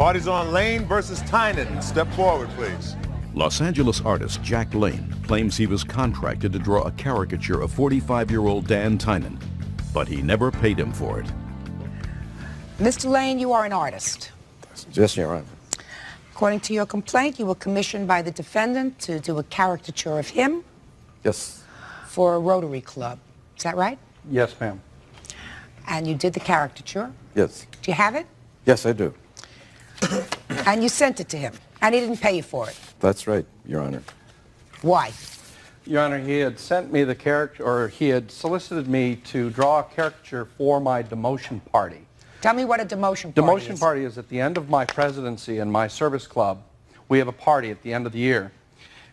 Party's on Lane versus Tynan. Step forward, please. Los Angeles artist Jack Lane claims he was contracted to draw a caricature of 45-year-old Dan Tynan, but he never paid him for it. Mr. Lane, you are an artist. Yes, Your Honor. According to your complaint, you were commissioned by the defendant to do a caricature of him Yes. for a Rotary Club. Is that right? Yes, ma'am. And you did the caricature. Yes. Do you have it? Yes, I do. And you sent it to him, and he didn't pay you for it. That's right, Your Honor. Why? Your Honor, he had sent me the caricature, or he had solicited me to draw a caricature for my demotion party. Tell me what a demotion party is. Demotion party is at the end of my presidency in my service club. We have a party at the end of the year.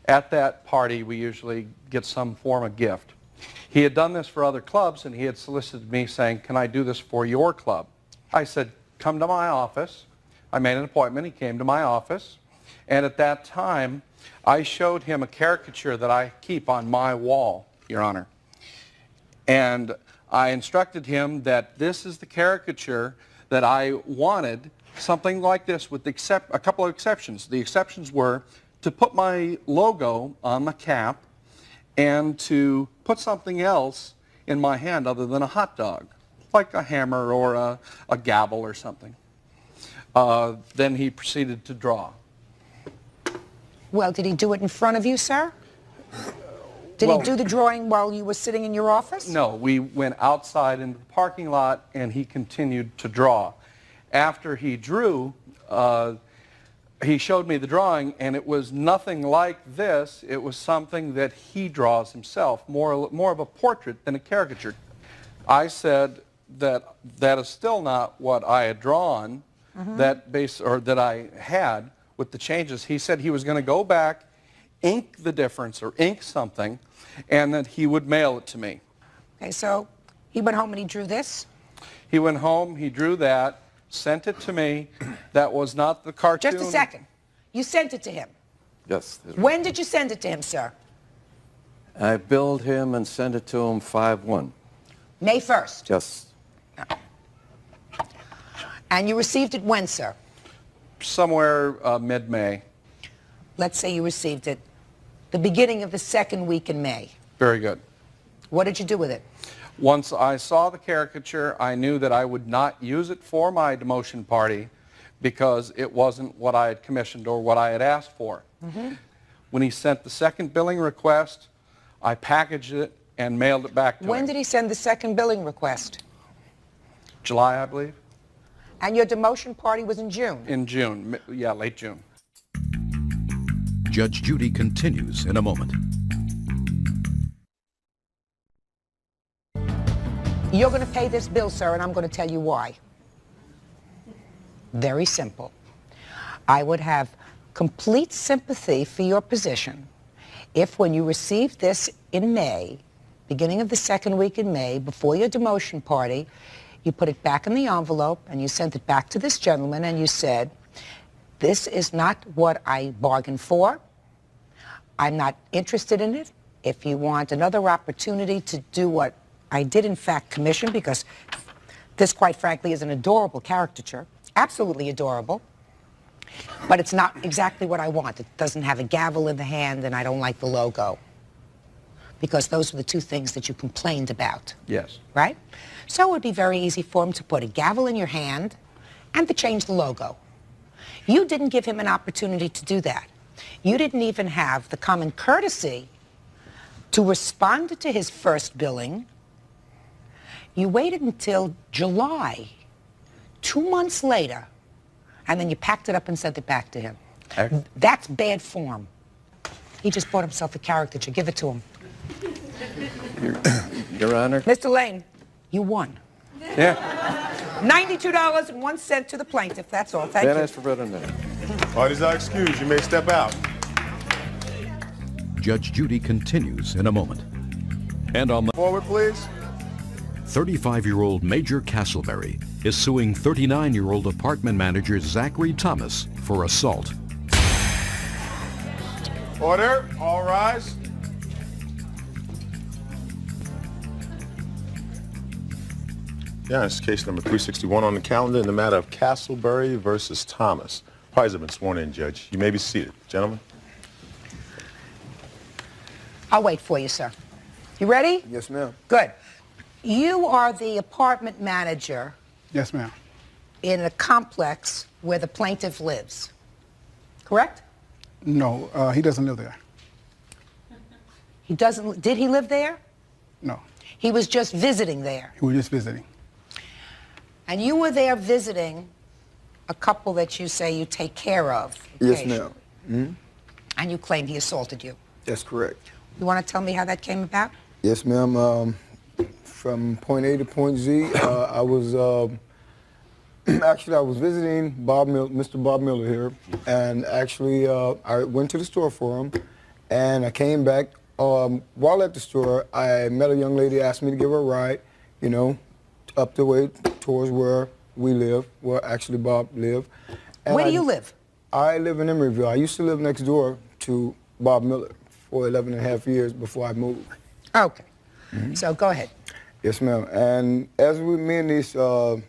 At that party, we usually get some form of gift. He had done this for other clubs, and he had solicited me saying, can I do this for your club? I said, come to my office. I made an appointment. He came to my office. And at that time, I showed him a caricature that I keep on my wall, Your Honor. And I instructed him that this is the caricature that I wanted, something like this with a couple of exceptions. The exceptions were to put my logo on the cap and to put something else in my hand other than a hot dog, like a hammer or a gavel or something. Then he proceeded to draw. Well, did he do it in front of you, sir? Did he do the drawing while you were sitting in your office? No, we went outside into the parking lot and he continued to draw. After he drew, he showed me the drawing, and it was nothing like this. It was something that he draws himself, more of a portrait than a caricature. I said that that is still not what I had drawn, that I had with the changes. He said he was going to go back, ink the difference or ink something, and that he would mail it to me. Okay, so he went home and he drew this? He went home, he drew that, sent it to me. That was not the cartoon. Just a second. You sent it to him? Yes. When did you send it to him, sir? I billed him and sent it to him 5/1. May 1st? Yes. And you received it when, sir? Somewhere mid-May. Let's say you received it the beginning of the second week in May. Very good. What did you do with it? Once I saw the caricature, I knew that I would not use it for my demotion party because it wasn't what I had commissioned or what I had asked for. When he sent the second billing request, I packaged it and mailed it back to him. When did he send the second billing request? July, I believe. And your demotion party was in June? In June. Yeah, late June. Judge Judy continues in a moment. You're going to pay this bill, sir, and I'm going to tell you why. Very simple. I would have complete sympathy for your position if when you received this in May, beginning of the second week in May, before your demotion party, you put it back in the envelope and you sent it back to this gentleman and you said, this is not what I bargained for. I'm not interested in it. If you want another opportunity to do what I did in fact commission, because this quite frankly is an adorable caricature, absolutely adorable, but it's not exactly what I want. It doesn't have a gavel in the hand and I don't like the logo, because those are the two things that you complained about. Yes. Right? So it would be very easy for him to put a gavel in your hand and to change the logo. You didn't give him an opportunity to do that. You didn't even have the common courtesy to respond to his first billing. You waited until July, 2 months later, and then you packed it up and sent it back to him. That's bad form. He just bought himself a caricature. Give it to him. Your Honor. Mr. Lane, you won. Yeah. $92.01 to the plaintiff. That's all. Thank you. Then ask for better than that. Parties are excused. You may step out. Judge Judy continues in a moment. And on the Forward, please. 35-year-old Major Castleberry is suing 39-year-old apartment manager Zachary Thomas for assault. Order. All rise. Yeah, it's case number 361 on the calendar in the matter of Castleberry versus Thomas. Parties have been sworn in, Judge. You may be seated. Gentlemen. I'll wait for you, sir. You ready? Yes, ma'am. Good. You are the apartment manager Yes, ma'am. in a complex where the plaintiff lives, correct? No, he doesn't live there. He doesn't, did he live there? No, He was just visiting there. he was just visiting. And you were there visiting a couple that you say you take care of. Yes, occasionally. ma'am. And you claim he assaulted you. That's correct. You want to tell me how that came about? Yes, ma'am. From point A to point Z, I was actually I was visiting Mr. Bob Miller here, and actually I went to the store for him, and I came back. While at the store, I met a young lady, asked me to give her a ride, you know, up the way towards where we live, where actually Bob lived. And Where do you live? I live in Emeryville. I used to live next door to Bob Miller for 11 and a half years before I moved. Okay. So go ahead. Yes, ma'am. And as me and this, the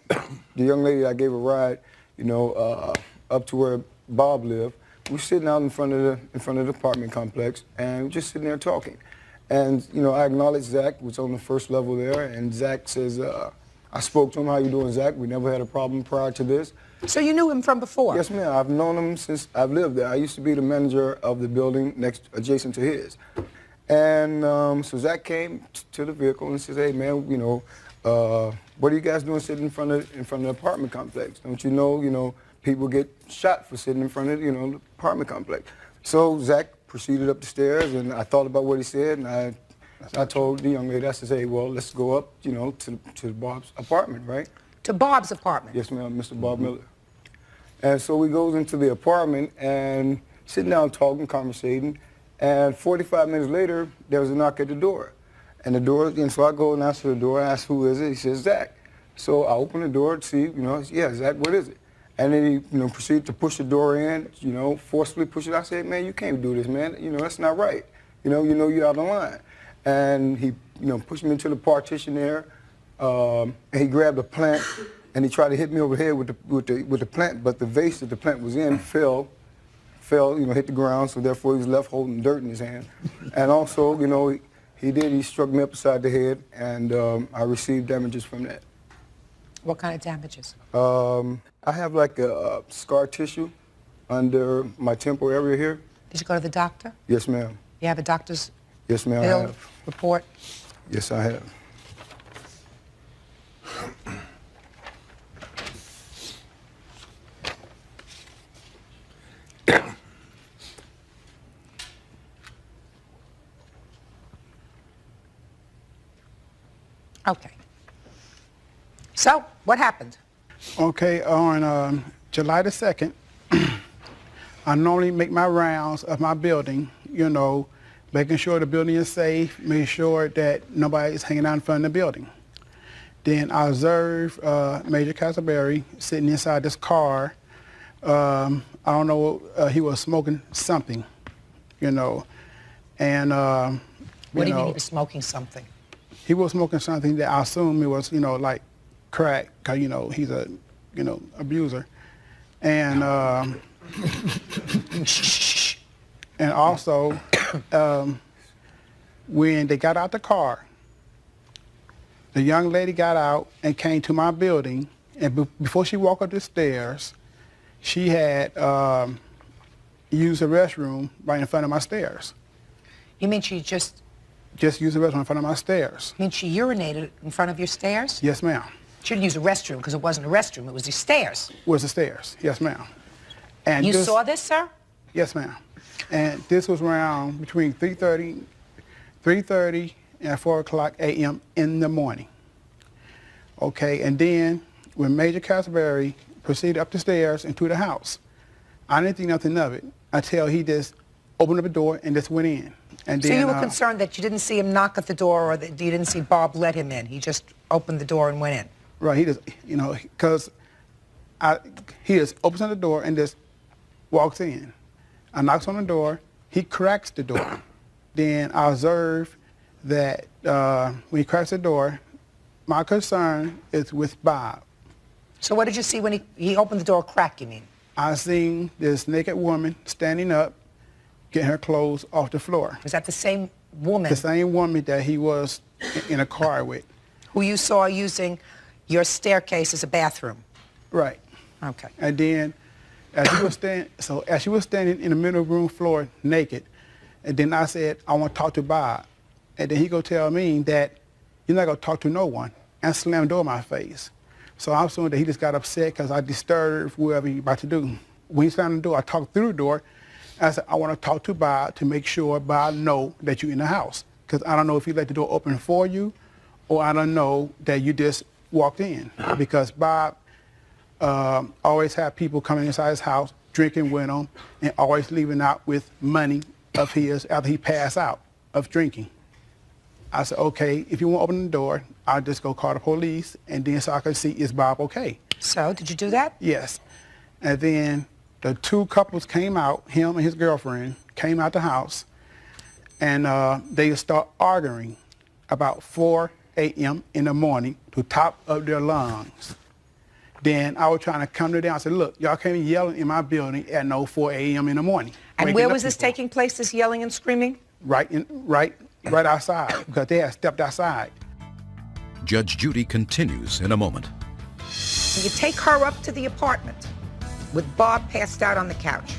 young lady I gave a ride, you know, up to where Bob lived, we were sitting out in front of the apartment complex, and we're just sitting there talking. And you know, I acknowledged Zach was on the first level there, and Zach says, I spoke to him. How you doing, Zach? We never had a problem prior to this. So you knew him from before? Yes, ma'am. I've known him since I've lived there. I used to be the manager of the building adjacent to his. And so Zach came to the vehicle and says, "Hey, man, you know, what are you guys doing sitting in front of the apartment complex? Don't you know, people get shot for sitting in front of, you know, the apartment complex." So Zach proceeded up the stairs, and I thought about what he said, and I told the young lady, I said, "Hey, well, let's go up, you know, to Bob's apartment, right?" To Bob's apartment? Yes, ma'am, Mr. Bob Miller. And so we goes into the apartment and sitting down talking, conversating, and 45 minutes later, there was a knock at the door. And so I go and answer the door, ask who is it? He says, "Zach." So I open the door to see, you know, yeah, Zach, what is it? And then he, you know, proceeded to push the door in, you know, forcefully push it. I said, "Man, you can't do this, man. You know, that's not right. You know you're out of line." And he, you know, pushed me into the partition there, and he grabbed a plant, and he tried to hit me over the head with the plant, but the vase that the plant was in fell, you know, hit the ground, so therefore he was left holding dirt in his hand. And also, you know, he struck me upside the head, and I received damages from that. What kind of damages? I have like a scar tissue under my temple area here. Did you go to the doctor? Yes, ma'am. You have a doctor's Yes, ma'am, I bill have. report? Yes, I have. Okay. So, what happened? Okay, on July the 2nd, I normally make my rounds of my building, you know, making sure the building is safe, making sure that nobody is hanging out in front of the building. Then I observed Major Castleberry sitting inside this car. I don't know, he was smoking something, you know, and What do you mean he was smoking something? he was smoking something that I assume it was, you know, like crack, because, you know, he's a, you know, abuser. And and also, when they got out the car, the young lady got out and came to my building, and before she walked up the stairs, she had used the restroom right in front of my stairs. You mean she just Just used the restroom in front of my stairs. You mean she urinated in front of your stairs? Yes, ma'am. She didn't use a restroom because it wasn't a restroom, it was the stairs. Was the stairs, yes, ma'am. And You saw this, sir? Yes, ma'am. And this was around between 3:30 and 4 o'clock a.m. in the morning. Okay, and then when Major Castleberry proceeded up the stairs into the house, I didn't think nothing of it until he just opened up the door and just went in. And So then, you were concerned that you didn't see him knock at the door or that you didn't see Bob let him in. He just opened the door and went in. Right, he just, you know, because he just opens the door and just walks in. I knocks on the door, he cracks the door. Then I observe that when he cracks the door, My concern is with Bob. So what did you see when he opened the door a crack, you mean? I seen this naked woman standing up, getting her clothes off the floor. Was that the same woman The same woman that he was in a car with. who you saw using your staircase as a bathroom? Right. Okay. And then as she was standing in the middle of the room floor naked, and then I said, I want to talk to Bob. And then he go tell me that you're not going to talk to no one, and slam the door in my face. So I'm assuming that he just got upset because I disturbed whoever he about to do. When he slammed the door, I talked through the door. I said, I want to talk to Bob to make sure Bob know that you're in the house. Because I don't know if he let the door open for you, or I don't know that you just walked in. Because Bob always had people coming inside his house, drinking with him, and always leaving out with money of his after he passed out of drinking. I said, okay, if you won't open the door, I'll just go call the police, and then so I can see, is Bob okay? So, did you do that? Yes. And then the two couples came out, him and his girlfriend, came out the house, and they start arguing about 4 a.m. in the morning to top of their lungs. Then I was trying to come to them. I said, look, y'all can't be yelling in my building at no 4 a.m. in the morning. And where was this taking place, this yelling and screaming? Right outside, because they had stepped outside. Judge Judy continues in a moment. You take her up to the apartment with Bob passed out on the couch.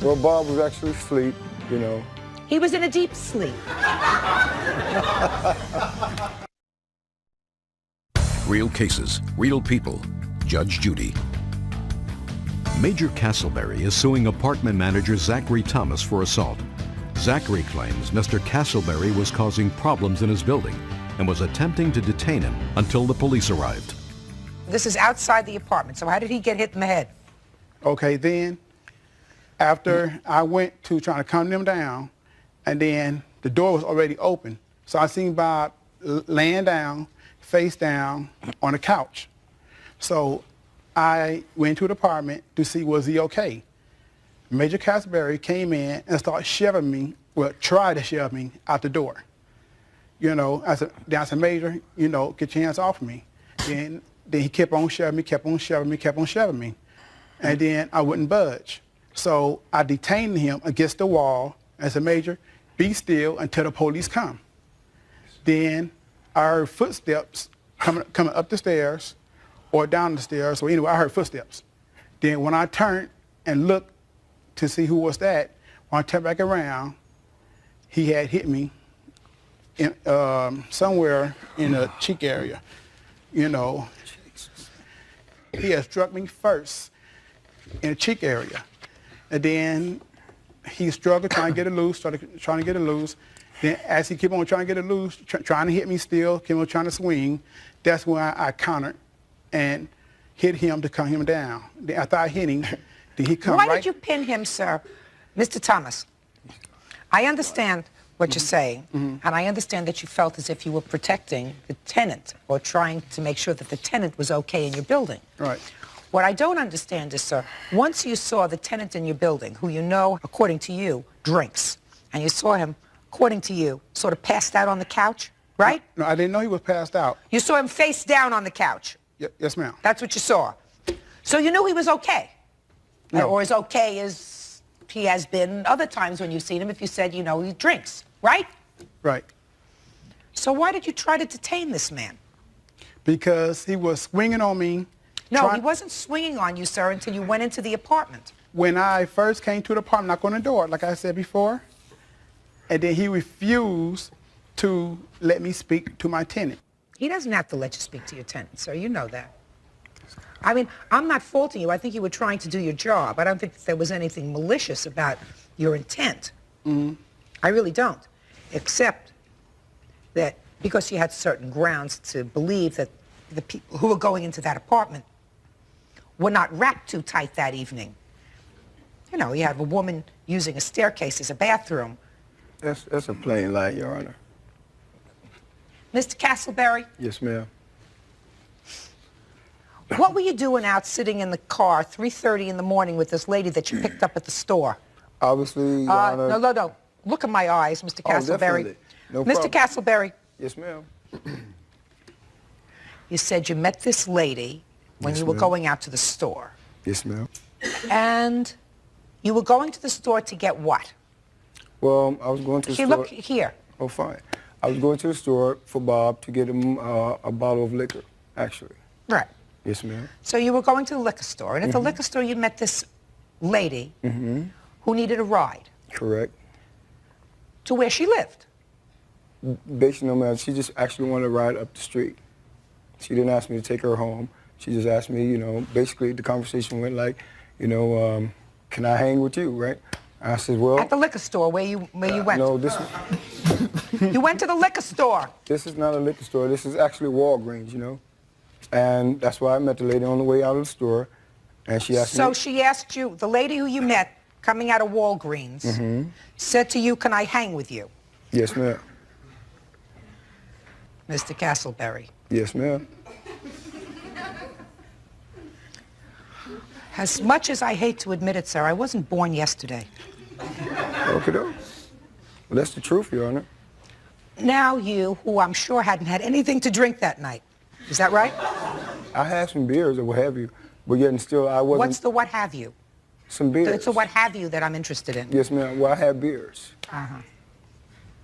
Well, Bob was actually asleep, you know. He was in a deep sleep. Real cases, real people. Judge Judy. Major Castleberry is suing apartment manager Zachary Thomas for assault. Zachary claims Mr. Castleberry was causing problems in his building and was attempting to detain him until the police arrived. This is outside the apartment, so how did he get hit in the head? Okay, then after I went to trying to calm them down, and then the door was already open, so I seen Bob laying down, face down on the couch. So I went to the apartment to see was he okay. Major Castleberry came in and started shoving me, well, tried to shove me out the door. You know, I said, Major, you know, get your hands off me. Then he kept on shoving me, kept on shoving me, kept on shoving me. And then I wouldn't budge. So I detained him against the wall and said, Major, be still until the police come. Then I heard footsteps coming up the stairs or down the stairs. So anyway, I heard footsteps. Then when I turned and looked to see who was that, when I turned back around, he had hit me in, somewhere in the cheek area, you know. He had struck me first in the cheek area. And then he struggled trying to get it loose, started trying to get it loose. Then as he kept on trying to get it loose, trying to hit me still, kept on trying to swing, that's when I countered and hit him to calm him down. Then after I hit him, did he come Why right? did you pin him, sir? Mr. Thomas, I understand what you're saying, and I understand that you felt as if you were protecting the tenant or trying to make sure that the tenant was okay in your building. Right. What I don't understand is, sir, once you saw the tenant in your building, who you know, according to you, drinks, and you saw him, according to you, sort of passed out on the couch, right? No, I didn't know he was passed out. You saw him face down on the couch. Yes, ma'am. That's what you saw. So you knew he was okay. No. Or as okay as he has been other times when you've seen him if you said, you know, he drinks, right? Right. So why did you try to detain this man? Because he was swinging on me. No, he wasn't swinging on you, sir, until you went into the apartment. When I first came to the apartment, knocked on the door, like I said before, and then he refused to let me speak to my tenant. He doesn't have to let you speak to your tenant, sir. You know that. I mean, I'm not faulting you. I think you were trying to do your job. I don't think there was anything malicious about your intent. I really don't. Except that because you had certain grounds to believe that the people who were going into that apartment were not wrapped too tight that evening. You know, you have a woman using a staircase as a bathroom. That's a plain lie, Your Honor. Mr. Castleberry, Yes, ma'am. what were you doing out sitting in the car 3:30 in the morning with this lady that you picked up at the store? Obviously, Your Honor. No. Look at my eyes, Mr. Oh, Castleberry. definitely. No Mr. problem. Castleberry, Yes, ma'am. you said you met this lady when Yes, you were ma'am. going out to the store. Yes, ma'am. And you were going to the store to get what? Well, I was going to the She store. look here. Oh, fine. I was going to the store for Bob to get him a bottle of liquor, actually. Right. Yes, ma'am. So you were going to the liquor store, and at the liquor store you met this lady who needed a ride Correct. to where she lived. Basically, no matter, she just actually wanted to ride up the street. She didn't ask me to take her home. She just asked me, you know, basically the conversation went like, you know, can I hang with you, right? I said, well. At the liquor store where you went. No, You went to the liquor store. this is not a liquor store. This is actually Walgreens, you know. And that's why I met the lady on the way out of the store. And she asked me. So she asked you, the lady who you met coming out of Walgreens, said to you, can I hang with you? Yes, ma'am. Mr. Castleberry. Yes, ma'am. As much as I hate to admit it, sir, I wasn't born yesterday. Okay, though. Well, that's the truth, Your Honor. Now you, who I'm sure hadn't had anything to drink that night, is that right? I had some beers or what have you, but yet and still I wasn't. What's the what have you? Some beers. It's a what have you that I'm interested in. Yes, ma'am. Well, I had beers.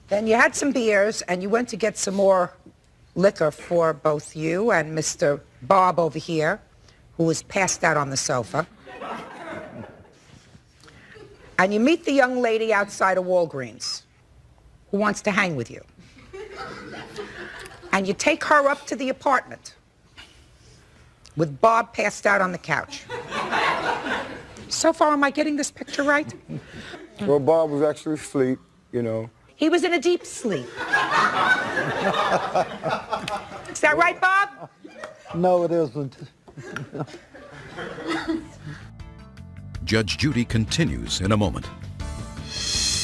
Then you had some beers and you went to get some more liquor for both you and Mr. Bob over here, who was passed out on the sofa. And you meet the young lady outside of Walgreens who wants to hang with you. And you take her up to the apartment with Bob passed out on the couch. So far, am I getting this picture right? Well, Bob was actually asleep, you know. He was in a deep sleep. Is that right, Bob? No, it isn't. Judge Judy continues in a moment.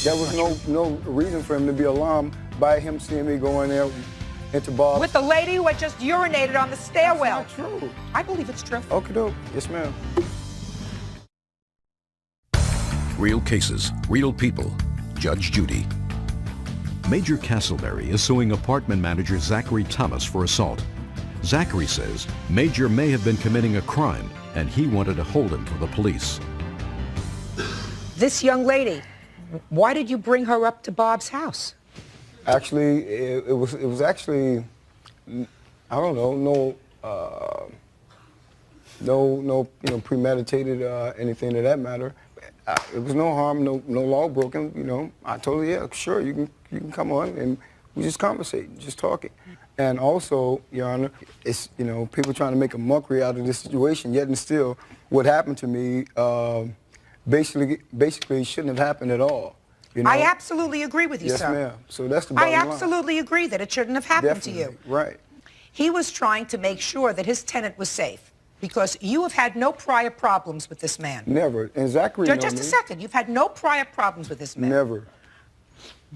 There was no reason for him to be alarmed by him seeing me going there into Bob. With the lady who had just urinated on the stairwell. That's not true. I believe it's true. Okay, doke. Yes, ma'am. Real cases, real people. Judge Judy. Major Castleberry is suing apartment manager Zachary Thomas for assault. Zachary says Major may have been committing a crime and he wanted to hold him for the police. This young lady, why did you bring her up to Bob's house? Actually, it was actually, I don't know, no, you know, premeditated anything of that matter. It was no harm, no law broken. You know, I told her, yeah, sure, you can come on, and we just conversating, just talking. And also, Your Honor, it's, you know, people trying to make a mockery out of this situation. Yet and still, what happened to me basically shouldn't have happened at all. You know? I absolutely agree with you, Yes, sir. ma'am. So that's the bottom line. I absolutely agree that it shouldn't have happened to you. Definitely, right. He was trying to make sure that his tenant was safe because you have had no prior problems with this man. Never. And Zachary Just a second. You've had no prior problems with this man. Never.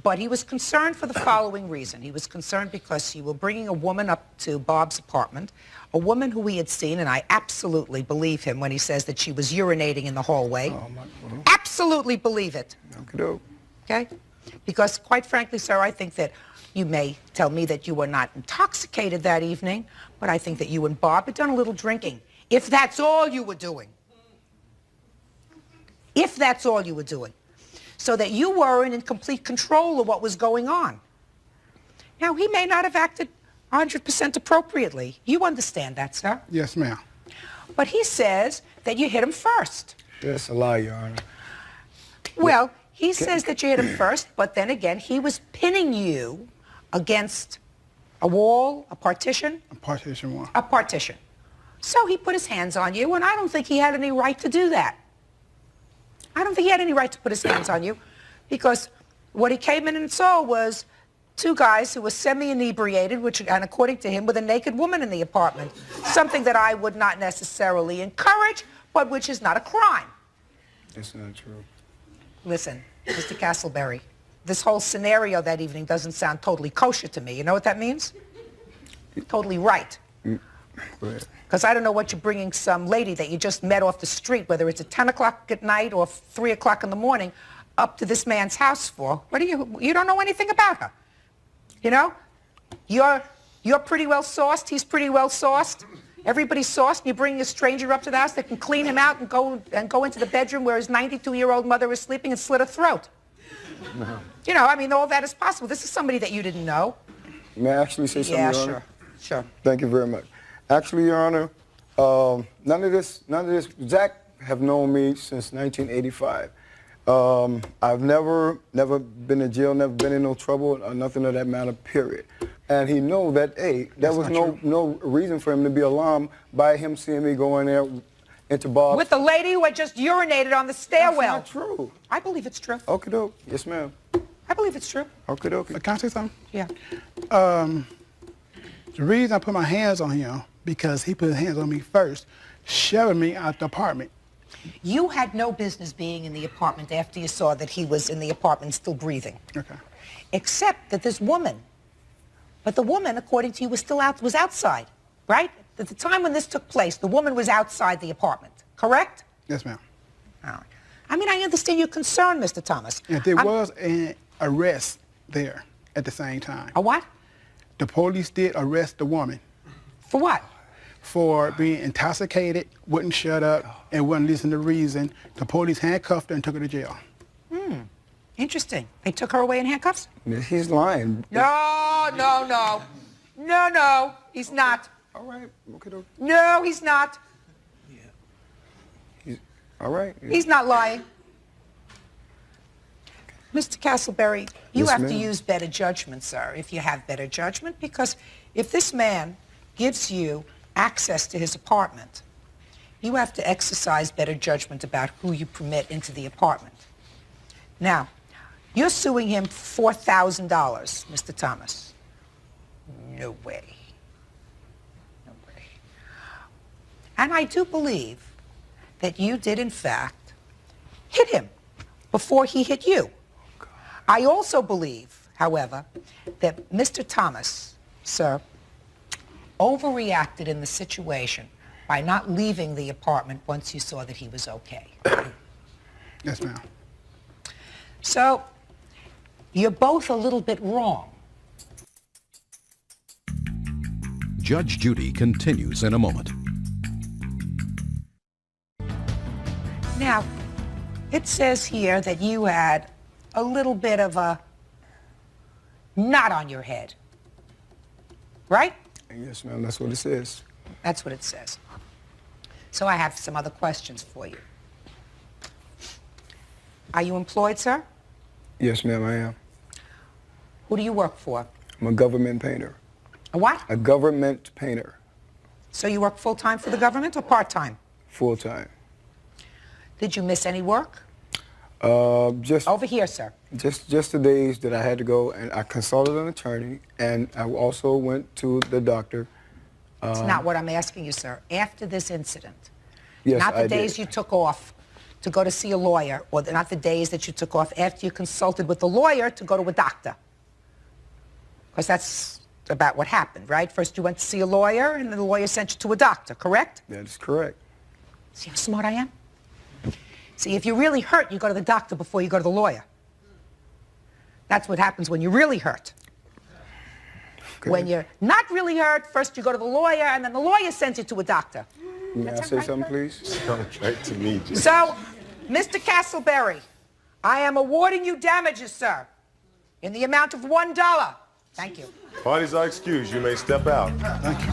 But he was concerned for the following reason. He was concerned because you were bringing a woman up to Bob's apartment, a woman who he had seen, and I absolutely believe him when he says that she was urinating in the hallway. Oh, my God. Absolutely believe it. Okay. Okay? Because quite frankly, sir, I think that you may tell me that you were not intoxicated that evening, but I think that you and Bob had done a little drinking. If that's all you were doing. If that's all you were doing. So that you weren't in complete control of what was going on. Now, he may not have acted 100% appropriately. You understand that, sir? Yes, ma'am. But he says that you hit him first. That's a lie, Your Honor. Well, he says that you hit him first, but then again, he was pinning you against a wall, a partition. A partition wall. A partition. So he put his hands on you, and I don't think he had any right to do that. I don't think he had any right to put his hands on you because what he came in and saw was two guys who were semi-inebriated, and according to him, with a naked woman in the apartment, something that I would not necessarily encourage, but which is not a crime. That's not true. Listen, Mr. Castleberry, this whole scenario that evening doesn't sound totally kosher to me. You know what that means? Totally right. Go ahead. Because I don't know what you're bringing some lady that you just met off the street, whether it's at 10 o'clock at night or 3 o'clock in the morning, up to this man's house for. You don't know anything about her. You know? You're You're pretty well sauced. He's pretty well sauced. Everybody's sauced. You bring a stranger up to the house that can clean him out and go into the bedroom where his 92-year-old mother is sleeping and slit her throat. No. You know, I mean, all that is possible. This is somebody that you didn't know. May I actually say something, Yeah, Your Honor? sure. Thank you very much. Actually, Your Honor, none of this, Zach have known me since 1985. I've never been in jail, never been in no trouble, or nothing of that matter, period. And he know that, hey, there was no reason for him to be alarmed by him seeing me go in there into Bob. With the lady who had just urinated on the stairwell. That's not true. I believe it's true. Okie doke. Yes, ma'am. I believe it's true. Okie doke. Can I say something? Yeah. The reason I put my hands on him, because he put his hands on me first, shoving me out the apartment. You had no business being in the apartment after you saw that he was in the apartment still breathing. Okay. Except that this woman, but the woman, according to you, was outside, right? At the time when this took place, the woman was outside the apartment, correct? Yes, ma'am. All right. I mean, I understand your concern, Mr. Thomas. And there was an arrest there at the same time. A what? The police did arrest the woman. For what? For being intoxicated, wouldn't shut up, and wouldn't listen to reason. The police handcuffed her and took her to jail. Interesting. They took her away in handcuffs? He's lying. No, no, no. No, no, he's not. All right. Okie doke. No, he's not. All right. He's not lying. Mr. Castleberry, you Yes, have to ma'am. use better judgment, sir, if you have better judgment, because if this man gives you access to his apartment, you have to exercise better judgment about who you permit into the apartment. Now, you're suing him for $4,000, Mr. Thomas. No way. No way. And I do believe that you did, in fact, hit him before he hit you. I also believe, however, that Mr. Thomas, sir, overreacted in the situation by not leaving the apartment once you saw that he was okay. Yes, ma'am. So, you're both a little bit wrong. Judge Judy continues in a moment. Now, it says here that you had a little bit of a knot on your head, right? Yes, ma'am. That's what it says. That's what it says. So I have some other questions for you. Are you employed, sir? Yes, ma'am, I am. Who do you work for? I'm a government painter. A what? A government painter. So you work full-time for the government or part-time? Full-time. Did you miss any work? Just Over here, sir. Just the days that I had to go, and I consulted an attorney, and I also went to the doctor. It's not what I'm asking you, sir. After this incident, Yes, not the I days did. you took off to go to see a lawyer, or not the days that you took off after you consulted with the lawyer to go to a doctor. Because that's about what happened, right? First you went to see a lawyer, and then the lawyer sent you to a doctor, correct? That is correct. See how smart I am? See, if you're really hurt, you go to the doctor before you go to the lawyer. That's what happens when you're really hurt. Okay. When you're not really hurt, first you go to the lawyer, and then the lawyer sends you to a doctor. May I That's say right, something, sir? please? Sounds right to me, Judge. So, Mr. Castleberry, I am awarding you damages, sir, in the amount of $1. Thank you. Parties are excused. You may step out. Thank you.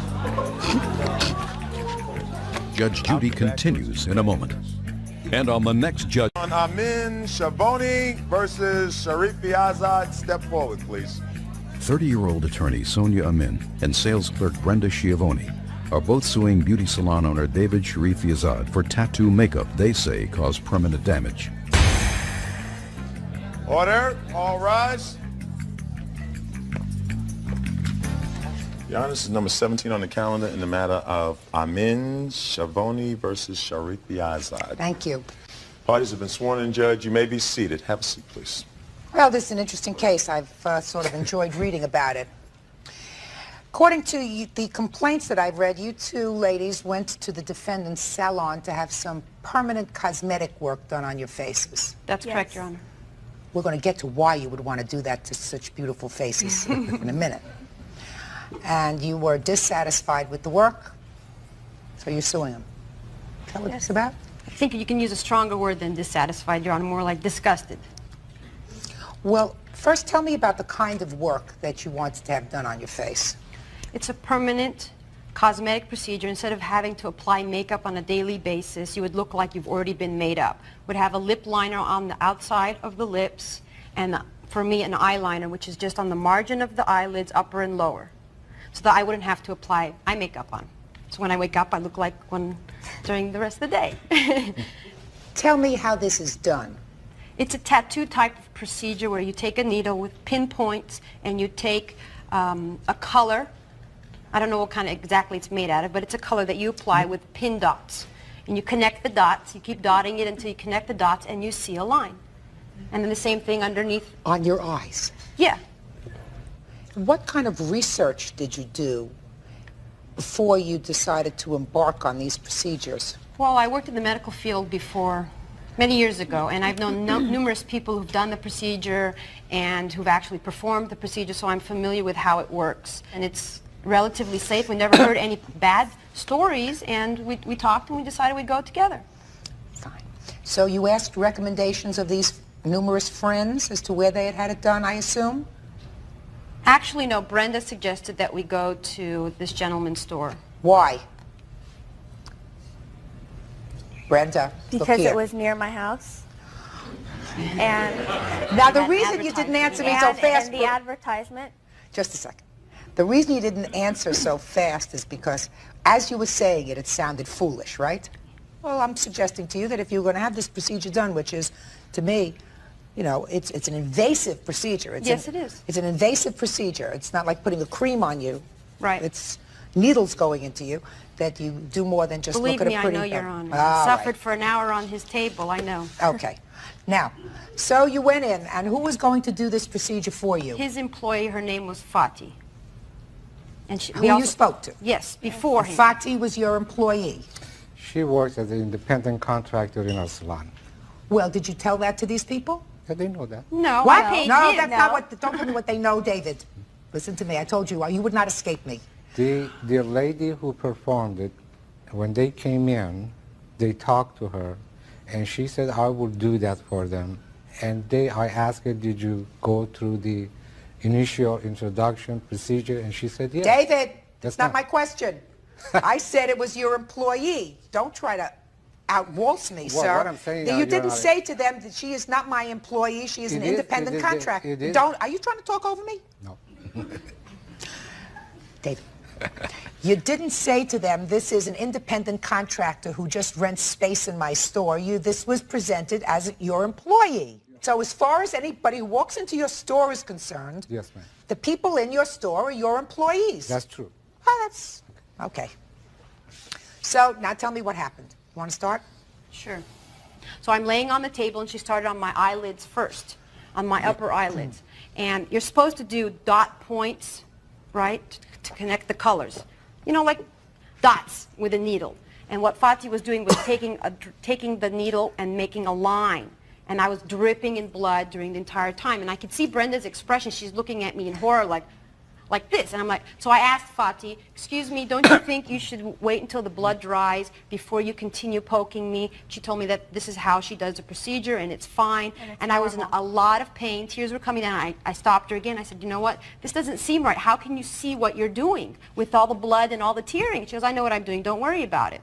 Judge Judy continues in a moment. And on the next Judge... On Amin Shavoni versus Sharifi Azad, step forward, please. 30-year-old attorney Sonia Amin and sales clerk Brenda Schiavone are both suing beauty salon owner David Sharifi Azad for tattoo makeup they say caused permanent damage. Order. All rise. Your Honor, this is number 17 on the calendar in the matter of Amin Shavoni versus Sharifi Azad. Thank you. Parties have been sworn in, Judge. You may be seated. Have a seat, please. Well, this is an interesting case. I've sort of enjoyed reading about it. According to the complaints that I've read, you two ladies went to the defendant's salon to have some permanent cosmetic work done on your faces. That's correct, Your Honor. We're going to get to why you would want to do that to such beautiful faces in a minute. and you were dissatisfied with the work, so you're suing him. Is that what it's about? I think you can use a stronger word than dissatisfied, Your Honor, more like disgusted. Well, first tell me about the kind of work that you wanted to have done on your face. It's a permanent cosmetic procedure. Instead of having to apply makeup on a daily basis, you would look like you've already been made up. Would have a lip liner on the outside of the lips, and for me, an eyeliner, which is just on the margin of the eyelids, upper and lower, so that I wouldn't have to apply eye makeup on. So when I wake up, I look like one during the rest of the day. Tell me how this is done. It's a tattoo type of procedure where you take a needle with pinpoints and you take a color. I don't know what kind of exactly it's made out of, but it's a color that you apply with pin dots. And you connect the dots, you keep dotting it until you connect the dots and you see a line. And then the same thing underneath. On your eyes? Yeah. What kind of research did you do before you decided to embark on these procedures? Well, I worked in the medical field before, many years ago, and I've known numerous people who've done the procedure and who've actually performed the procedure, so I'm familiar with how it works. And it's relatively safe. We never heard any bad stories, and we talked and we decided we'd go together. Fine. So you asked recommendations of these numerous friends as to where they had it done, I assume? Actually, no. Brenda suggested that we go to this gentleman's store. Why? Brenda, look Because here. it was near my house. And Now, the reason you didn't answer me so fast... And the advertisement. Just a second. The reason you didn't answer so fast is because, as you were saying it, it sounded foolish, right? Well, I'm suggesting to you that if you're going to have this procedure done, which is, to me, you know, it's an invasive procedure. Yes, it is. It's an invasive procedure. It's not like putting a cream on you. Right. It's needles going into you, that you do more than just Believe look at me, a pretty I know, thing. Your Honor. All I suffered right. for an hour on his table, I know. Okay. Now, so you went in, and who was going to do this procedure for you? His employee, her name was Fati. And Who you spoke to? Yes, before him. Fati was your employee. She works as an independent contractor in a salon. Well, did you tell that to these people? Yeah, they know that. No, What? I paid No, him. that's not what. Don't tell me what they know, David. Listen to me. I told you you would not escape me. The lady who performed it, when they came in, they talked to her, and she said, I will do that for them. And I asked her, did you go through the initial introduction procedure? And she said, yes. David, that's not not- my question. I said it was your employee. Don't try to outwaltz me, Well, sir. what I'm saying, you Your didn't Honor, say to them that she is not my employee. She is an It is- independent it is- contractor. it is. Don't. Are you trying to talk over me? No. David, you didn't say to them, this is an independent contractor who just rents space in my store. This was presented as your employee. So as far as anybody who walks into your store is concerned, Yes, ma'am. the people in your store are your employees. That's true. Oh, that's okay. So now tell me what happened. You want to start? Sure. So I'm laying on the table, and she started on my eyelids first, on my upper eyelids. And you're supposed to do dot points, right, to connect the colors. You know, like dots with a needle. And what Fati was doing was taking the needle and making a line. And I was dripping in blood during the entire time. And I could see Brenda's expression. She's looking at me in horror like this. And I'm like, so I asked Fati, excuse me, don't you think you should wait until the blood dries before you continue poking me? She told me that this is how she does the procedure, and it's fine. And I was in a lot of pain. Tears were coming down. I stopped her again. I said, you know what? This doesn't seem right. How can you see what you're doing with all the blood and all the tearing? She goes, I know what I'm doing. Don't worry about it.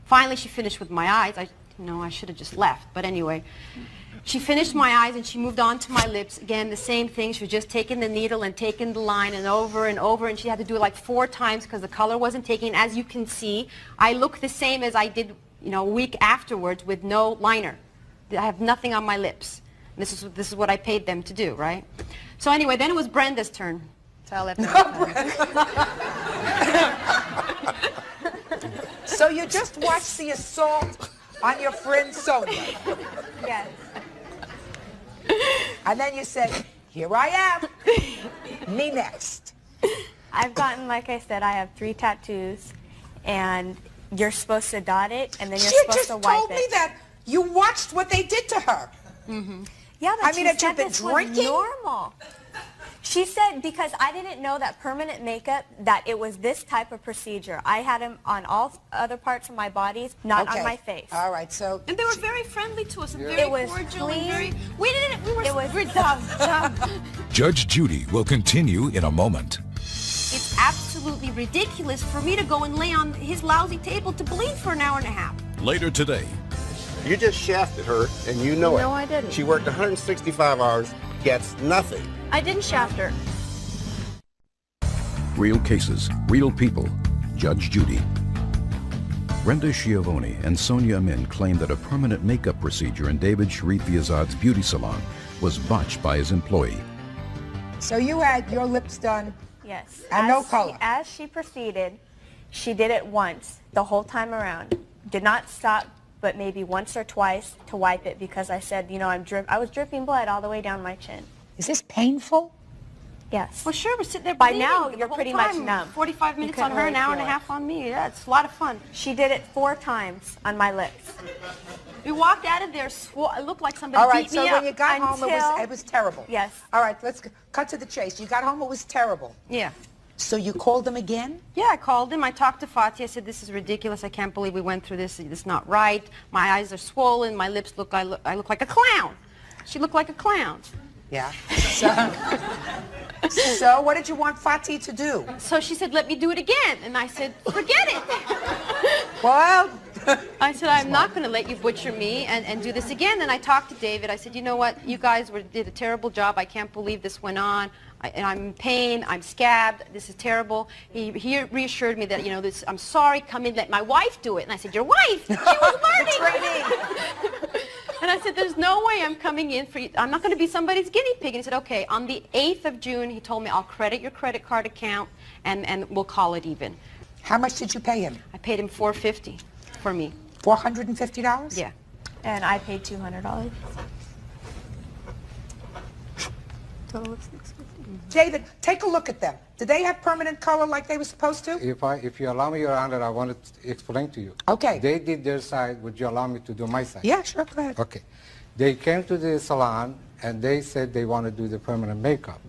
Finally, she finished with my eyes. I should have just left. But anyway, she finished my eyes, and she moved on to my lips. Again, the same thing. She was just taking the needle and taking the line and over, and she had to do it like 4 times because the color wasn't taking. As you can see, I look the same as I did, a week afterwards with no liner. I have nothing on my lips. This is what I paid them to do, right? So anyway, then it was Brenda's turn. So I left So you just watched the assault on your friend Sonia. Yes. And then you said, here I am. Me next. I've gotten, like I said, I have 3 tattoos, and you're supposed to dot it, and then you're You supposed just to wipe told it. me that you watched what they did to her. Yeah, but I mean, she had you said been this was drinking? normal. She said because I didn't know that permanent makeup, that it was this type of procedure. I had them on all other parts of my body, not on my face. All right, so... And they were very friendly to us and very It was cordial clean. and very... We were dumb. Judge Judy will continue in a moment. It's absolutely ridiculous for me to go and lay on his lousy table to bleed for an hour and a half. Later today. You just shafted her, and you know it. No, I didn't. She worked 165 hours, gets nothing. I didn't shaft her. Real cases, real people. Judge Judy. Brenda Schiavone and Sonia Amin claim that a permanent makeup procedure in David Sharif Yazad's beauty salon was botched by his employee. So you had your lips done? Yes. And no color? As she proceeded, she did it once, the whole time around. Did not stop, but maybe once or twice to wipe it because I said, you know, I was dripping blood all the way down my chin. Is this painful? Yes. Well, sure, we're sitting there By bleeding now, the you're whole pretty much time. numb. 45 minutes on couldn't her, an really hour and a feel it. half on me. Yeah, it's a lot of fun. She did it 4 times on my lips. We walked out of there, it looked like somebody All right, beat so me when up. you got home, it was terrible. Yes. All right, let's cut to the chase. You got home, it was terrible. Yeah. So you called them again? Yeah, I called him. I talked to Fatih. I said, this is ridiculous. I can't believe we went through this. This is not right. My eyes are swollen. My lips look, I look like a clown. She looked like a clown. Yeah. So what did you want Fatih to do? So she said, let me do it again. And I said, forget it. Well... I said, I'm not going to let you butcher me and do this again. And I talked to David. I said, you know what? You guys did a terrible job. I can't believe this went on. And I'm in pain. I'm scabbed. This is terrible. He reassured me that, you know, I'm sorry. Come in. Let my wife do it. And I said, your wife? She was learning. And I said, there's no way I'm coming in for you. I'm not going to be somebody's guinea pig. And he said, okay. On the 8th of June, he told me, I'll credit your credit card account and we'll call it even. How much did you pay him? I paid him $450 for me. $450? Yeah. And I paid $200. Total of $650. David, take a look at them. Did they have permanent color like they were supposed to? If you allow me, Your Honor, I want to explain to you. Okay. They did their side. Would you allow me to do my side? Yeah, sure, go ahead. Okay. They came to the salon, and they said they want to do the permanent makeup.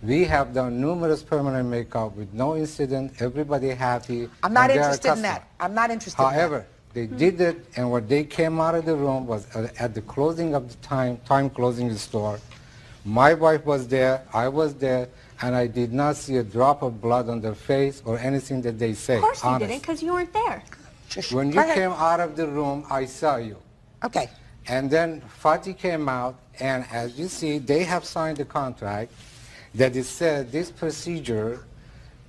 We have done numerous permanent makeup with no incident, everybody happy. I'm not interested in that. I'm not interested in that. However, they did it, and when they came out of the room was at the closing of the time closing the store. My wife was there, I was there, and I did not see a drop of blood on their face or anything that they say. Of course you honest. didn't, because you weren't there. When you came out of the room, I saw you. Okay. And then Fatih came out, and as you see, they have signed the contract that it said this procedure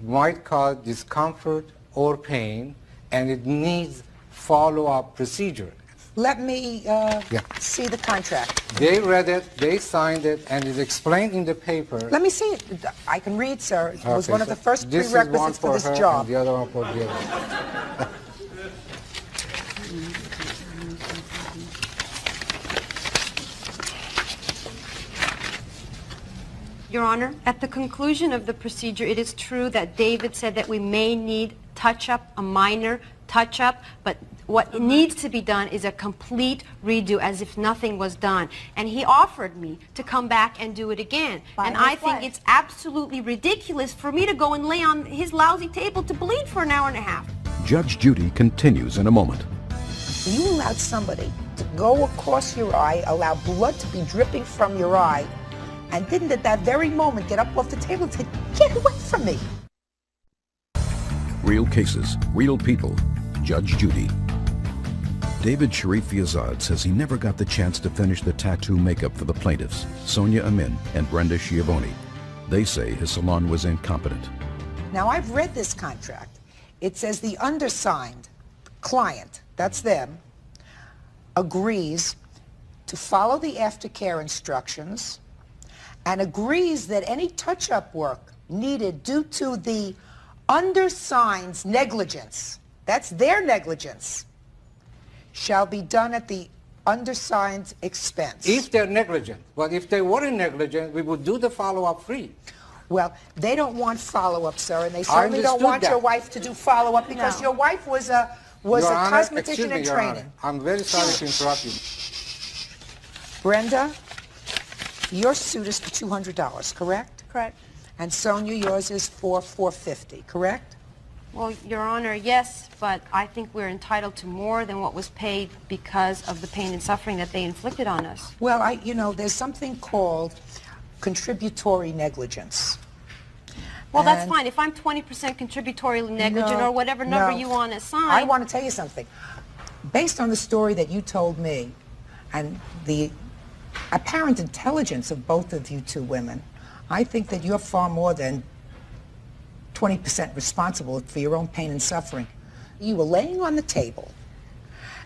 might cause discomfort or pain, and it needs follow-up procedure. Let me see the contract. They read it, they signed it, and it's explained in the paper. Let me see it. I can read, sir. It was one of the first this prerequisites is one for this her job. And the other one for the other. Your Honor, at the conclusion of the procedure, it is true that David said that we may need touch-up, a minor touch-up, but what needs to be done is a complete redo, as if nothing was done. And he offered me to come back and do it again. And I think it's absolutely ridiculous for me to go and lay on his lousy table to bleed for an hour and a half. Judge Judy continues in a moment. You allowed somebody to go across your eye, allow blood to be dripping from your eye, and didn't at that very moment get up off the table and say, get away from me. Real cases, real people. Judge Judy. David Sharif Yazad says he never got the chance to finish the tattoo makeup for the plaintiffs, Sonia Amin and Brenda Schiavone. They say his salon was incompetent. Now, I've read this contract. It says the undersigned client, that's them, agrees to follow the aftercare instructions and agrees that any touch-up work needed due to the undersigned's negligence, that's their negligence, shall be done at the undersigned's expense. If they're negligent. But if they weren't negligent, we would do the follow-up free. Well, they don't want follow-up, sir, and they certainly don't want your wife to do follow-up because your wife was a cosmetician in training. I'm very sorry to interrupt you. Brenda, your suit is for $200, correct? Correct. And Sonia, yours is $450, correct? Well, Your Honor, yes, but I think we're entitled to more than what was paid because of the pain and suffering that they inflicted on us. Well, you know, there's something called contributory negligence. Well, that's fine. If I'm 20% contributory negligent or whatever number you want to assign. I want to tell you something. Based on the story that you told me and the apparent intelligence of both of you two women, I think that you're far more than 20% responsible for your own pain and suffering. You were laying on the table,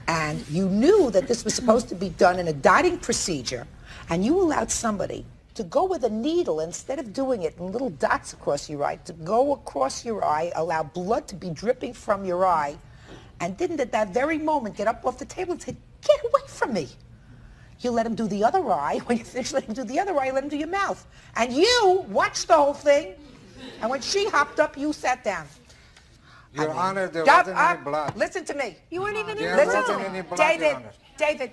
and you knew that this was supposed to be done in a dotting procedure, and you allowed somebody to go with a needle instead of doing it in little dots across your eye, to go across your eye, allow blood to be dripping from your eye, and didn't at that very moment get up off the table and say, "Get away from me." You let him do the other eye. When you finish letting him do the other eye, you let him do your mouth. And you watched the whole thing, and when she hopped up, you sat down. Your Honor, there wasn't any blood. Listen to me. You weren't even in There the wasn't room. any blood, David, Your Honor. David,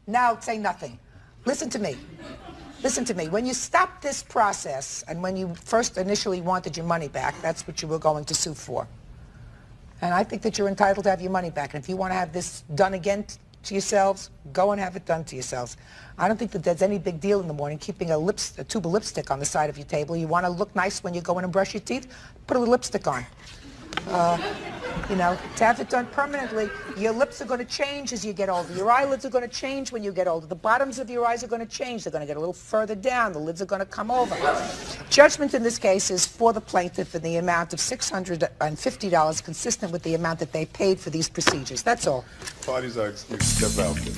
now say nothing. Listen to me. Listen to me. When you stopped this process, and when you first initially wanted your money back, that's what you were going to sue for. And I think that you're entitled to have your money back. And if you want to have this done again to yourselves, go and have it done to yourselves. I don't think that there's any big deal in the morning keeping a tube of lipstick on the side of your table. You want to look nice when you go in and brush your teeth? Put a little lipstick on. You know, to have it done permanently, your lips are going to change as you get older. Your eyelids are going to change when you get older. The bottoms of your eyes are going to change. They're going to get a little further down. The lids are going to come over. Judgment in this case is for the plaintiff in the amount of $650, consistent with the amount that they paid for these procedures. That's all. Parties are excused. Step out, please.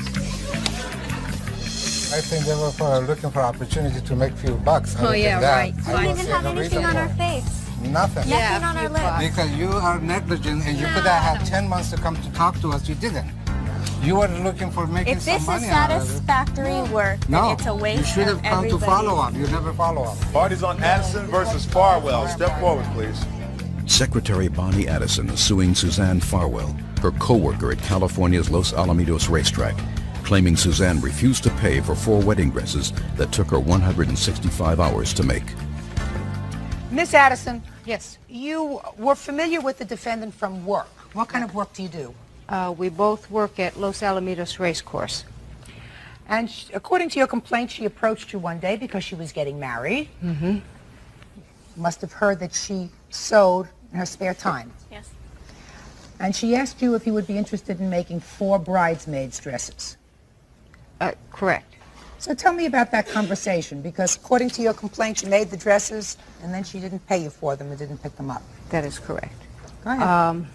I think they were looking for opportunity to make few bucks. Oh, yeah, right. I We don't didn't see have no anything reason on our for it. face. Nothing. Nothing on our lips. Because you are negligent and you could have had 10 months to come to talk to us. You didn't. You were looking for making If some this is money out of it. satisfactory work, then No, it's a waste you should have of come to everybody. follow up. You never follow up. Parties on Addison versus Farwell. Step forward, please. Secretary Bonnie Addison is suing Suzanne Farwell, her co-worker at California's Los Alamitos racetrack, claiming Suzanne refused to pay for 4 wedding dresses that took her 165 hours to make. Miss Addison, Yes. you were familiar with the defendant from work. What kind of work do you do? We both work at Los Alamitos Racecourse. And according to your complaint, she approached you one day because she was getting married. Mm-hmm. Must have heard that she sewed in her spare time. Yes. And she asked you if you would be interested in making 4 bridesmaids' dresses. Correct. So tell me about that conversation, because according to your complaint, you made the dresses, and then she didn't pay you for them and didn't pick them up. That is correct. Go ahead.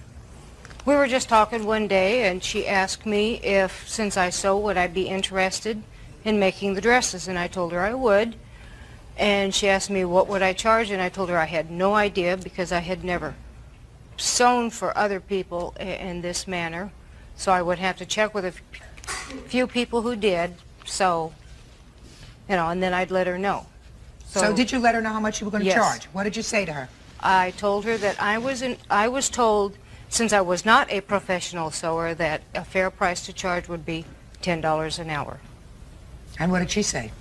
We were just talking one day, and she asked me if, since I sew, would I be interested in making the dresses, and I told her I would. And she asked me what would I charge, and I told her I had no idea because I had never sewn for other people in this manner. So I would have to check with a few people who did, so, you know, and then I'd let her know. So did you let her know how much you were going to Yes. charge? What did you say to her? I told her that I was told, since I was not a professional sewer, that a fair price to charge would be $10 an hour. And what did she say?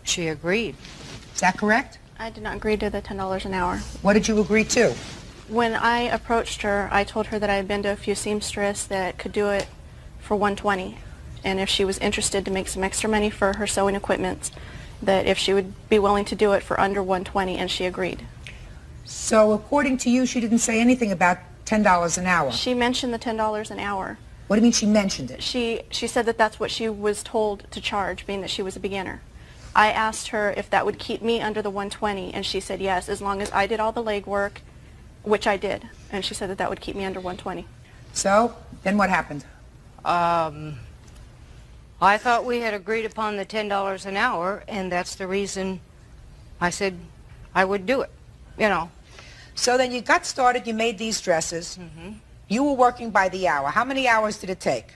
She agreed. Is that correct? I did not agree to the $10 an hour. What did you agree to? When I approached her, I told her that I had been to a few seamstress that could do it for $120, and if she was interested to make some extra money for her sewing equipment, that if she would be willing to do it for under $120, and she agreed. So according to you, she didn't say anything about $10 an hour. She mentioned the $10 an hour. What do you mean she mentioned it? She said that that's what she was told to charge, being that she was a beginner. I asked her if that would keep me under the $120, and she said yes, as long as I did all the legwork, which I did, and she said that that would keep me under $120. So, then what happened? I thought we had agreed upon the $10 an hour, and that's the reason I said I would do it, you know. So then you got started, you made these dresses. Mm-hmm. You were working by the hour. How many hours did it take?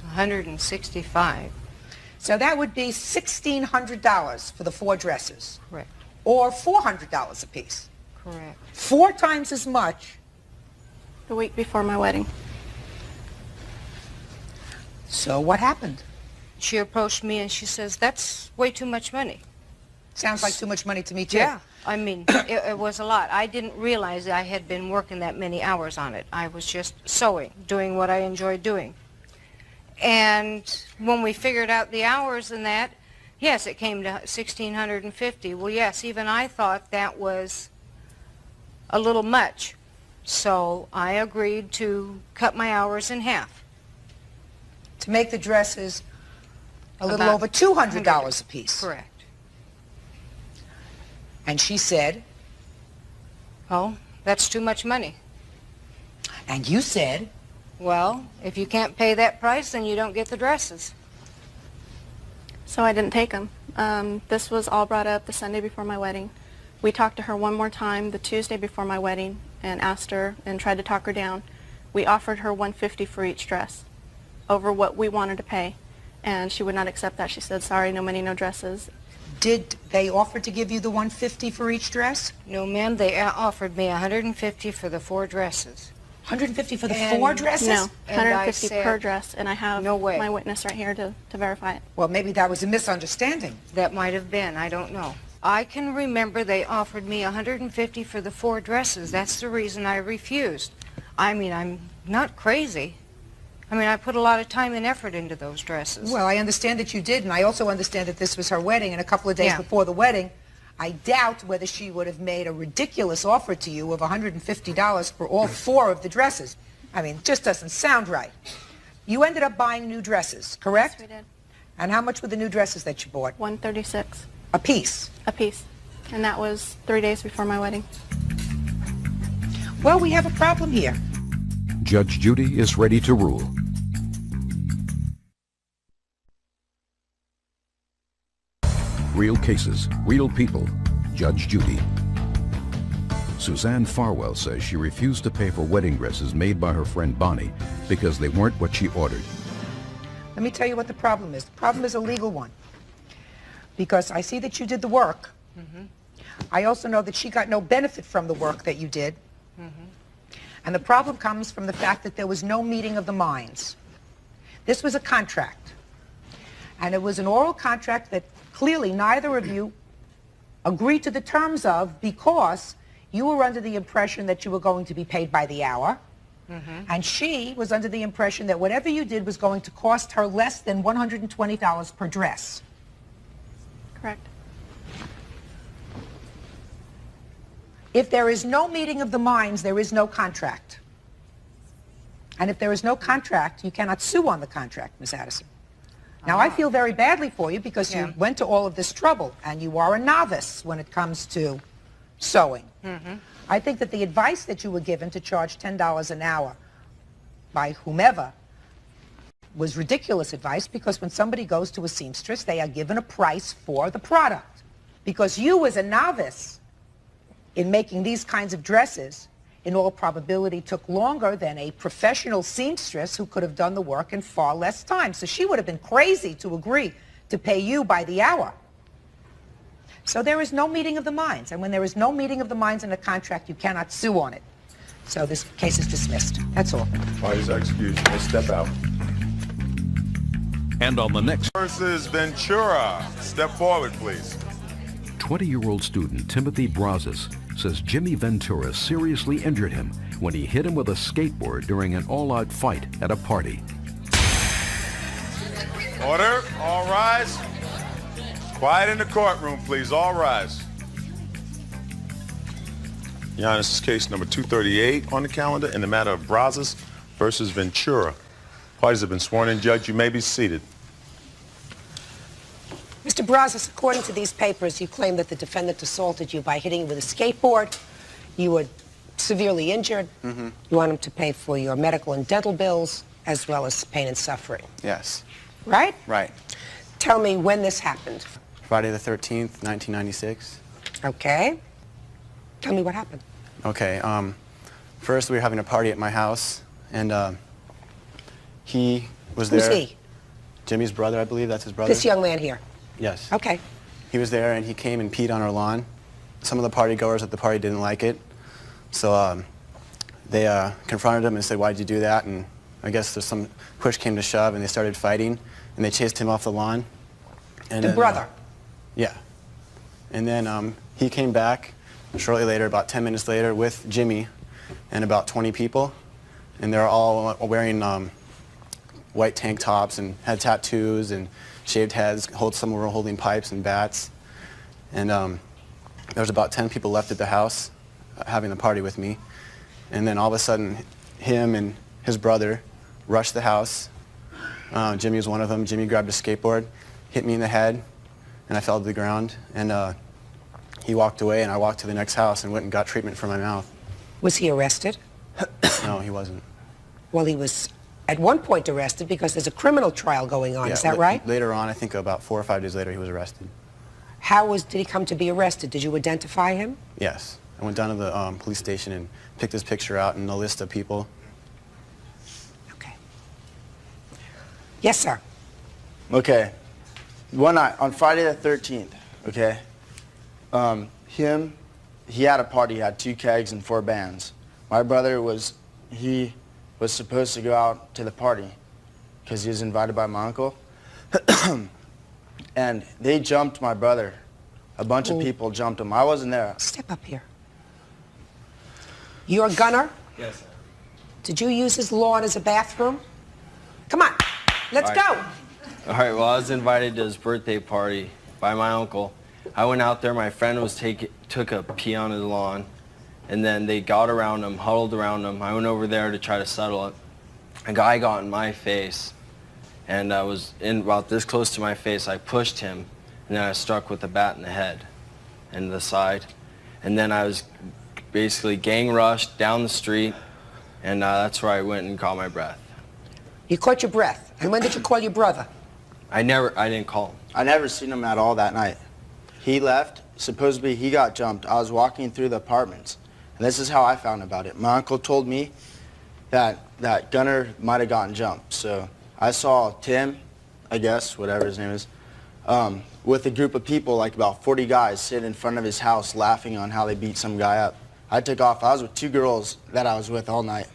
165. So that would be $1,600 for the 4 dresses. Correct. Or $400 a piece. Correct. 4 times as much. The week before my wedding. So what happened? She approached me and she says, that's way too much money. Sounds like too much money to me, too. Yeah. I mean, it was a lot. I didn't realize I had been working that many hours on it. I was just sewing, doing what I enjoyed doing. And when we figured out the hours and that, yes, it came to $1,650. Well, yes, even I thought that was a little much. So I agreed to cut my hours in half. To make the dresses a little About over $200 a piece. Correct. And she said, Oh, that's too much money. and you said, Well, if you can't pay that price, then you don't get the dresses. So I didn't take them. This was all brought up the Sunday before my wedding. We talked to her one more time the Tuesday before my wedding and asked her and tried to talk her down. We offered her $150 for each dress over what we wanted to pay, and she would not accept that. She said, sorry, no money, no dresses. did they offer to give you the $150 for each dress? No, ma'am, they offered me $150 for the 4 dresses. $150 for the And- 4 dresses? No, And I 150 said, per dress, and I have no way. my witness right here to verify it. Well, maybe that was a misunderstanding. That might have been, I don't know. I can remember they offered me $150 for the 4 dresses. That's the reason I refused. I mean, I'm not crazy. I mean, I put a lot of time and effort into those dresses. Well, I understand that you did, and I also understand that this was her wedding, and a couple of days Yeah. before the wedding, I doubt whether she would have made a ridiculous offer to you of $150 for all 4 of the dresses. I mean, it just doesn't sound right. You ended up buying new dresses, correct? Yes, we did. And how much were the new dresses that you bought? $136 A piece. a piece, and that was 3 days before my wedding. Well, we have a problem here. Judge Judy is ready to rule. Real cases, real people. Judge Judy. Suzanne Farwell says she refused to pay for wedding dresses made by her friend Bonnie because they weren't what she ordered. Let me tell you what the problem is. The problem is a legal one. Because I see that you did the work. I also know that she got no benefit from the work that you did. And the problem comes from the fact that there was no meeting of the minds. This was a contract. And it was an oral contract that clearly neither of you agreed to the terms of because you were under the impression that you were going to be paid by the hour. And she was under the impression that whatever you did was going to cost her less than $120 per dress. Correct. If there is no meeting of the minds, there is no contract. And if there is no contract, you cannot sue on the contract, Ms. Addison. Now, I feel very badly for you because you went to all of this trouble, and you are a novice when it comes to sewing. I think that the advice that you were given to charge $10 an hour by whomever was ridiculous advice, because when somebody goes to a seamstress, they are given a price for the product. Because you, as a novice in making these kinds of dresses, in all probability took longer than a professional seamstress who could have done the work in far less time. So she would have been crazy to agree to pay you by the hour. So there is no meeting of the minds. And when there is no meeting of the minds in a contract, you cannot sue on it. So this case is dismissed. That's all. Parties are excused. May step out. And on the next... Versus Ventura. Step forward, please. 20-year-old student Timothy Brazos says Jimmy Ventura seriously injured him when he hit him with a skateboard during an all-out fight at a party. Order. All rise. Quiet in the courtroom, please. All rise. Your Honor, this is case number 238 on the calendar in the matter of Brazos versus Ventura. Parties have been sworn in. Judge, you may be seated. Mr. Brazos, according to these papers, you claim that the defendant assaulted you by hitting you with a skateboard. You were severely injured. You want him to pay for your medical and dental bills, as well as pain and suffering. Yes. Right? Right. Tell me when this happened. Friday the 13th, 1996. Okay. Tell me what happened. Okay. First, we were having a party at my house, and he was there. Who's he? Jimmy's brother, I believe. That's his brother. This young man here. Yes. Okay. He was there, and he came and peed on our lawn. Some of the party goers at the party didn't like it, so they confronted him and said, "Why did you do that?" And I guess there's some push came to shove, and they started fighting, and they chased him off the lawn. And The then, brother. Yeah. And then he came back shortly later, about 10 minutes later, with Jimmy and about 20 people, and they're all wearing white tank tops and had tattoos and shaved heads. Some were holding pipes and bats, and there was about 10 people left at the house having the party with me, and then all of a sudden, him and his brother rushed the house. Jimmy was one of them. Jimmy grabbed a skateboard, hit me in the head, and I fell to the ground, and he walked away, and I walked to the next house and went and got treatment for my mouth. Was he arrested? No, he wasn't. Well, he was at one point arrested because there's a criminal trial going on. Yeah, Is that right? Later on, I think about 4 or 5 days later, he was arrested. Did he come to be arrested? Did you identify him? Yes. I went down to the police station and picked his picture out and a list of people. Okay. Yes, sir. Okay. One night, on Friday the 13th, okay, he had a party, he had 2 kegs and 4 bands. My brother was supposed to go out to the party because he was invited by my uncle. And they jumped my brother. A bunch of people jumped him. I wasn't there. Step up here. You're a gunner? Yes, sir. Did you use his lawn as a bathroom? Come on, let's go. All right, well, I was invited to his birthday party by my uncle. I went out there, my friend took a pee on his lawn, and then they got around him, huddled around him. I went over there to try to settle it. A guy got in my face, and I was in about this close to my face. I pushed him, and then I was struck with a bat in the head and the side. And then I was basically gang rushed down the street, and that's where I went and caught my breath. You caught your breath. And when did you call your brother? I didn't call him. I never seen him at all that night. He left. Supposedly he got jumped. I was walking through the apartments, and this is how I found about it. My uncle told me that Gunner might have gotten jumped. So I saw Tim, I guess, whatever his name is, with a group of people, like about 40 guys, sitting in front of his house laughing on how they beat some guy up. I took off. I was with 2 girls that I was with all night,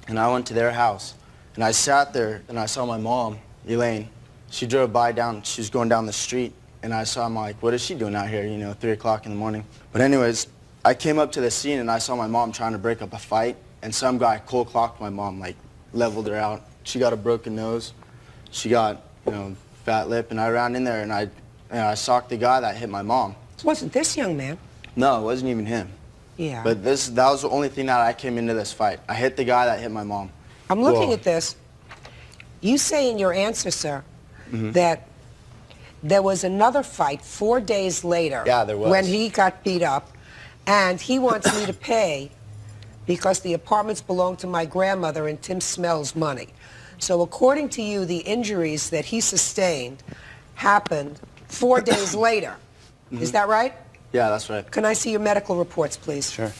and I went to their house, and I sat there, and I saw my mom, Elaine. She drove by she was going down the street, and I saw, I'm like, what is she doing out here, 3 o'clock in the morning? But anyways, I came up to the scene, and I saw my mom trying to break up a fight, and some guy cold clocked my mom, like, leveled her out. She got a broken nose. She got, fat lip, and I ran in there, and I socked the guy that hit my mom. It wasn't this young man. No, it wasn't even him. Yeah. But that was the only thing that I came into this fight. I hit the guy that hit my mom. I'm looking at this. You say in your answer, sir, that there was another fight 4 days later. Yeah, there was. When he got beat up, and he wants me to pay because the apartments belong to my grandmother and Tim smells money. So according to you, the injuries that he sustained happened 4 days later. Is that right? Yeah, that's right. Can I see your medical reports, please? Sure.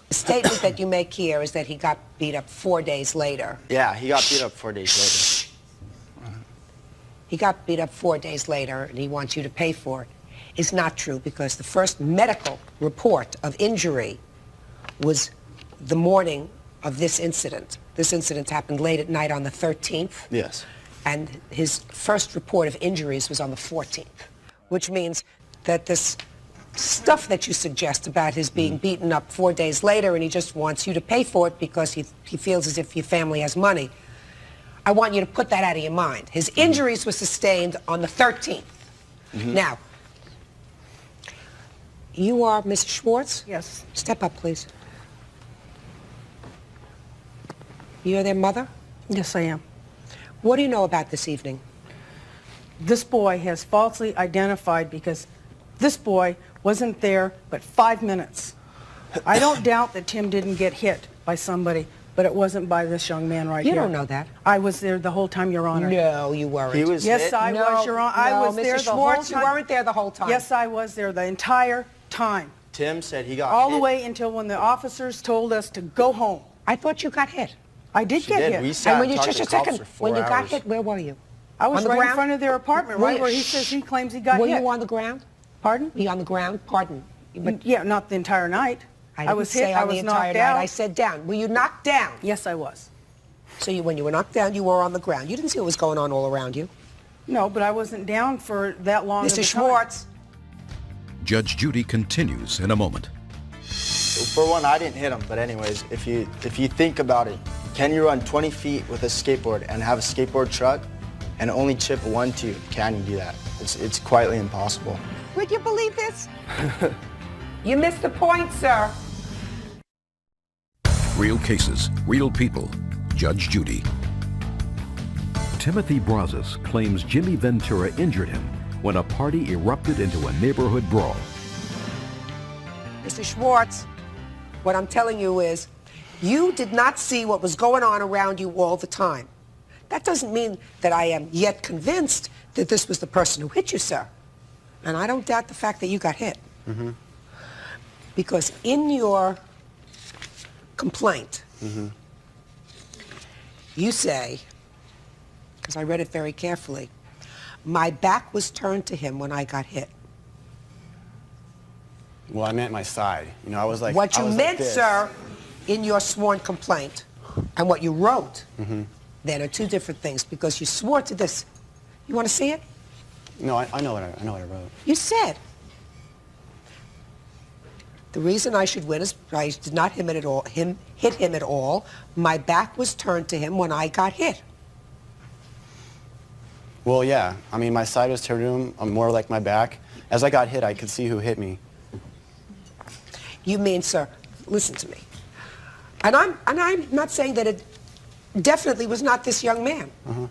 The statement that you make here is that he got beat up 4 days later. Yeah, he got beat up 4 days later. He got beat up 4 days later, and he wants you to pay for it. It's not true, because the first medical report of injury was the morning of this incident. This incident happened late at night on the 13th. Yes. And his first report of injuries was on the 14th, which means that this stuff that you suggest about his being beaten up 4 days later and he just wants you to pay for it because he feels as if your family has money, I want you to put that out of your mind. His injuries were sustained on the 13th. Now, you are Mrs. Schwartz? Yes. Step up, please. You're their mother? Yes, I am. What do you know about this evening? This boy has falsely identified because this boy wasn't there but 5 minutes. I don't doubt that Tim didn't get hit by somebody, but it wasn't by this young man right here. You don't know that. I was there the whole time, Your Honor. No, you weren't. He was Yes, hit? I was, Your Honor. I was there Mrs. the Schwartz, whole time. you weren't there the whole time. Yes, I was there the entire time. Tim said he got All hit. the way until when the officers told us to go home. I thought you got hit. I did get hit. We sat And when and you talked just to a the cops second, for 4 when you got hours. hit, where were you? I was On the right ground? in front of their apartment, Were right you- where he says he claims he got Were hit. you on the ground? Pardon? Were you on the ground? Pardon. But Yeah, not the entire night. I didn't was say hit, on I the was entire knocked night. out. I said down. Were you knocked down? Yes, I was. So when you were knocked down, you were on the ground. You didn't see what was going on all around you. No, but I wasn't down for that long. Mr. Schwartz. Judge Judy continues in a moment. For one, I didn't hit him, but anyways, if you think about it, can you run 20 feet with a skateboard and have a skateboard truck and only chip one tooth? Can you do that? It's quietly impossible. Would you believe this? You missed the point, sir. Real cases, real people. Judge Judy. Timothy Brazos claims Jimmy Ventura injured him when a party erupted into a neighborhood brawl. Mr. Schwartz, what I'm telling you is, you did not see what was going on around you all the time. That doesn't mean that I am yet convinced that this was the person who hit you, sir. And I don't doubt the fact that you got hit. Mm-hmm. Because in your complaint, Mm-hmm. you say, because I read it very carefully, my back was turned to him when I got hit. Well, I meant my side. You know, I was like, What I you was meant, like this. sir, in your sworn complaint, and what you wrote, Mm-hmm. then are two different things, because you swore to this. You want to see it? No, I know what I wrote. You said, the reason I should win is I did not hit him at all. My back was turned to him when I got hit. Well, yeah. I mean, my side was turned to him. I'm more like my back. As I got hit, I could see who hit me. You mean, sir, listen to me. And I'm not saying that it definitely was not this young man. Uh-huh.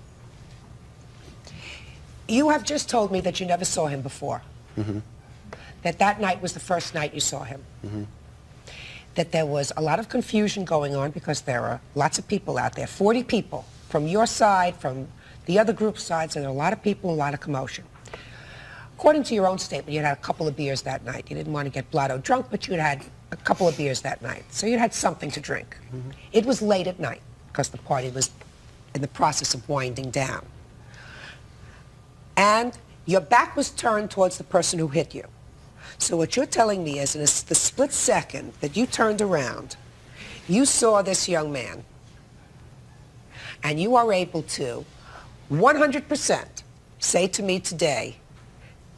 You have just told me that you never saw him before. Mm-hmm. That night was the first night you saw him. Mm-hmm. That there was a lot of confusion going on because there are lots of people out there, 40 people from your side, from the other group's side, so there are a lot of people, a lot of commotion. According to your own statement, you had a couple of beers that night. You didn't want to get blotto drunk, but you'd had a couple of beers that night. So you'd had something to drink. Mm-hmm. It was late at night because the party was in the process of winding down. And your back was turned towards the person who hit you. So what you're telling me is in the split second that you turned around, you saw this young man, and you are able to 100% say to me today,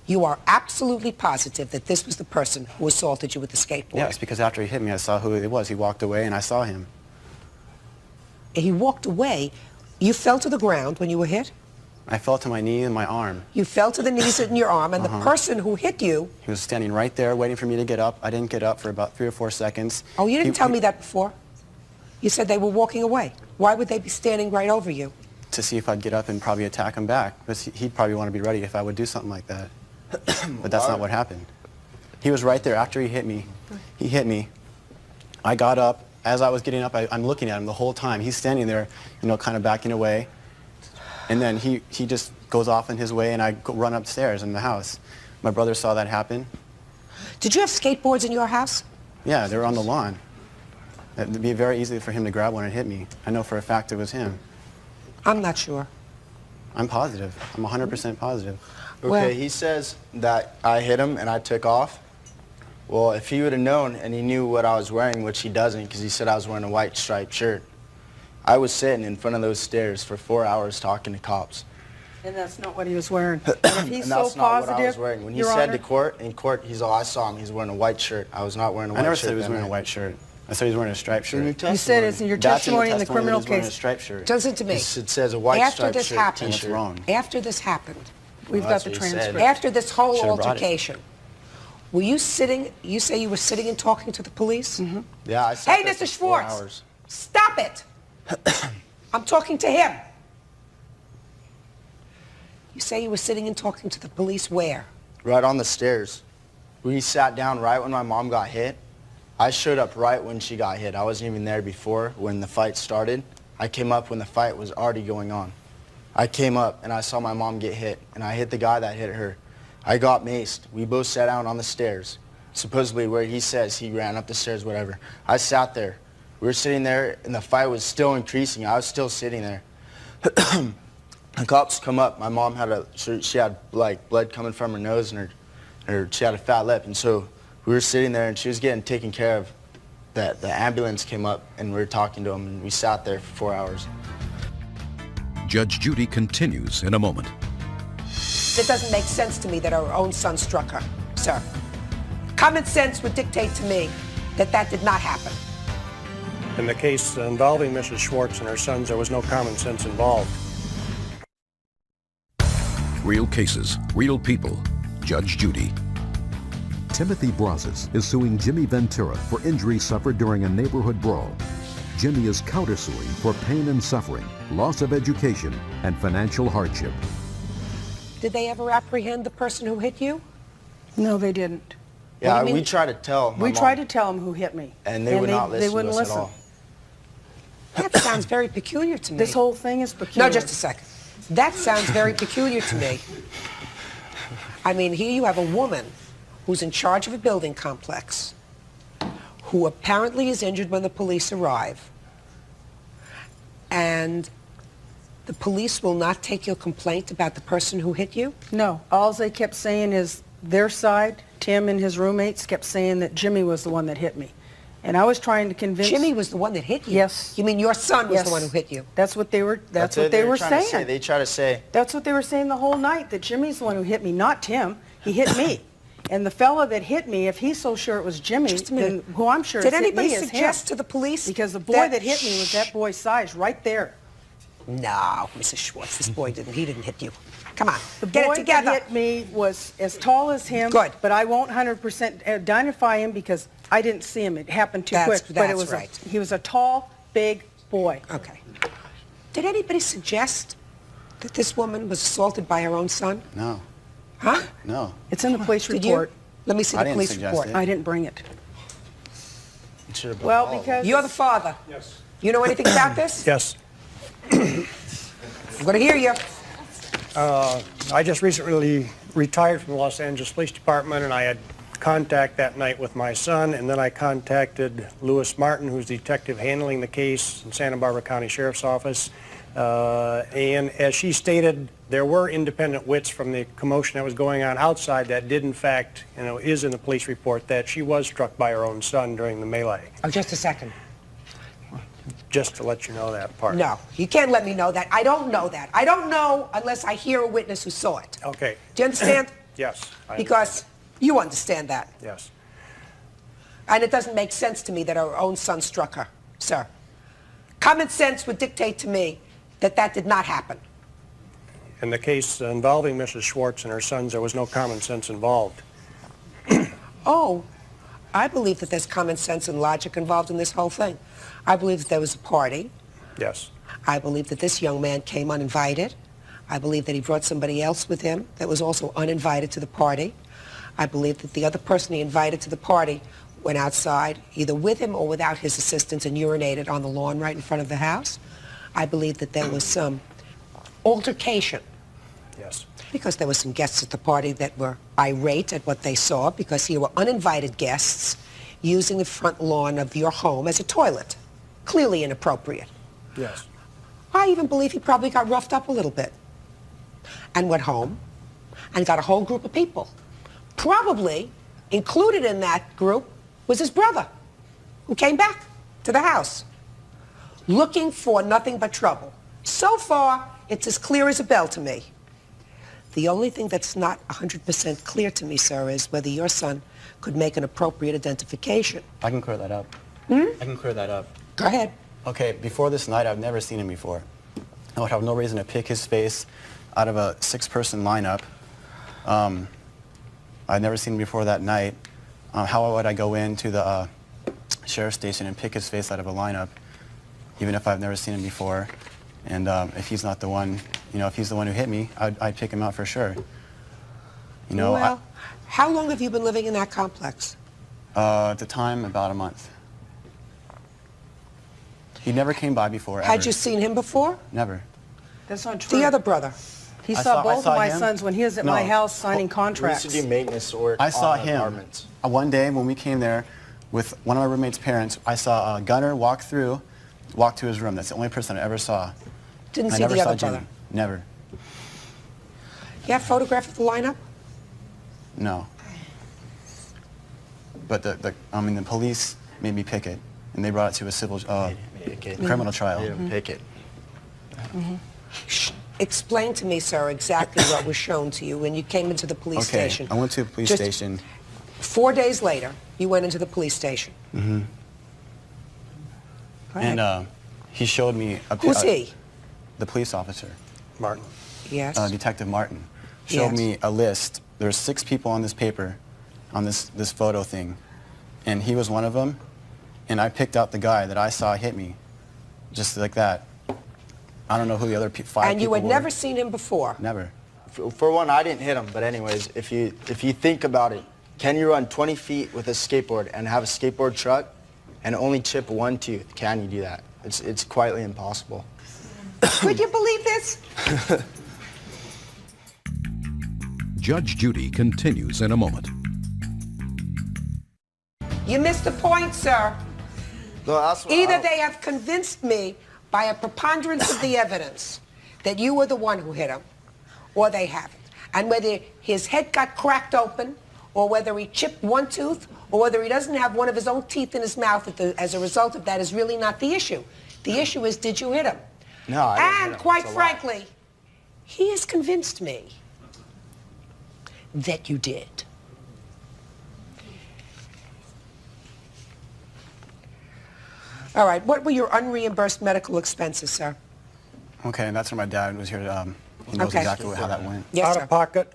you are absolutely positive that this was the person who assaulted you with the skateboard. Yeah, it's because after he hit me, I saw who it was. He walked away, and I saw him. He walked away. You fell to the ground when you were hit? I fell to my knee and my arm. You fell to the knees in your arm, and the person who hit you... He was standing right there waiting for me to get up. I didn't get up for about 3 or 4 seconds. Oh, you didn't tell me that before. You said they were walking away. Why would they be standing right over you? To see if I'd get up and probably attack him back. Because he'd probably want to be ready if I would do something like that. But that's not what happened. He was right there after he hit me. He hit me. I got up. As I was getting up, I'm looking at him the whole time. He's standing there, you know, kind of backing away. And then he just goes off in his way, and I run upstairs in the house. My brother saw that happen. Did you have skateboards in your house? Yeah, they were on the lawn. It'd be very easy for him to grab one and hit me. I know for a fact it was him. I'm not sure. I'm positive. I'm 100% positive. Okay, he says that I hit him and I took off. Well, if he would have known and he knew what I was wearing, which he doesn't because he said I was wearing a white striped shirt, I was sitting in front of those stairs for 4 hours talking to cops. And that's not what he was wearing. And if he's And so that's not what I was positive, wearing. When he Your said Honor, in court, he's all, I saw him, he's wearing a white shirt. I was not wearing a white shirt. I never said he was that wearing a night. white shirt. I said he was wearing a striped shirt. you said it's in your That's testimony in the testimony criminal that he's wearing a case. striped shirt. Listen to me. It says a white After striped this shirt, happened, That's wrong. after this happened, We've Well, got that's the what he said. transcript. after this whole Should've brought it. altercation, were you sitting, you say you were sitting and talking to the police? Mm-hmm. Yeah, I sat Hey, there Mr. for 4 Schwartz, hours. stop it. I'm talking to him. You say you were sitting and talking to the police where? Right on the stairs. We sat down right when my mom got hit. I showed up right when she got hit. I wasn't even there before when the fight started. I came up when the fight was already going on. I came up and I saw my mom get hit, and I hit the guy that hit her. I got maced. We both sat down on the stairs, supposedly where he says he ran up the stairs, whatever. I sat there. We were sitting there, and the fight was still increasing. I was still sitting there. The cops come up. My mom had she had like blood coming from her nose, and she had a fat lip, and so we were sitting there, and she was getting taken care of. the ambulance came up and we were talking to him, and we sat there for 4 hours. Judge Judy continues in a moment. It doesn't make sense to me that our own son struck her, sir. Common sense would dictate to me that that did not happen. In the case involving Mrs. Schwartz and her sons, there was no common sense involved. Real cases, real people. Judge Judy. Timothy Brazos is suing Jimmy Ventura for injuries suffered during a neighborhood brawl. Jimmy is countersuing for pain and suffering, loss of education, and financial hardship. Did they ever apprehend the person who hit you? No, they didn't. Yeah, we tried to tell my We mom, tried to tell them who hit me. and they would not listen They wouldn't to us listen. at all. That sounds very peculiar to me. This whole thing is peculiar. No, just a second. That sounds very peculiar to me. I mean, here you have a woman who's in charge of a building complex, who apparently is injured when the police arrive, and the police will not take your complaint about the person who hit you? No. All they kept saying is their side, Tim and his roommates, kept saying that Jimmy was the one that hit me. And I was trying to convince... Jimmy was the one that hit you? Yes. You mean your son was Yes. the one who hit you? That's what they were, that's what what they were trying to say. saying. They try to say. That's what they were saying the whole night, that Jimmy's the one who hit me, not Tim. He hit me. And the fella that hit me, if he's so sure it was Jimmy, Just a minute. then who I'm sure Did hit anybody me is suggest him. to the police Because the boy that hit me was that boy's size right there. No, Mrs. Schwartz, this boy didn't. He didn't hit you. Come on, The get boy it together. that hit me was as tall as him. Good. But I won't 100% identify him because I didn't see him. It happened too That's- quick. But it that's was right. he was a tall, big boy. Okay. Did anybody suggest that this woman was assaulted by her own son? No. Huh? No. It's in the police Did you? report. Let me see I the didn't police suggest report. it. I didn't bring it. It should have been Well, all of because... You're the father. Yes. You know anything about this? Yes. I'm going to hear you. I just recently retired from the Los Angeles Police Department, and I had contact that night with my son, and then I contacted Lewis Martin, who's the detective handling the case in Santa Barbara County Sheriff's Office. And as she stated, there were independent wits from the commotion that was going on outside that did, in fact, is in the police report that she was struck by her own son during the melee. Oh, just a second. Just to let you know that part. No, you can't let me know that. I don't know that. I don't know unless I hear a witness who saw it. Okay. Do you understand? Yes. Because you understand that. Yes. And it doesn't make sense to me that our own son struck her, sir. Common sense would dictate to me that that did not happen. In the case involving Mrs. Schwartz and her sons, there was no common sense involved. Oh, I believe that there's common sense and logic involved in this whole thing. I believe that there was a party. Yes. I believe that this young man came uninvited. I believe that he brought somebody else with him that was also uninvited to the party. I believe that the other person he invited to the party went outside, either with him or without his assistance, and urinated on the lawn right in front of the house. I believe that there was some altercation. Yes. Because there were some guests at the party that were irate at what they saw because here were uninvited guests using the front lawn of your home as a toilet. Clearly inappropriate. Yes. I even believe he probably got roughed up a little bit and went home and got a whole group of people. Probably included in that group was his brother who came back to the house looking for nothing but trouble. So far, it's as clear as a bell to me. The only thing that's not 100% clear to me, sir, is whether your son could make an appropriate identification. I can clear that up. Hmm? I can clear that up. Go ahead. Okay, before this night, I've never seen him before. I would have no reason to pick his face out of a 6-person lineup. I'd never seen him before that night. How would I go into the sheriff's station and pick his face out of a lineup, even if I've never seen him before? And if he's not the one, if he's the one who hit me, I'd pick him out for sure. Well, how long have you been living in that complex? At the time, about a month. He never came by before, ever. Had you seen him before? Never. That's not true. The other brother. He I saw both of my him. sons when he was at No. my house signing contracts. We used to do maintenance work I saw on him apartments. one day when we came there with one of my roommate's parents. I saw Gunner walk to his room. That's the only person I ever saw. Didn't I see never the saw other Jimmy. brother. Never. You have a photograph of the lineup? No. But the police made me pick it, and they brought it to a civil criminal trial. Pick it. Explain to me, sir, exactly what was shown to you when you came into the police station. I went to the police station. 4 days later, you went into the police station. And he showed me Who's he? The police officer. Martin. Yes. Detective Martin. Showed me a list. There's 6 people on this paper, on this photo thing, and he was one of them. And I picked out the guy that I saw hit me, just like that. I don't know who the other 5 people were. And you had never seen him before? Never. For one, I didn't hit him, but anyways, if you think about it, can you run 20 feet with a skateboard and have a skateboard truck and only chip 1 tooth? Can you do that? It's quietly impossible. Could you believe this? Judge Judy continues in a moment. You missed the point, sir. No, that's what Either they have convinced me by a preponderance of the evidence that you were the one who hit him, or they haven't. And whether his head got cracked open, or whether he chipped 1 tooth, or whether he doesn't have one of his own teeth in his mouth as a result of that is really not the issue. The issue is, did you hit him? No, I didn't hit him. Quite frankly, he has convinced me that you did. All right, what were your unreimbursed medical expenses, sir? Okay, and that's where my dad was here. He knows exactly how that went. Out of pocket,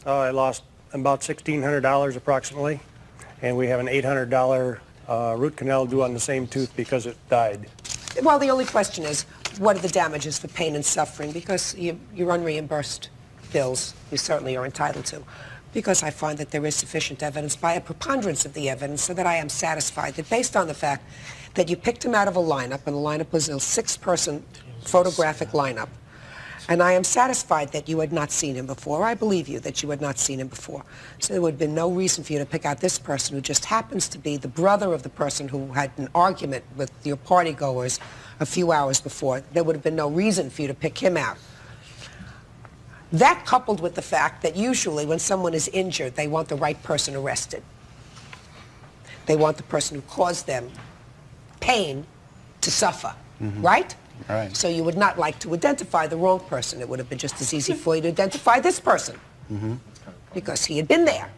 I lost about $1,600 approximately, and we have an $800 root canal due on the same tooth because it died. Well, the only question is, what are the damages for pain and suffering? Because your unreimbursed bills, you certainly are entitled to. Because I find that there is sufficient evidence by a preponderance of the evidence so that I am satisfied that based on the fact that you picked him out of a lineup, and the lineup was a 6-person photographic lineup, and I am satisfied that you had not seen him before. I believe you that you had not seen him before. So there would have been no reason for you to pick out this person who just happens to be the brother of the person who had an argument with your partygoers a few hours before. There would have been no reason for you to pick him out. That coupled with the fact that usually when someone is injured, they want the right person arrested. They want the person who caused them pain to suffer, right? Right. So you would not like to identify the wrong person. It would have been just as easy for you to identify this person because he had been there.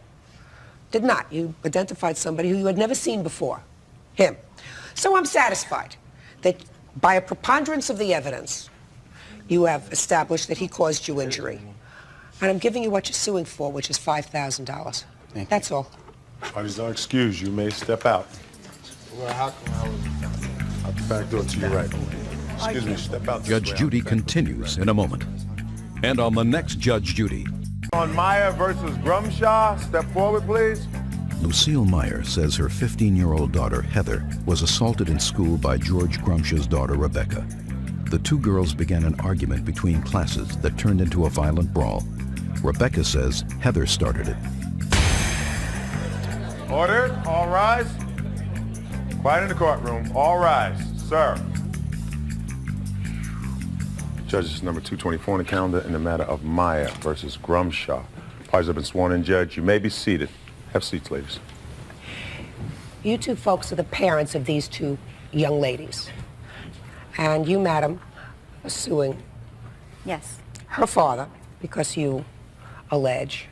Did not. You identified somebody who you had never seen before, him. So I'm satisfied that by a preponderance of the evidence, you have established that he caused you injury. And I'm giving you what you're suing for, which is $5,000. That's all. Parties are excused. You may step out. Well, how come I was Out the back door to your right. Excuse me, step out. Judge Judy continues in a moment. And on the next Judge Judy. On Meyer versus Grumshaw, step forward, please. Lucille Meyer says her 15-year-old daughter, Heather, was assaulted in school by George Grumshaw's daughter, Rebecca. The 2 girls began an argument between classes that turned into a violent brawl. Rebecca says Heather started it. Order, all rise. Quiet in the courtroom, all rise. Sir. Judges number 224 on the calendar in the matter of Meyer versus Grumshaw. Parties have been sworn in, Judge. You may be seated. Have seats, ladies. You 2 folks are the parents of these 2 young ladies. And you, madam, are suing her father because you allege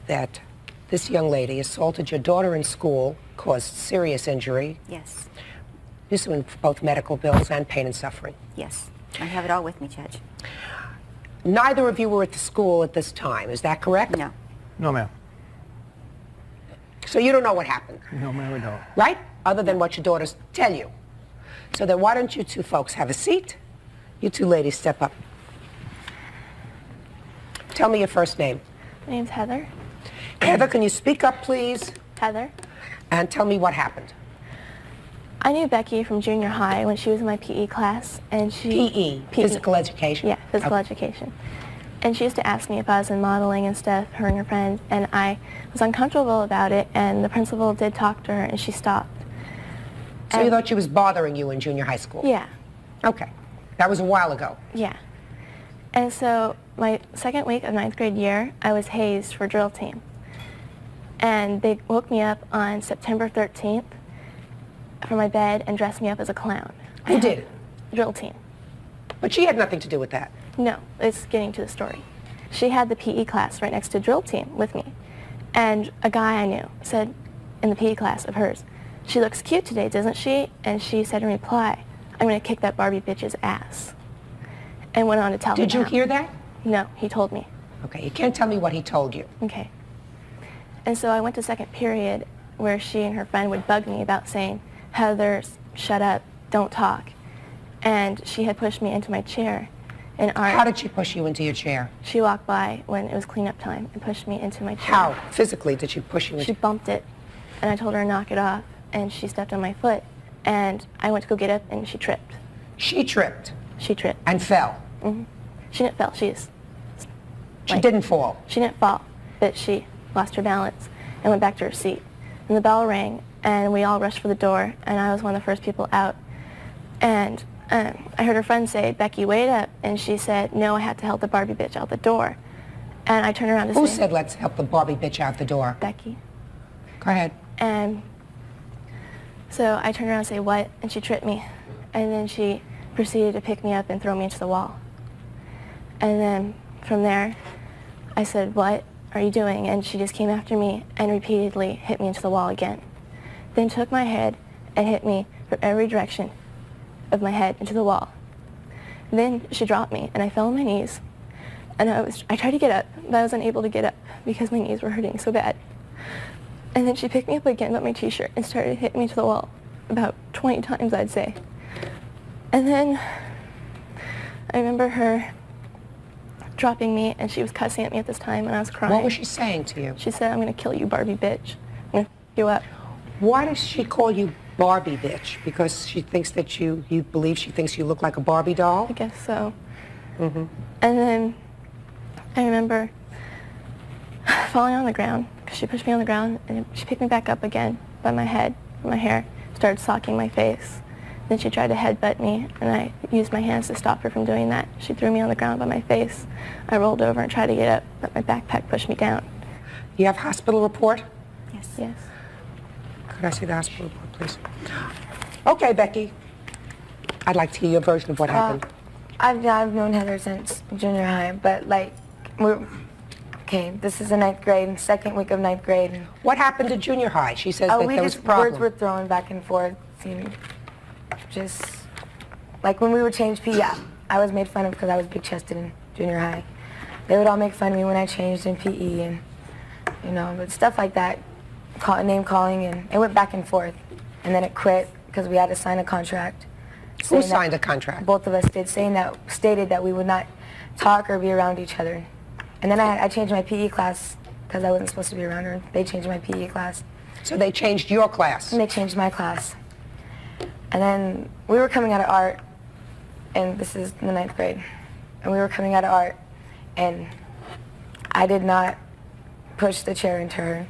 that this young lady assaulted your daughter in school, caused serious injury. Yes. You're suing for both medical bills and pain and suffering. Yes. I have it all with me, Judge. Neither of you were at the school at this time, is that correct? No. No, ma'am. So you don't know what happened? No, ma'am, we don't. Right? Other than what your daughters tell you. So then why don't you 2 folks have a seat? You 2 ladies step up. Tell me your first name. My name's Heather. Heather, can you speak up, please? Heather. And tell me what happened. I knew Becky from junior high when she was in my PE class, and she... PE, physical education? Yeah, physical education. And she used to ask me if I was in modeling and stuff, her and her friends, and I was uncomfortable about it, and the principal did talk to her, and she stopped. So you thought she was bothering you in junior high school? Yeah. Okay. That was a while ago. Yeah. And so my second week of 9th grade year, I was hazed for drill team. And they woke me up on September 13th from my bed and dressed me up as a clown. Who did? Drill team. But she had nothing to do with that. No, it's getting to the story. She had the PE class right next to drill team with me. And a guy I knew said in the PE class of hers, "She looks cute today, doesn't she?" And she said in reply, "I'm going to kick that Barbie bitch's ass." And went on to tell him. Did you hear that? No, he told me. Okay, you can't tell me what he told you. Okay. And so I went to second period where she and her friend would bug me about saying, "Heather, shut up, don't talk." And she had pushed me into my chair in art. How did she push you into your chair? She walked by when it was cleanup time and pushed me into my chair. How? Physically did she push you into? She bumped it, and I told her to knock it off, and she stepped on my foot, and I went to go get up, and she tripped. She tripped? She tripped. And fell? Mm-hmm. She didn't fall. She didn't fall? She didn't fall, but she lost her balance and went back to her seat. And the bell rang, and we all rushed for the door, and I was one of the first people out. And I heard her friend say, "Becky, wait up." And she said, "No, I had to help the Barbie bitch out the door." And I turned around to say... Who said, "Let's help the Barbie bitch out the door"? Becky. Go ahead. And so I turned around and say, "What?" And she tripped me. And then she proceeded to pick me up and throw me into the wall. And then from there, I said, "What are you doing?" And she just came after me and repeatedly hit me into the wall again. Then took my head and hit me from every direction of my head into the wall. Then she dropped me and I fell on my knees. And I tried to get up, but I was unable to get up because my knees were hurting so bad. And then she picked me up again by my t-shirt and started hitting me to the wall about 20 times, I'd say. And then I remember her dropping me, and she was cussing at me at this time, and I was crying. What was she saying to you? She said, "I'm going to kill you, Barbie bitch. I'm going to f*** you up." Why does she call you Barbie bitch? Because she thinks that you believe she thinks you look like a Barbie doll? I guess so. Mm-hmm. And then I remember falling on the ground, because she pushed me on the ground, and she picked me back up again by my head, by my hair, started socking my face. Then she tried to headbutt me, and I used my hands to stop her from doing that. She threw me on the ground by my face. I rolled over and tried to get up, but my backpack pushed me down. You have hospital report? Yes. Yes. Could I see the hospital report, please? Okay, Becky. I'd like to hear your version of what happened. I've known Heather since junior high, but like, okay, this is the 9th grade, second week of 9th grade. What happened to junior high? She says that there was a problem. Words were thrown back and forth, and just, like when we would change PE, I was made fun of because I was big-chested in junior high. They would all make fun of me when I changed in PE, and, you know, but stuff like that, name calling, and it went back and forth. And then it quit because we had to sign a contract. Who signed a contract? Both of us did, stated that we would not talk or be around each other. And then I changed my PE class because I wasn't supposed to be around her. They changed my PE class. So they changed your class? And they changed my class. And then we were coming out of art, and this is in the 9th grade. And we were coming out of art, and I did not push the chair into her.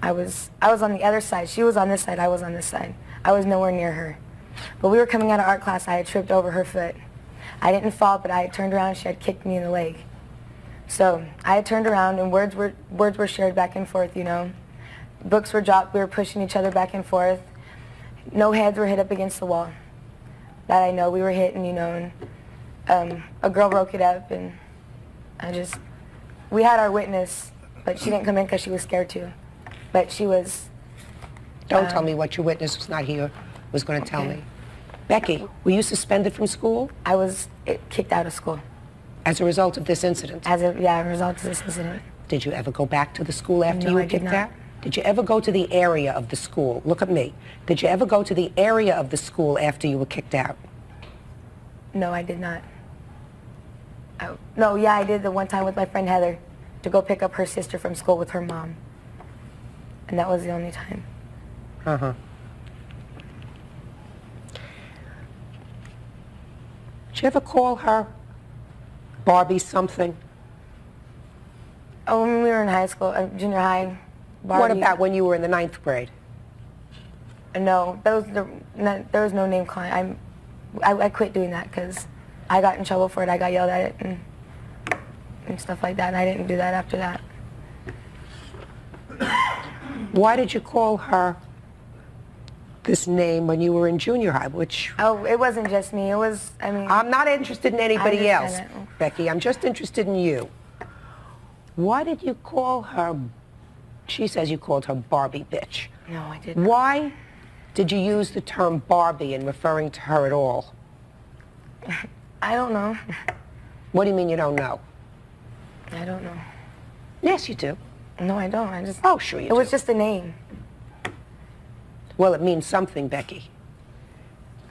I was on the other side. She was on this side. I was on this side. I was nowhere near her. But we were coming out of art class. I had tripped over her foot. I didn't fall, but I had turned around. She had kicked me in the leg. So I had turned around, and words were shared back and forth, you know. Books were dropped. We were pushing each other back and forth. No heads were hit up against the wall. That I know. We were hitting, you know, and a girl broke it up, and we had our witness, but she didn't come in because she was scared to. But she was... Don't tell me what your witness was not here was going to tell me. Becky, were you suspended from school? I was kicked out of school. As a result of this incident? As a result of this incident. Did you ever go back to the school after you were kicked out? Did you ever go to the area of the school? Look at me. Did you ever go to the area of the school after you were kicked out? No, I did not. No, yeah, I did the one time with my friend Heather to go pick up her sister from school with her mom. And that was the only time. Uh-huh. Did you ever call her Barbie something? Oh, when we were in high school, junior high, Barbie. What about when you were in the 9th grade? No, there was no name calling. I quit doing that because I got in trouble for it. I got yelled at it and stuff like that, and I didn't do that after that. Why did you call her this name when you were in junior high, which... Oh, it wasn't just me. It was, I mean... I'm not interested in anybody else, understand it. Becky. I'm just interested in you. Why did you call her... She says you called her Barbie bitch. No, I didn't. Why did you use the term Barbie in referring to her at all? I don't know. What do you mean you don't know? I don't know. Yes, you do. No, I don't. I just... Oh, sure you do. It was just a name. Well, it means something, Becky.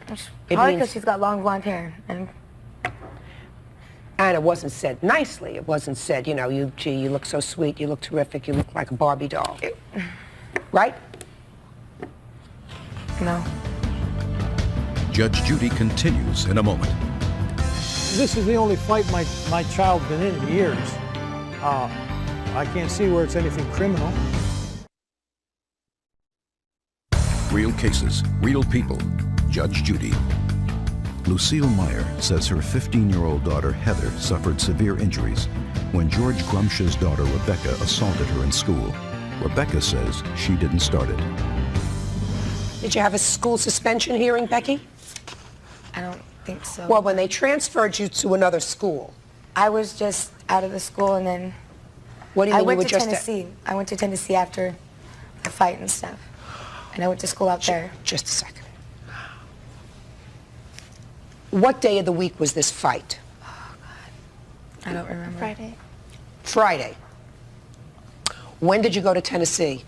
Probably because she's got long blonde hair. And it wasn't said nicely. It wasn't said, you know, gee, you look so sweet, you look terrific, you look like a Barbie doll. Right? No. Judge Judy continues in a moment. This is the only fight my child's been in years. I can't see where it's anything criminal. Real cases, real people. Judge Judy. Lucille Meyer says her 15-year-old daughter Heather suffered severe injuries when George Grumsh's daughter Rebecca assaulted her in school. Rebecca says she didn't start it. Did you have a school suspension hearing, Becky? I don't think so. Well, when they transferred you to another school. I was just out of the school and then... What do you mean I you were went to just... Tennessee. I went to Tennessee after the fight and stuff. And I went to school out there. Just a second. What day of the week was this fight? Oh, God. I don't remember. Friday. Friday. When did you go to Tennessee?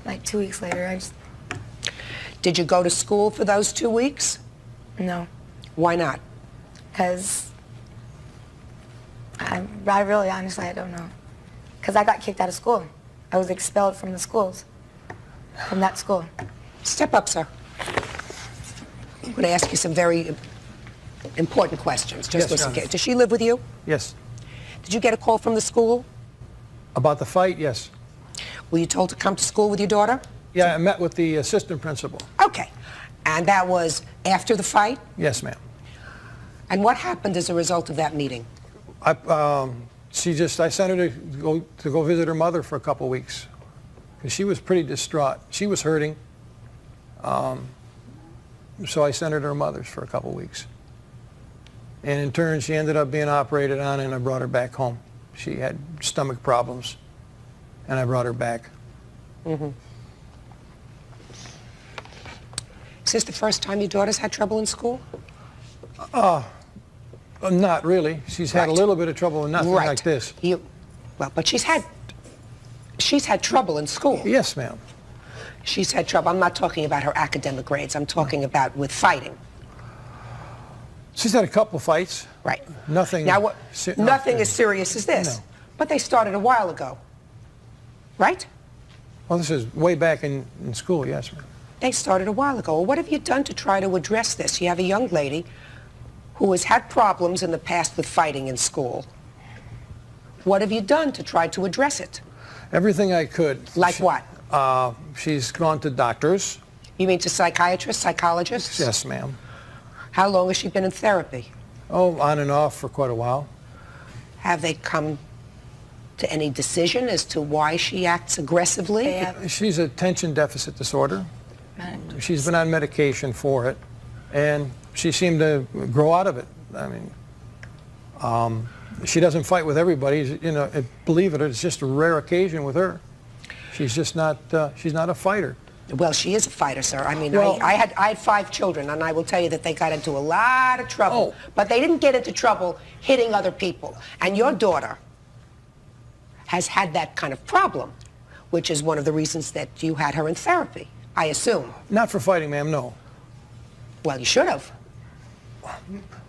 Like 2 weeks later. Did you go to school for those 2 weeks? No. Why not? Because I really, honestly, I don't know. Because I got kicked out of school. I was expelled from the schools, from that school. Step up, sir. I'm going to ask you some very important questions. Just listen. Does she live with you? Yes. Did you get a call from the school? About the fight, yes. Were you told to come to school with your daughter? Yeah, I met with the assistant principal. Okay. And that was after the fight? Yes, ma'am. And what happened as a result of that meeting? I sent her to go visit her mother for a couple of weeks. Because she was pretty distraught. She was hurting. So I sent her to her mother's for a couple of weeks. And in turn, she ended up being operated on, and I brought her back home. She had stomach problems, and I brought her back. Mm-hmm. Is this the first time your daughter's had trouble in school? Not really. She's had a little bit of trouble with nothing like this. Well, but she's had trouble in school. Yes, ma'am. She's had trouble. I'm not talking about her academic grades. I'm talking about with fighting. She's had a couple fights. Right. Nothing. Now, nothing as serious as this. No. But they started a while ago. Right? Well, this is way back in school, yes, ma'am. They started a while ago. Well, what have you done to try to address this? You have a young lady who has had problems in the past with fighting in school. What have you done to try to address it? Everything I could. Like what? She's gone to doctors. You mean to psychiatrists, psychologists? Yes, ma'am. How long has she been in therapy? Oh, on and off for quite a while. Have they come to any decision as to why she acts aggressively? She's attention deficit disorder. She's been on medication for it, and she seemed to grow out of it. I mean, she doesn't fight with everybody. You know, believe it, it's just a rare occasion with her. She's just not. She's not a fighter. Well, she is a fighter, sir. I mean, well, I had 5 children, and I will tell you that they got into a lot of trouble. But they didn't get into trouble hitting other people. And your daughter has had that kind of problem, which is one of the reasons that you had her in therapy, I assume. Not for fighting, ma'am, no. Well, you should have.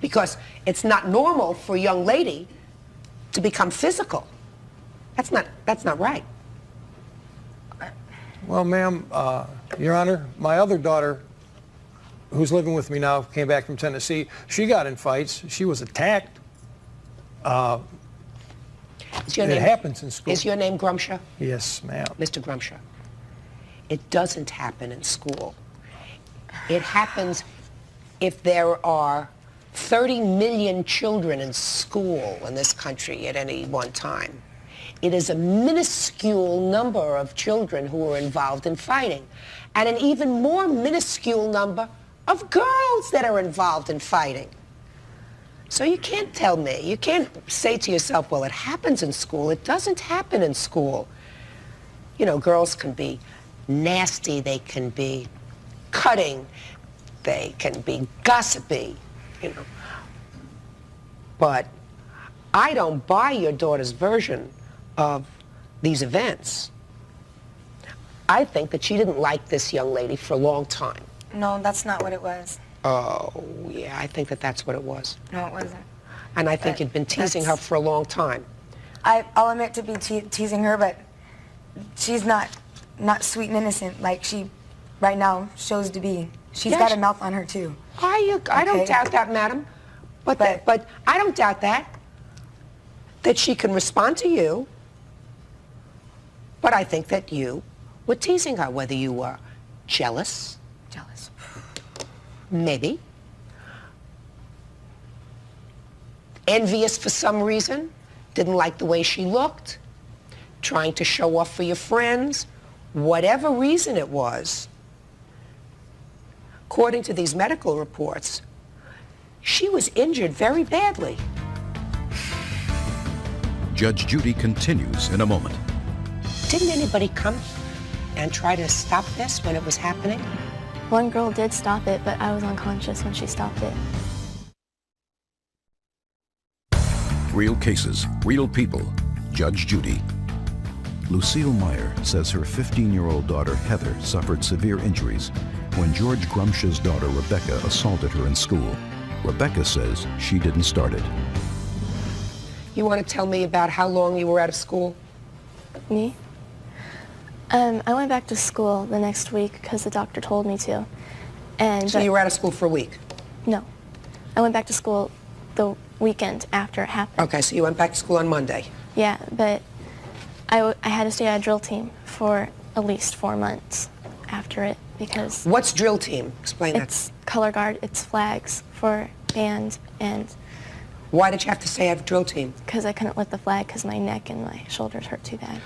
Because it's not normal for a young lady to become physical. That's not right. Well, ma'am, Your Honor, my other daughter, who's living with me now, came back from Tennessee. She got in fights. She was attacked. It happens in school. Is your name Grumsha? Yes, ma'am. Mr. Grumsha, it doesn't happen in school. It happens if there are 30 million children in school in this country at any one time. it is a minuscule number of children who are involved in fighting, and an even more minuscule number of girls that are involved in fighting. So you can't tell me, you can't say to yourself, well, it happens in school. It doesn't happen in school. You know, girls can be nasty, they can be cutting, they can be gossipy, you know. But I don't buy your daughter's version of these events. I think that she didn't like this young lady for a long time. No, that's not what it was. Oh, yeah, I think that that's what it was. No, it wasn't. And I think you'd been teasing her for a long time. I'll admit to be teasing her, but she's not sweet and innocent like she right now shows to be. She's got a mouth on her too. I don't doubt that, madam. But I don't doubt that she can respond to you. But I think that you were teasing her, whether you were jealous. Jealous. Maybe. Envious for some reason. Didn't like the way she looked. Trying to show off for your friends. Whatever reason it was, according to these medical reports, she was injured very badly. Judge Judy continues in a moment. Didn't anybody come and try to stop this when it was happening? One girl did stop it, but I was unconscious when she stopped it. Real cases, real people. Judge Judy. Lucille Meyer says her 15-year-old daughter Heather suffered severe injuries when George Grumsh's daughter Rebecca assaulted her in school. Rebecca says she didn't start it. You want to tell me about how long you were out of school? Me? I went back to school the next week because the doctor told me to. And so you were out of school for a week? No. I went back to school the weekend after it happened. Okay, so you went back to school on Monday. Yeah, but I had to stay at a drill team for at least 4 months after it because... What's drill team? Explain that. It's color guard, it's flags for band and... Why did you have to stay at drill team? Because I couldn't lift the flag because my neck and my shoulders hurt too bad.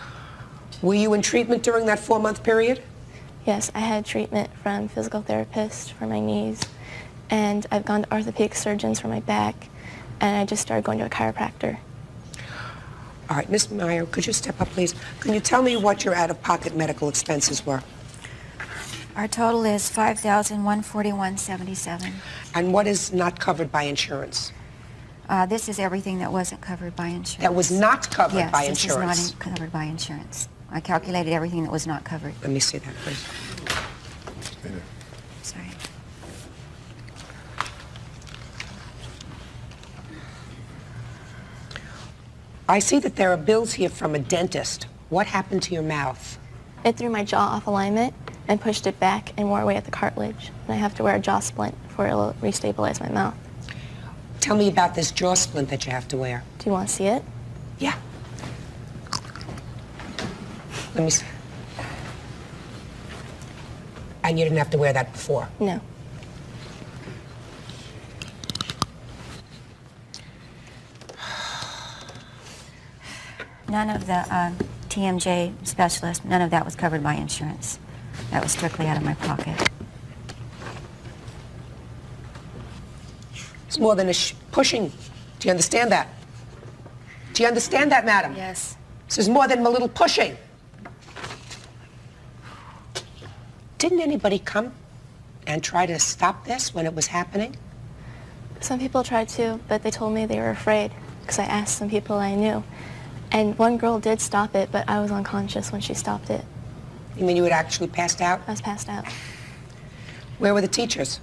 Were you in treatment during that 4-month period? Yes, I had treatment from physical therapists for my knees, and I've gone to orthopedic surgeons for my back, and I just started going to a chiropractor. All right, Ms. Meyer, could you step up, please? Can you tell me what your out-of-pocket medical expenses were? Our total is $5,141.77. And what is not covered by insurance? This is everything that wasn't covered by insurance. That was not covered by insurance? insurance? Yes, this is not covered by insurance. I calculated everything that was not covered. Let me see that, please. Sorry. I see that there are bills here from a dentist. What happened to your mouth? It threw my jaw off alignment and pushed it back and wore away at the cartilage. And I have to wear a jaw splint for it to restabilize my mouth. Tell me about this jaw splint that you have to wear. Do you want to see it? Yeah. Let me see. And you didn't have to wear that before? No. None of the TMJ specialist, none of that was covered by insurance. That was strictly out of my pocket. It's more than a pushing. Do you understand that? Do you understand that, madam? Yes. This is more than a little pushing. Didn't anybody come and try to stop this when it was happening? Some people tried to, but they told me they were afraid because I asked some people I knew. And one girl did stop it, but I was unconscious when she stopped it. You mean you had actually passed out? I was passed out. Where were the teachers?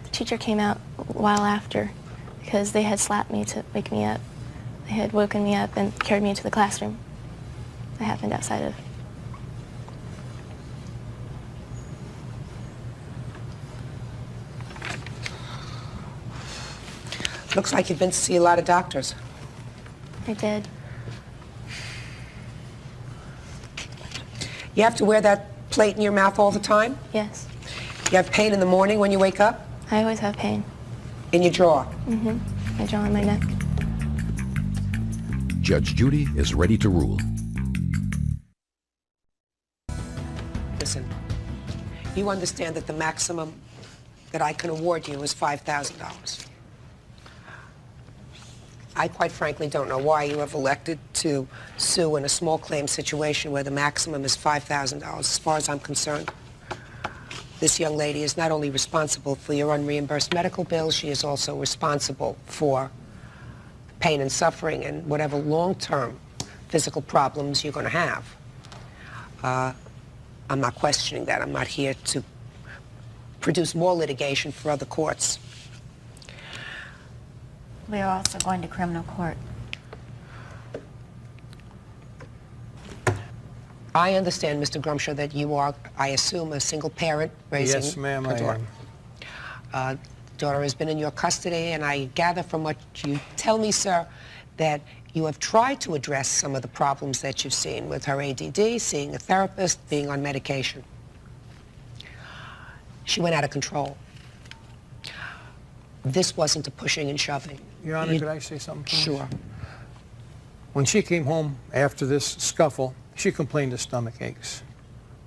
The teacher came out a while after because they had slapped me to wake me up. They had woken me up and carried me into the classroom. That happened outside of. Looks like you've been to see a lot of doctors. I did. You have to wear that plate in your mouth all the time? Yes. You have pain in the morning when you wake up? I always have pain. In your jaw? Mm-hmm. My jaw and my neck. Judge Judy is ready to rule. Listen, you understand that the maximum that I can award you is $5,000. I quite frankly don't know why you have elected to sue in a small claim situation where the maximum is $5,000. As far as I'm concerned, this young lady is not only responsible for your unreimbursed medical bills, she is also responsible for pain and suffering and whatever long-term physical problems you're going to have. I'm not questioning that. I'm not here to produce more litigation for other courts. We are also going to criminal court. I understand, Mr. Grumshaw, that you are, I assume, a single parent raising Yes, ma'am, a I daughter. am. Daughter has been in your custody, and I gather from what you tell me, sir, that you have tried to address some of the problems that you've seen with her ADD, seeing a therapist, being on medication. She went out of control. This wasn't a pushing and shoving. Your Honor, could I say something, please? Sure. When she came home after this scuffle, she complained of stomach aches.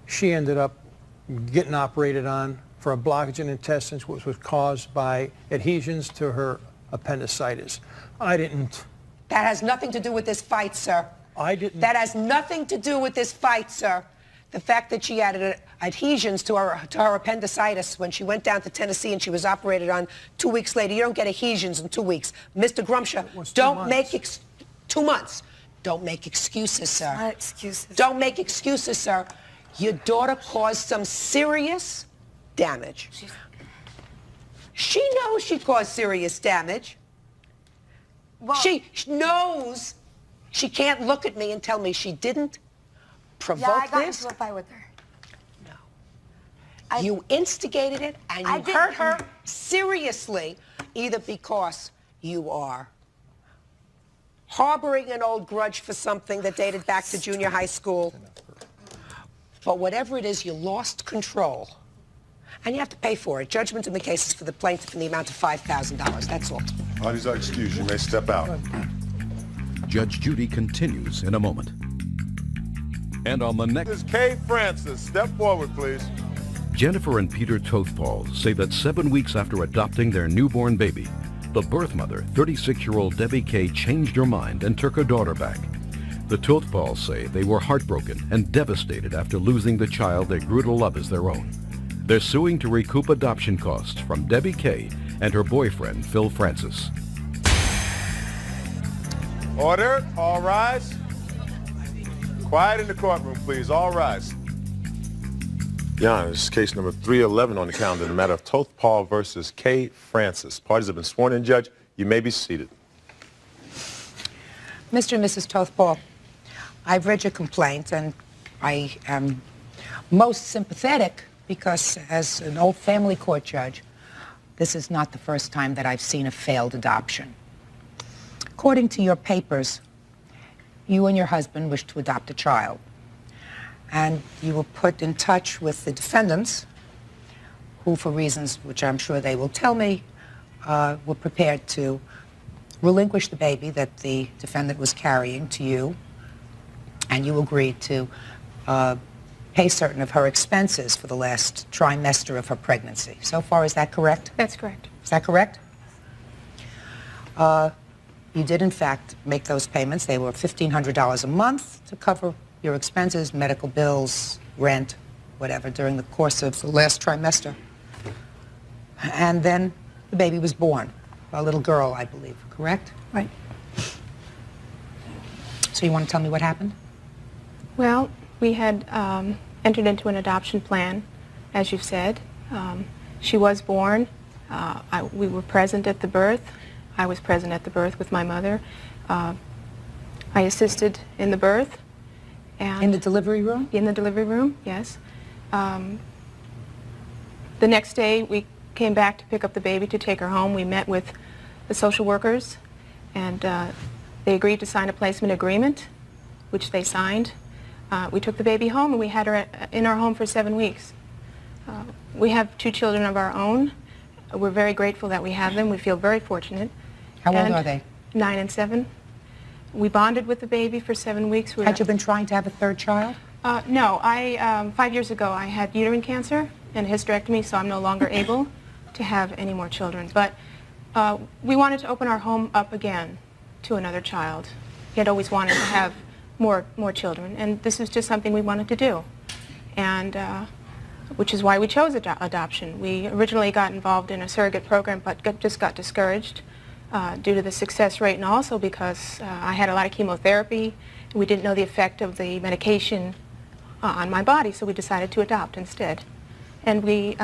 She ended up getting operated on for a blockage in intestines, which was caused by adhesions to her appendicitis. I didn't. That has nothing to do with this fight, sir. I didn't. That has nothing to do with this fight, sir. The fact that she added adhesions to her appendicitis when she went down to Tennessee and she was operated on 2 weeks later. You don't get adhesions in 2 weeks. Mr. Grumshaw, don't make 2 months. Don't make excuses, sir. Not excuses. Don't make excuses, sir. Your daughter caused some serious damage. She knows she caused serious damage. Well, she knows she can't look at me and tell me she didn't provoke I got this. into a fight with her. You instigated it and you hurt her seriously, either because you are harboring an old grudge for something that dated back to junior high school, but whatever it is, you lost control. And you have to pay for it. Judgment in the case is for the plaintiff in the amount of $5,000. That's all. Parties are excused. You may step out. Judge Judy continues in a moment. And on the next... This is Kay Francis. Step forward, please. Jennifer and Peter Tothpal say that 7 weeks after adopting their newborn baby, the birth mother, 36-year-old Debbie Kay, changed her mind and took her daughter back. The Tothpals say they were heartbroken and devastated after losing the child they grew to love as their own. They're suing to recoup adoption costs from Debbie Kay and her boyfriend, Phil Francis. Order. All rise. Quiet in the courtroom, please. All rise. Your Honor, this is case number 311 on the calendar, the matter of Tothpal versus Kay Francis. Parties have been sworn in, Judge. You may be seated. Mr. and Mrs. Tothpal, I've read your complaint, and I am most sympathetic because as an old family court judge, this is not the first time that I've seen a failed adoption. According to your papers, you and your husband wish to adopt a child, and you were put in touch with the defendants, who, for reasons which I'm sure they will tell me, were prepared to relinquish the baby that the defendant was carrying to you, and you agreed to pay certain of her expenses for the last trimester of her pregnancy. So far, is that correct? That's correct. Is that correct? You did, in fact, make those payments. They were $1,500 a month to cover your expenses, medical bills, rent, whatever, during the course of the last trimester. And then the baby was born, a little girl, I believe, correct? Right. So you want to tell me what happened? Well, we had entered into an adoption plan, as you've said. She was born. We were present at the birth. I was present at the birth with my mother. I assisted in the birth. And in the delivery room? In the delivery room, yes. The next day, we came back to pick up the baby to take her home. We met with the social workers, and they agreed to sign a placement agreement, which they signed. We took the baby home, and we had her in our home for 7 weeks. We have 2 children of our own. We're very grateful that we have them. We feel very fortunate. How old are they? 9 and 7. We bonded with the baby for 7 weeks. Had you been trying to have a third child? No, 5 years ago I had uterine cancer and a hysterectomy, so I'm no longer able to have any more children. But we wanted to open our home up again to another child. He had always wanted to have more children, and this was just something we wanted to do, and which is why we chose adoption. We originally got involved in a surrogate program, but just got discouraged due to the success rate, and also because I had a lot of chemotherapy. We didn't know the effect of the medication on my body, so we decided to adopt instead. And we,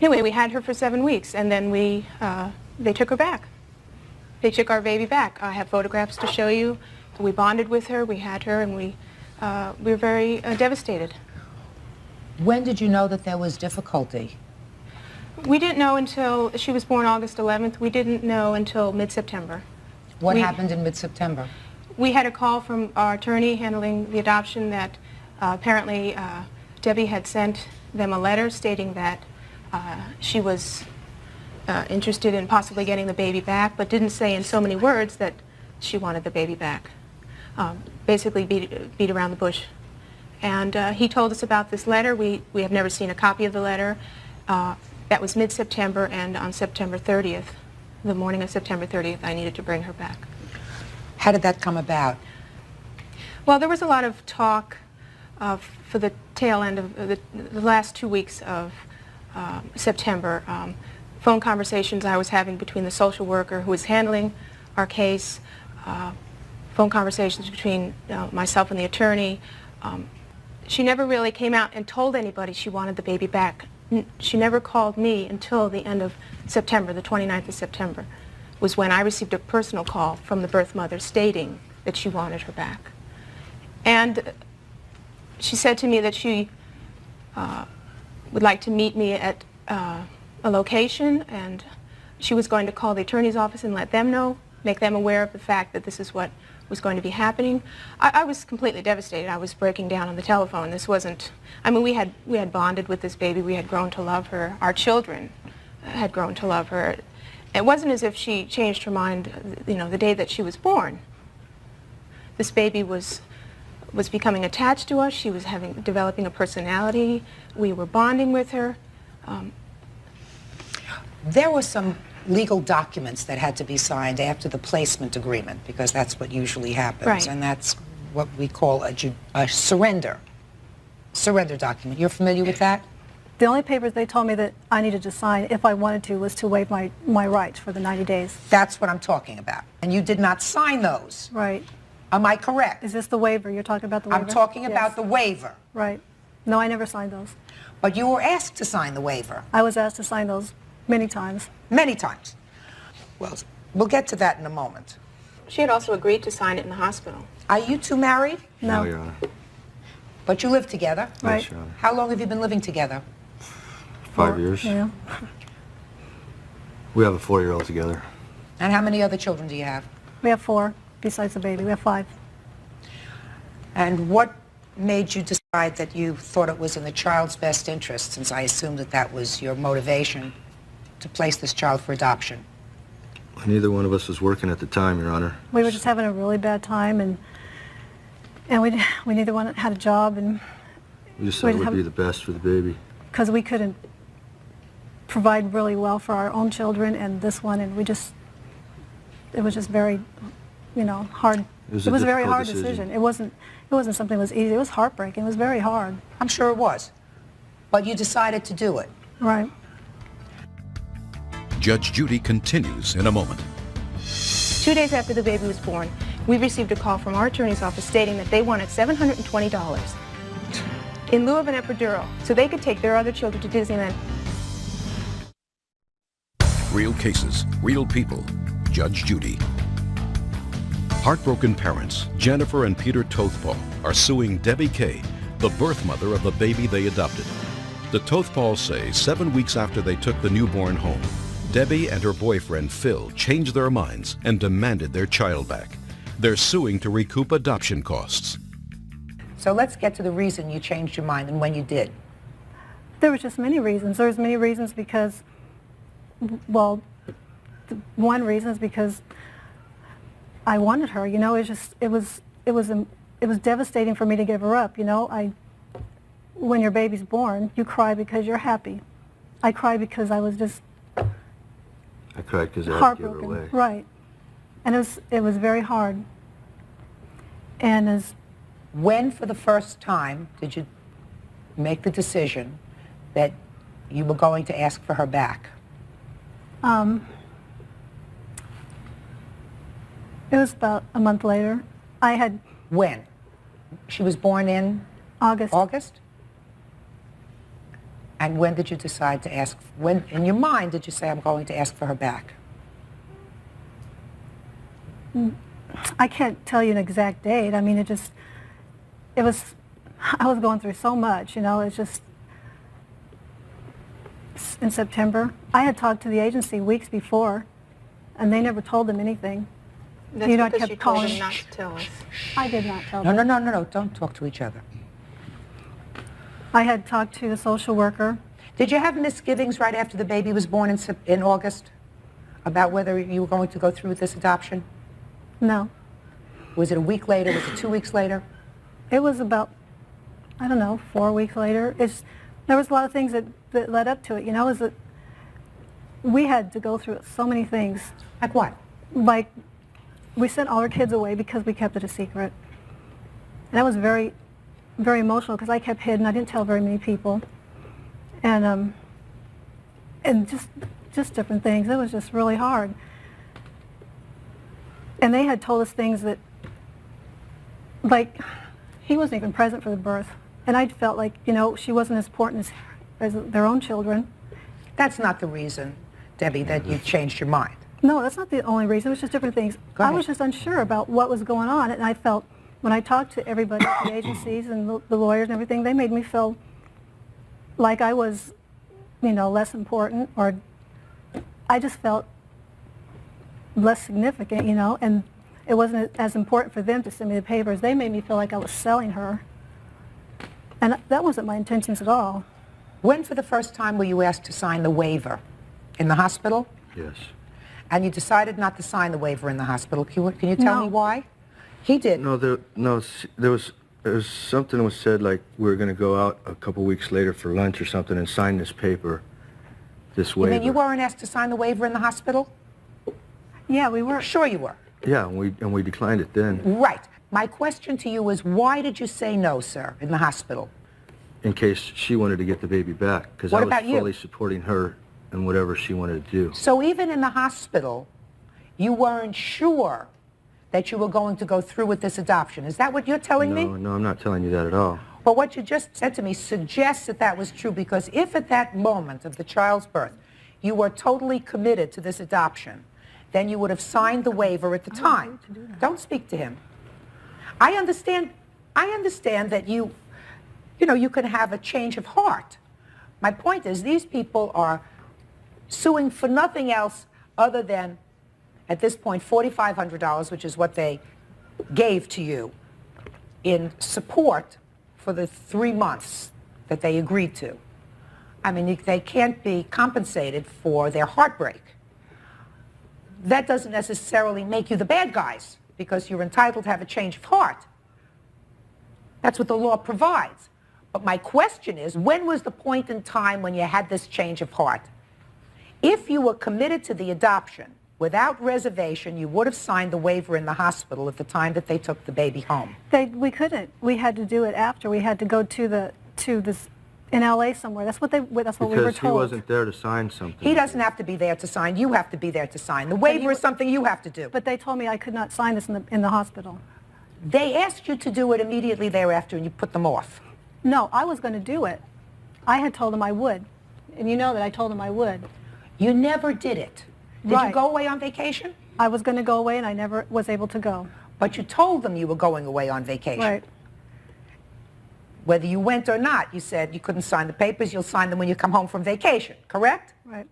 anyway, we had her for 7 weeks, and then they took her back. They took our baby back. I have photographs to show you. We bonded with her, we had her, and we were very devastated. When did you know that there was difficulty? We didn't know until she was born August 11th. We didn't know until mid-September. What happened in mid-September? We had a call from our attorney handling the adoption that apparently Debbie had sent them a letter stating that she was interested in possibly getting the baby back, but didn't say in so many words that she wanted the baby back. Basically beat around the bush. And he told us about this letter. We have never seen a copy of the letter. That was mid-September, and on September 30th, the morning of September 30th, I needed to bring her back. How did that come about? Well, there was a lot of talk for the tail end of the last 2 weeks of September. Phone conversations I was having between the social worker who was handling our case, phone conversations between myself and the attorney. She never really came out and told anybody she wanted the baby back. She never called me until the end of September, the 29th of September, was when I received a personal call from the birth mother stating that she wanted her back. And she said to me that she would like to meet me at a location, and she was going to call the attorney's office and let them know, make them aware of the fact that this is what was going to be happening. I was completely devastated. I was breaking down on the telephone. This wasn't, I mean, we had bonded with this baby. We had grown to love her. Our children had grown to love her. It wasn't as if she changed her mind, you know, the day that she was born. This baby was becoming attached to us. She was developing a personality. We were bonding with her. There were some legal documents that had to be signed after the placement agreement, because that's what usually happens, right. And that's what we call a surrender document. You're familiar with that? The only papers they told me that I needed to sign, if I wanted to, was to waive my rights for the 90 days. That's what I'm talking about. And you did not sign those. Right. Am I correct? Is this the waiver? You're talking about the waiver? I'm talking Yes. about the waiver. Right. No, I never signed those. But you were asked to sign the waiver. I was asked to sign those many times. Many times. Well, we'll get to that in a moment. She had also agreed to sign it in the hospital. Are you two married? No. Your Honor. But you live together? Right. Yes, Your Honor. How long have you been living together? 5 years. Yeah. We have a 4-year-old together. And how many other children do you have? We have 4, besides the baby. We have 5. And what made you decide that you thought it was in the child's best interest, since I assumed that that was your motivation, to place this child for adoption? Neither one of us was working at the time, Your Honor. We were just having a really bad time, and we neither one had a job, and We just thought it would be the best for the baby. because we couldn't provide really well for our own children and this one, and it was just very, you know, hard. It was a very difficult hard decision. It wasn't something that was easy. It was heartbreaking. It was very hard. I'm sure it was. But you decided to do it. Right. Judge Judy continues in a moment. 2 days after the baby was born, we received a call from our attorney's office stating that they wanted $720 in lieu of an epidural so they could take their other children to Disneyland. Real cases, real people. Judge Judy. Heartbroken parents, Jennifer and Peter Tothpaul, are suing Debbie Kay, the birth mother of the baby they adopted. The Tothpauls say 7 weeks after they took the newborn home, Debbie and her boyfriend Phil changed their minds and demanded their child back. They're suing to recoup adoption costs. So let's get to the reason you changed your mind and when you did. There was just many reasons. There was many reasons because, well, one reason is because I wanted her. You know, it was was devastating for me to give her up. You know, when your baby's born, you cry because you're happy. I cried because I was just I cried because I had to give her away. Right. And it was very hard. And when for the first time did you make the decision that you were going to ask for her back? It was about a month later. I had... When? She was born in? August. August? And when did you decide to ask, when in your mind did you say, I'm going to ask for her back? I can't tell you an exact date. I mean, I was going through so much, you know, it's just, in September. I had talked to the agency weeks before, and they never told them anything. That's you know, because I kept you told calling. them not to tell us. I did not tell them. No, don't talk to each other. I had talked to the social worker. Did you have misgivings right after the baby was born in August about whether you were going to go through with this adoption? No. Was it a week later? Was it 2 weeks later? It was about, I don't know, 4 weeks later. There was a lot of things that led up to it, you know, is that we had to go through so many things. Like what? Like, we sent all our kids away because we kept it a secret. And that was very, very emotional because I kept hidden. I didn't tell very many people. And just different things. It was just really hard. And they had told us things that, like, he wasn't even present for the birth. And I felt like, you know, she wasn't as important as their own children. That's not the reason, Debbie, that you changed your mind. No, that's not the only reason. It was just different things. I was just unsure about what was going on. And I felt, when I talked to everybody at the agencies and the lawyers and everything, they made me feel like I was, you know, less important, or I just felt less significant, you know, and it wasn't as important for them to send me the papers. They made me feel like I was selling her. And that wasn't my intentions at all. When for the first time were you asked to sign the waiver? In the hospital? Yes. And you decided not to sign the waiver in the hospital. Can you tell me why? He did. No, there was something was said like we were going to go out a couple weeks later for lunch or something and sign this paper, this waiver. You mean you weren't asked to sign the waiver in the hospital? Yeah, we were. Sure you were. Yeah, and we declined it then. Right. My question to you is, why did you say no, sir, in the hospital? In case she wanted to get the baby back, because I was fully supporting her and whatever she wanted to do. So even in the hospital, you weren't sure that you were going to go through with this adoption. Is that what you're telling me? No, I'm not telling you that at all. Well, what you just said to me suggests that that was true, because if at that moment of the child's birth you were totally committed to this adoption, then you would have signed the waiver at the time. Don't speak to him. I understand that you can have a change of heart. My point is, these people are suing for nothing else other than, at this point, $4,500, which is what they gave to you in support for the 3 months that they agreed to. I mean, they can't be compensated for their heartbreak. That doesn't necessarily make you the bad guys, because you're entitled to have a change of heart. That's what the law provides. But my question is, when was the point in time when you had this change of heart? If you were committed to the adoption without reservation, you would have signed the waiver in the hospital at the time that they took the baby home. We couldn't. We had to do it after. We had to go to this in L.A. somewhere. That's what we were told. Because he wasn't there to sign something. He doesn't have to be there to sign. You have to be there to sign. The waiver is something you have to do. But they told me I could not sign this in the hospital. They asked you to do it immediately thereafter, and you put them off. No, I was going to do it. I had told them I would. And you know that I told them I would. You never did it. Did you go away on vacation? I was going to go away, and I never was able to go. But you told them you were going away on vacation. Right. Whether you went or not, you said you couldn't sign the papers. You'll sign them when you come home from vacation, correct? Right.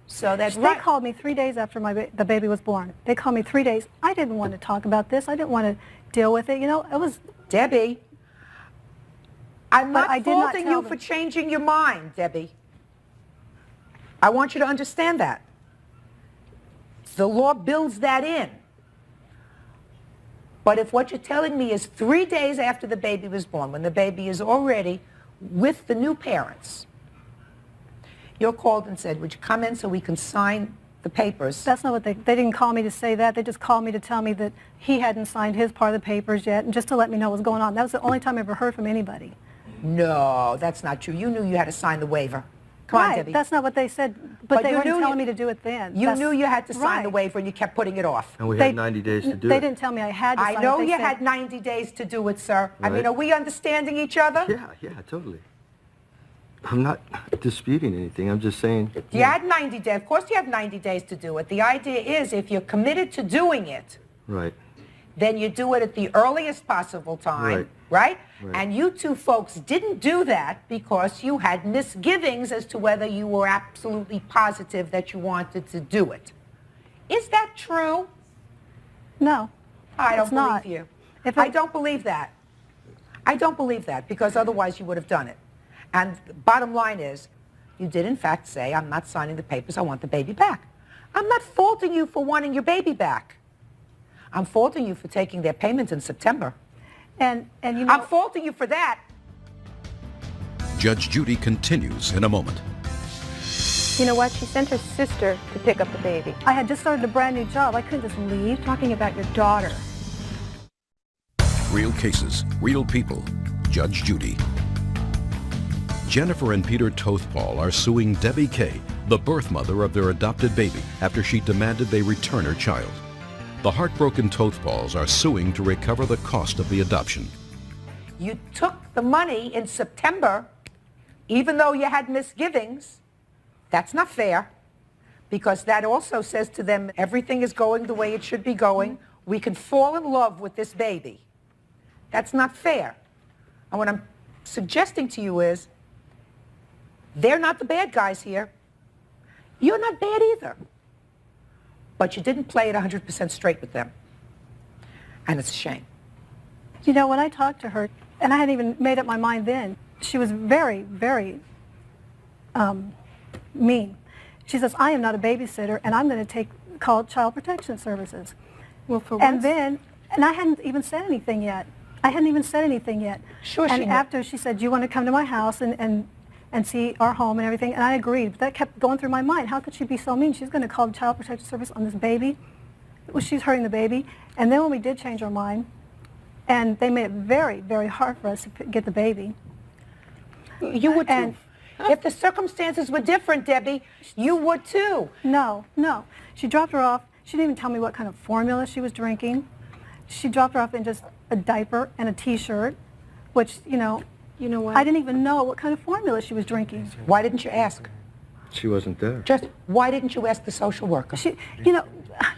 So that's They called me 3 days after the baby was born. They called me 3 days. I didn't want to talk about this. I didn't want to deal with it. You know, it was... Debbie, I'm not faulting you for changing your mind, Debbie. I want you to understand that. The law builds that in. But if what you're telling me is 3 days after the baby was born, when the baby is already with the new parents, you're called and said, would you come in so we can sign the papers? That's not what they didn't call me to say that. They just called me to tell me that he hadn't signed his part of the papers yet, and just to let me know what was going on. That was the only time I ever heard from anybody. No, that's not true. You knew you had to sign the waiver. Come on, Debbie. That's not what they said, but they you weren't knew telling me to do it then. You knew you had to sign the waiver, and you kept putting it off. And we had 90 days to do They it. didn't tell me I had to sign it. I know They you said- had 90 days to do it, sir. I mean, Right. are we understanding each other? Yeah, totally. I'm not disputing anything. I'm just saying. You had 90 days. Of course you have 90 days to do it. The idea is if you're committed to doing it, Right. then you do it at the earliest possible time, right? And you two folks didn't do that because you had misgivings as to whether you were absolutely positive that you wanted to do it. Is that true? No, I don't it's not. believe you. I don't believe that. I don't believe that because otherwise you would have done it. And the bottom line is, you did in fact say, I'm not signing the papers, I want the baby back. I'm not faulting you for wanting your baby back. I'm faulting you for taking their payments in September. And you know, I'm faulting you for that. Judge Judy continues in a moment. You know what? She sent her sister to pick up the baby. I had just started a brand new job. I couldn't just leave. Talking about your daughter. Real cases, real people. Judge Judy. Jennifer and Peter Tothpaul are suing Debbie Kay, the birth mother of their adopted baby, after she demanded they return her child. The heartbroken Tothpauls are suing to recover the cost of the adoption. You took the money in September, even though you had misgivings. That's not fair, because that also says to them, everything is going the way it should be going. We can fall in love with this baby. That's not fair. And what I'm suggesting to you is, they're not the bad guys here. You're not bad either. But you didn't play it 100% straight with them. And it's a shame. you know, when I talked to her, and I hadn't even made up my mind then, she was very, very mean. She says, I am not a babysitter, and I'm going to call Child Protection Services. Well, for and I hadn't even said anything yet. Sure, and after she said, you want to come to my house and see our home and everything, and I agreed. But that kept going through my mind. How could she be so mean? She's going to call the Child Protection Service on this baby. Well, she's hurting the baby. And then when we did change our mind, and they made it very, very hard for us to get the baby. You would too. If the circumstances were different, Debbie, you would too. No. She dropped her off. She didn't even tell me what kind of formula she was drinking. She dropped her off in just a diaper and a T-shirt, which, you know what? I didn't even know what kind of formula she was drinking. Why didn't you ask? She wasn't there. Just why didn't you ask the social worker?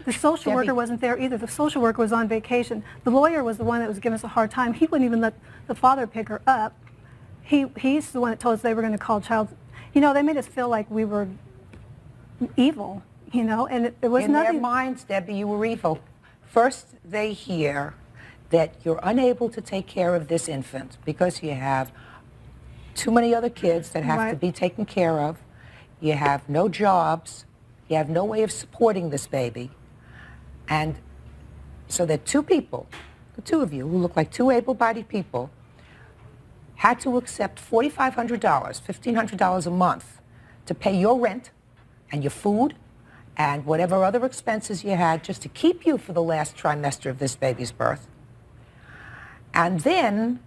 The social worker wasn't there either. The social worker was on vacation. The lawyer was the one that was giving us a hard time. He wouldn't even let the father pick her up. He's the one that told us they were going to call child. They made us feel like we were evil, and it was in nothing. In their minds, Debbie, you were evil. First, they hear that you're unable to take care of this infant because you have too many other kids that have to be taken care of. You have no jobs. You have no way of supporting this baby. And so that two people, the two of you, who look like two able-bodied people, had to accept $4,500, $1,500 a month to pay your rent and your food and whatever other expenses you had just to keep you for the last trimester of this baby's birth. And then,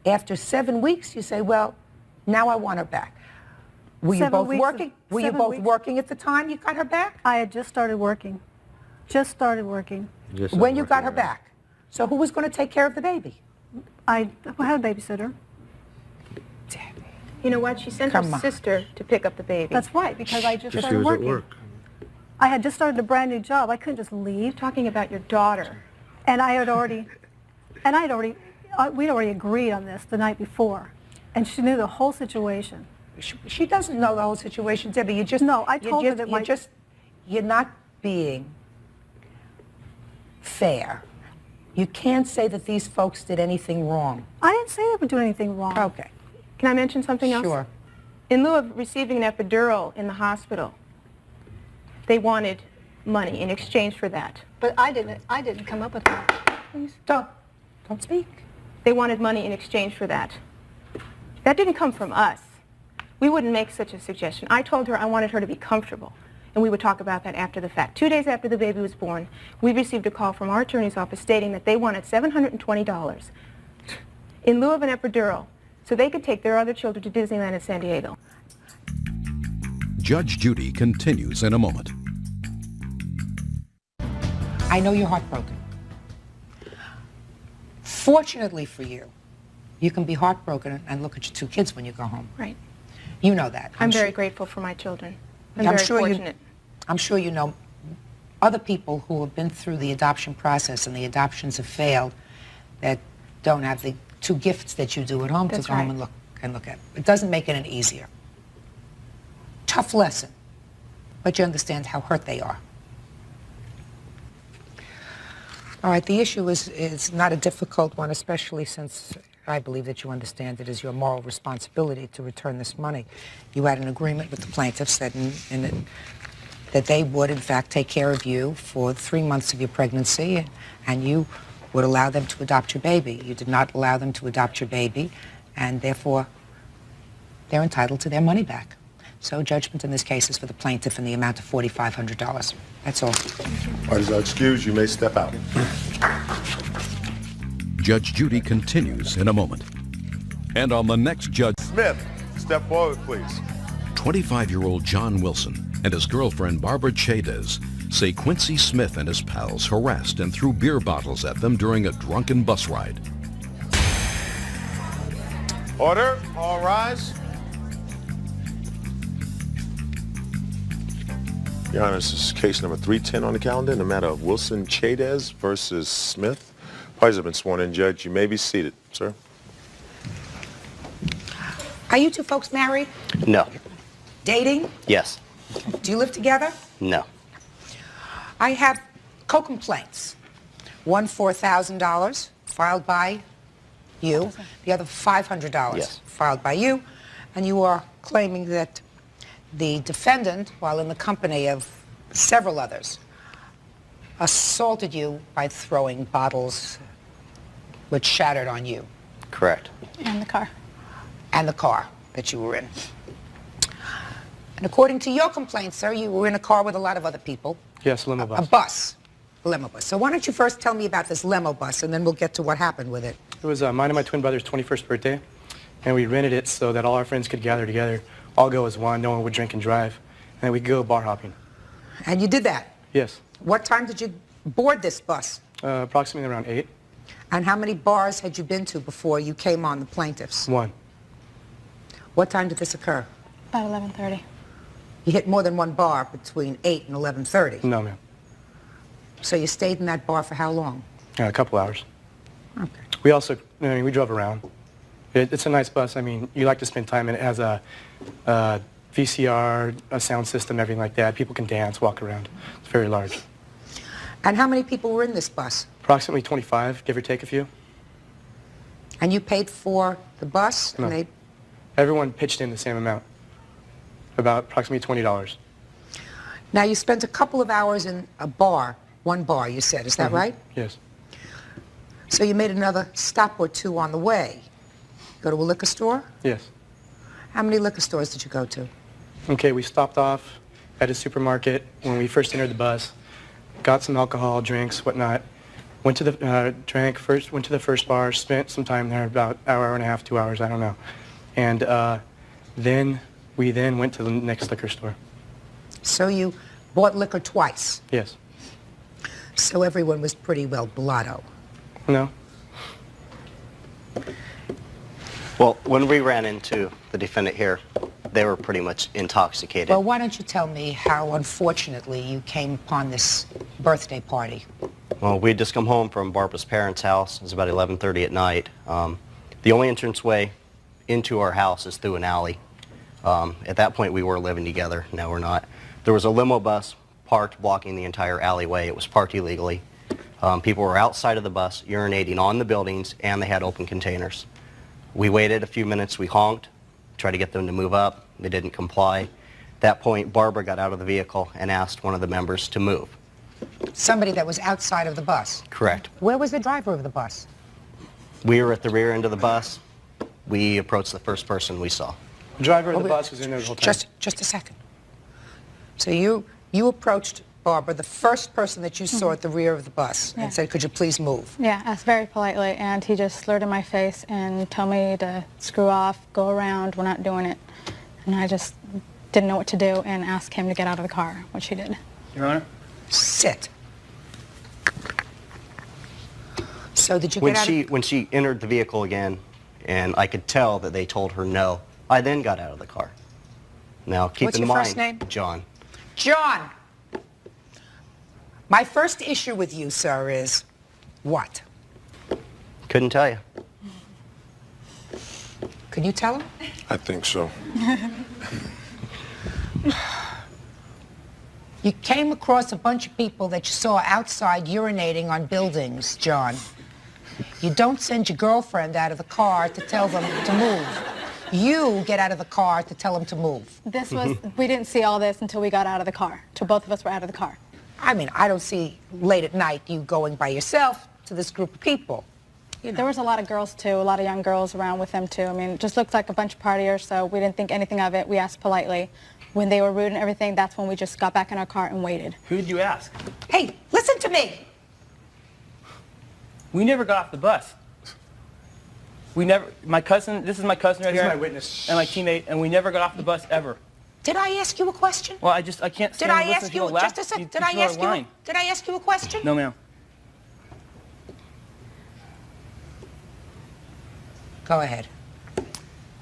after 7 weeks, you say, well, now I want her back. Were you both working? Were you both working at the time you got her back? I had just started working. When you got her back. So who was going to take care of the baby? I had a babysitter. You know what? She sent her sister to pick up the baby. That's right, because I just started working. She was at work. I had just started a brand new job. I couldn't just leave. Talking about your daughter. And we'd already agreed on this the night before. And she knew the whole situation. She doesn't know the whole situation, Debbie. I told her that you're not being fair. You can't say that these folks did anything wrong. I didn't say they were doing anything wrong. Okay. Can I mention something else? Sure. In lieu of receiving an epidural in the hospital, they wanted money in exchange for that. But I didn't come up with that. please? Don't speak. They wanted money in exchange for that. That didn't come from us. We wouldn't make such a suggestion. I told her I wanted her to be comfortable, and we would talk about that after the fact. 2 days after the baby was born, we received a call from our attorney's office stating that they wanted $720 in lieu of an epidural so they could take their other children to Disneyland in San Diego. Judge Judy continues in a moment. I know you're heartbroken. Fortunately for you, you can be heartbroken and look at your 2 kids when you go home. Right. You know that. I'm very grateful for my children. I'm very fortunate. I'm sure you know other people who have been through the adoption process and the adoptions have failed that don't have the 2 gifts that you do at home to go home and look at. It doesn't make it any easier. Tough lesson, but you understand how hurt they are. All right, the issue is not a difficult one, especially since I believe that you understand it is your moral responsibility to return this money. You had an agreement with the plaintiffs that that they would, in fact, take care of you for 3 months of your pregnancy, and you would allow them to adopt your baby. You did not allow them to adopt your baby, and therefore, they're entitled to their money back. So judgment in this case is for the plaintiff in the amount of $4,500. That's all. Parties are excused. You may step out. Judge Judy continues in a moment. And on the next Judge Smith, step forward, please. 25-year-old John Wilson and his girlfriend Barbara Chaydez say Quincy Smith and his pals harassed and threw beer bottles at them during a drunken bus ride. Order. All rise. Your Honor, this is case number 310 on the calendar in the matter of Wilson Chaydez versus Smith. Parties have been sworn in. Judge, you may be seated, sir. Are you 2 folks married? No. Dating? Yes. Do you live together? No. I have co-complaints. One $4,000 filed by you, the other $500 filed by you, and you are claiming that the defendant, while in the company of several others, assaulted you by throwing bottles which shattered on you. Correct. And the car. And the car that you were in. And according to your complaint, sir, you were in a car with a lot of other people. Yes, limo bus. A bus. A limo bus. So why don't you first tell me about this limo bus, and then we'll get to what happened with it. It was mine and my twin brother's 21st birthday, and we rented it so that all our friends could gather together, all go as one, no one would drink and drive, and then we'd go bar hopping. And you did that? Yes. What time did you board this bus? Approximately around 8. And how many bars had you been to before you came on the plaintiffs? 1. What time did this occur? About 11:30. You hit more than one bar between 8 and 11:30? No, ma'am. So you stayed in that bar for how long? A couple hours. Okay. We also, we drove around. It's a nice bus. I mean, you like to spend time in it. It has a VCR, a sound system, everything like that. People can dance, walk around. It's very large. And how many people were in this bus? Approximately 25, give or take a few. And you paid for the bus? No. And Everyone pitched in the same amount, about approximately $20. Now, you spent a couple of hours in a bar, one bar, you said. Is that right? Yes. So you made another stop or two on the way. Go to a liquor store? Yes. How many liquor stores did you go to? Okay, we stopped off at a supermarket when we first entered the bus, got some alcohol, drinks, whatnot, went to the, went to the first bar, spent some time there, about an hour and a half, 2 hours, I don't know. And then we went to the next liquor store. So you bought liquor twice? Yes. So everyone was pretty well blotto? No. Well, when we ran into the defendant here, they were pretty much intoxicated. Well, why don't you tell me how, unfortunately, you came upon this birthday party? Well, we had just come home from Barbara's parents' house. It was about 11:30 at night. The only entranceway into our house is through an alley. At that point, we were living together. Now we're not. There was a limo bus parked blocking the entire alleyway. It was parked illegally. People were outside of the bus urinating on the buildings, and they had open containers. We waited a few minutes. We honked, tried to get them to move up. They didn't comply. At that point, Barbara got out of the vehicle and asked one of the members to move. Somebody that was outside of the bus? Correct. Where was the driver of the bus? We were at the rear end of the bus. We approached the first person we saw. The driver of the bus was in there the whole time. Just a second. So you approached Barbara, the first person that you saw at the rear of the bus, and said, could you please move? Yeah, asked very politely, and he just slurred in my face and told me to screw off, go around, we're not doing it. And I just didn't know what to do and asked him to get out of the car, which he did. Your Honor? Sit. So did you get out When she entered the vehicle again, and I could tell that they told her no, I then got out of the car. Now, keep What's in your mind, first name? John. John! My first issue with you, sir, is what? Couldn't tell you. Can you tell him? I think so. You came across a bunch of people that you saw outside urinating on buildings, John. You don't send your girlfriend out of the car to tell them to move. You get out of the car to tell them to move. This was, we didn't see all this until we got out of the car, till both of us were out of the car. I mean, I don't see late at night you going by yourself to this group of people. You know. There was a lot of girls, too, a lot of young girls around with them, too. I mean, it just looked like a bunch of partiers, so we didn't think anything of it. We asked politely. When they were rude and everything, that's when we just got back in our car and waited. Who did you ask? Hey, listen to me. We never got off the bus. We never, my cousin, this is my cousin right here. This is my witness. And my teammate, and we never got off the bus ever. Did I ask you a question? Well, I can't stand and listen to people laugh. Just a second, did I ask you a question? No, ma'am. Go ahead.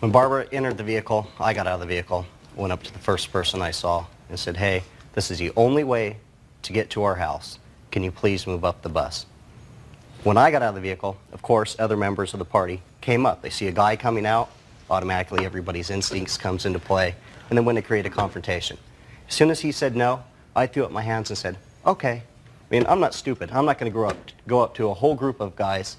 When Barbara entered the vehicle, I got out of the vehicle, went up to the first person I saw and said, hey, this is the only way to get to our house. Can you please move up the bus? When I got out of the vehicle, of course, other members of the party came up. They see a guy coming out, automatically everybody's instincts comes into play, and then when they create a confrontation. As soon as he said no, I threw up my hands and said, okay. I mean, I'm not stupid. I'm not going to go up to a whole group of guys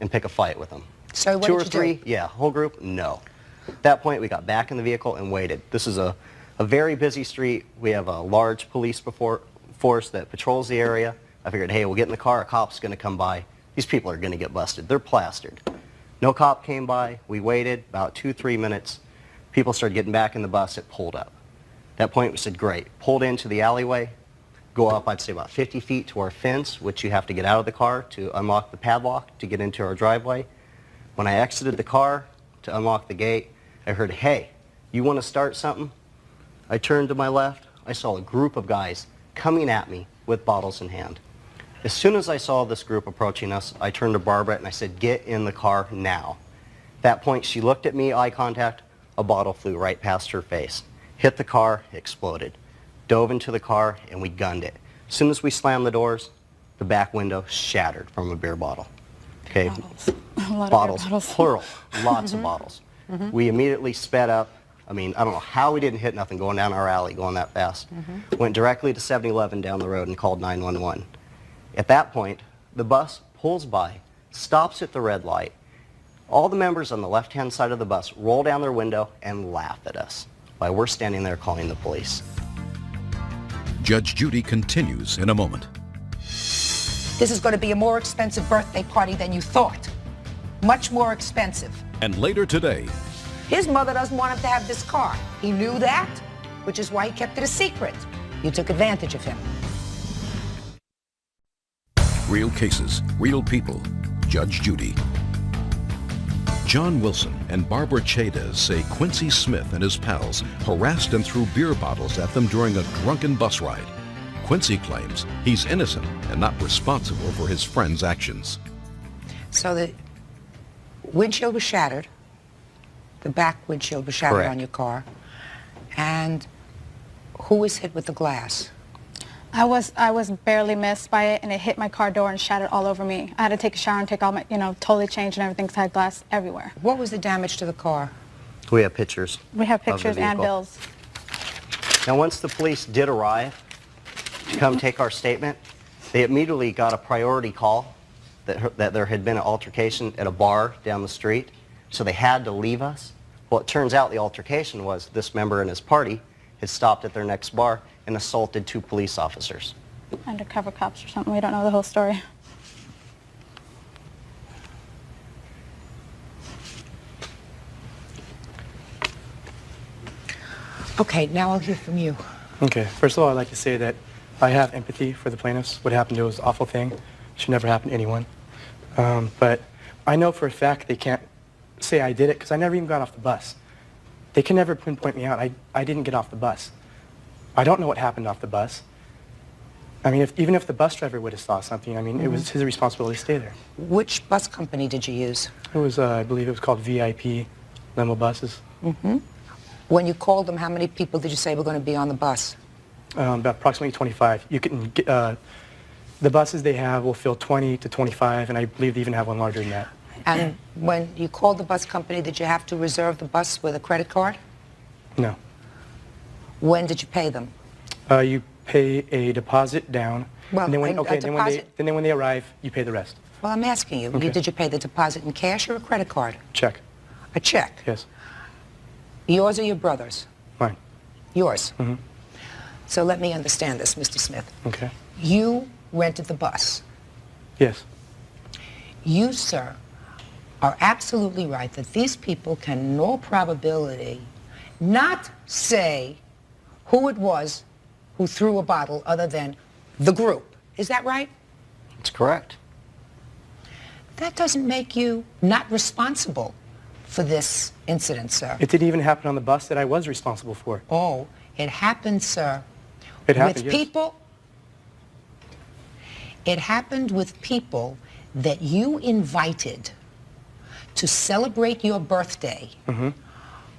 and pick a fight with them. So what Two did or you three, do? yeah, whole group, no. At that point, we got back in the vehicle and waited. This is a very busy street. We have a large police force that patrols the area. I figured, hey, we'll get in the car, a cop's going to come by. These people are going to get busted. They're plastered. No cop came by. We waited about 2-3 minutes. People started getting back in the bus. It pulled up. At that point, we said, great. Pulled into the alleyway, go up, I'd say, about 50 feet to our fence, which you have to get out of the car to unlock the padlock to get into our driveway. When I exited the car to unlock the gate, I heard, hey, you want to start something? I turned to my left. I saw a group of guys coming at me with bottles in hand. As soon as I saw this group approaching us, I turned to Barbara and I said, get in the car now. At that point, she looked at me, eye contact. A bottle flew right past her face. Hit the car, exploded. Dove into the car, and we gunned it. As soon as we slammed the doors, the back window shattered from a beer bottle. Okay, bottles, plural, lots of bottles. We immediately sped up. I mean, I don't know how we didn't hit nothing going down our alley, going that fast. Went directly to 7-Eleven down the road and called 911. At that point, the bus pulls by, stops at the red light. All the members on the left-hand side of the bus roll down their window and laugh at us while we're standing there calling the police. Judge Judy continues in a moment. This is going to be a more expensive birthday party than you thought. Much more expensive. And later today, His mother doesn't want him to have this car. He knew that, which is why he kept it a secret. You took advantage of him. real cases, real people. Judge Judy. John Wilson and Barbara Chaydez say Quincy Smith and his pals harassed and threw beer bottles at them during a drunken bus ride. Quincy claims he's innocent and not responsible for his friend's actions. So the windshield was shattered. The back windshield was shattered Correct. on your car. And who was hit with the glass? I was barely missed by it, and it hit my car door and shattered all over me. I had to take a shower and take all my, totally change and everything because I had glass everywhere. What was the damage to the car? We have pictures. We have of the pictures and vehicle. bills. Now, once the police did arrive to come take our statement, they immediately got a priority call that there had been an altercation at a bar down the street, so they had to leave us. Well, it turns out the altercation was this member and his party had stopped at their next bar and assaulted 2 police officers. undercover cops or something. We don't know the whole story. Okay, now I'll hear from you. Okay, first of all, I'd like to say that I have empathy for the plaintiffs. What happened to was an awful thing. It should never happen to anyone. But I know for a fact they can't say I did it because I never even got off the bus. They can never pinpoint me out. I didn't get off the bus. I don't know what happened off the bus. I mean, even if the bus driver would have saw something, I mean, it was his responsibility to stay there. Which bus company did you use? It was, I believe it was called VIP limo buses. When you called them, how many people did you say were going to be on the bus? About approximately 25. You can get, the buses they have will fill 20 to 25, and I believe they even have one larger than that. And when you called the bus company, did you have to reserve the bus with a credit card? No. When did you pay them? You pay a deposit down, Well, and then when, a okay, then when they arrive, you pay the rest. Well, I'm asking you, Okay. did you pay the deposit in cash or a credit card? Check. A check? Yes. Yours or your brother's? Mine. Yours. So let me understand this, Mr. Smith. Okay. You rented the bus. Yes. You, sir, are absolutely right that these people can in all probability not say who it was who threw a bottle other than the group. Is that right? That's correct. That doesn't make you not responsible for this incident, sir. It didn't even happen on the bus that I was responsible for. Oh, it happened, sir. It happened, with yes. people. It happened with people that you invited to celebrate your birthday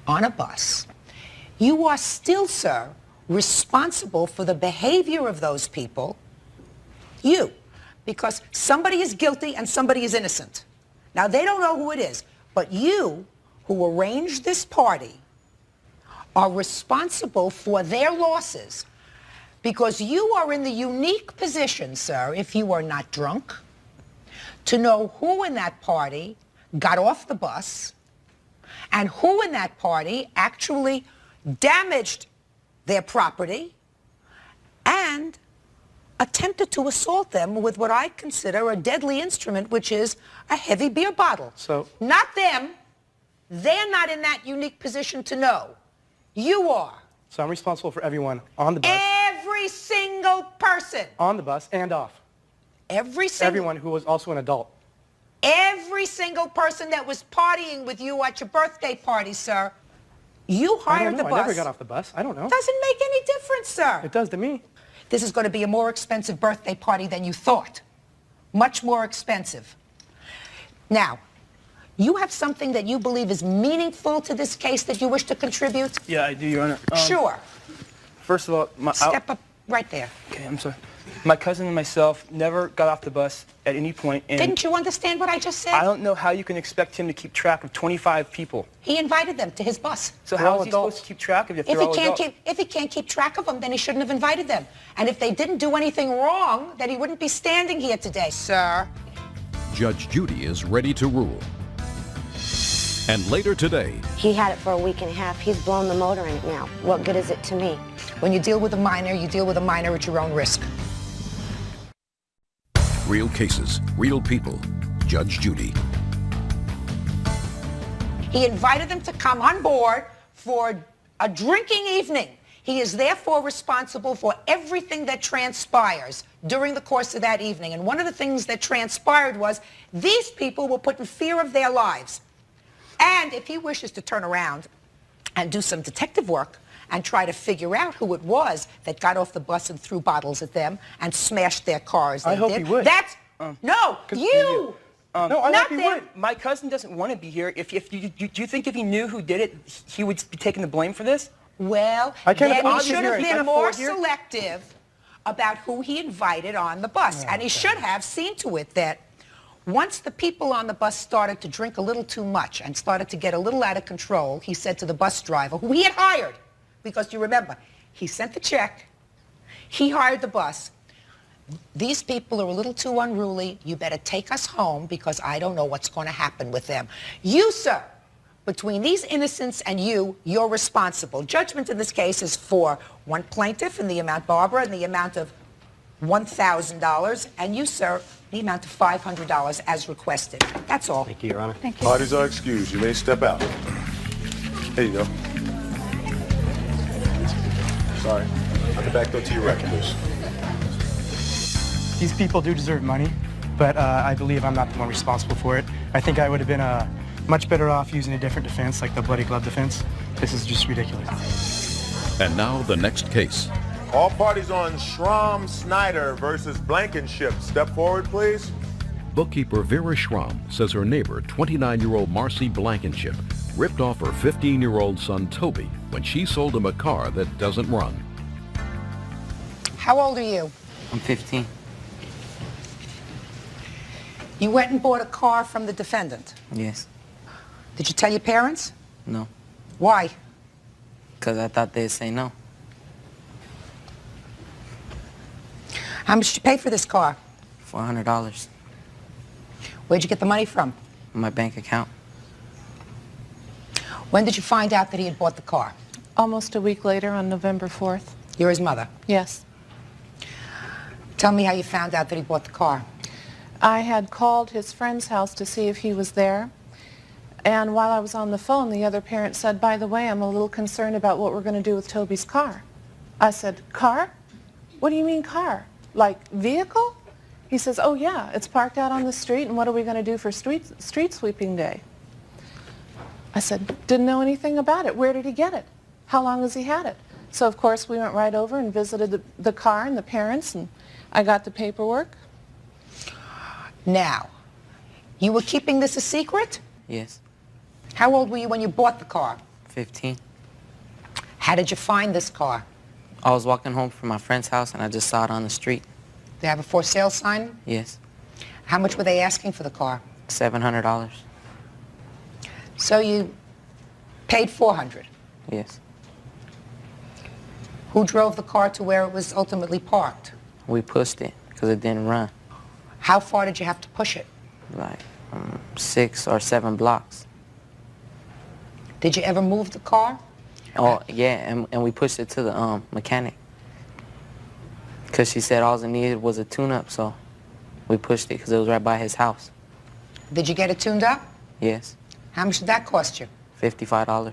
on a bus. You are still, sir, responsible for the behavior of those people. You. Because somebody is guilty and somebody is innocent. Now, they don't know who it is, but you, who arranged this party, are responsible for their losses because you are in the unique position, sir, if you are not drunk, to know who in that party got off the bus and who in that party actually damaged their property and attempted to assault them with what I consider a deadly instrument, which is a heavy beer bottle. So, not them. They're not in that unique position to know. You are. So I'm responsible for everyone on the bus. Every single person. On the bus and off. Everyone who was also an adult. Every single person that was partying with you at your birthday party, sir. You hired the bus. I never got off the bus. I don't know. Doesn't make any difference, sir. It does to me. This is going to be a more expensive birthday party than you thought. Much more expensive. Now, you have something that you believe is meaningful to this case that you wish to contribute? Yeah, I do, Your Honor. Sure. First of all, Step up right there. Okay, I'm sorry. My cousin and myself never got off the bus at any point. And Didn't you understand what I just said? I don't know how you can expect him to keep track of 25 people. He invited them to his bus. So how is he supposed to keep track of you if they're all adults? If he can't keep track of them, then he shouldn't have invited them. And if they didn't do anything wrong, then he wouldn't be standing here today, sir. Judge Judy is ready to rule. And later today, He had it for a week and a half. He's blown the motor in it now. What good is it to me? When you deal with a minor, you deal with a minor at your own risk. real cases, real people. Judge Judy. He invited them to come on board for a drinking evening. He is therefore responsible for everything that transpires during the course of that evening. And one of the things that transpired was these people were put in fear of their lives. And if he wishes to turn around and do some detective work and try to figure out who it was that got off the bus and threw bottles at them and smashed their cars. I hope he would. That's, no, you! No, I not hope he them. would. My cousin doesn't want to be here. Do you think if he knew who did it, he would be taking the blame for this? Well, then he should have been more selective about who he invited on the bus. And he should have seen to it that once the people on the bus started to drink a little too much and started to get a little out of control, he said to the bus driver, who he had hired, because you remember, he sent the check, he hired the bus. These people are a little too unruly. You better take us home because I don't know what's going to happen with them. You, sir, between these innocents and you, you're responsible. Judgment in this case is for one plaintiff and the amount, Barbara, and the amount of $1,000, and you, sir, the amount of $500 as requested. That's all. Thank you, Your Honor. Thank you. Parties are excused. You may step out. Here you go. Sorry. At the back door to your right, please. These people do deserve money, but I believe I'm not the one responsible for it. I think I would have been much better off using a different defense, like the bloody glove defense. This is just ridiculous. And now the next case. All parties on Schramm Snyder versus Blankenship. Step forward, please. Bookkeeper Vera Schramm says her neighbor, 29-year-old Marcy Blankenship, ripped off her 15-year-old son Toby when she sold him a car that doesn't run. How old are you? I'm 15. You went and bought a car from the defendant. Yes. Did you tell your parents? No. Why? Because I thought they'd say no. How much did you pay for this car? $400. Where'd you get the money from? My bank account. When did you find out that he had bought the car? Almost a week later, on November 4th. You're his mother? Yes. Tell me how you found out that he bought the car. I had called his friend's house to see if he was there. And while I was on the phone, the other parent said, by the way, I'm a little concerned about what we're going to do with Toby's car. I said, car? What do you mean car? Like vehicle? He says, oh yeah, it's parked out on the street, and what are we going to do for street sweeping day? I said, didn't know anything about it. Where did he get it? How long has he had it? So of course we went right over and visited the car and the parents, and I got the paperwork. Now, you were keeping this a secret? Yes. How old were you when you bought the car? 15. How did you find this car? I was walking home from my friend's house and I just saw it on the street. They have a for sale sign? Yes. How much were they asking for the car? $700. So you paid $400? Yes. Who drove the car to where it was ultimately parked? We pushed it because it didn't run. How far did you have to push it? Like 6 or 7 blocks. Did you ever move the car? Oh, yeah, and we pushed it to the mechanic. Because she said all it needed was a tune-up, so we pushed it because it was right by his house. Did you get it tuned up? Yes. How much did that cost you? $55.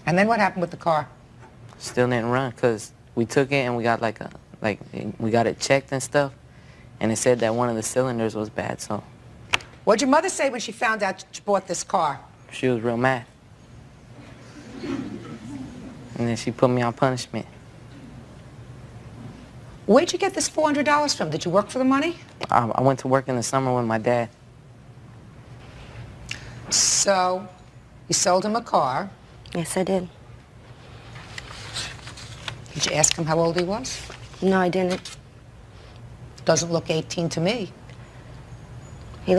And then what happened with the car? Still didn't run because we took it and we got we got it checked and stuff, and it said that one of the cylinders was bad, so. What'd your mother say when she found out you bought this car? She was real mad. And then she put me on punishment. Where'd you get this $400 from? Did you work for the money? I went to work in the summer with my dad. So, you sold him a car. Yes, I did. Did you ask him how old he was? No, I didn't. Doesn't look 18 to me. He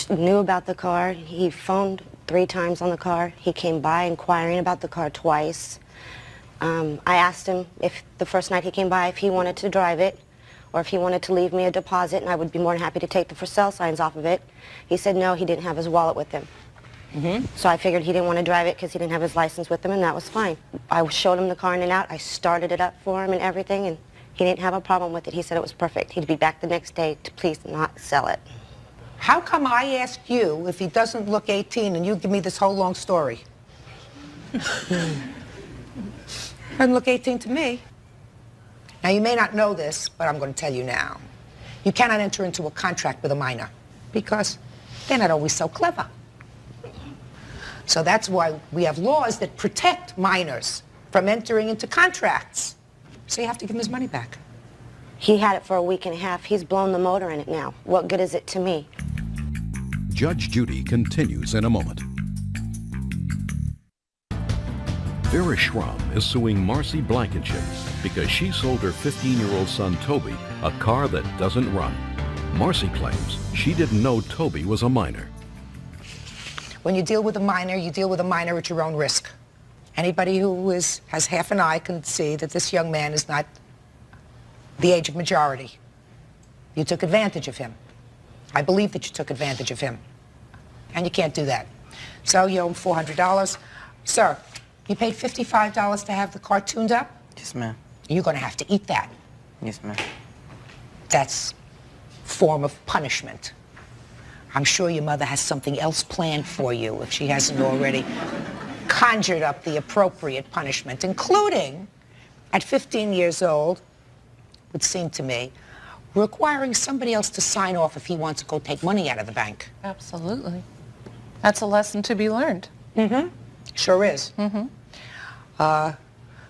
knew about the car. He phoned 3 times on the car. He came by inquiring about the car twice. I asked him if the first night he came by if he wanted to drive it or if he wanted to leave me a deposit, and I would be more than happy to take the for sale signs off of it. He said no, he didn't have his wallet with him. So I figured he didn't want to drive it because he didn't have his license with him, and that was fine. I showed him the car in and out. I started it up for him and everything, and he didn't have a problem with it. He said it was perfect. He'd be back the next day to please not sell it. How come I asked you if he doesn't look 18 and you give me this whole long story? Doesn't look 18 to me. Now, you may not know this, but I'm going to tell you now. You cannot enter into a contract with a minor because they're not always so clever. So that's why we have laws that protect minors from entering into contracts. So you have to give him his money back. He had it for a week and a half. He's blown the motor in it now. What good is it to me? Judge Judy continues in a moment. Vera Schramm is suing Marcy Blankenship because she sold her 15-year-old son Toby a car that doesn't run. Marcy claims she didn't know Toby was a minor. When you deal with a minor, you deal with a minor at your own risk. Anybody who has half an eye can see that this young man is not the age of majority. You took advantage of him. I believe that you took advantage of him. And you can't do that. So you owe him $400. Sir, you paid $55 to have the car tuned up? Yes, ma'am. You're going to have to eat that. Yes, ma'am. That's form of punishment. I'm sure your mother has something else planned for you if she hasn't already conjured up the appropriate punishment, including, at 15 years old, would seem to me, requiring somebody else to sign off if he wants to go take money out of the bank. Absolutely. That's a lesson to be learned. Mm-hmm. Sure is. Mm-hmm.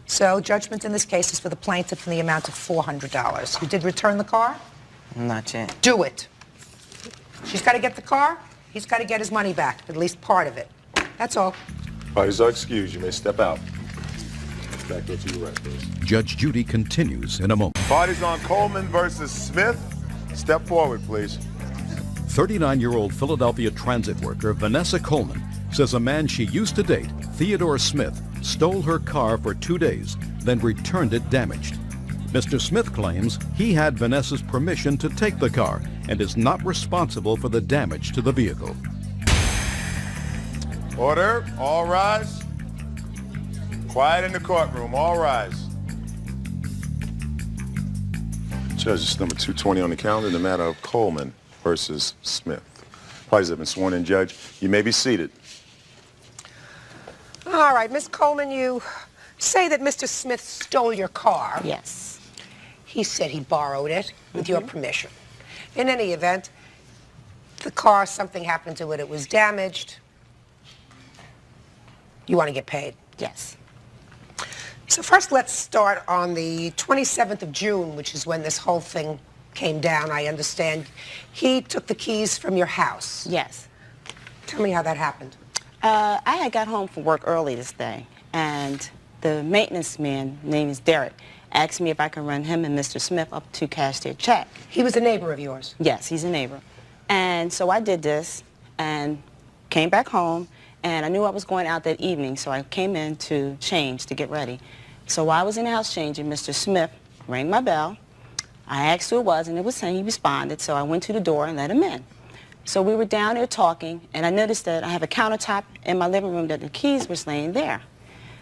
So judgment in this case is for the plaintiff in the amount of $400. You did return the car? Not yet. Do it. She's got to get the car. He's got to get his money back, at least part of it. That's all. Parties are excused. You may step out. Back to your rest, please. Judge Judy continues in a moment. Parties on Coleman versus Smith. Step forward, please. 39-year-old Philadelphia transit worker Vanessa Coleman says a man she used to date, Theodore Smith, stole her car for 2 days, then returned it damaged. Mr. Smith claims he had Vanessa's permission to take the car and is not responsible for the damage to the vehicle. Order. All rise. Quiet in the courtroom. All rise. Judge, it's number 220 on the calendar in the matter of Coleman versus Smith. Parties have been sworn in, Judge. You may be seated. All right, Miss Coleman, you say that Mr. Smith stole your car. Yes. He said he borrowed it with your permission. In any event, the car, something happened to it, it was damaged. You want to get paid? Yes. So first let's start on the 27th of June, which is when this whole thing came down, I understand. He took the keys from your house. Yes. Tell me how that happened. I had got home from work early this day, and the maintenance man, name is Derek, asked me if I could run him and Mr. Smith up to cash their check. He was a neighbor of yours? Yes, he's a neighbor. And so I did this and came back home, and I knew I was going out that evening, so I came in to change, to get ready. So while I was in the house changing, Mr. Smith rang my bell. I asked who it was, and it was saying he responded, so I went to the door and let him in. So we were down there talking, and I noticed that I have a countertop in my living room that the keys were laying there.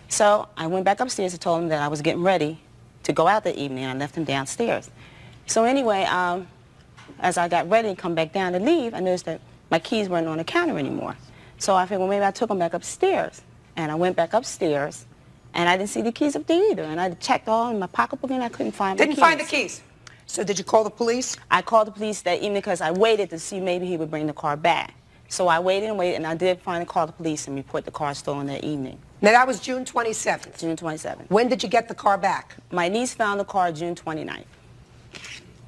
So I went back upstairs and told him that I was getting ready to go out that evening, and I left him downstairs. So anyway, as I got ready to come back down to leave, I noticed that my keys weren't on the counter anymore. So I figured, well, maybe I took them back upstairs. And I went back upstairs, and I didn't see the keys up there either. And I checked all in my pocketbook, and I couldn't find my keys. Didn't find the keys? So did you call the police? I called the police that evening because I waited to see maybe he would bring the car back. So I waited and waited, and I did finally call the police and report the car stolen that evening. Now, that was June 27th? June 27th. When did you get the car back? My niece found the car June 29th,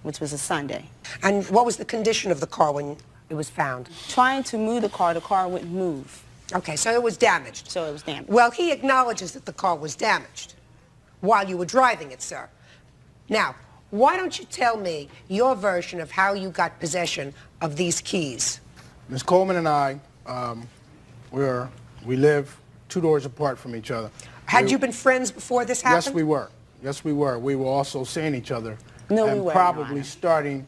which was a Sunday. And what was the condition of the car when it was found? Trying to move the car wouldn't move. Okay, so it was damaged. So it was damaged. Well, he acknowledges that the car was damaged while you were driving it, sir. Now, why don't you tell me your version of how you got possession of these keys? Ms. Coleman and I, we live 2 doors apart from each other. Had you been friends before this happened? Yes, we were. Yes, we were. We were also seeing each other. No, and we weren't, probably starting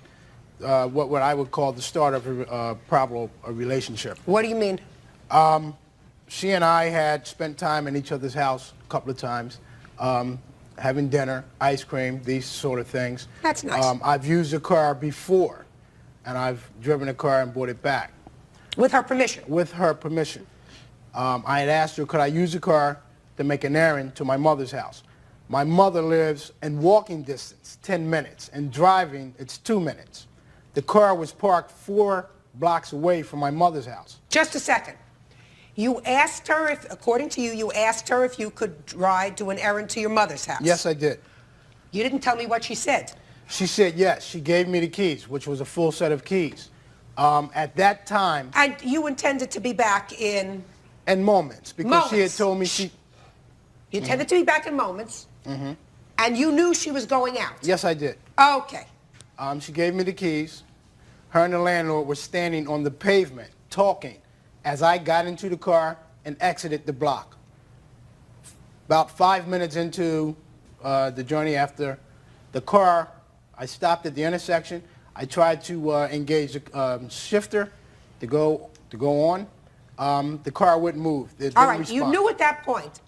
what I would call the start of a relationship. What do you mean? She and I had spent time in each other's house a couple of times, having dinner, ice cream, these sort of things. That's nice. I've used the car before, and I've driven a car and brought it back. With her permission? With her permission. I had asked her, could I use the car to make an errand to my mother's house? My mother lives in walking distance, 10 minutes, and driving, it's 2 minutes. The car was parked 4 blocks away from my mother's house. Just a second. You asked her if, according to you, you asked her if you could ride to an errand to your mother's house. Yes, I did. You didn't tell me what she said. She said yes. She gave me the keys, which was a full set of keys. At that time... And you intended to be back in... In moments, because moments. She had told me she... You intended to be back in moments, and you knew she was going out. Yes, I did. Okay. She gave me the keys. Her and the landlord were standing on the pavement, talking, as I got into the car and exited the block. About 5 minutes into the journey after the car, I stopped at the intersection. I tried to engage the shifter to go on. The car wouldn't move. It didn't All right, respond. you knew at that point,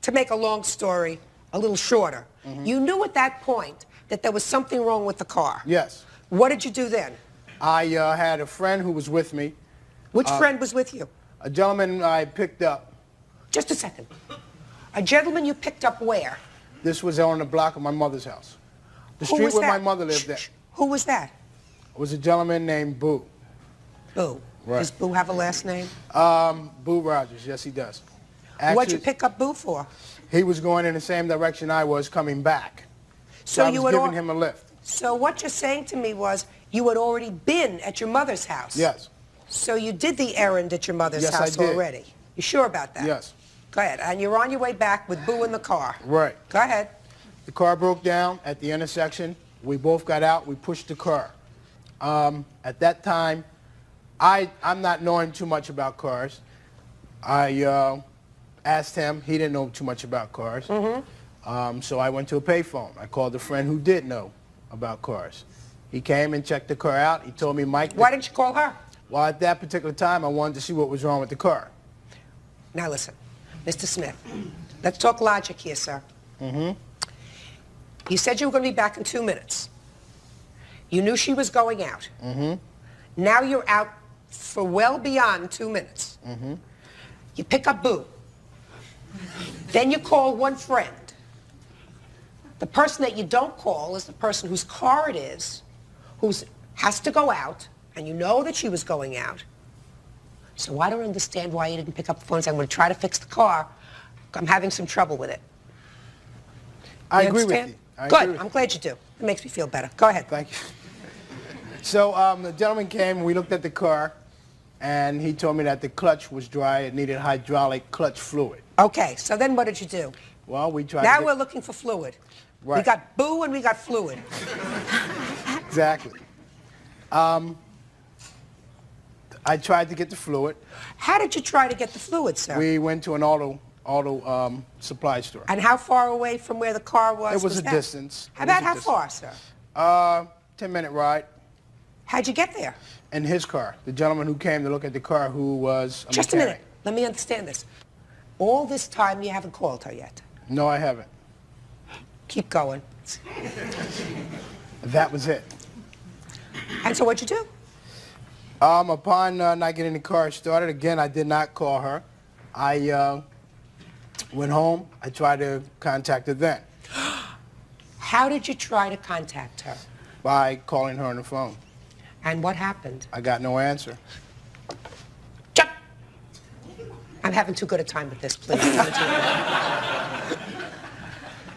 to make a long story a little shorter, you knew at that point that there was something wrong with the car. Yes. What did you do then? I had a friend who was with me. Which friend was with you? A gentleman I picked up. Just a second. A gentleman you picked up where? This was on the block of my mother's house. The Who street was where that? my mother lived at. Who was that? It was a gentleman named Boo. Boo. Right. Does Boo have a last name? Boo Rogers, yes he does. What'd you pick up Boo for? He was going in the same direction I was coming back. So I you was had giving him a lift. So what you're saying to me was you had already been at your mother's house. Yes. So you did the errand at your mother's Yes, I house did. already. You sure about that? Yes. Go ahead. And you're on your way back with Boo in the car. Right. Go ahead. The car broke down at the intersection. We both got out. We pushed the car. At that time, I'm not knowing too much about cars. I asked him. He didn't know too much about cars. So I went to a payphone. I called a friend who did know about cars. He came and checked the car out. He told me, Mike... Why didn't you call her? Well, at that particular time, I wanted to see what was wrong with the car. Now listen, Mr. Smith, let's talk logic here, sir. You said you were going to be back in 2 minutes. You knew she was going out. Now you're out for well beyond 2 minutes. You pick up Boo. Then you call one friend. The person that you don't call is the person whose car it is, who has to go out, and you know that she was going out. So I don't understand why you didn't pick up the phone and say, I'm going to try to fix the car. I'm having some trouble with it. I agree with you. Good. I'm glad you do. It makes me feel better. Go ahead. Thank you. So the gentleman came, and we looked at the car, and he told me that the clutch was dry. It needed hydraulic clutch fluid. Okay, so then what did you do? Well, we tried Now to we're looking for fluid. Right. We got Boo and we got fluid. Exactly. I tried to get the fluid. How did you try to get the fluid, sir? We went to an auto supply store. And how far away from where the car was? It was a that? distance. How about how far, sir? 10-minute ride. How'd you get there? In his car. The gentleman who came to look at the car, who was a Just a mechanic. minute. Let me understand this. All this time you haven't called her yet. No, I haven't. Keep going. That was it. And so what'd you do? Upon not getting the car started, again, I did not call her. I went home. I tried to contact her then. How did you try to contact her? By calling her on the phone. And what happened? I got no answer. I'm having too good a time with this, please.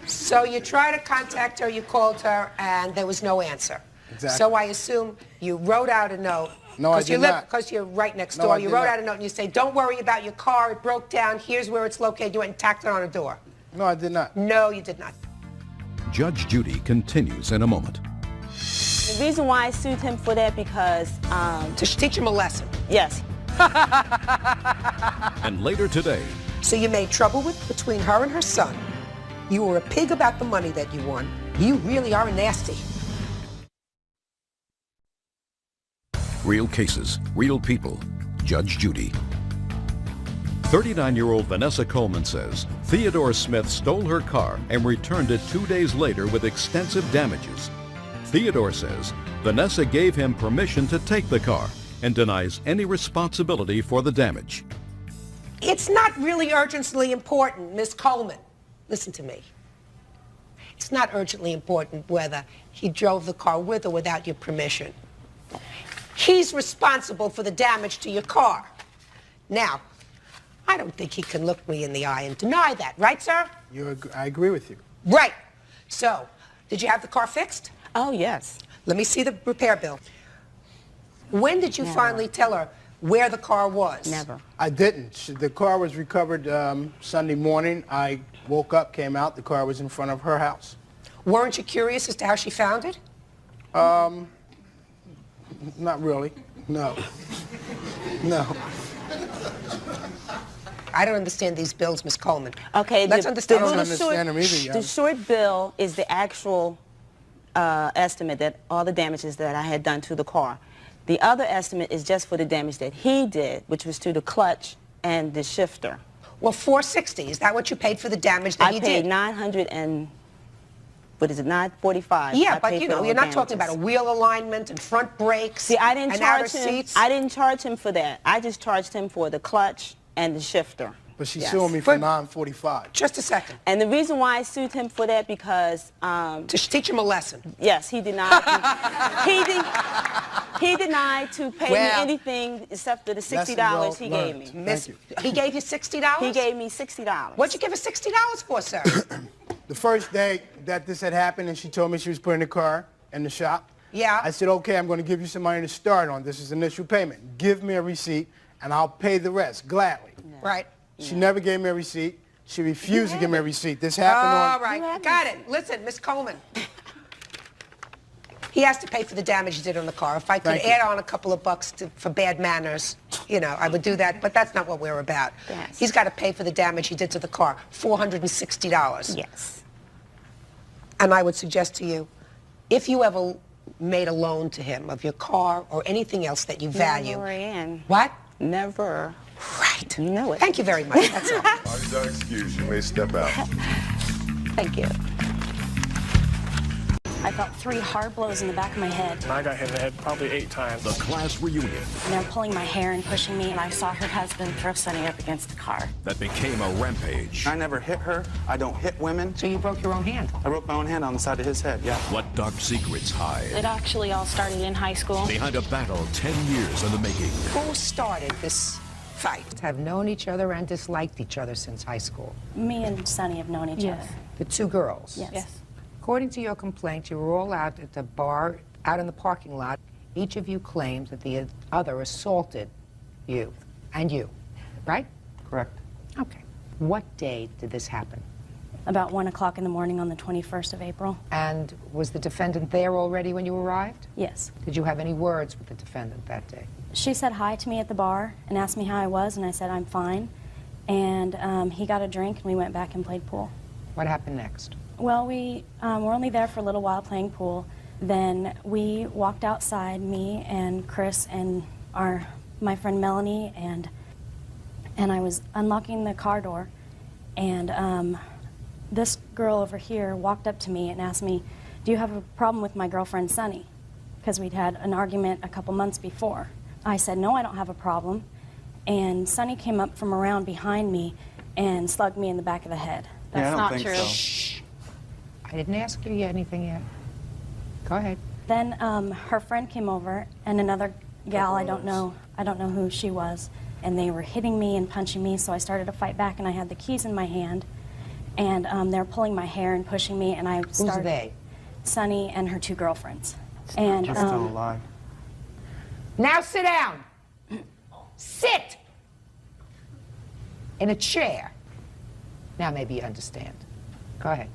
So you tried to contact her, you called her, and there was no answer. Exactly. So I assume you wrote out a note. No, I did not. Because you're right next No, door. I You did wrote not. out a note and you say, don't worry about your car, it broke down, here's where it's located. You went and tacked it on a door. No, I did not. No, you did not. Judge Judy continues in a moment. The reason why I sued him for that because... to teach him a lesson. Yes. And later today... So you made trouble between her and her son. You were a pig about the money that you won. You really are nasty. Real cases, real people. Judge Judy. 39-year-old Vanessa Coleman says Theodore Smith stole her car and returned it 2 days later with extensive damages. Theodore says Vanessa gave him permission to take the car and denies any responsibility for the damage. It's not really urgently important, Miss Coleman. Listen to me. It's not urgently important whether he drove the car with or without your permission. He's responsible for the damage to your car. Now, I don't think he can look me in the eye and deny that, right, sir? I agree with you. Right. So, did you have the car fixed? Oh, yes. Let me see the repair bill. When did you finally tell her where the car was? Never. I didn't. The car was recovered Sunday morning. I woke up, came out, the car was in front of her house. Weren't you curious as to how she found it? Not really. No. No. I don't understand these bills, Miss Coleman. Okay, Let's understand. I don't understand them either, The short bill is the actual estimate that all the damages that I had done to the car. The other estimate is just for the damage that he did, which was to the clutch and the shifter. Well, $460. Is that what you paid for the damage that he did? I paid $900 and what is it, $9.45. Yeah, I but paid you for know, all you're the not talking about a damages. wheel alignment and front brakes. See, I didn't and charge outer him. seats. I didn't charge him for that. I just charged him for the clutch and the shifter. But she's suing me for $9.45. Just a second. And the reason why I sued him for that because to teach him a lesson. Yes, he denied. He denied to pay me anything except for the $60 he gave me. He gave you $60? He gave me $60. What'd you give her $60 for, sir? The first day that this had happened and she told me she was putting the car in the shop, yeah. I said, okay, I'm going to give you some money to start on. This is initial payment. Give me a receipt and I'll pay the rest gladly. Right. She never gave me a receipt. She refused to give me a receipt. This happened on... All right, got it. Listen, Miss Coleman. He has to pay for the damage he did on the car. If I could add on a couple of bucks for bad manners, you know, I would do that, but that's not what we're about. Yes. He's got to pay for the damage he did to the car, $460. Yes. And I would suggest to you, if you ever made a loan to him of your car or anything else that you value. Never, Ann. What? Never. Right. You know it. Thank you very much. That's all. Parties are excused. You may step out. Thank you. I felt 3 hard blows in the back of my head. And I got hit in the head probably 8 times. The class reunion. And they were pulling my hair and pushing me, and I saw her husband throw Sonny up against the car. That became a rampage. I never hit her. I don't hit women. So you broke your own hand? I broke my own hand on the side of his head, yeah. What dark secrets hide It actually all started in high school. behind a battle 10 years in the making? Who started this fight? Have known each other and disliked each other since high school. Me and Sonny have known each other. The two girls? Yes. According to your complaint, you were all out at the bar, out in the parking lot. Each of you claimed that the other assaulted you, and you, right? Correct. Okay. What day did this happen? About 1 o'clock in the morning on the 21st of April. And was the defendant there already when you arrived? Yes. Did you have any words with the defendant that day? She said hi to me at the bar and asked me how I was, and I said I'm fine. And he got a drink, and we went back and played pool. What happened next? Well, we were only there for a little while playing pool. Then we walked outside, me and Chris and my friend Melanie, and I was unlocking the car door, and this girl over here walked up to me and asked me, "Do you have a problem with my girlfriend Sonny?" Because we'd had an argument a couple months before. I said, "No, I don't have a problem." And Sonny came up from around behind me and slugged me in the back of the head. That's not true. Shh. I didn't ask you anything yet. Go ahead. Then her friend came over, and another gal, I don't know who she was, and they were hitting me and punching me, so I started to fight back, and I had the keys in my hand, and they were pulling my hair and pushing me, and I started... Who's they? Sonny and her 2 girlfriends. And She's still alive. Now sit down. Sit! In a chair. Now maybe you understand. Go ahead.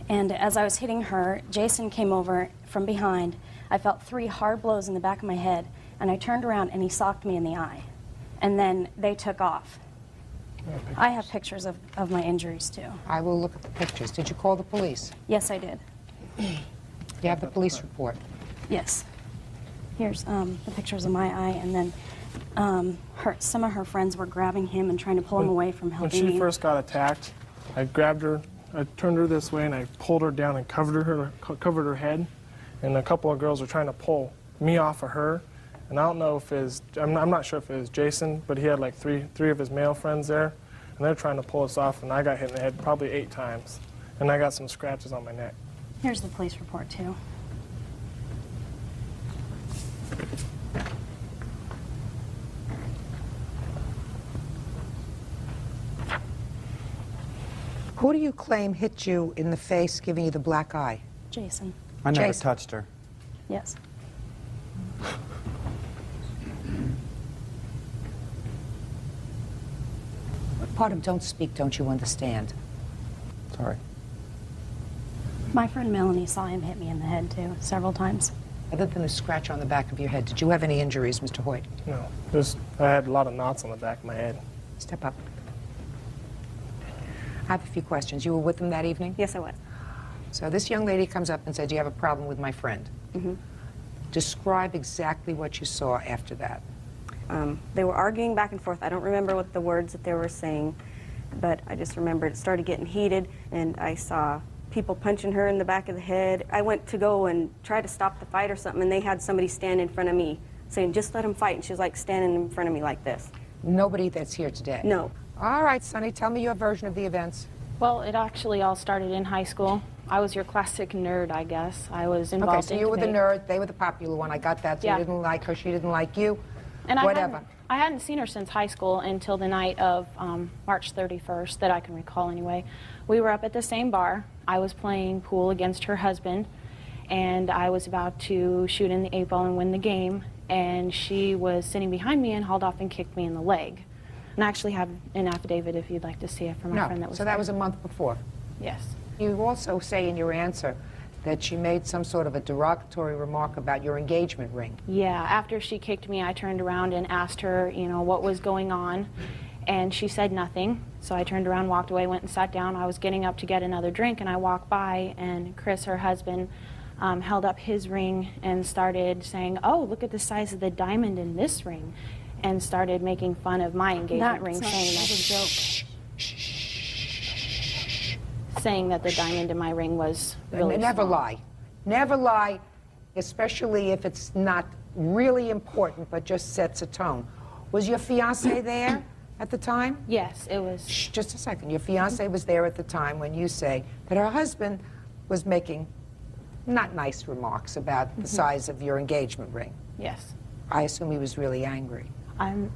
And as I was hitting her, Jason came over from behind. I felt 3 hard blows in the back of my head, and I turned around and he socked me in the eye. And then they took off. I have pictures of my injuries too. I will look at the pictures. Did you call the police? Yes, I did. You have the police report? Yes. Here's the pictures of my eye, and then some of her friends were grabbing him and trying to pull him away from helping me. When she first got attacked, I grabbed her, I turned her this way, and I pulled her down and covered her head. And a couple of girls were trying to pull me off of her. And I don't know if I'm not sure if it was Jason, but he had like three of his male friends there. And they're trying to pull us off, and I got hit in the head probably 8 times. And I got some scratches on my neck. Here's the police report too. Who do you claim hit you in the face, giving you the black eye? Jason. I never Jason. touched her. Yes. What part of don't speak don't you understand? Sorry. My friend Melanie saw him hit me in the head too, several times. Other than the scratch on the back of your head, did you have any injuries, Mr. Hoyt? No, I had a lot of knots on the back of my head. Step up. I have a few questions. You were with them that evening? Yes, I was. So this young lady comes up and said, "Do you have a problem with my friend?" Mm-hmm. Describe exactly what you saw after that. They were arguing back and forth. I don't remember what the words that they were saying, but I just remember it started getting heated, and I saw people punching her in the back of the head. I went to go and try to stop the fight or something, and they had somebody stand in front of me saying, just let him fight. And she was like standing in front of me like this. Nobody that's here today? No. All right, Sonny, tell me your version of the events. Well, it actually all started in high school. I was your classic nerd, I guess. I was involved Okay, so in you were the debate. nerd, they were the popular one. I got that. So Yeah. you didn't like her, she didn't like you. And whatever. I hadn't seen her since high school until the night of March 31st, that I can recall anyway. We were up at the same bar. I was playing pool against her husband, and I was about to shoot in the 8-ball and win the game, and she was sitting behind me and hauled off and kicked me in the leg. And I actually have an affidavit if you'd like to see it from my friend that was so there. that was a month before. Yes. You also say in your answer that she made some sort of a derogatory remark about your engagement ring. Yeah, after she kicked me, I turned around and asked her, you know, what was going on, and she said nothing. So I turned around, walked away, went and sat down. I was getting up to get another drink, and I walked by, and Chris, her husband, held up his ring and started saying, oh, look at the size of the diamond in this ring, and started making fun of my engagement ring, saying that was a joke. Saying that the diamond in my ring was really Never small. lie. Never lie, especially if it's not really important but just sets a tone. Was your fiancé there at the time? Yes, it was. Shh, just a second. Your fiancé was there at the time when you say that her husband was making not nice remarks about the size of your engagement ring. Yes. I assume he was really angry.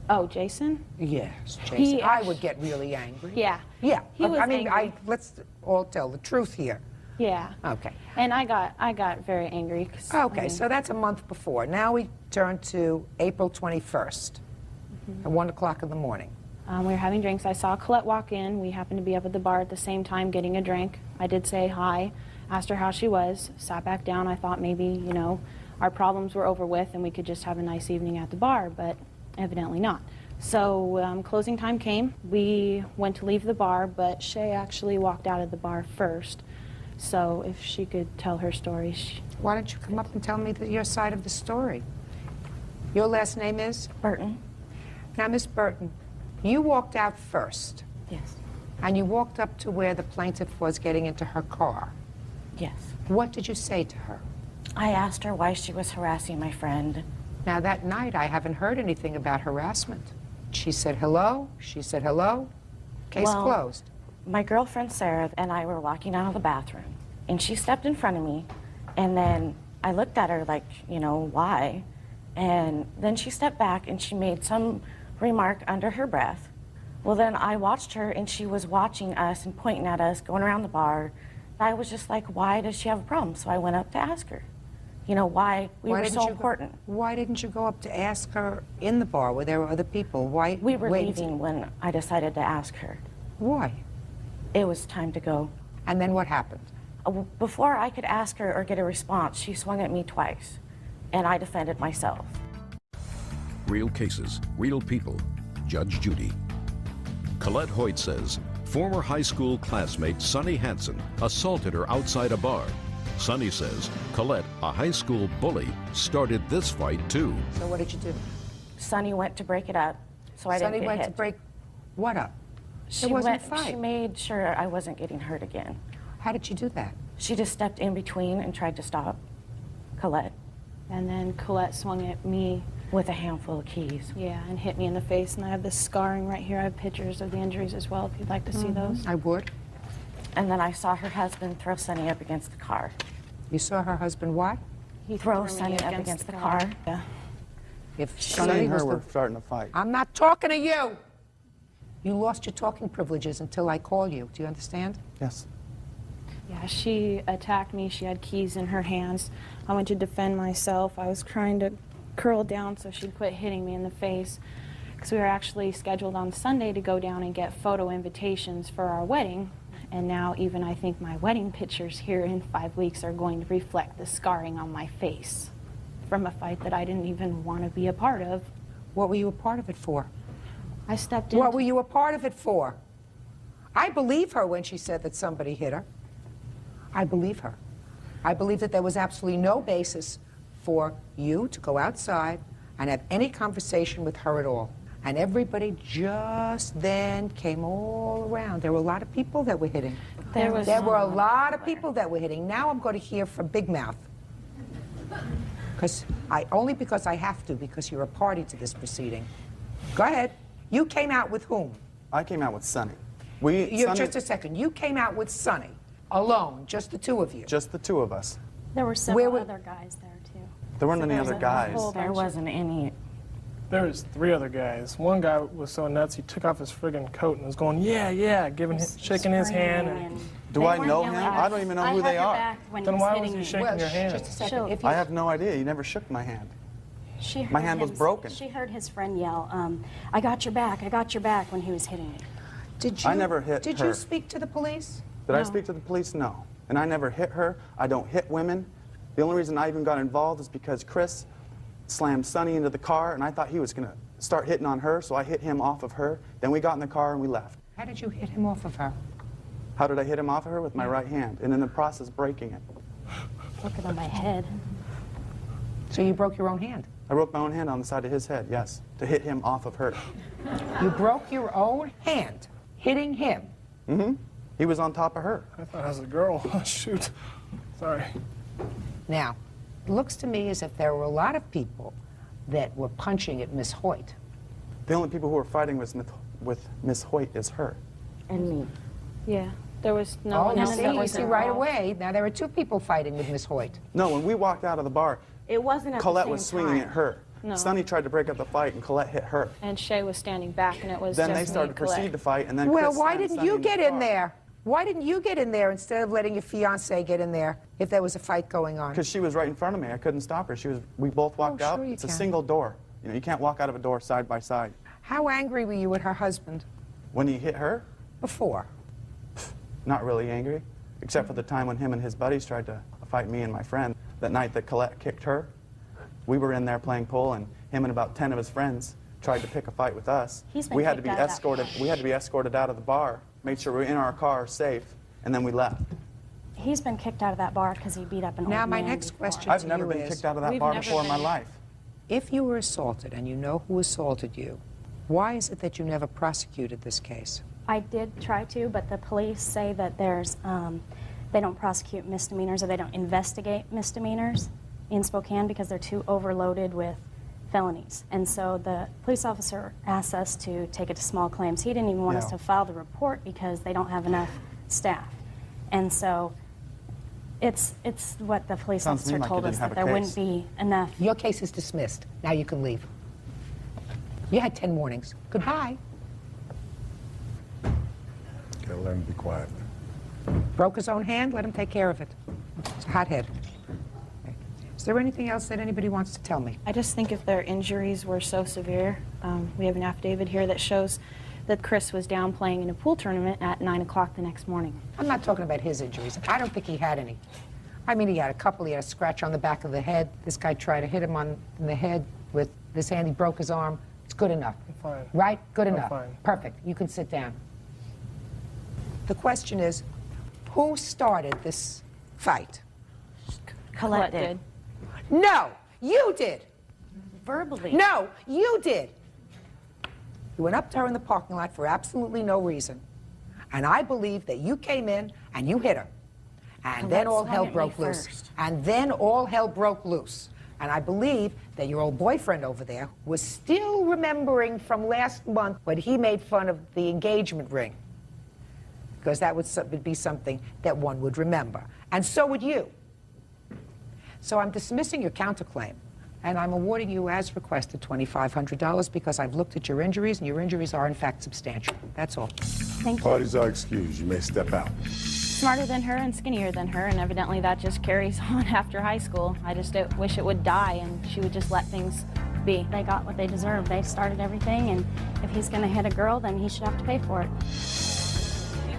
Oh, Jason? Yes, Jason. He I would get really angry. Yeah. Yeah. He was I mean, angry. let's all tell the truth here. Yeah. Okay. And I got very angry. 'Cause, Okay, I mean, so that's a month before. Now we turn to April 21st at 1 o'clock in the morning. we were having drinks. I saw Colette walk in. We happened to be up at the bar at the same time getting a drink. I did say hi, asked her how she was, sat back down. I thought maybe, you know, our problems were over with and we could just have a nice evening at the bar, but evidently not. So closing time came. We went to leave the bar, but Shay actually walked out of the bar first. So if she could tell her story. Why don't you come up and tell me your side of the story? Your last name is? Burton. Now, Miss Burton, you walked out first. Yes. And you walked up to where the plaintiff was getting into her car. Yes. What did you say to her? I asked her why she was harassing my friend. Now, that night, I haven't heard anything about harassment. She said hello. She said hello. Case closed. My girlfriend Sarah and I were walking out of the bathroom, and she stepped in front of me, and then I looked at her like, you know, why? And then she stepped back and she made some remark under her breath. Well, then I watched her, and she was watching us and pointing at us, going around the bar. I was just like, why does she have a problem? So I went up to ask her, you know, why we were so important. Why didn't you go up to ask her in the bar where there were other people? Why? We were leaving when I decided to ask her. Why? It was time to go. And then what happened? Before I could ask her or get a response, she swung at me twice, and I defended myself. Real cases, real people. Judge Judy. Colette Hoyt says former high school classmate Sonny Hansen assaulted her outside a bar. Sonny says Colette, a high school bully, started this fight too. So what did you do? Sonny went to break it up, so I didn't get hit. Sonny went to break what up? She wasn't a fight. She made sure I wasn't getting hurt again. How did she do that? She just stepped in between and tried to stop Colette. And then Colette swung at me. With a handful of keys. Yeah, and hit me in the face, and I have this scarring right here. I have pictures of the injuries as well, if you'd like to see those. I would. And then I saw her husband throw Sonny up against the car. You saw her husband what? He threw Sonny up against the car. Yeah. If Sonny and her were starting to fight. I'm not talking to you. You lost your talking privileges until I call you. Do you understand? Yes. Yeah, she attacked me. She had keys in her hands. I went to defend myself. I was trying to curl down so she'd quit hitting me in the face, because we were actually scheduled on Sunday to go down and get photo invitations for our wedding, and now even I think my wedding pictures here in 5 weeks are going to reflect the scarring on my face from a fight that I didn't even want to be a part of. What were you a part of it for? I stepped in. What were you a part of it for? I believe her when she said that somebody hit her. I believe her. I believe that there was absolutely no basis for you to go outside and have any conversation with her at all. And everybody just then came all around. There were a lot of people that were hitting. There were a lot of people that were hitting. Now I'm going to hear from Big Mouth. Only because I have to, because you're a party to this proceeding. Go ahead. You came out with whom? I came out with Sonny. Just a second. You came out with Sonny, alone, just the two of you. Just the two of us. There were several other guys there, too. There weren't any other guys. There wasn't any. There was 3 other guys. One guy was so nuts, he took off his friggin' coat and was going, yeah, yeah, shaking his hand. And do I know him? I don't even know who they are. Then why was he shaking your hand? Just a second. I have no idea. He never shook my hand. My hand was broken. She heard his friend yell, I got your back, when he was hitting me. I never hit her. Did you speak to the police? Did I speak to the police? No. And I never hit her. I don't hit women. The only reason I even got involved is because Chris slammed Sonny into the car, and I thought he was going to start hitting on her, so I hit him off of her. Then we got in the car and we left. How did you hit him off of her? How did I hit him off of her? With my right hand, and in the process breaking it. Broke it on my head. So you broke your own hand? I broke my own hand on the side of his head, yes, to hit him off of her. You broke your own hand hitting him? Mm-hmm. He was on top of her. I thought I was a girl. Shoot. Sorry. Now, it looks to me as if there were a lot of people that were punching at Miss Hoyt. The only people who were fighting with Miss Hoyt is her. And me. Yeah. There was no one else that was see right away. Now, there were 2 people fighting with Miss Hoyt. No, when we walked out of the bar, it wasn't at Colette the same was swinging time. at her. No. Sonny tried to break up the fight, and Colette hit her. And Shay was standing back, and it was Then just they started me to and Colette. proceed to fight, and then Well, Chris why slammed didn't Sonny you into get the in car. there? Why didn't you get in there instead of letting your fiancé get in there if there was a fight going on? Because she was right in front of me. I couldn't stop her. We both walked out. Sure you It's a can. single door. You know, you can't walk out of a door side by side. How angry were you at her husband? When he hit her? Before. Not really angry, except for the time when him and his buddies tried to fight me and my friend. That night that Colette kicked her, we were in there playing pool, and him and about 10 of his friends tried to pick a fight with us. We had to be escorted. We had to be escorted out of the bar, made sure we were in our car safe, and then we left. He's been kicked out of that bar because he beat up an old man. Now, my next question I've to never you been is, kicked out of that bar before in my life. if you were assaulted and you know who assaulted you, why is it that you never prosecuted this case? I did try to, but the police say that there's, they don't prosecute misdemeanors, or they don't investigate misdemeanors in Spokane because they're too overloaded with felonies. And so the police officer asked us to take it to small claims. He didn't even want us to file the report because they don't have enough staff. And so it's what the police officer told us, that there wouldn't be enough. Your case is dismissed. Now you can leave. You had 10 warnings. Goodbye. Gotta learn to be quiet. Broke his own hand, let him take care of it. It's a hothead. Okay. Is there anything else that anybody wants to tell me? I just think if their injuries were so severe, we have an affidavit here that shows that Chris was down playing in a pool tournament at 9 o'clock the next morning. I'm not talking about his injuries. I don't think he had any. I mean, he had a couple. He had a scratch on the back of the head. This guy tried to hit him in the head with this hand. He broke his arm. It's good enough. I'm fine. Right? Good I'm enough. fine. Perfect. You can sit down. The question is, who started this fight? Colette did. No, you did. Verbally. No, you did. You went up to her in the parking lot for absolutely no reason. And I believe that you came in and you hit her. And then all hell broke loose. And then all hell broke loose. And I believe that your old boyfriend over there was still remembering from last month when he made fun of the engagement ring. Because that would be something that one would remember. And so would you. So I'm dismissing your counterclaim. And I'm awarding you, as requested, $2,500 because I've looked at your injuries, and your injuries are, in fact, substantial. That's all. Thank you. Parties are excused. You may step out. Smarter than her and skinnier than her, and evidently that just carries on after high school. I just wish it would die and she would just let things be. They got what they deserved. They started everything, and if he's going to hit a girl, then he should have to pay for it.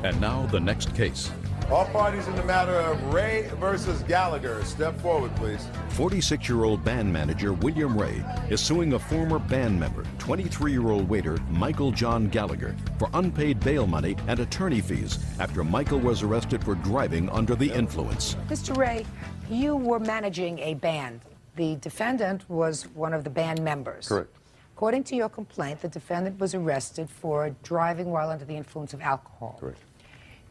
And now the next case. All parties in the matter of Ray versus Gallagher. Step forward, please. 46-year-old band manager William Ray is suing a former band member, 23-year-old waiter Michael John Gallagher, for unpaid bail money and attorney fees after Michael was arrested for driving under the influence. Mr. Ray, you were managing a band. The defendant was one of the band members. Correct. According to your complaint, the defendant was arrested for driving while under the influence of alcohol. Correct.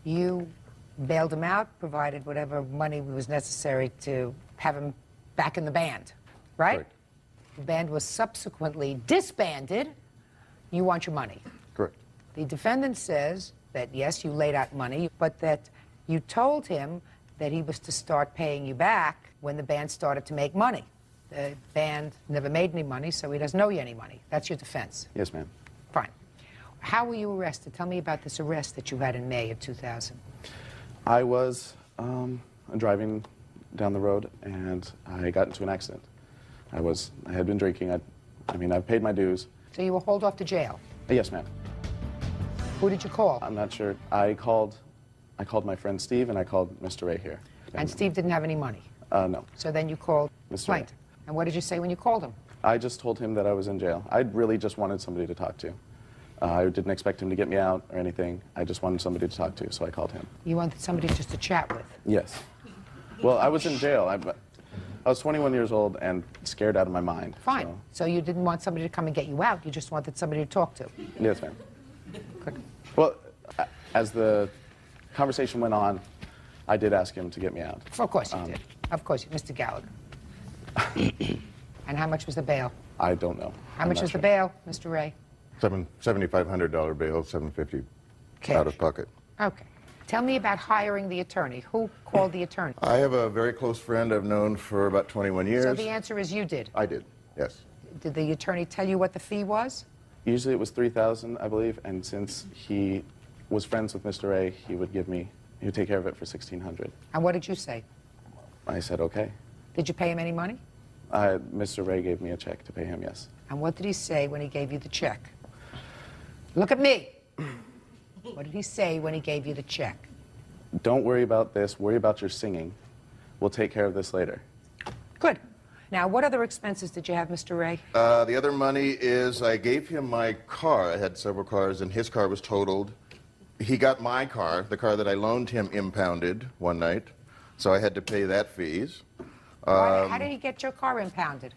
You bailed him out, provided whatever money was necessary to have him back in the band, right? Correct. The band was subsequently disbanded. You want your money. Correct. The defendant says that, yes, you laid out money, but that you told him that he was to start paying you back when the band started to make money. The band never made any money, so he doesn't owe you any money. That's your defense. Yes, ma'am. Fine. How were you arrested? Tell me about this arrest that you had in May of 2000. I was driving down the road, and I got into an accident. I had been drinking. I paid my dues. So you were hauled off to jail? Yes, ma'am. Who did you call? I'm not sure. I called my friend Steve, and I called Mr. Ray here. And Steve didn't have any money? No. So then you called Mr. Ray. Plaintiff. And what did you say when you called him? I just told him that I was in jail. I really just wanted somebody to talk to. I didn't expect him to get me out or anything. I just wanted somebody to talk to, so I called him. You wanted somebody just to chat with? Yes. Well, I was in jail. I was 21 years old and scared out of my mind. Fine. So you didn't want somebody to come and get you out. You just wanted somebody to talk to. Yes, ma'am. Good. Well, as the conversation went on, I did ask him to get me out. Of course you did. Of course, Mr. Gallagher. And how much was the bail? I don't know. How much was the bail, Mr. Ray? $7,500 bail, $750 out of pocket. Okay. Tell me about hiring the attorney. Who called the attorney? I have a very close friend I've known for about 21 years. So the answer is you did? I did, yes. Did the attorney tell you what the fee was? Usually it was $3,000, I believe, and since he was friends with Mr. Ray, he would take care of it for $1,600. And what did you say? I said, okay. Did you pay him any money? Mr. Ray gave me a check to pay him, yes. And what did he say when he gave you the check? Look at me. What did he say when he gave you the check? Don't worry about this. Worry about your singing. We'll take care of this later. Good. Now, what other expenses did you have, Mr. Ray? The other money is I gave him my car. I had several cars, and his car was totaled. He got my car, the car that I loaned him, impounded one night, so I had to pay that fees. How did he get your car impounded?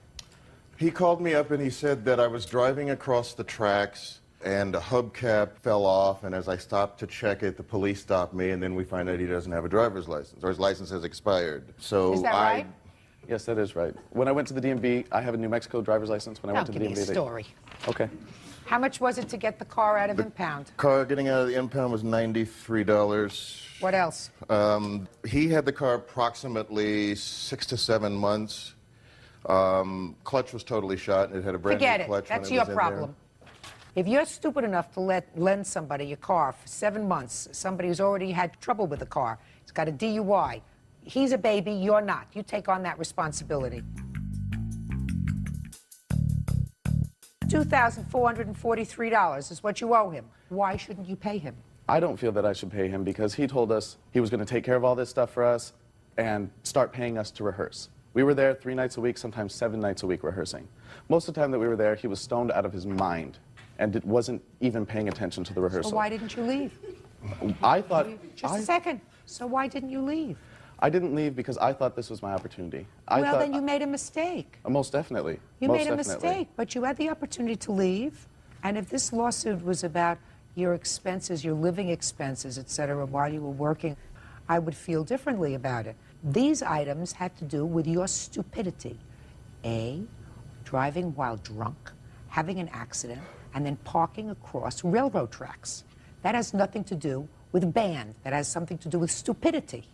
He called me up and he said that I was driving across the tracks and a hubcap fell off, and as I stopped to check it, the police stopped me, and then we find out he doesn't have a driver's license, or his license has expired. So Is that right? Yes, that is right. When I went to the DMV, I have a New Mexico driver's license. When I went to the DMV, give me a story. Okay. How much was it to get the car out of impound? Car getting out of the impound was $93. What else? He had the car approximately 6 to 7 months. Clutch was totally shot, and it had a brand Forget new it. clutch. That's when it your was in problem. If you're stupid enough to lend somebody your car for 7 months, somebody who's already had trouble with the car, he's got a DUI, he's a baby, you're not. You take on that responsibility. $2,443 is what you owe him. Why shouldn't you pay him? I don't feel that I should pay him because he told us he was going to take care of all this stuff for us and start paying us to rehearse. We were there 3 nights a week, sometimes 7 nights a week rehearsing. Most of the time that we were there, he was stoned out of his mind and wasn't even paying attention to the rehearsal. So why didn't you leave? I thought... Just a second. So why didn't you leave? I didn't leave because I thought this was my opportunity. Well, then you made a mistake. Most definitely. You Most made a definitely. mistake, but you had the opportunity to leave. And if this lawsuit was about your expenses, your living expenses, et cetera, while you were working, I would feel differently about it. These items had to do with your stupidity. A, driving while drunk, having an accident, and then parking across railroad tracks. That has nothing to do with band. That has something to do with stupidity.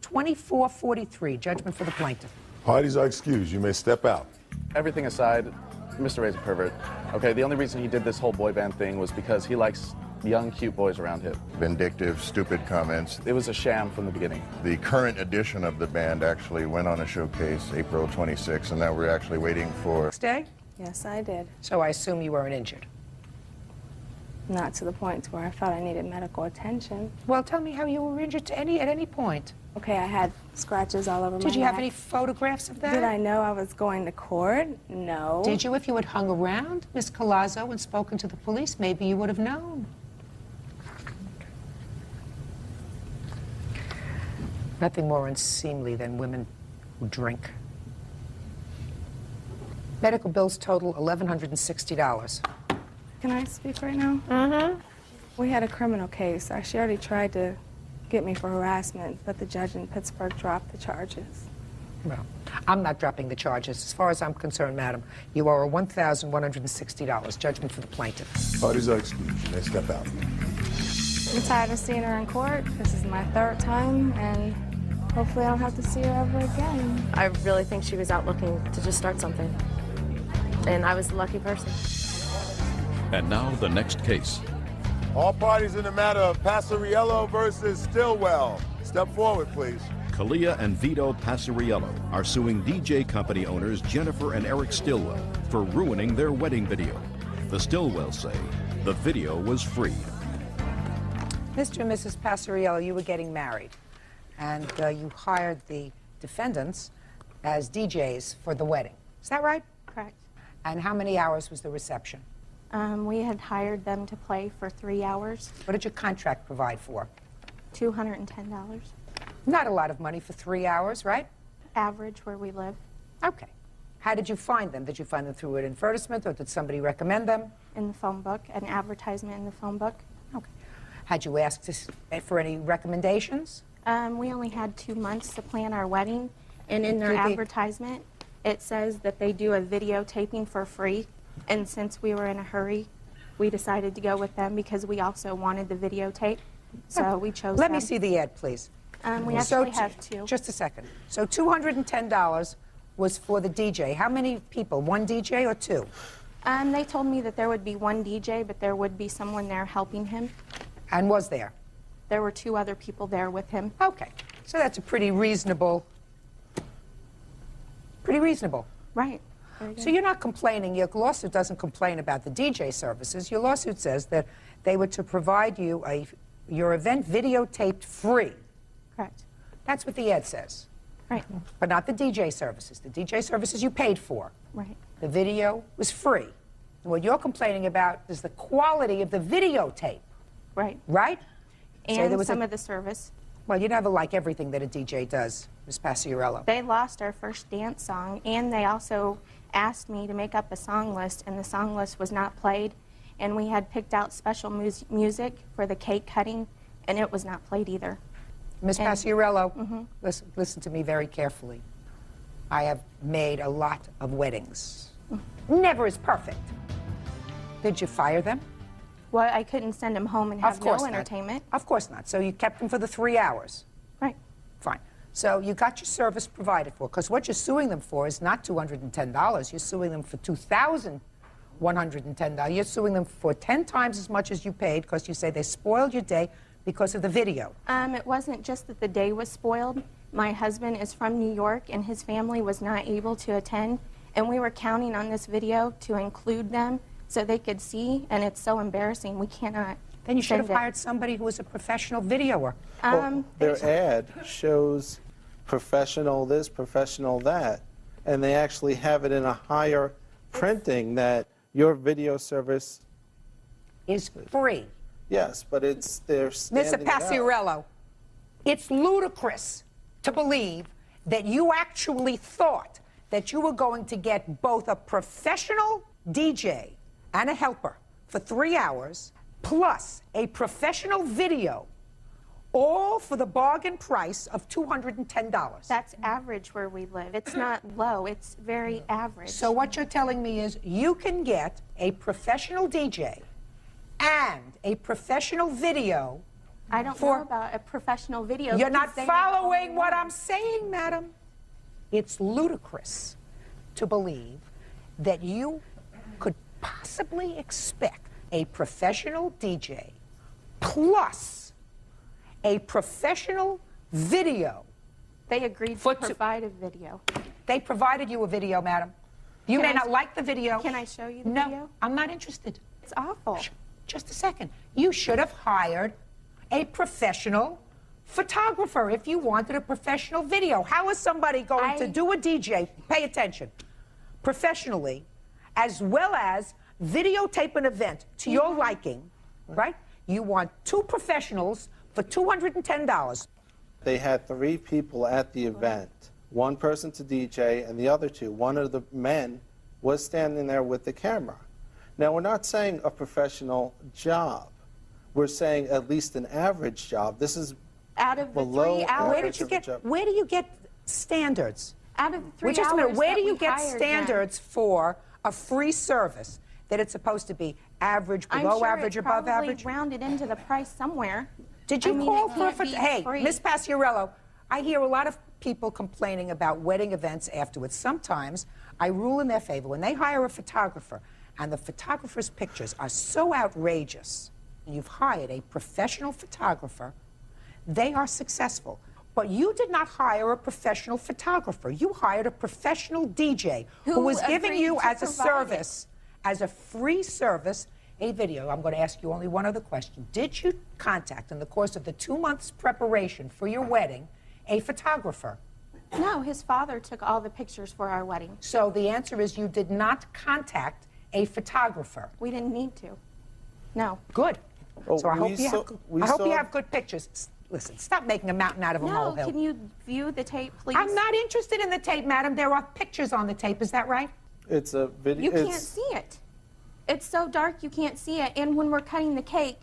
2443, judgment for the plaintiff. Parties are excused. You may step out. Everything aside, Mr. Ray's a pervert. Okay, the only reason he did this whole boy band thing was because he likes young, cute boys around him. Vindictive, stupid comments. It was a sham from the beginning. The current edition of the band actually went on a showcase April 26th, and now we're actually waiting for... Next day? Yes, I did. So I assume you weren't injured. Not to the point where I felt I needed medical attention. Well, tell me how you were injured at any point. Okay, I had scratches all over my neck. Did you have any photographs of that? Did I know I was going to court? No. Did you? If you had hung around Miss Collazo and spoken to the police, maybe you would have known. Nothing more unseemly than women who drink. Medical bills total $1,160. Can I speak right now? Mm-hmm. We had a criminal case. She already tried to get me for harassment, but the judge in Pittsburgh dropped the charges. Well, I'm not dropping the charges. As far as I'm concerned, madam, you owe $1,160, judgment for the plaintiff. Parties are excused. They step out. I'm tired of seeing her in court. This is my third time, and hopefully I don't have to see her ever again. I really think she was out looking to just start something. And I was the lucky person. And now the next case. All parties in the matter of Passariello versus Stillwell. Step forward, please. Kalia and Vito Passariello are suing DJ company owners Jennifer and Eric Stillwell for ruining their wedding video. The Stillwells say the video was free. Mr. and Mrs. Passariello, you were getting married, and you hired the defendants as DJs for the wedding. Is that right? Correct. And how many hours was the reception? We had hired them to play for 3 hours. What did your contract provide for? $210. Not a lot of money for 3 hours, right? Average where we live. Okay. How did you find them? Did you find them through an advertisement, or did somebody recommend them? In the phone book, an advertisement in the phone book. Okay. Had you asked for any recommendations? We only had 2 months to plan our wedding, and in their advertisement, it says that they do a videotaping for free, and since we were in a hurry, we decided to go with them because we also wanted the videotape, so we chose Let them. me see the ad, please. We actually have two. Just a second. So $210 was for the DJ. How many people? One DJ or two? They told me that there would be one DJ, but there would be someone there helping him. And was there? There were 2 other people there with him. Okay. So that's a pretty reasonable. Right. So you're not complaining. Your lawsuit doesn't complain about the DJ services. Your lawsuit says that they were to provide you your event videotaped free. Correct. That's what the ad says. Right. But not the DJ services. The DJ services you paid for. Right. The video was free. And what you're complaining about is the quality of the videotape. Right. Right? And there was some of the service. Well, you never like everything that a DJ does, Ms. Passariello. They lost our first dance song, and they also asked me to make up a song list, and the song list was not played. And we had picked out special music for the cake cutting, and it was not played either. Ms. Passariello, listen to me very carefully. I have made a lot of weddings. Never is perfect. Did you fire them? Well, I couldn't send them home and have no entertainment. Of course not. So you kept them for the 3 hours. Right. Fine. So you got your service provided for, because what you're suing them for is not $210. You're suing them for $2,110. You're suing them for 10 times as much as you paid, because you say they spoiled your day because of the video. It wasn't just that the day was spoiled. My husband is from New York, and his family was not able to attend, and we were counting on this video to include them so they could see, and it's so embarrassing. We cannot. Then you should have hired somebody who was a professional videoer. Their ad shows professional this, professional that, and they actually have it in a higher printing that your video service is free. Yes, but they're standing Mr. Passariello, it's ludicrous to believe that you actually thought that you were going to get both a professional DJ and a helper for 3 hours, plus a professional video, all for the bargain price of $210. That's average where we live. It's not low, it's very average. So what you're telling me is you can get a professional DJ and a professional video. I don't know about a professional video. You're not following what I'm saying, madam. It's ludicrous to believe that you could possibly expect a professional DJ plus a professional video. They agreed to provide a video. They provided you a video, madam. You may not like the video. Can I show you the No, video? I'm not interested. It's awful. Just a second. You should have hired a professional photographer if you wanted a professional video. How is somebody going to do a DJ, pay attention, professionally, as well as videotape an event to your liking, right? You want 2 professionals for $210. They had 3 people at the event, 1 person to DJ and the other 2. One of the men was standing there with the camera. Now, we're not saying a professional job. We're saying at least an average job. This is out of the below 3 hours. Where do you get standards? Out of the 3 Wait, just a hours minute. Where that do you we get hired standards for a free service that it's supposed to be average, below I'm sure average, it's above probably average? rounded into the price somewhere. Did you I mean, call it for a can't be Hey, free. Miss Paciarello, I hear a lot of people complaining about wedding events afterwards. Sometimes I rule in their favor. When they hire a photographer and the photographer's pictures are so outrageous, and you've hired a professional photographer, they are successful. But you did not hire a professional photographer. You hired a professional DJ who was giving you as a service, as a free service, a video. I'm going to ask you only one other question. Did you contact, in the course of the 2 months preparation for your wedding, a photographer? No, his father took all the pictures for our wedding. So the answer is you did not contact a photographer. We didn't need to. No. Good. Oh, So I hope, we I hope saw- you have good pictures. Listen, stop making a mountain out of a No, molehill. can you view the tape, please? I'm not interested in the tape, madam. There are pictures on the tape. Is that right? It's a video. You can't see it. It's so dark you can't see it. And when we're cutting the cake,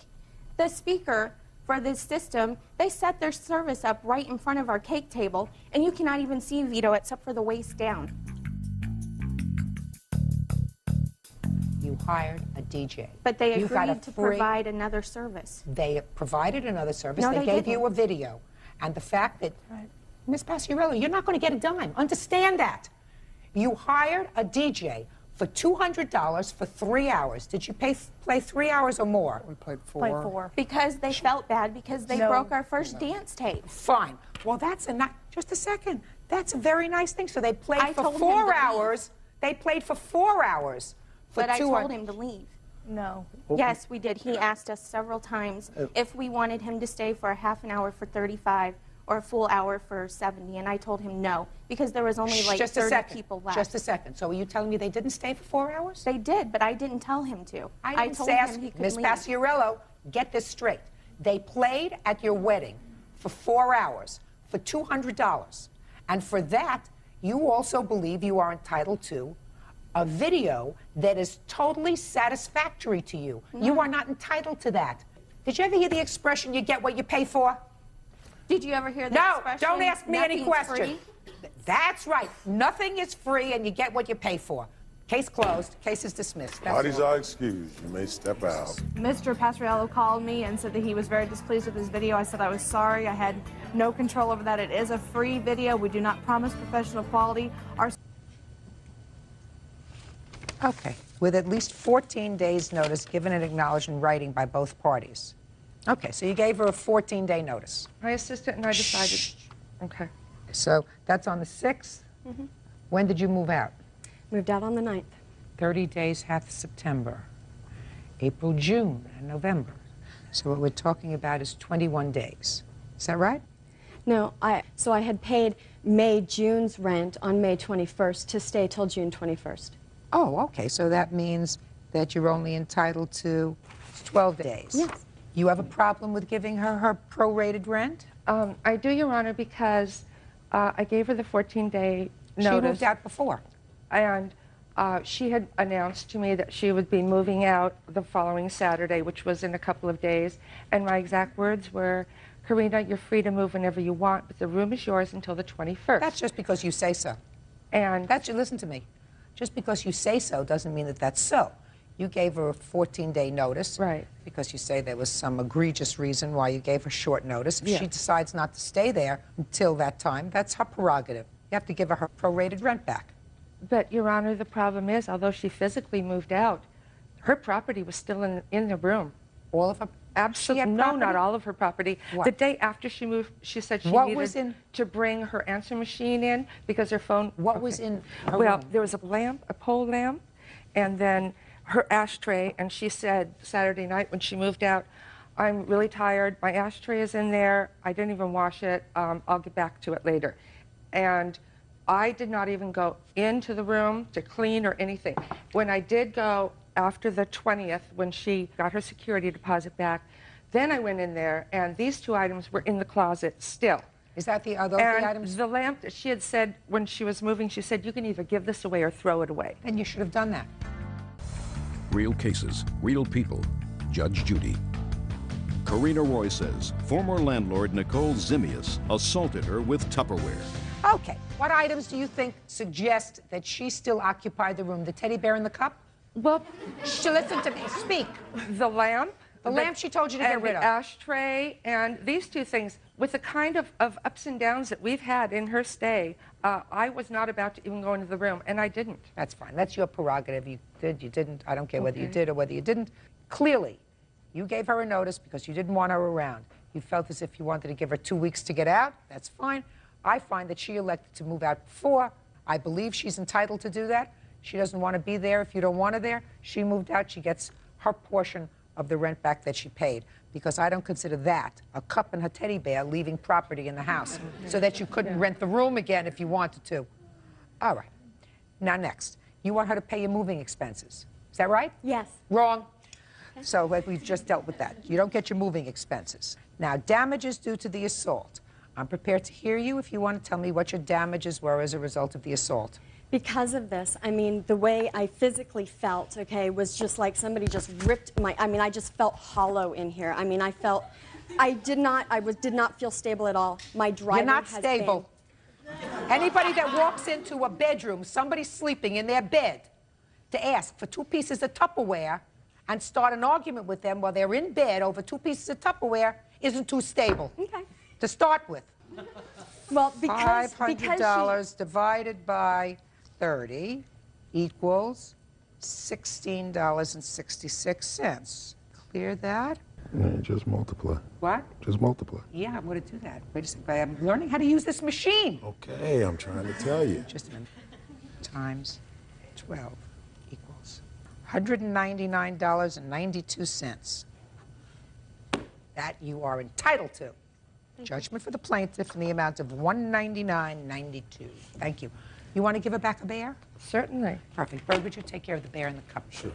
the speaker for this system, they set their service up right in front of our cake table, and you cannot even see Vito except for the waist down. You hired a DJ. But they You got a agreed to free- provide another service. They provided another service. No, they they gave didn't. you a video. And the fact that, Miss Paciarello, you're not going to get a dime. Understand that. You hired a DJ for $200 for 3 hours. Did you play 3 hours or more? We played Played 4. Because they felt bad because they broke our first dance tape. Fine. Well, that's a just a second. That's a very nice thing. So they played I for told him 4 to leave. hours. They played for 4 hours. For But I 2 told hours. him to leave. No. Yes, we did. He asked us several times if we wanted him to stay for a half an hour for 35 or a full hour for 70, and I told him no, because there was only like Just a 30 second. people left. Just a second. So are you telling me they didn't stay for 4 hours? They did, but I didn't tell him to. I told ask him he could Miss leave. Paciarello, get this straight. They played at your wedding for 4 hours for $200. And for that, you also believe you are entitled to a video that is totally satisfactory to you. You are not entitled to that. Did you ever hear the expression, you get what you pay for? Did you ever hear the No, expression, don't ask me any "Nothing's questions. free"? That's right. Nothing is free and you get what you pay for. Case closed. Case is dismissed. That's Parties all. are excused. You may step out. Mr. Paciarello called me and said that he was very displeased with his video. I said I was sorry. I had no control over that. It is a free video. We do not promise professional quality. Okay. With at least 14 days' notice given and acknowledged in writing by both parties. Okay, so you gave her a 14-day notice. My assistant and I decided. Okay. So that's on the 6th? Mm-hmm. When did you move out? Moved out on the 9th. 30 days, half September, April, June, and November. So what we're talking about is 21 days. Is that right? No, so I had paid June's rent on May 21st to stay till June 21st. Oh, okay. So that means that you're only entitled to 12 days. Yes. You have a problem with giving her her prorated rent? I do, Your Honor, because I gave her the 14-day notice. She moved out before. And she had announced to me that she would be moving out the following Saturday, which was in a couple of days. And my exact words were, Karina, you're free to move whenever you want, but the room is yours until the 21st. That's just because you say so. And listen to me. Just because you say so doesn't mean that that's so. You gave her a 14-day notice. Right. Because you say there was some egregious reason why you gave her short notice. If Yeah. she decides not to stay there until that time, that's her prerogative. You have to give her her prorated rent back. But, Your Honor, the problem is, although she physically moved out, her property was still in the room. All of her? Absolutely. No, property? not all of her property. What? The day after she moved, she said she What needed was in- to bring her answer machine in because her phone... What was in her Well, room? there was a lamp, a pole lamp, and then her ashtray, and she said Saturday night when she moved out, I'm really tired, my ashtray is in there, I didn't even wash it, I'll get back to it later. And I did not even go into the room to clean or anything. When I did go after the 20th, when she got her security deposit back, then I went in there, and these two items were in the closet still. Is that the other items? The lamp, she had said when she was moving, she said, you can either give this away or throw it away. And you should have done that. Real cases, real people. Judge Judy. Karina Roy says former landlord Nicole Zimius assaulted her with Tupperware. Okay, what items do you think suggest that she still occupied the room? The teddy bear in the cup? Well, listen to me, speak. The lamp. The lamp she told you to get rid of. The ashtray, and these two things, with the kind of ups and downs that we've had in her stay, I was not about to even go into the room, and I didn't. That's fine. That's your prerogative. You did, you didn't. I don't care whether you did or whether you didn't. Clearly, you gave her a notice because you didn't want her around. You felt as if you wanted to give her 2 weeks to get out. That's fine. I find that she elected to move out before. I believe she's entitled to do that. She doesn't want to be there if you don't want her there. She moved out. She gets her portion of the rent back that she paid, because I don't consider that, a cup and her teddy bear, leaving property in the house so that you couldn't rent the room again if you wanted to. All right. Now next, you want her to pay your moving expenses. Is that right? Yes. Wrong. So we've just dealt with that. You don't get your moving expenses. Now, damages due to the assault. I'm prepared to hear you if you want to tell me what your damages were as a result of the assault. Because of this, I mean, the way I physically felt, okay, was just like somebody just ripped my, I mean, I just felt hollow in here. I mean, I did not feel stable at all. My driving You're not stable. Anybody that walks into a bedroom, somebody sleeping in their bed, to ask for 2 pieces of Tupperware and start an argument with them while they're in bed over 2 pieces of Tupperware isn't too stable. Okay. To start with. Well, because $500 divided by 30 equals $16.66. Clear that? Yeah, just multiply. What? Just multiply. Yeah, I'm going to do that. Wait a second. I'm learning how to use this machine. Okay, I'm trying to tell you. Just a minute. Times 12 equals $199.92. That you are entitled to. Judgment for the plaintiff in the amount of $199.92. Thank you. You want to give her back a bear? Certainly. Perfect. Bird, would you take care of the bear in the cup? Sure.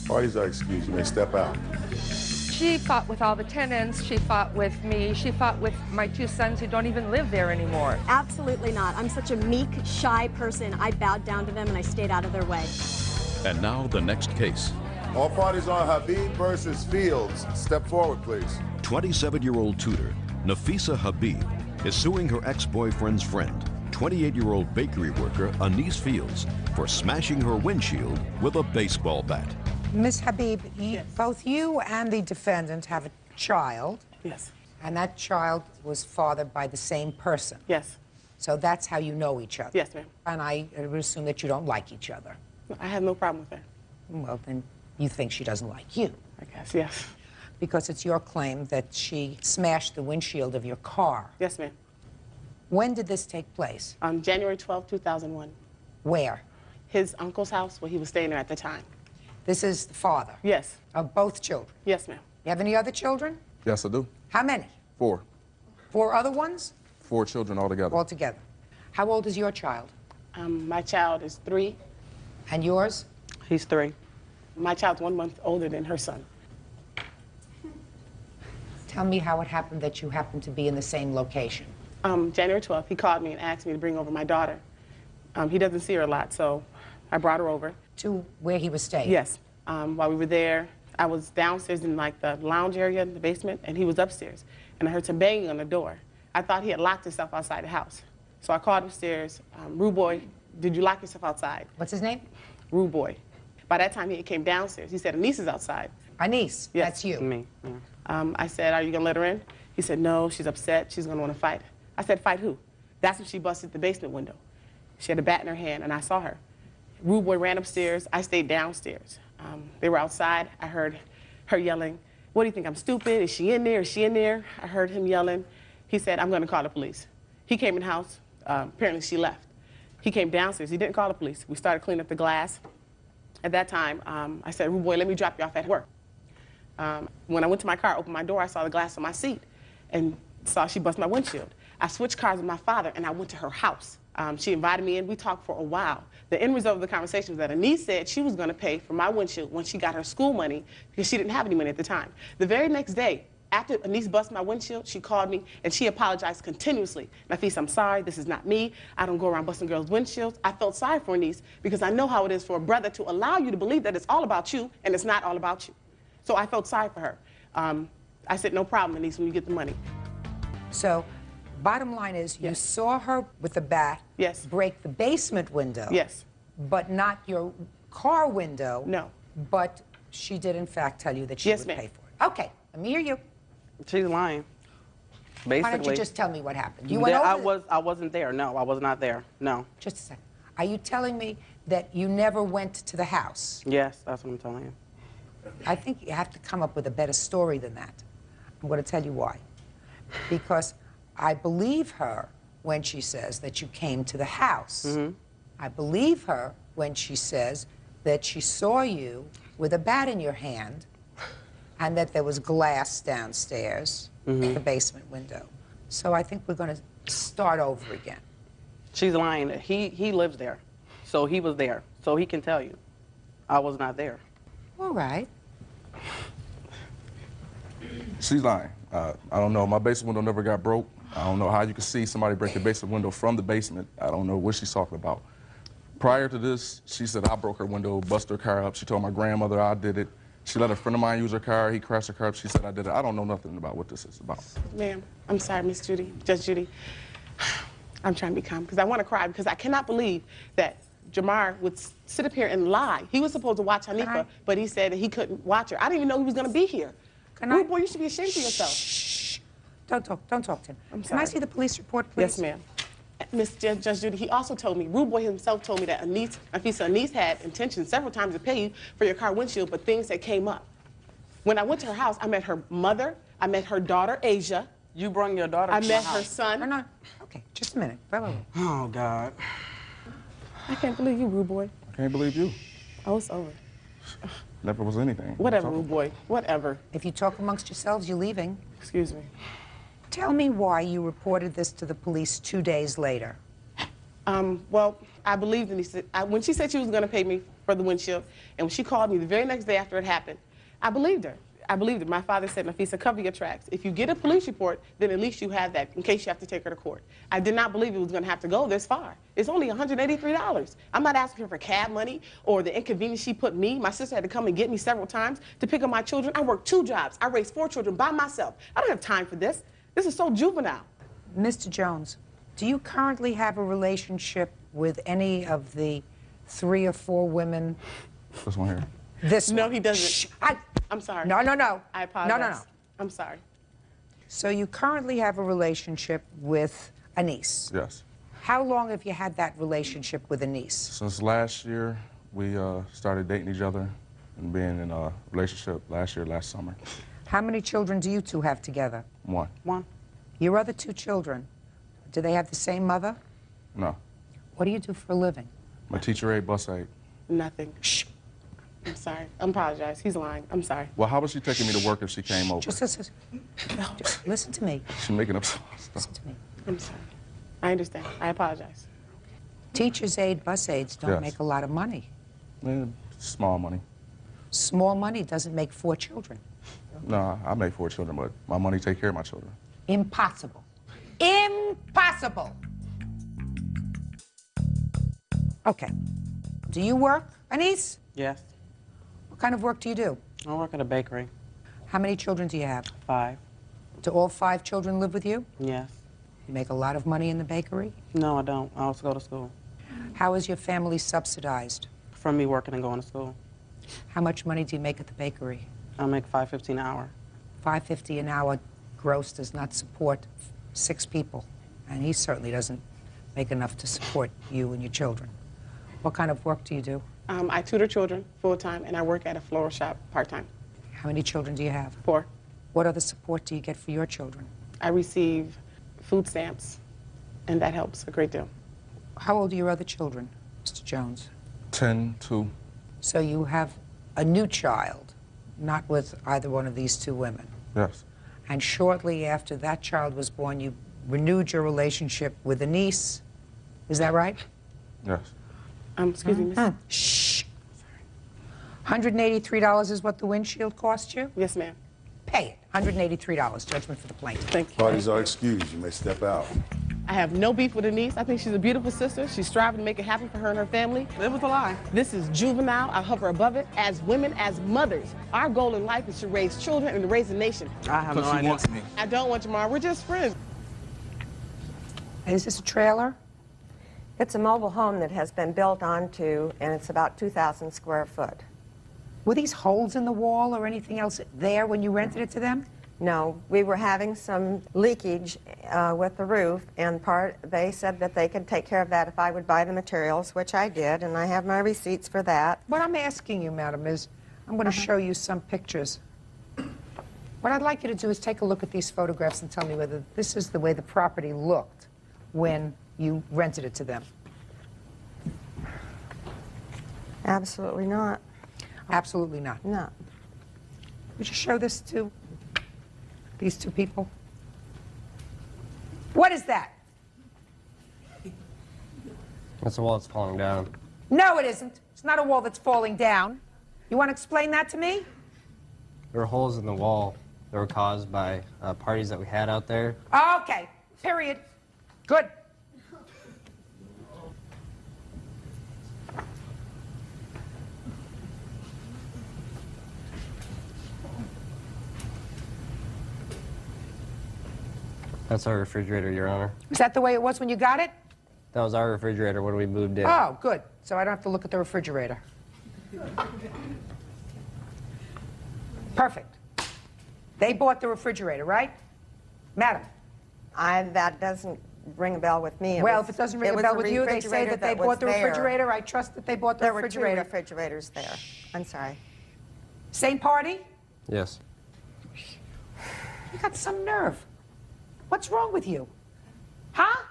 Parties are excused. You may step out. She fought with all the tenants. She fought with me. She fought with my 2 sons who don't even live there anymore. Absolutely not. I'm such a meek, shy person. I bowed down to them and I stayed out of their way. And now the next case. All parties on Habib versus Fields. Step forward, please. 27-year-old tutor Nafisa Habib is suing her ex-boyfriend's friend, 28-year-old bakery worker Anise Fields, for smashing her windshield with a baseball bat. Ms. Habib, both you and the defendant have a child. Yes. And that child was fathered by the same person. Yes. So that's how you know each other. Yes, ma'am. And I would assume that you don't like each other. I have no problem with that. Well, then you think she doesn't like you. I guess, yes. Because it's your claim that she smashed the windshield of your car. Yes, ma'am. When did this take place? On January 12, 2001. Where? His uncle's house, where he was staying there at the time. This is the father? Yes. Of both children? Yes, ma'am. You have any other children? Yes, I do. How many? 4. 4 other ones? 4 children altogether. Altogether. How old is your child? My child is 3. And yours? He's 3. My child's 1 month older than her son. Tell me how it happened that you happened to be in the same location. January 12th, he called me and asked me to bring over my daughter. He doesn't see her a lot, so I brought her over. To where he was staying? Yes. While we were there, I was downstairs in like the lounge area in the basement, and he was upstairs. And I heard some banging on the door. I thought he had locked himself outside the house. So I called upstairs, Rude Boy, did you lock yourself outside? What's his name? Rude Boy. By that time, he came downstairs. He said, Anise is outside. Anise? Yes. That's you? Me. Yeah. I said, are you going to let her in? He said, no, she's upset. She's going to want to fight. I said, fight who? That's when she busted the basement window. She had a bat in her hand, and I saw her. Rude Boy ran upstairs. I stayed downstairs. They were outside. I heard her yelling, what do you think, I'm stupid? Is she in there? Is she in there? I heard him yelling. He said, I'm going to call the police. He came in the house. Apparently, she left. He came downstairs. He didn't call the police. We started cleaning up the glass. At that time, I said, Rude Boy, let me drop you off at work. When I went to my car, opened my door, I saw the glass on my seat and saw she bust my windshield. I switched cars with my father, and I went to her house. She invited me in. We talked for a while. The end result of the conversation was that Anise said she was going to pay for my windshield when she got her school money because she didn't have any money at the time. The very next day, After Anise busted my windshield, she called me and she apologized continuously. Nafisa, I'm sorry, this is not me. I don't go around busting girls' windshields. I felt sorry for Anise because I know how it is for a brother to allow you to believe that it's all about you and it's not all about you. So I felt sorry for her. I said, no problem, Anise, when you get the money. So, bottom line is, you saw her with a bat break the basement window. Yes. But not your car window. No. But she did, in fact, tell you that she would pay for it. Okay, let me hear you. She's lying. Basically. Why don't you just tell me what happened? You went over I wasn't there. No, I was not there. No. Just a second. Are you telling me that you never went to the house? Yes, that's what I'm telling you. I think you have to come up with a better story than that. I'm going to tell you why. Because I believe her when she says that you came to the house. Mm-hmm. I believe her when she says that she saw you with a bat in your hand and that there was glass downstairs at the basement window. So I think we're going to start over again. She's lying. He lives there. So he was there. So he can tell you. I was not there. All right. She's lying. I don't know. My basement window never got broke. I don't know how you can see somebody break the basement window from the basement. I don't know what she's talking about. Prior to this, she said I broke her window, busted her car up. She told my grandmother I did it. She let a friend of mine use her car. He crashed her car up. She said I did it. I don't know nothing about what this is about. Ma'am, I'm sorry, Miss Judy, Judge Judy. I'm trying to be calm because I want to cry because I cannot believe that Jamar would sit up here and lie. He was supposed to watch Hanifa, but he said that he couldn't watch her. I didn't even know he was going to be here. Rude boy, you should be ashamed of yourself. Shh. Don't talk to him. I'm sorry. Can I see the police report, please? Yes, ma'am. Miss Judge Judy, he also told me, Rude Boy himself told me that Anise had intentions several times to pay you for your car windshield, but things that came up. When I went to her house, I met her mother, I met her daughter, Asia. You brought your daughter I to met my her house. son. No. Okay, just a minute. Wait. Oh, God. I can't believe you, Rude Boy. I can't believe you. Oh, it's over. Never was anything. Whatever, Rude Boy. Whatever. If you talk amongst yourselves, you're leaving. Excuse me. Tell me why you reported this to the police 2 days later. Well, I believed in when she said she was going to pay me for the windshield, and when she called me the very next day after it happened, I believed her. I believed it. My father said, Nafisa, cover your tracks. If you get a police report, then at least you have that in case you have to take her to court. I did not believe it was going to have to go this far. It's only $183. I'm not asking her for cab money or the inconvenience she put me. My sister had to come and get me several times to pick up my children. I work 2 jobs. I raised 4 children by myself. I don't have time for this. This is so juvenile. Mr. Jones, do you currently have a relationship with any of the 3 or 4 women? This one here. This No, one. he doesn't. Shh. I'm sorry. No. I apologize. No. I'm sorry. So you currently have a relationship with Anise. Yes. How long have you had that relationship with Anise? Since last year, we started dating each other and being in a relationship last summer. How many children do you two have together? 1. Your other 2 children, do they have the same mother? No. What do you do for a living? My teacher aide, bus aide. Nothing. Shh. I'm sorry. I apologize. He's lying. I'm sorry. Well, how was she taking me to work if she came over? Just listen to me. She's making up stuff. Listen to me. I'm sorry. I understand. I apologize. Teacher's aide, bus aides don't Yes. make a lot of money. Small money. Small money doesn't make 4 children. No, I make 4 children, but my money take care of my children. Impossible. Impossible. Okay. Do you work, Anise? Yes. What kind of work do you do? I work at a bakery. How many children do you have? 5. Do all 5 children live with you? Yes. You make a lot of money in the bakery? No, I don't. I also go to school. How is your family subsidized? From me working and going to school. How much money do you make at the bakery? I make $5.50 an hour. $5.50 an hour gross does not support 6 people, and he certainly doesn't make enough to support you and your children. What kind of work do you do? I tutor children full-time, and I work at a floral shop part-time. How many children do you have? 4. What other support do you get for your children? I receive food stamps, and that helps a great deal. How old are your other children, Mr. Jones? 10, 2. So you have a new child, not with either one of these 2 women. Yes. And shortly after that child was born, you renewed your relationship with a niece. Is that right? Yes. Excuse me, miss. Shh. $183 is what the windshield cost you? Yes, ma'am. pay it. $183, judgment for the plaintiff. Thank you. Parties are excused. You may step out. I have no beef with her niece. I think she's a beautiful sister. She's striving to make it happen for her and her family. It was a lie. This is juvenile. I hover above it. As women, as mothers, our goal in life is to raise children and to raise a nation. I have no idea. She wants me. I don't want you, Mom. We're just friends. Is this a trailer? It's a mobile home that has been built onto, and it's about 2,000 square foot. Were these holes in the wall or anything else there when you rented it to them? No, we were having some leakage with the roof, and they said that they could take care of that if I would buy the materials, which I did, and I have my receipts for that. What I'm asking you, madam, is I'm going to show you some pictures. What I'd like you to do is take a look at these photographs and tell me whether this is the way the property looked when you rented it to them. Absolutely not. Absolutely not. No. Would you show this to these two people? What is that? That's a wall that's falling down. No, it isn't. It's not a wall that's falling down. You want to explain that to me? There were holes in the wall that were caused by parties that we had out there. Okay, period. Good. That's our refrigerator, Your Honor. Is that the way it was when you got it? That was our refrigerator when we moved in. Oh, good. So I don't have to look at the refrigerator. Perfect. They bought the refrigerator, right? Madam. That doesn't ring a bell with me. Well, if it doesn't ring a bell with you, they say that they bought the refrigerator. I trust that they bought the refrigerator. There were 2 refrigerators there. I'm sorry. Same party? Yes. You got some nerve. What's wrong with you? Huh?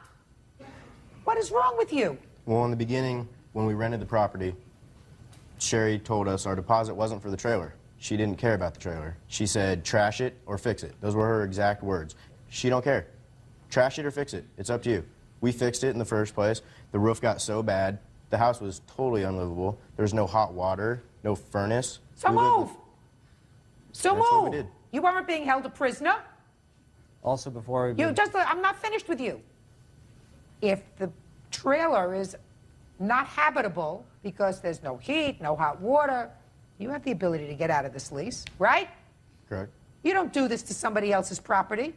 What is wrong with you? Well, in the beginning, when we rented the property, Sherry told us our deposit wasn't for the trailer. She didn't care about the trailer. She said, trash it or fix it. Those were her exact words. She don't care. Trash it or fix it. It's up to you. We fixed it in the first place. The roof got so bad. The house was totally unlivable. There was no hot water, no furnace. So move. So That's what we move. did. You weren't being held a prisoner. Also, before we... I'm not finished with you. If the trailer is not habitable because there's no heat, no hot water, you have the ability to get out of this lease, right? Correct. You don't do this to somebody else's property.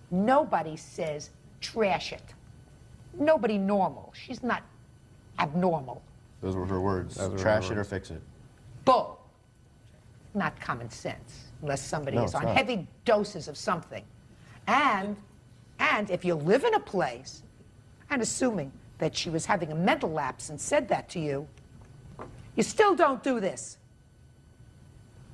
Nobody says trash it. Nobody normal. She's not abnormal. Those were her words. Trash it or fix it. Bull. Not common sense, unless somebody is on heavy doses of something. And if you live in a place, and assuming that she was having a mental lapse and said that to you, you still don't do this.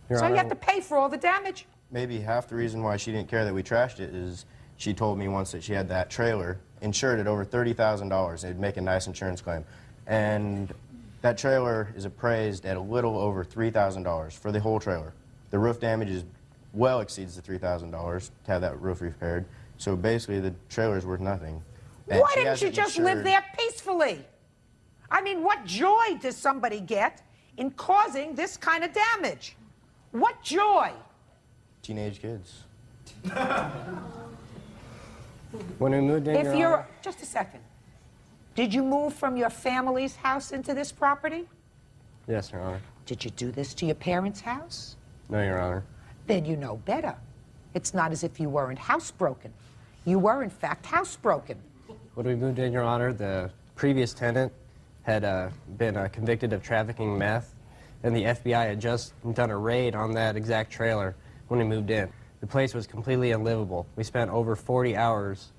Your So you Honor, have to pay for all the damage. maybe half the reason why she didn't care that we trashed it is she told me once that she had that trailer insured at over $30,000. It'd make a nice insurance claim. And that trailer is appraised at a little over $3,000 for the whole trailer. The roof damage well exceeds the $3,000 to have that roof repaired. So basically, the trailer is worth nothing. And Why she didn't you hasn't just insured- live there peacefully? I mean, what joy does somebody get in causing this kind of damage? What joy? Teenage kids. When we moved in, If you're, just a second. Did you move from your family's house into this property? Yes, Your Honor. Did you do this to your parents' house? No, Your Honor. Then you know better. It's not as if you weren't housebroken. You were, in fact, housebroken. When we moved in, Your Honor, the previous tenant had been convicted of trafficking meth, and the FBI had just done a raid on that exact trailer when we moved in. The place was completely unlivable. We spent over 40 hours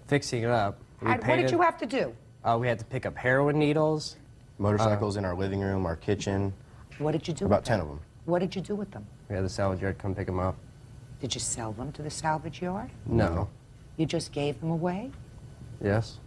fixing it up. And what did you have to do? We had to pick up heroin needles. Motorcycles in our living room, our kitchen. What did you do About with 10 them? of them. What did you do with them? We had the salvage yard come pick them up. Did you sell them to the salvage yard? No. You just gave them away? Yes.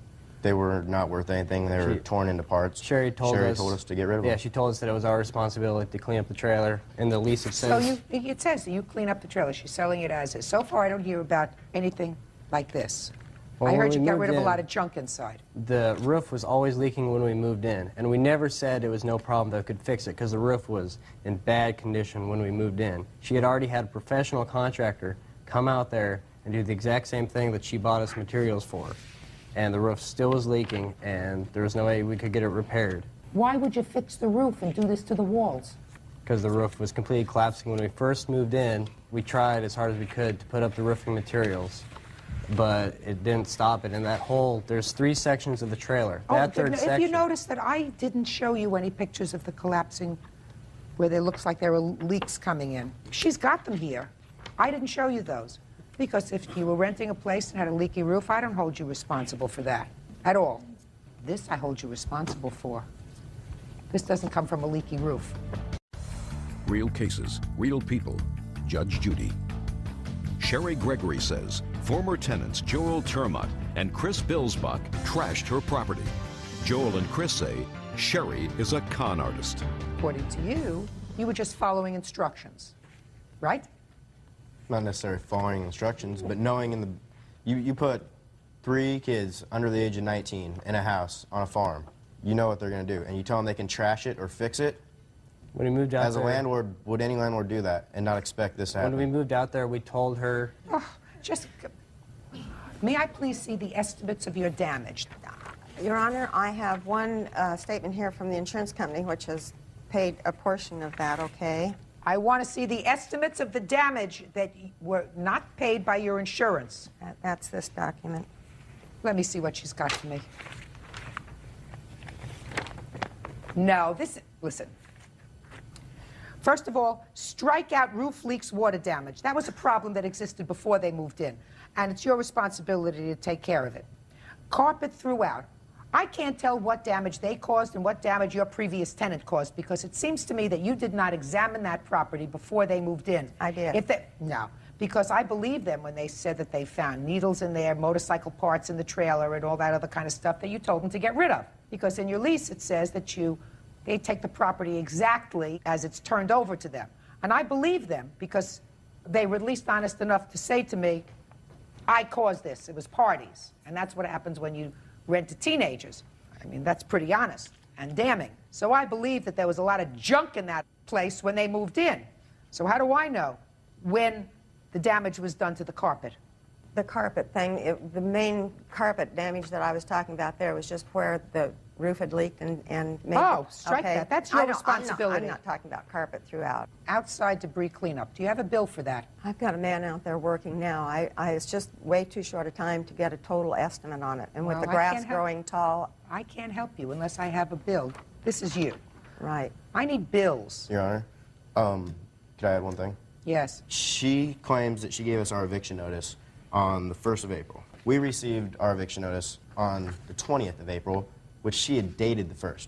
They were not worth anything. They were torn into parts. Sherry told us to get rid of them. Yeah, she told us that it was our responsibility to clean up the trailer. In the lease, it says... So it says that you clean up the trailer. She's selling it as is. So far, I don't hear about anything like this. Well, I when heard you we got moved rid of a in, lot of junk inside. The roof was always leaking when we moved in, and we never said it was no problem that could fix it because the roof was in bad condition when we moved in. She had already had a professional contractor come out there and do the exact same thing that she bought us materials for, and the roof still was leaking, and there was no way we could get it repaired. Why would you fix the roof and do this to the walls? Because the roof was completely collapsing when we first moved in. We tried as hard as we could to put up the roofing materials, but it didn't stop it. And that whole, there's 3 sections of the trailer. That third if section. you notice that I didn't show you any pictures of the collapsing where it looks like there were leaks coming in. She's got them here. I didn't show you those. Because if you were renting a place and had a leaky roof, I don't hold you responsible for that at all. This I hold you responsible for. This doesn't come from a leaky roof. Real cases, real people. Judge Judy. Sherry Gregory says former tenants Joel Termott and Chris Bilsbach trashed her property. Joel and Chris say Sherry is a con artist. According to you, you were just following instructions, right? Not necessarily following instructions, but knowing in the... You put 3 kids under the age of 19 in a house on a farm. You know what they're going to do, and you tell them they can trash it or fix it. When we moved out As a there, landlord, would any landlord do that and not expect this to happen? when we moved out there, we told her. May I please see the estimates of your damage? Your Honor, I have one statement here from the insurance company, which has paid a portion of that, okay? I want to see the estimates of the damage that were not paid by your insurance. That's this document. Let me see what she's got for me. No, listen. First of all, strike out roof leaks, water damage. That was a problem that existed before they moved in, and it's your responsibility to take care of it. Carpet throughout. I can't tell what damage they caused and what damage your previous tenant caused, because it seems to me that you did not examine that property before they moved in. I did. No, because I believe them when they said that they found needles in there, motorcycle parts in the trailer, and all that other kind of stuff that you told them to get rid of. Because in your lease it says that they take the property exactly as it's turned over to them. And I believe them because they were at least honest enough to say to me, I caused this, it was parties. And that's what happens when you rent to teenagers. I mean, that's pretty honest and damning. So I believe that there was a lot of junk in that place when they moved in. So how do I know when the damage was done to the carpet? The carpet thing, the main carpet damage that I was talking about there was just where the roof had leaked and made strike that. That's your responsibility. I'm not talking about carpet throughout. Outside debris cleanup. Do you have a bill for that? I've got a man out there working now. It's just way too short a time to get a total estimate on it. And with the grass growing tall... I can't help you unless I have a bill. This is you. Right. I need bills. Your Honor, could I add one thing? Yes. She claims that she gave us our eviction notice on the 1st of April. We received our eviction notice on the 20th of April, which she had dated the 1st.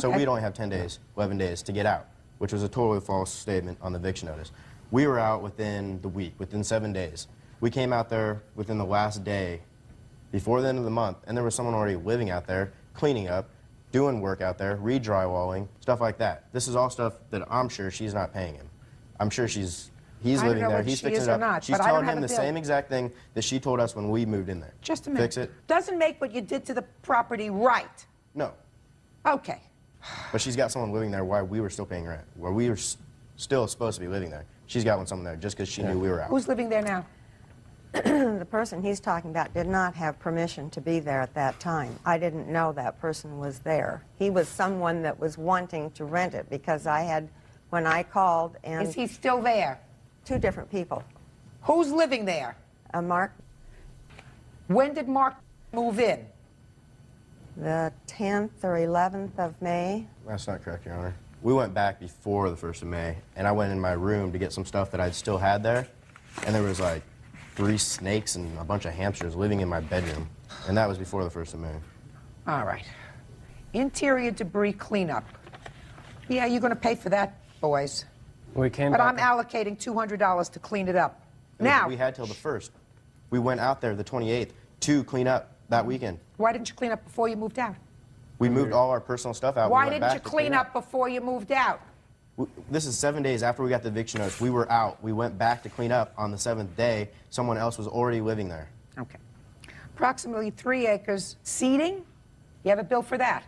So we'd only have 10 days, 11 days to get out, which was a totally false statement on the eviction notice. We were out within the week, within 7 days. We came out there within the last day, before the end of the month, and there was someone already living out there, cleaning up, doing work out there, re-drywalling, stuff like that. This is all stuff that I'm sure she's not paying him. I'm sure he's living there, he's fixing it up. She's telling him the same exact thing that she told us when we moved in there. Just a minute. Fix it. Doesn't make what you did to the property right. No. Okay. But she's got someone living there while we were still paying rent, while we were still supposed to be living there. She's got someone there just because she knew we were out. Who's living there now? The person he's talking about did not have permission to be there at that time. I didn't know that person was there. He was someone that was wanting to rent it because when I called and... Is he still there? 2 different people. Who's living there? Mark. When did Mark move in? The 10th or 11th of May. That's not correct, Your Honor. We went back before the 1st of May, and I went in my room to get some stuff that I still had there, and there was like 3 snakes and a bunch of hamsters living in my bedroom, and that was before the 1st of May. All right. Interior debris cleanup. Yeah, you're going to pay for that, boys. But I'm allocating $200 to clean it up. Now, we had till the 1st. We went out there the 28th to clean up that weekend. Why didn't you clean up before you moved out? We moved all our personal stuff out. Why didn't you clean up before you moved out? This is 7 days after we got the eviction notice. We were out. We went back to clean up on the 7th day. Someone else was already living there. Okay. Approximately 3 acres. Seeding? You have a bill for that?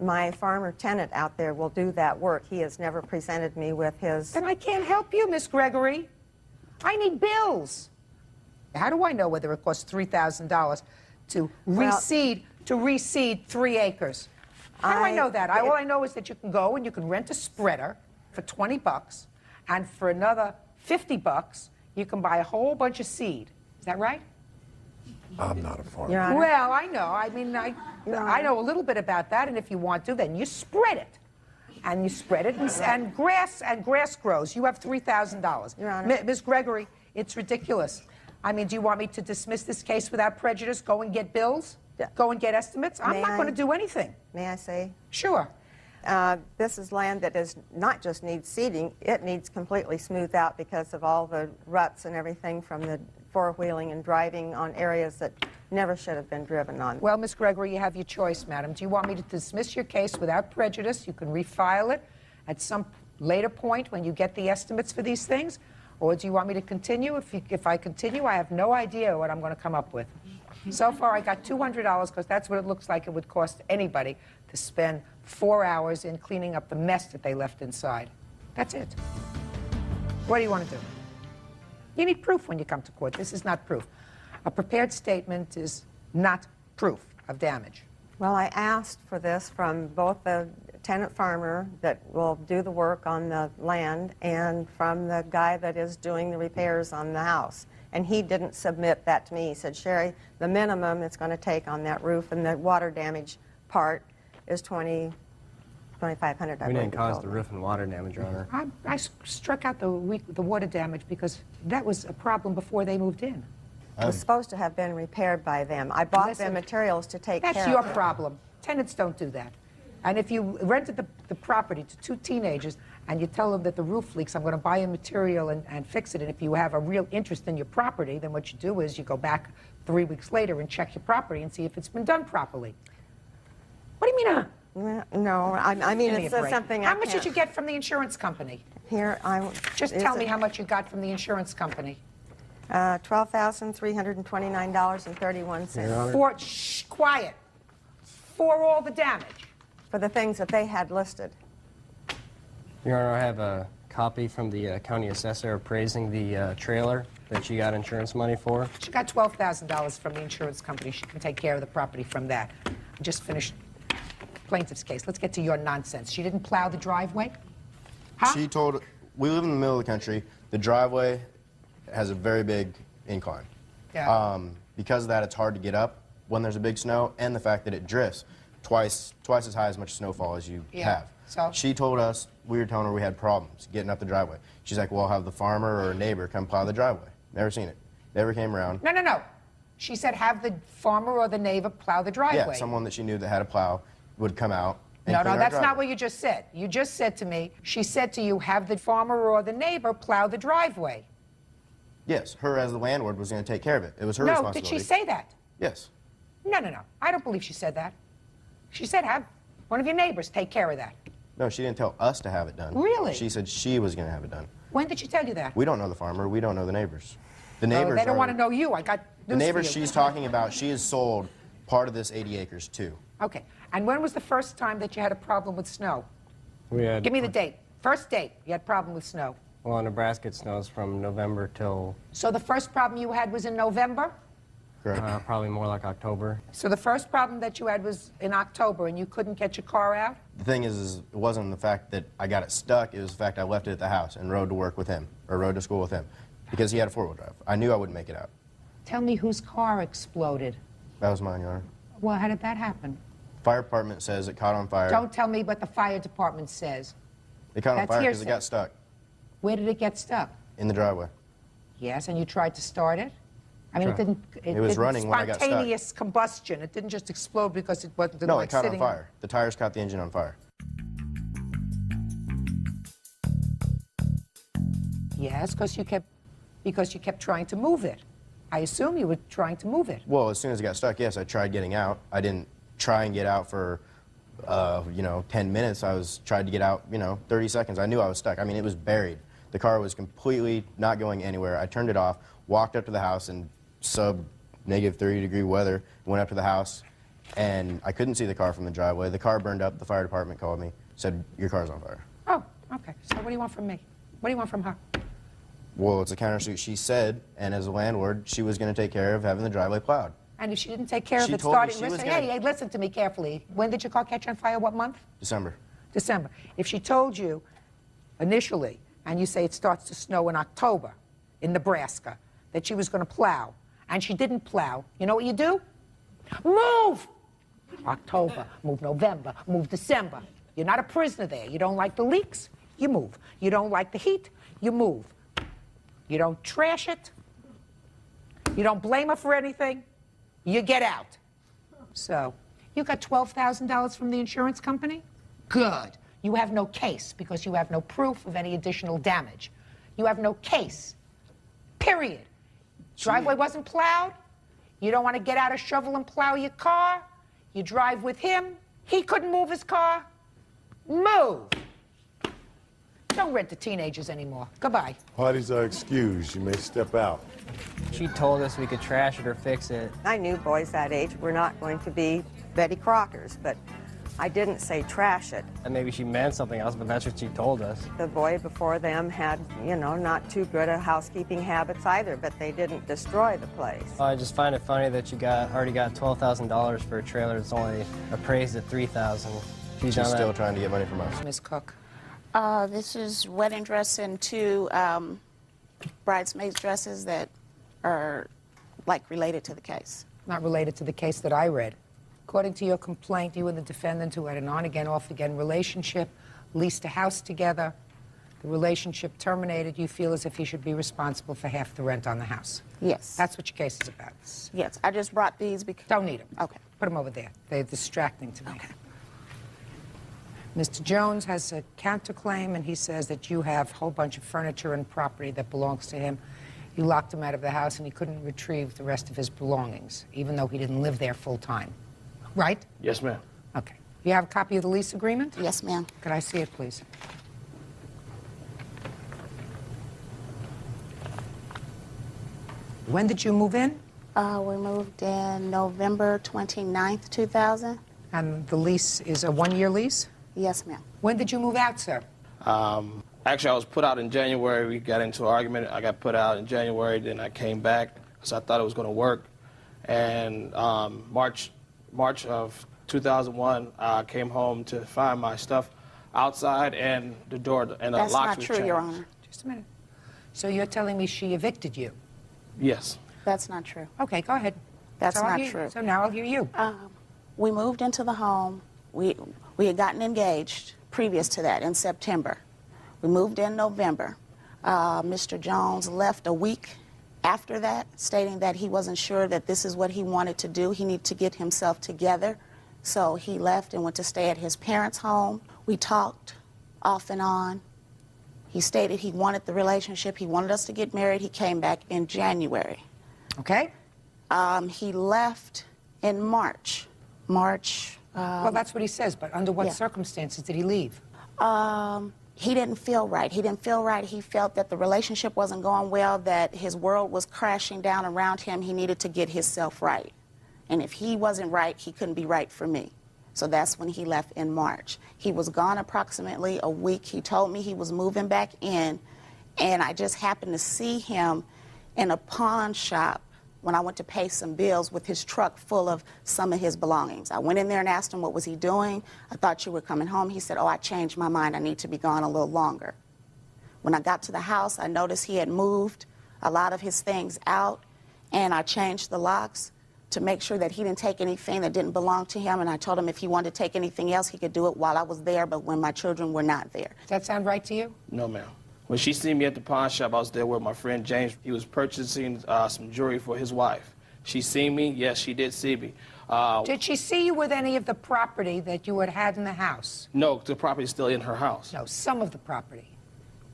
My farmer tenant out there will do that work. He has never presented me with his... Then I can't help you, Miss Gregory. I need bills. How do I know whether it costs $3,000 to reseed 3 acres? How do I know that? All I know is that you can go and you can rent a spreader for $20, and for another $50, you can buy a whole bunch of seed. Is that right? I'm not a farmer. Well, I know. I mean, I know a little bit about that, and if you want to, then you spread it. And you spread it, and grass grows. You have $3,000. Your Honor. Ms. Gregory, it's ridiculous. I mean, do you want me to dismiss this case without prejudice, go and get bills, go and get estimates? I'm not going to do anything. May I say? Sure. This is land that does not just need seeding, it needs completely smoothed out because of all the ruts and everything from the four-wheeling and driving on areas that never should have been driven on. Well, Ms. Gregory, you have your choice, madam. Do you want me to dismiss your case without prejudice? You can refile it at some later point when you get the estimates for these things. Or do you want me to continue? If I continue, I have no idea what I'm going to come up with. So far, I got $200 because that's what it looks like it would cost anybody to spend 4 hours in cleaning up the mess that they left inside. That's it. What do you want to do? You need proof when you come to court. This is not proof. A prepared statement is not proof of damage. Well, I asked for this from both the tenant farmer that will do the work on the land and from the guy that is doing the repairs on the house. And he didn't submit that to me. He said, Sherry, the minimum it's going to take on that roof and the water damage part is $2,500. We didn't cause the roof and water damage, Your Honor. I struck out the water damage because that was a problem before they moved in. It was supposed to have been repaired by them. I bought them materials to take care of it. That's your problem. Tenants don't do that. And if you rented the property to 2 teenagers and you tell them that the roof leaks, I'm going to buy a material and fix it, and if you have a real interest in your property, then what you do is you go back 3 weeks later and check your property and see if it's been done properly. What do you mean, No, I mean, it's something How much did you get from the insurance company? Here, Just tell me how much you got from the insurance company. $12,329.31. For, quiet. For all the damage. For the things that they had listed. Your Honor, I have a copy from the county assessor appraising the trailer that she got insurance money for. She got $12,000 from the insurance company. She can take care of the property from that. I just finished plaintiff's case. Let's get to your nonsense. She didn't plow the driveway? Huh? She told, we live in the middle of the country. The driveway has a very big incline. Yeah. Because of that, it's hard to get up when there's a big snow, and the fact that it drifts twice as high as much snowfall as you have. So? She told us, we were telling her we had problems getting up the driveway. She's like, well, I'll have the farmer or a neighbor come plow the driveway. Never seen it. Never came around. No. She said have the farmer or the neighbor plow the driveway. Yeah, someone that she knew that had a plow would come out and No, clean our that's driveway. not what you just said. You just said to me, she said to you, have the farmer or the neighbor plow the driveway. Yes, her as the landlord was going to take care of it. It was her No, responsibility. did she say that? Yes. No. I don't believe she said that. She said have one of your neighbors take care of that. No, she didn't tell us to have it done. Really? She said she was going to have it done. When did she tell you that? We don't know the farmer. We don't know the neighbors. The neighbors. They don't are- want to know you. I got The news neighbors for you. she's talking about, she has sold part of this 80 acres too. Okay. And when was the first time that you had a problem with snow? We had, Give me the date. First date you had a problem with snow. well, in Nebraska it snows from November till So the first problem you had was in November? probably more like October. So the first problem that you had was in October and you couldn't get your car out? The thing is it wasn't the fact that I got it stuck, it was the fact I left it at the house and rode to work with him, or rode to school with him, because he had a four-wheel drive. I knew I wouldn't make it out. Tell me whose car exploded. That was mine, Your Honor. Well, how did that happen? Fire department says it caught on fire. Don't tell me what the fire department says. It caught on That's fire because it hearsay. got stuck Where did it get stuck? in the driveway. Yes, and you tried to start it? I mean, Sure. it didn't... It was didn't running when I got stuck. Spontaneous combustion. It didn't just explode because it wasn't No, like it caught on sitting... fire. The tires caught the engine on fire. Yes, because you kept trying to move it. I assume you were trying to move it. Well, as soon as it got stuck, yes, I tried getting out. I didn't try and get out for, 10 minutes. I tried to get out, 30 seconds. I knew I was stuck. I mean, it was buried. The car was completely not going anywhere. I turned it off, walked up to the house, and subbed -30-degree weather. Went up to the house, and I couldn't see the car from the driveway. The car burned up. The fire department called me, said, your car's on fire. Oh, okay. So what do you want from me? What do you want from her? Well, it's a countersuit, she said, and as a landlord, she was going to take care of having the driveway plowed. And if she didn't take care of She it told me starting, she was listen, gonna- hey, listen to me carefully. When did your car catch on fire? What month? December. December. If she told you initially, and you say it starts to snow in October in Nebraska, that she was going to plow, and she didn't plow, you know what you do? Move! October, move November, move December. You're not a prisoner there. You don't like the leaks, you move. You don't like the heat, you move. You don't trash it. You don't blame her for anything. You get out. So, you got $12,000 from the insurance company? Good. You have no case because you have no proof of any additional damage. You have no case. Period. Driveway wasn't plowed. You don't want to get out a shovel and plow your car. You drive with him. He couldn't move his car. Move. Don't rent to teenagers anymore. Goodbye. Parties are excused. You may step out. She told us we could trash it or fix it. I knew boys that age were not going to be Betty Crockers, but I didn't say trash it. And maybe she meant something else, but that's what she told us. The boy before them had, you know, not too good a housekeeping habits either, but they didn't destroy the place. I just find it funny that you already got $12,000 for a trailer that's only appraised at $3,000. She's still trying to get money from us. Ms. Cook. This is wedding dress and 2 bridesmaids dresses that are, like, related to the case. Not related to the case that I read. According to your complaint, you and the defendant, who had an on-again, off-again relationship, leased a house together. The relationship terminated. You feel as if he should be responsible for half the rent on the house. Yes. That's what your case is about. Yes, I just brought these because... Don't need them. Okay. Put them over there. They're distracting to me. Okay. Mr. Jones has a counterclaim, and he says that you have a whole bunch of furniture and property that belongs to him. You locked him out of the house, and he couldn't retrieve the rest of his belongings, even though he didn't live there full time. Right? Yes, ma'am. Okay. You have a copy of the lease agreement? Yes, ma'am. Could I see it, please? When did you move in? We moved in November 29th, 2000. And the lease is a 1-year lease? Yes, ma'am. When did you move out, sir? Actually, I was put out in January. We got into an argument. I got put out in January. Then I came back because I thought it was going to work. And March of 2001, I came home to find my stuff outside and the door and the locks were changed. That's not true, Your Honor. Just a minute. So you're telling me she evicted you? Yes. That's not true. Okay, go ahead. That's So I'll not hear- true. So now I'll hear you. We moved into the home. We had gotten engaged previous to that in September. We moved in November. Mr. Jones left a week after that, stating that he wasn't sure that this is what he wanted to do. He needed to get himself together. So he left and went to stay at his parents' home. We talked off and on. He stated he wanted the relationship. He wanted us to get married. He came back in January. Okay. He left in March. Well, that's what he says, but under what yeah. circumstances did he leave? He didn't feel right. He didn't feel right. He felt that the relationship wasn't going well, that his world was crashing down around him. He needed to get himself right. And if he wasn't right, he couldn't be right for me. So that's when he left in March. He was gone approximately a week. He told me he was moving back in, and I just happened to see him in a pawn shop when I went to pay some bills with his truck full of some of his belongings. I went in there and asked him what was he doing. I thought you were coming home. He said, oh, I changed my mind. I need to be gone a little longer. When I got to the house, I noticed he had moved a lot of his things out, and I changed the locks to make sure that he didn't take anything that didn't belong to him, and I told him if he wanted to take anything else, he could do it while I was there, but when my children were not there. Does that sound right to you? No, ma'am. When she seen me at the pawn shop, I was there with my friend James. He was purchasing some jewelry for his wife. She seen me? Yes, she did see me. Did she see you with any of the property that you had in the house? No, the property is still in her house. No, some of the property.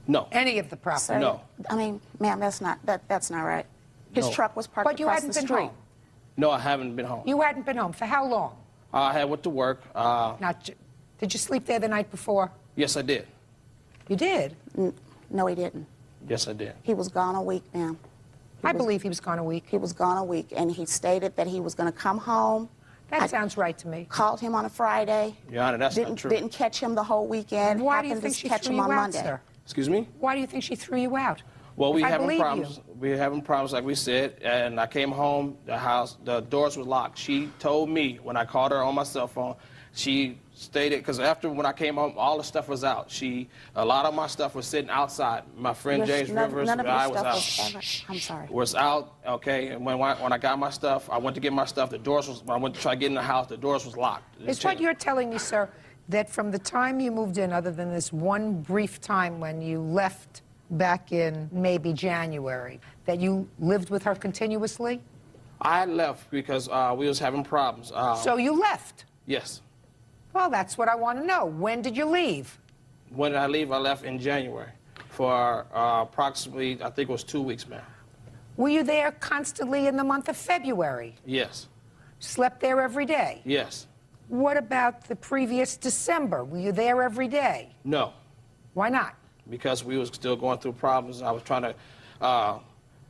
No. Any of the property? Sir, No. I mean, ma'am, that's not right. His No. truck was parked But you across hadn't the been street. home? No, I haven't been home. You hadn't been home. For how long? I had went to work. Did you sleep there the night before? Yes, I did. You did? No, he didn't. Yes, I did. He was gone a week, ma'am. I believe he was gone a week. He was gone a week, and he stated that he was going to come home. That sounds right to me. Called him on a Friday. Your Honor, that's not true. Didn't catch him the whole weekend. Why do you Happened think to she catch threw him you on out, Monday. sir? Excuse me? Why do you think she threw you out? Well, we If I having believe problems. you. We having problems, like we said, and I came home. The doors were locked. She told me when I called her on my cell phone. She stated, because after when I came home, all the stuff was out. A lot of my stuff was sitting outside. My friend James Rivers, none of I your was stuff out. was ever. I'm sorry. Was out, okay. And when I got my stuff, I went to get my stuff. The doors was. When I went to try to get in the house, the doors was locked. Is what you're telling me, sir, that from the time you moved in, other than this one brief time when you left back in maybe January, that you lived with her continuously? I left because we was having problems. So you left? Yes. Well, that's what I want to know. When did you leave? When did I leave? I left in January for approximately, I think it was 2 weeks, ma'am. Were you there constantly in the month of February? Yes. Slept there every day? Yes. What about the previous December? Were you there every day? No. Why not? Because we was still going through problems. I was trying to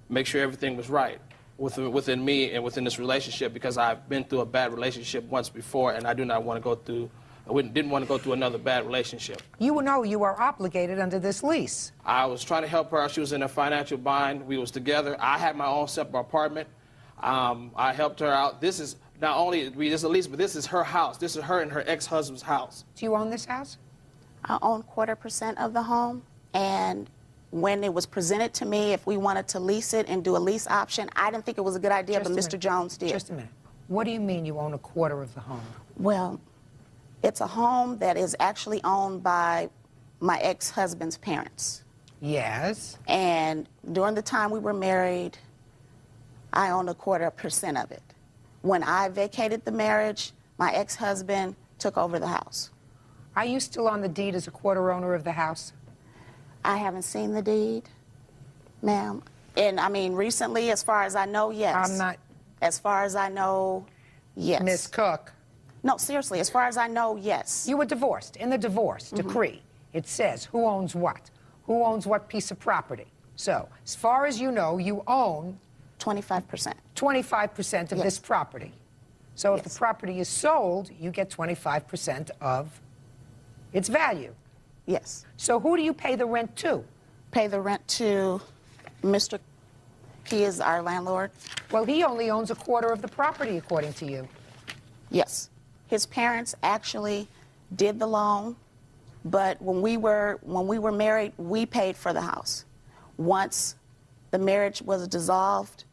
make sure everything was right within me and within this relationship, because I've been through a bad relationship once before, and I do not want to go through. Didn't want to go through another bad relationship. You know you are obligated under this lease. I was trying to help her. She was in a financial bind. We was together. I had my own separate apartment. I helped her out. This is not only this is a lease, but this is her house. This is her and her ex-husband's house. Do you own this house? I own 1/4% of the home, and when it was presented to me if we wanted to lease it and do a lease option, I didn't think it was a good idea, but Mr. Jones did. Just a minute. What do you mean you own 1/4 of the home? Well, it's a home that is actually owned by my ex-husband's parents. Yes. And during the time we were married, I owned 1/4% of it. When I vacated the marriage, my ex-husband took over the house. Are you still on the deed as a 1/4 owner of the house? I haven't seen the deed, ma'am. And I mean, recently, as far as I know, yes. I'm not. As far as I know, yes. Miss Cook. No, seriously, as far as I know, yes. You were divorced. In the divorce decree, it says who owns what. Who owns what piece of property. So, as far as you know, you own 25%. 25% of this property. So if the property is sold, you get 25% of its value. Yes. So who do you pay the rent to? Pay the rent to Mr. He is our landlord. Well, he only owns 1/4 of the property, according to you. Yes. His parents actually did the loan, but when we were married, we paid for the house. Once the marriage was dissolved,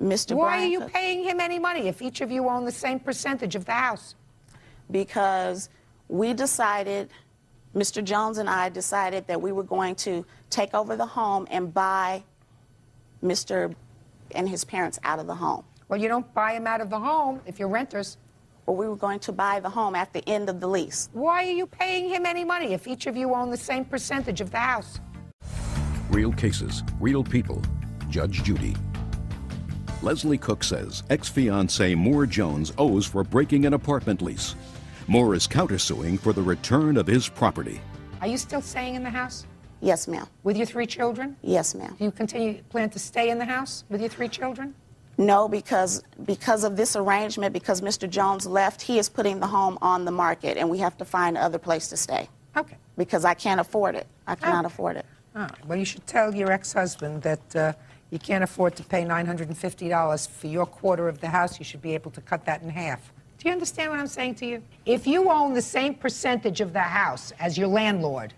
Mr. Why Brian are you Cook- paying him any money if each of you own the same percentage of the house? Because we decided, Mr. Jones and I decided that we were going to take over the home and buy Mr. and his parents out of the home. Well, you don't buy him out of the home if you're renters. Well, we were going to buy the home at the end of the lease. Why are you paying him any money if each of you own the same percentage of the house? Real cases, real people. Judge Judy. Leslie Cook says ex-fiancé Moore Jones owes for breaking an apartment lease. Moore is countersuing for the return of his property. Are you still staying in the house? Yes, ma'am. With your 3 children? Yes, ma'am. Do you plan to stay in the house with your 3 children? No, because of this arrangement, because Mr. Jones left, he is putting the home on the market, and we have to find another place to stay. Okay. Because I can't afford it. I cannot afford it. All right. Well, you should tell your ex-husband that you can't afford to pay $950 for your 1/4 of the house. You should be able to cut that in half. Do you understand what I'm saying to you? If you own the same percentage of the house as your landlord,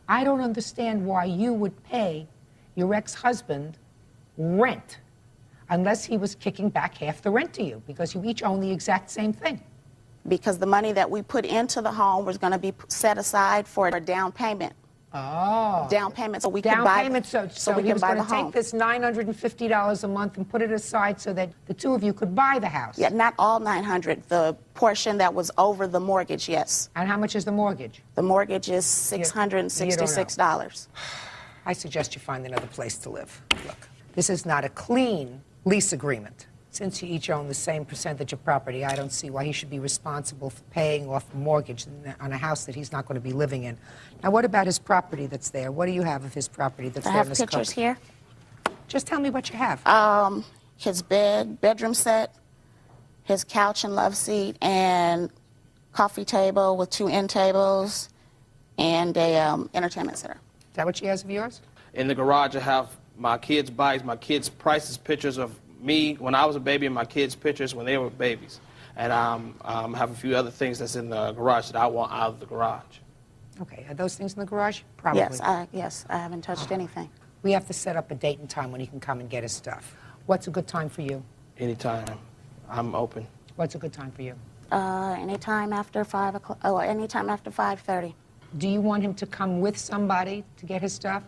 I don't understand why you would pay your ex-husband rent unless he was kicking back half the rent to you, because you each own the exact same thing. Because the money that we put into the home was going to be set aside for a down payment. Oh. Down payment so we Down can buy payment, so we he can was buy going the to home. take this $950 a month and put it aside so that the 2 of you could buy the house. Yeah, not all $900. The portion that was over the mortgage, yes. And how much is the mortgage? The mortgage is $666. I suggest you find another place to live. Look, this is not a clean lease agreement. Since you each own the same percentage of property, I don't see why he should be responsible for paying off a mortgage on a house that he's not going to be living in. Now, what about his property that's there? What do you have of his property that's I there, have Ms. pictures Cook? here. Just tell me what you have. His bedroom set, his couch and love seat, and coffee table with 2 end tables, and a entertainment center. Is that what she has of yours? In the garage, I have my kids' bikes, my kids' prices, pictures of me when I was a baby, and my kids' pictures when they were babies. And have a few other things that's in the garage that I want out of the garage. Okay, are those things in the garage? Probably. Yes, I haven't touched anything. We have to set up a date and time when he can come and get his stuff. What's a good time for you? Anytime. I'm open. What's a good time for you? Anytime after 5 o'clock, anytime after 5:30. Do you want him to come with somebody to get his stuff?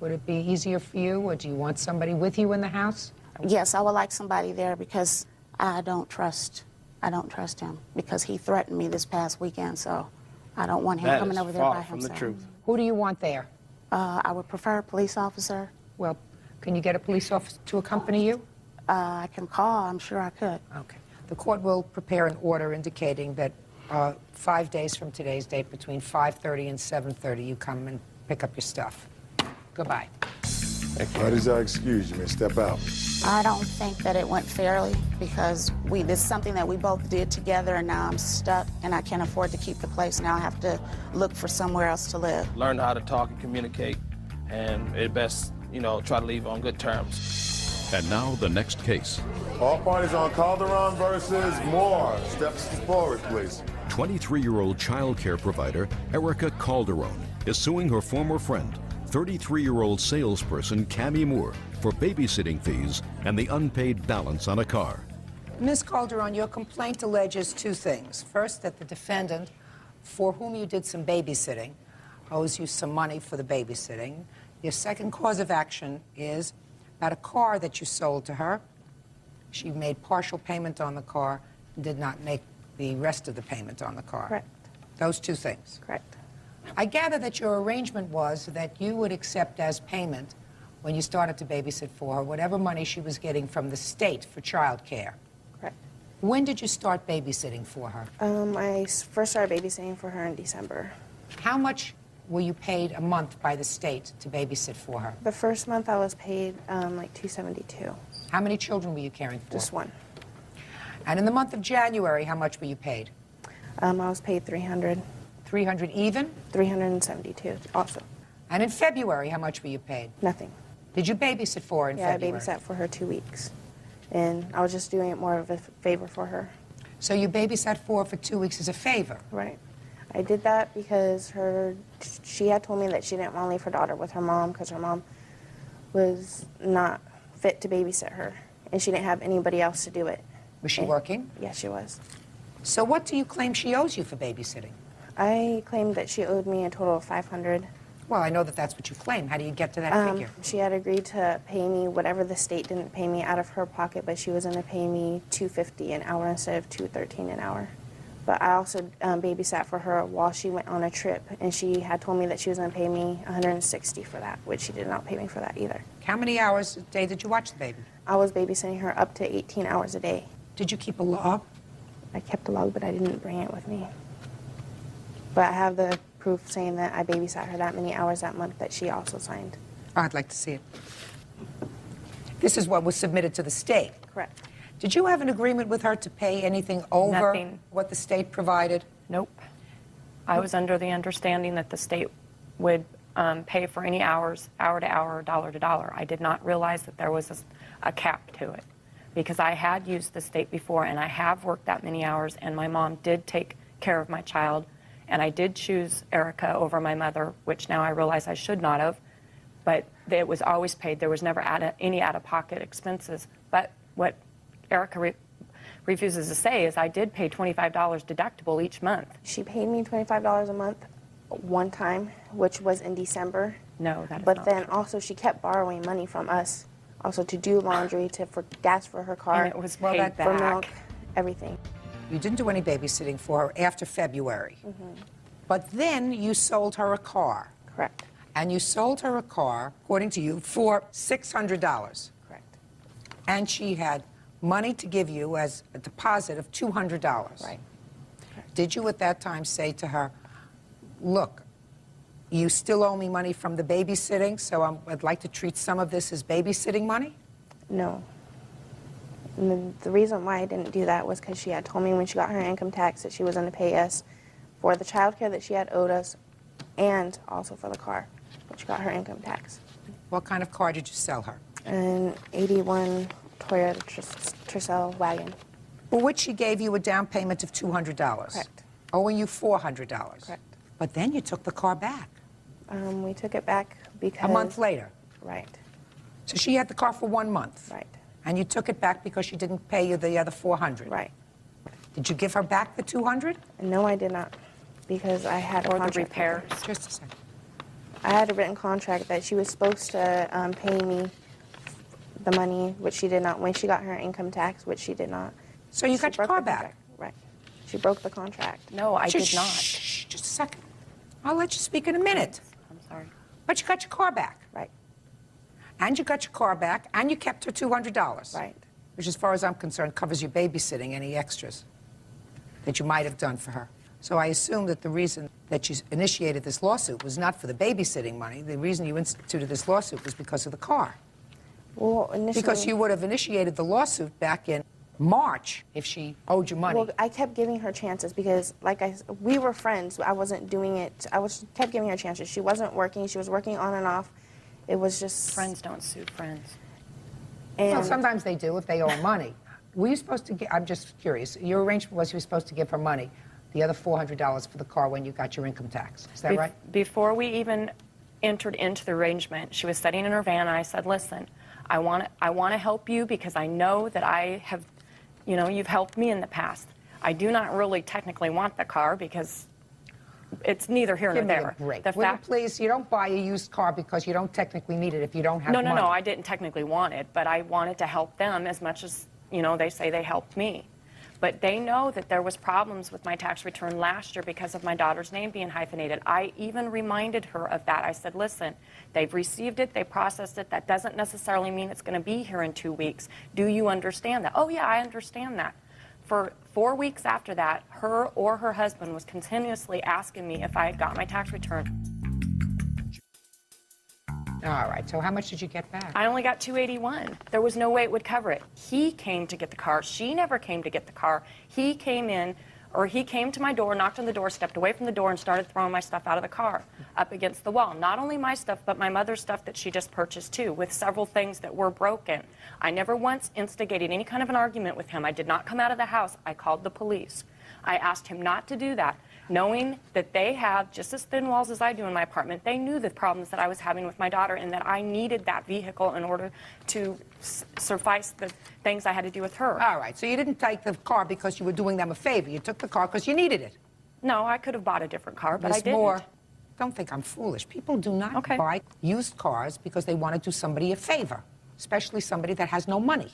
Would it be easier for you, or do you want somebody with you in the house? Yes, I would like somebody there because I don't trust him because he threatened me this past weekend, so I don't want him coming over there by himself. From the truth. Who do you want there? I would prefer a police officer. Well, can you get a police officer to accompany you? I can call. I'm sure I could. Okay. The court will prepare an order indicating that 5 days from today's date, between 5:30 and 7:30, you come and pick up your stuff. Goodbye. Parties are excused. You may step out. I don't think that it went fairly because this is something that we both did together, and now I'm stuck and I can't afford to keep the place. Now I have to look for somewhere else to live. Learn how to talk and communicate, and at best, try to leave on good terms. And now the next case. All parties on Calderon versus Moore. Steps forward, please. 23-year-old child care provider Erica Calderon is suing her former friend, 33-year-old salesperson Cammie Moore, for babysitting fees and the unpaid balance on a car. Ms. Calderon, your complaint alleges 2 things. First, that the defendant, for whom you did some babysitting, owes you some money for the babysitting. Your second cause of action is about a car that you sold to her. She made partial payment on the car and did not make the rest of the payment on the car. Correct. Those 2 things. Correct. I gather that your arrangement was that you would accept as payment, when you started to babysit for her, whatever money she was getting from the state for child care. Correct. When did you start babysitting for her? I first started babysitting for her in December. How much were you paid a month by the state to babysit for her? The first month I was paid like $272. How many children were you caring for? Just 1. And in the month of January, how much were you paid? I was paid $300. 300 even? 372 also. And in February, how much were you paid? Nothing. Did you babysit for her in February? Yeah, I babysat for her 2 weeks. And I was just doing it more of a favor for her. So you babysat for her for 2 weeks as a favor? Right. I did that because she had told me that she didn't want to leave her daughter with her mom because her mom was not fit to babysit her. And she didn't have anybody else to do it. Was she working? Yes, she was. So what do you claim she owes you for babysitting? I claimed that she owed me a total of $500. Well, I know that that's what you claim. How do you get to that figure? She had agreed to pay me whatever the state didn't pay me out of her pocket, but she was going to pay me $250 an hour instead of $213 an hour. But I also babysat for her while she went on a trip, and she had told me that she was going to pay me $160 for that, which she did not pay me for that either. How many hours a day did you watch the baby? I was babysitting her up to 18 hours a day. Did you keep a log? I kept a log, but I didn't bring it with me. But I have the proof saying that I babysat her that many hours that month that she also signed. I'd like to see it. This is what was submitted to the state. Correct. Did you have an agreement with her to pay anything over Nothing. what the state provided? Nope. I was under the understanding that the state would pay for any hours, hour to hour, dollar to dollar. I did not realize that there was a cap to it because I had used the state before and I have worked that many hours, and my mom did take care of my child. And I did choose Erica over my mother, which now I realize I should not have. But it was always paid. There was never any out-of-pocket expenses. But what Erica refuses to say is I did pay $25 deductible each month. She paid me $25 a month one time, which was in December. No, that is But not then true. also she kept borrowing money from us, also to do laundry, for gas for her car, And it was paid for back. milk, everything. You didn't do any babysitting for her after February. Mm-hmm. But then you sold her a car. Correct. And you sold her a car, according to you, for $600. Correct. And she had money to give you as a deposit of $200. Right. Did you at that time say to her, look, You still owe me money from the babysitting, so I'd like to treat some of this as babysitting money? No. And the reason why I didn't do that was because she had told me when she got her income tax that she was going to pay us for the child care that she had owed us and also for the car when she got her income tax. What kind of car did you sell her? An 81 Toyota Tercel wagon. For which she gave you a down payment of $200. Correct. Owing you $400. Correct. But then you took the car back. We took it back because... A month later. Right. So she had the car for 1 month. Right. And you took it back because she didn't pay you the other $400. Right. Did you give her back the $200? No, I did not, because I had a contract. Or the repairs. Just a second. I had a written contract that she was supposed to pay me the money, which she did not, when she got her income tax, which she did not. So you got your car back? Right. She broke the contract. No, I did not. Shh, just a second. I'll let you speak in a minute. I'm sorry. But you got your car back. Right. And you got your car back, and you kept her $200. Right. Which, as far as I'm concerned, covers your babysitting, any extras that you might have done for her. So I assume that the reason that you initiated this lawsuit was not for the babysitting money. The reason you instituted this lawsuit was because of the car. Well, initially... Because you would have initiated the lawsuit back in March if she owed you money. Well, I kept giving her chances because, we were friends. I wasn't doing it. Kept giving her chances. She wasn't working. She was working on and off. It was just... Friends don't sue friends. And well, sometimes they do if they owe money. Were you supposed to I'm just curious. Your arrangement was you were supposed to give her money, the other $400 for the car when you got your income tax. Is that right? Before we even entered into the arrangement, she was sitting in her van, and I said, listen, I want to help you because I know that I have, you've helped me in the past. I do not really technically want the car because it's neither here nor there. Give me a break. The Will you fact, please, you don't buy a used car because you don't technically need it if you don't have money. No, I didn't technically want it, but I wanted to help them as much as, they say they helped me. But they know that there was problems with my tax return last year because of my daughter's name being hyphenated. I even reminded her of that. I said, listen, they've received it, they processed it. That doesn't necessarily mean it's going to be here in 2 weeks. Do you understand that? Oh, yeah, I understand that. For 4 weeks after that, her or her husband was continuously asking me if I had got my tax return. All right, so how much did you get back? I only got $281. There was no way it would cover it. He came to get the car. She never came to get the car. He came to my door, knocked on the door, stepped away from the door, and started throwing my stuff out of the car up against the wall. Not only my stuff, but my mother's stuff that she just purchased too, with several things that were broken. I never once instigated any kind of an argument with him. I did not come out of the house. I called the police. I asked him not to do that, knowing that they have just as thin walls as I do in my apartment. They knew the problems that I was having with my daughter and that I needed that vehicle in order to suffice the things I had to do with her. All right, so you didn't take the car because you were doing them a favor. You took the car because you needed it. No, I could have bought a different car, but I didn't. Moore, don't think I'm foolish. People do not buy used cars because they want to do somebody a favor, especially somebody that has no money.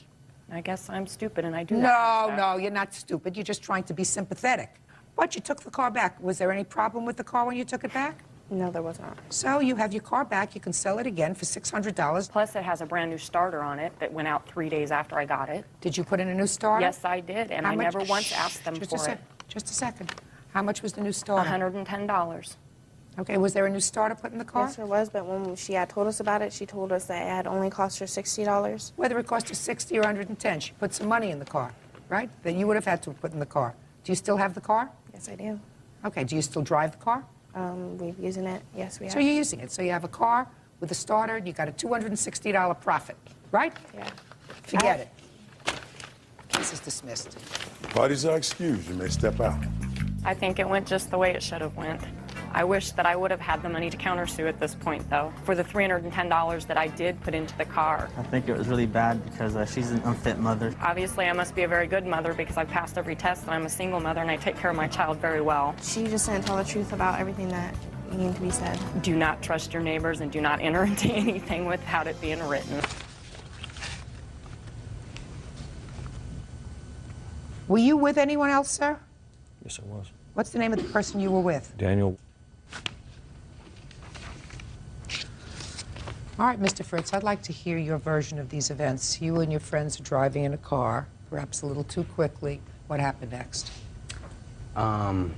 I guess I'm stupid and I do that. No, you're not stupid. You're just trying to be sympathetic. But you took the car back. Was there any problem with the car when you took it back? No, there was not. So you have your car back. You can sell it again for $600. Plus, it has a brand new starter on it that went out 3 days after I got it. Did you put in a new starter? Yes, I did, and I never once asked them for it. Just a second. How much was the new starter? $110. Okay, was there a new starter put in the car? Yes, there was, but when she had told us about it, she told us that it had only cost her $60. Whether it cost her $60 or $110, she put some money in the car, right? That you would have had to put in the car. Do you still have the car? Yes, I do. Okay, do you still drive the car? We're using it. Yes, we have. So you're using it. So you have a car with a starter, and you got a $260 profit, right? Yeah. Forget it. Case is dismissed. Parties are excused. You may step out. I think it went just the way it should have went. I wish that I would have had the money to countersue at this point, though, for the $310 that I did put into the car. I think it was really bad because she's an unfit mother. Obviously, I must be a very good mother because I've passed every test and I'm a single mother and I take care of my child very well. She just didn't tell the truth about everything that needed to be said. Do not trust your neighbors and do not enter into anything without it being written. Were you with anyone else, sir? Yes, I was. What's the name of the person you were with? Daniel. All right, Mr. Fritz, I'd like to hear your version of these events. You and your friends are driving in a car, perhaps a little too quickly. What happened next? I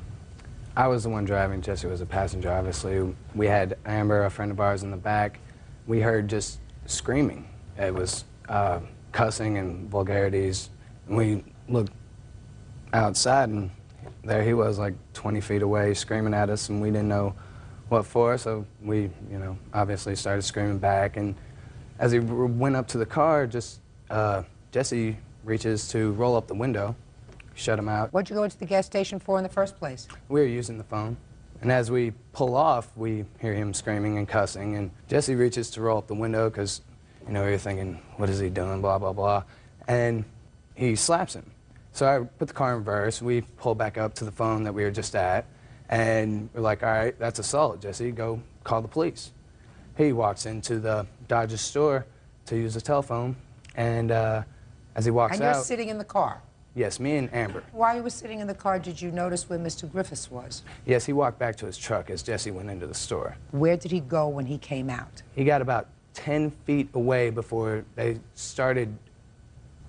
I was the one driving. Jesse was a passenger, obviously. We had Amber, a friend of ours, in the back. We heard just screaming. It was cussing and vulgarities. And we looked outside, and there he was, like 20 feet away, screaming at us, and we didn't know what for, so we, you know, obviously started screaming back. And as he went up to the car, just Jesse reaches to roll up the window, shut him out. What'd you go into the gas station for in the first place? We were using the phone. And as we pull off, we hear him screaming and cussing, and Jesse reaches to roll up the window because, you know, you're thinking, what is he doing, blah, blah, blah. And he slaps him. So I put the car in reverse. We pull back up to the phone that we were just at, and we're like, all right, that's assault, Jesse, go call the police. He walks into the Dodger store to use the telephone, and as he walks out... And you're sitting in the car? Yes, me and Amber. While you were sitting in the car, did you notice where Mr. Griffiths was? Yes, he walked back to his truck as Jesse went into the store. Where did he go when he came out? He got about 10 feet away before they started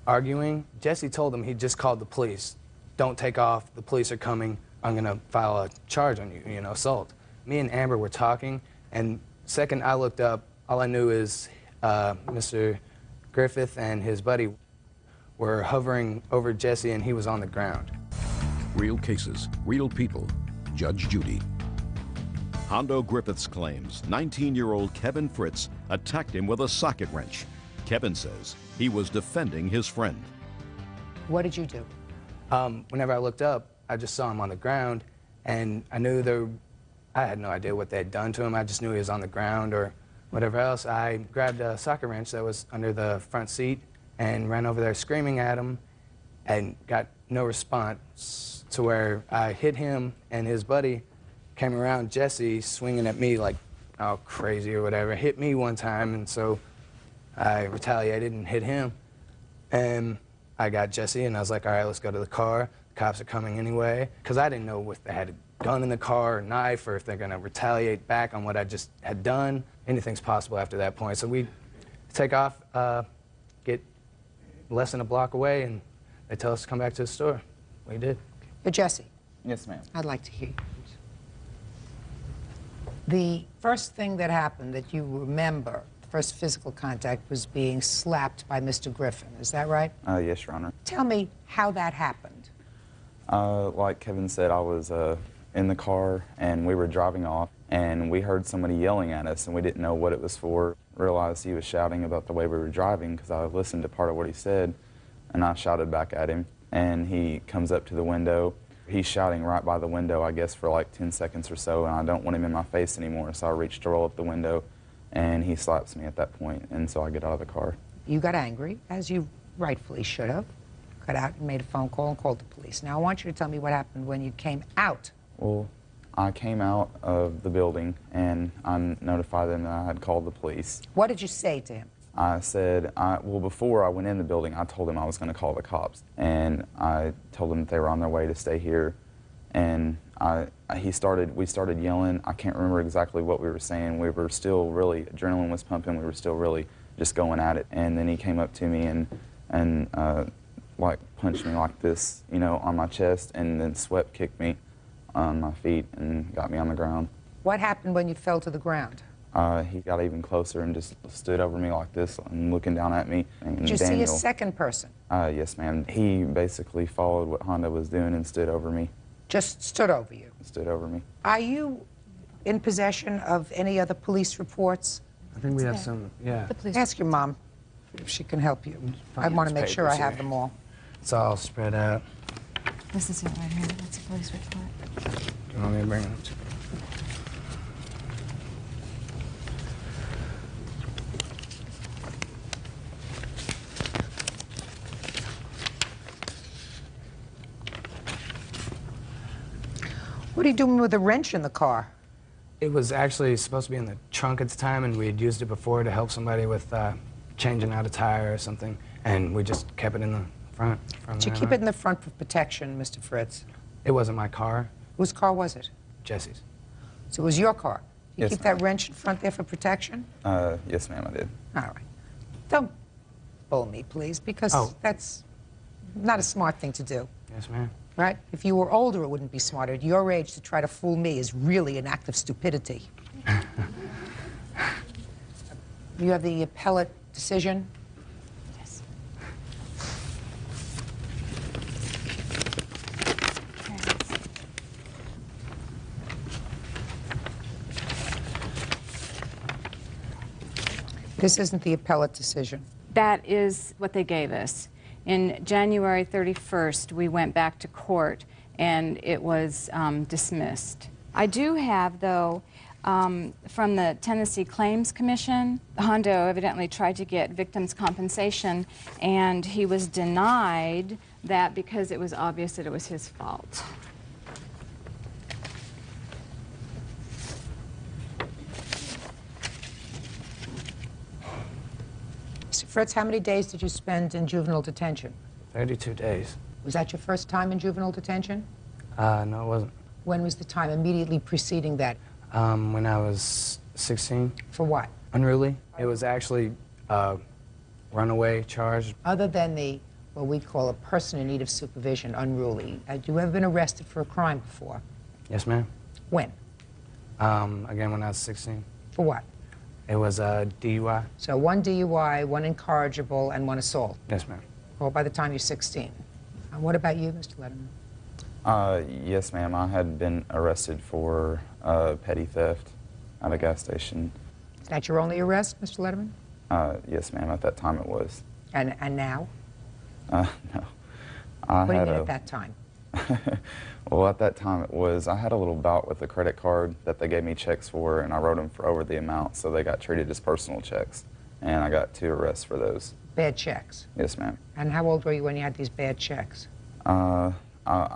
arguing. Jesse told him he just called the police. Don't take off, the police are coming. I'm gonna file a charge on you, you know, assault. Me and Amber were talking, and second I looked up, all I knew is Mr. Griffith and his buddy were hovering over Jesse, and he was on the ground. Real cases, real people. Judge Judy. Hondo Griffiths claims 19-year-old Kevin Fritz attacked him with a socket wrench. Kevin says he was defending his friend. What did you do? Whenever I looked up, I just saw him on the ground, and I knew I had no idea what they had done to him. I just knew he was on the ground or whatever else. I grabbed a socket wrench that was under the front seat and ran over there screaming at him and got no response, to where I hit him and his buddy came around Jesse swinging at me like, oh, crazy or whatever. Hit me one time, and so I retaliated and hit him. And I got Jesse, and I was like, all right, let's go to the car. The cops are coming anyway. Because I didn't know if they had a gun in the car or a knife, or if they're going to retaliate back on what I just had done. Anything's possible after that point. So we take off, get less than a block away, and they tell us to come back to the store. We did. But Jesse. Yes, ma'am. I'd like to hear you. The first thing that happened that you remember, the first physical contact, was being slapped by Mr. Griffin. Is that right? Yes, Your Honor. Tell me how that happened. Like Kevin said, I was in the car, and we were driving off, and we heard somebody yelling at us, and we didn't know what it was for. Realized he was shouting about the way we were driving, because I listened to part of what he said, and I shouted back at him, and he comes up to the window. He's shouting right by the window, I guess, for like 10 seconds or so, and I don't want him in my face anymore, so I reach to roll up the window, and he slaps me at that point, and so I get out of the car. You got angry, as you rightfully should have. Got out and made a phone call and called the police. Now, I want you to tell me what happened when you came out. Well, I came out of the building, and I notified them that I had called the police. What did you say to him? I said, well, before I went in the building, I told him I was going to call the cops. And I told them that they were on their way to stay here. And we started yelling. I can't remember exactly what we were saying. We were still really, adrenaline was pumping. We were still really just going at it. And then he came up to me and like punched me like this, you know, on my chest, and then swept kicked me on my feet and got me on the ground. What happened when you fell to the ground? He got even closer and just stood over me like this and looking down at me. And Did you see a second person? Yes, ma'am. He basically followed what Honda was doing and stood over me. Just stood over you? Stood over me. Are you in possession of any other police reports? I think we have some, yeah. Ask your mom if she can help you. I want to make sure I have them all. It's all spread out. This is it right here. That's a police report. Do you want me to bring it up to you? What are you doing with a wrench in the car? It was actually supposed to be in the trunk at the time, and we had used it before to help somebody with changing out a tire or something, and we just kept it in the front. Did you keep it in the front for protection, Mr. Fritz? It wasn't my car. Whose car was it? Jesse's. So it was your car? Did you Yes, keep that wrench in front there for protection? Yes, ma'am, I did. All right. Don't bull me, please, because Oh. that's not a smart thing to do. Yes, ma'am. right? If you were older, it wouldn't be smarter. At your age, to try to fool me is really an act of stupidity. You have the appellate decision? Yes. This isn't the appellate decision. That is what they gave us. In January 31st, we went back to court, and it was dismissed. I do have, though, from the Tennessee Claims Commission, Hondo evidently tried to get victims' compensation, and he was denied that because it was obvious that it was his fault. Mr. Fritz, how many days did you spend in juvenile detention? 32 days. Was that your first time in juvenile detention? No, it wasn't. When was the time immediately preceding that? When I was 16. For what? Unruly. It was actually a runaway charge. Other than the, what we call a person in need of supervision, unruly, had you ever been arrested for a crime before? Yes, ma'am. When? Again, when I was 16. For what? It was a DUI. So one DUI, one incorrigible, and one assault? Yes, ma'am. Well, by the time you're 16. And what about you, Mr. Letterman? Yes, ma'am. I had been arrested for petty theft at a gas station. Is that your only arrest, Mr. Letterman? Yes, ma'am. At that time it was. And now? No. What do you mean at that time? Well, at that time it was, I had a little bout with a credit card that they gave me checks for, and I wrote them for over the amount, so they got treated as personal checks. And I got 2 arrests for those. Bad checks? Yes, ma'am. And how old were you when you had these bad checks? I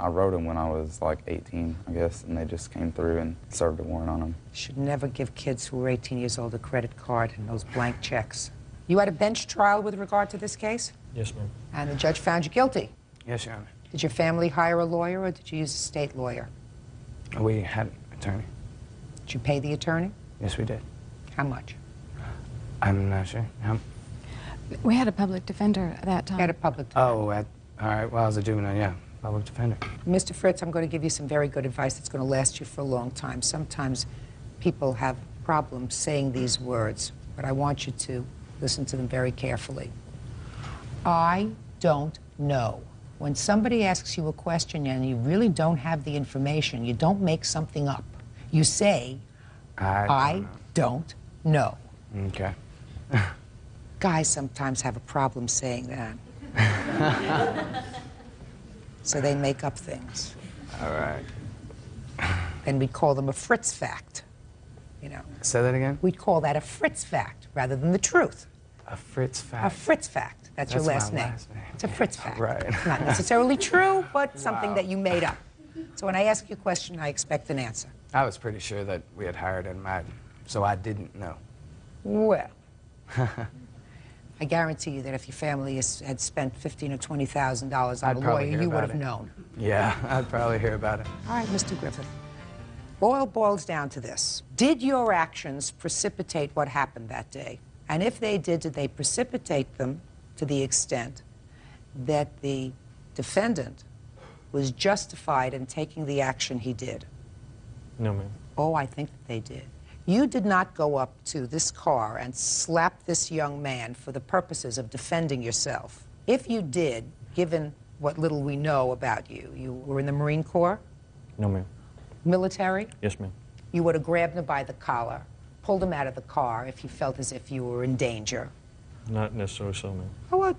wrote them when I was like 18, I guess, and they just came through and served a warrant on them. You should never give kids who are 18 years old a credit card and those blank checks. You had a bench trial with regard to this case? Yes, ma'am. And the judge found you guilty? Yes, Your Honor. Did your family hire a lawyer, or did you use a state lawyer? We had an attorney. Did you pay the attorney? Yes, we did. How much? I'm not sure. We had a public defender at that time. Had a public defender. Oh, all right. Well, I was a juvenile, yeah. Public defender. Mr. Fritz, I'm going to give you some very good advice that's going to last you for a long time. Sometimes people have problems saying these words, but I want you to listen to them very carefully. I don't know. When somebody asks you a question and you really don't have the information, you don't make something up. You say, I don't know. Okay. Guys sometimes have a problem saying that. So they make up things. All right. And we call them a Fritz fact, you know. Say that again? We'd call that a Fritz fact rather than the truth. A Fritz fact? A Fritz fact. That's your my last name. last name. It's a Fritz fact. Right. Not necessarily true, but something that you made up. So when I ask you a question, I expect an answer. I was pretty sure that we had hired him, so I didn't know. Well, I guarantee you that if your family had spent $15,000 or $20,000 on a lawyer, you would have known. Yeah, I'd probably hear about it. All right, Mr. Griffith. All boils down to this. Did your actions precipitate what happened that day? And if they did they precipitate them to the extent that the defendant was justified in taking the action he did? No, ma'am. Oh, I think that they did. You did not go up to this car and slap this young man for the purposes of defending yourself. If you did, given what little we know about you, you were in the Marine Corps? No, ma'am. Military? Yes, ma'am. You would have grabbed him by the collar, pulled him out of the car if you felt as if you were in danger. Not necessarily so, ma'am. Oh, well,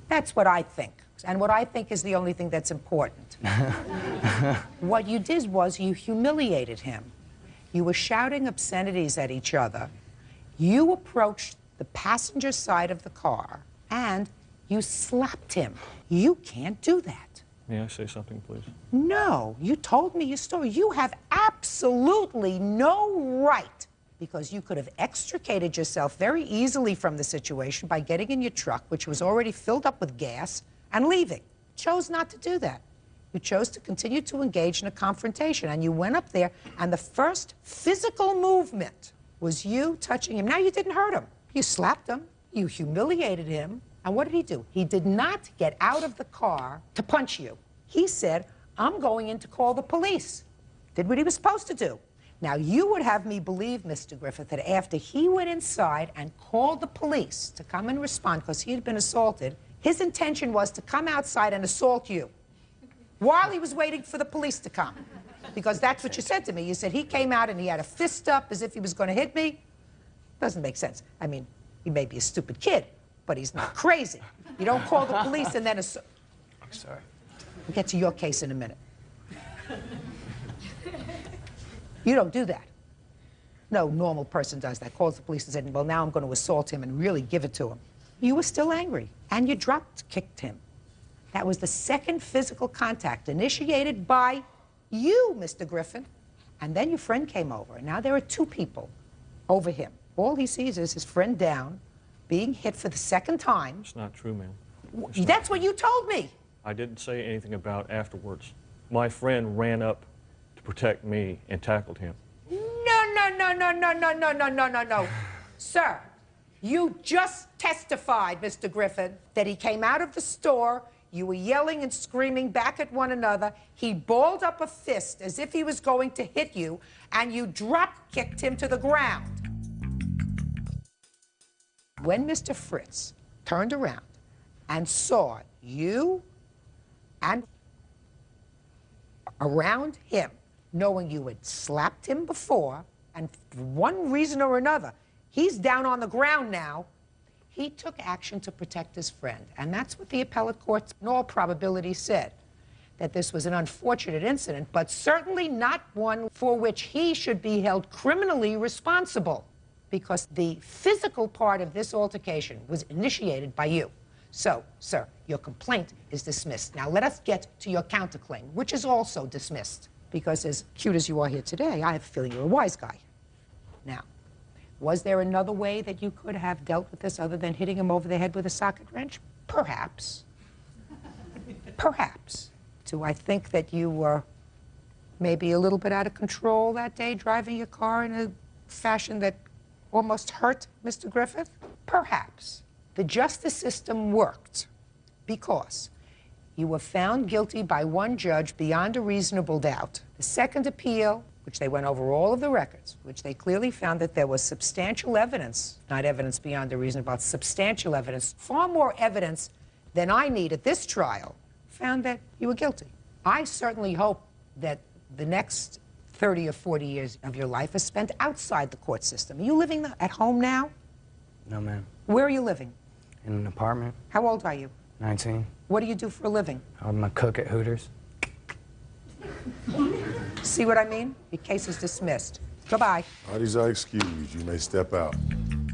that's what I think. And what I think is the only thing that's important. What you did was you humiliated him. You were shouting obscenities at each other. You approached the passenger side of the car, and you slapped him. You can't do that. May I say something, please? No, you told me your story. You have absolutely no right, because you could have extricated yourself very easily from the situation by getting in your truck, which was already filled up with gas, and leaving. Chose not to do that. You chose to continue to engage in a confrontation, and you went up there, and the first physical movement was you touching him. Now, you didn't hurt him. You slapped him. You humiliated him. And what did he do? He did not get out of the car to punch you. He said, I'm going in to call the police. Did what he was supposed to do. Now, you would have me believe, Mr. Griffith, that after he went inside and called the police to come and respond because he had been assaulted, his intention was to come outside and assault you while he was waiting for the police to come. Because that's what you said to me. You said he came out and he had a fist up as if he was going to hit me. Doesn't make sense. I mean, he may be a stupid kid, but he's not crazy. You don't call the police and then assault. I'm sorry. We'll get to your case in a minute. You don't do that. No normal person does that. Calls the police and said, well, now I'm going to assault him and really give it to him. You were still angry, and you kicked him. That was the second physical contact initiated by you, Mr. Griffin. And then your friend came over, and now there are two people over him. All he sees is his friend down, being hit for the second time. It's not true, ma'am. That's what you told me. I didn't say anything about afterwards. My friend ran up to protect me and tackled him. No. Sir, you just testified, Mr. Griffin, that he came out of the store, you were yelling and screaming back at one another, he balled up a fist as if he was going to hit you, and you drop-kicked him to the ground. When Mr. Fritz turned around and saw you and around him, knowing you had slapped him before, and for one reason or another, he's down on the ground now, he took action to protect his friend. And that's what the appellate court, in all probability, said, that this was an unfortunate incident, but certainly not one for which he should be held criminally responsible, because the physical part of this altercation was initiated by you. So, sir, your complaint is dismissed. Now let us get to your counterclaim, which is also dismissed. Because as cute as you are here today, I have a feeling you're a wise guy. Now, was there another way that you could have dealt with this other than hitting him over the head with a socket wrench? Perhaps. Perhaps. Do I think that you were maybe a little bit out of control that day, driving your car in a fashion that almost hurt Mr. Griffith? Perhaps. The justice system worked because you were found guilty by one judge beyond a reasonable doubt. The second appeal, which they went over all of the records, which they clearly found that there was substantial evidence, not evidence beyond a reasonable doubt, substantial evidence, far more evidence than I need at this trial, found that you were guilty. I certainly hope that the next 30 or 40 years of your life is spent outside the court system. Are you living at home now? No, ma'am. Where are you living? In an apartment. How old are you? 19. What do you do for a living? I'm a cook at Hooters. See what I mean? Your case is dismissed. Goodbye. Parties are excused. You may step out.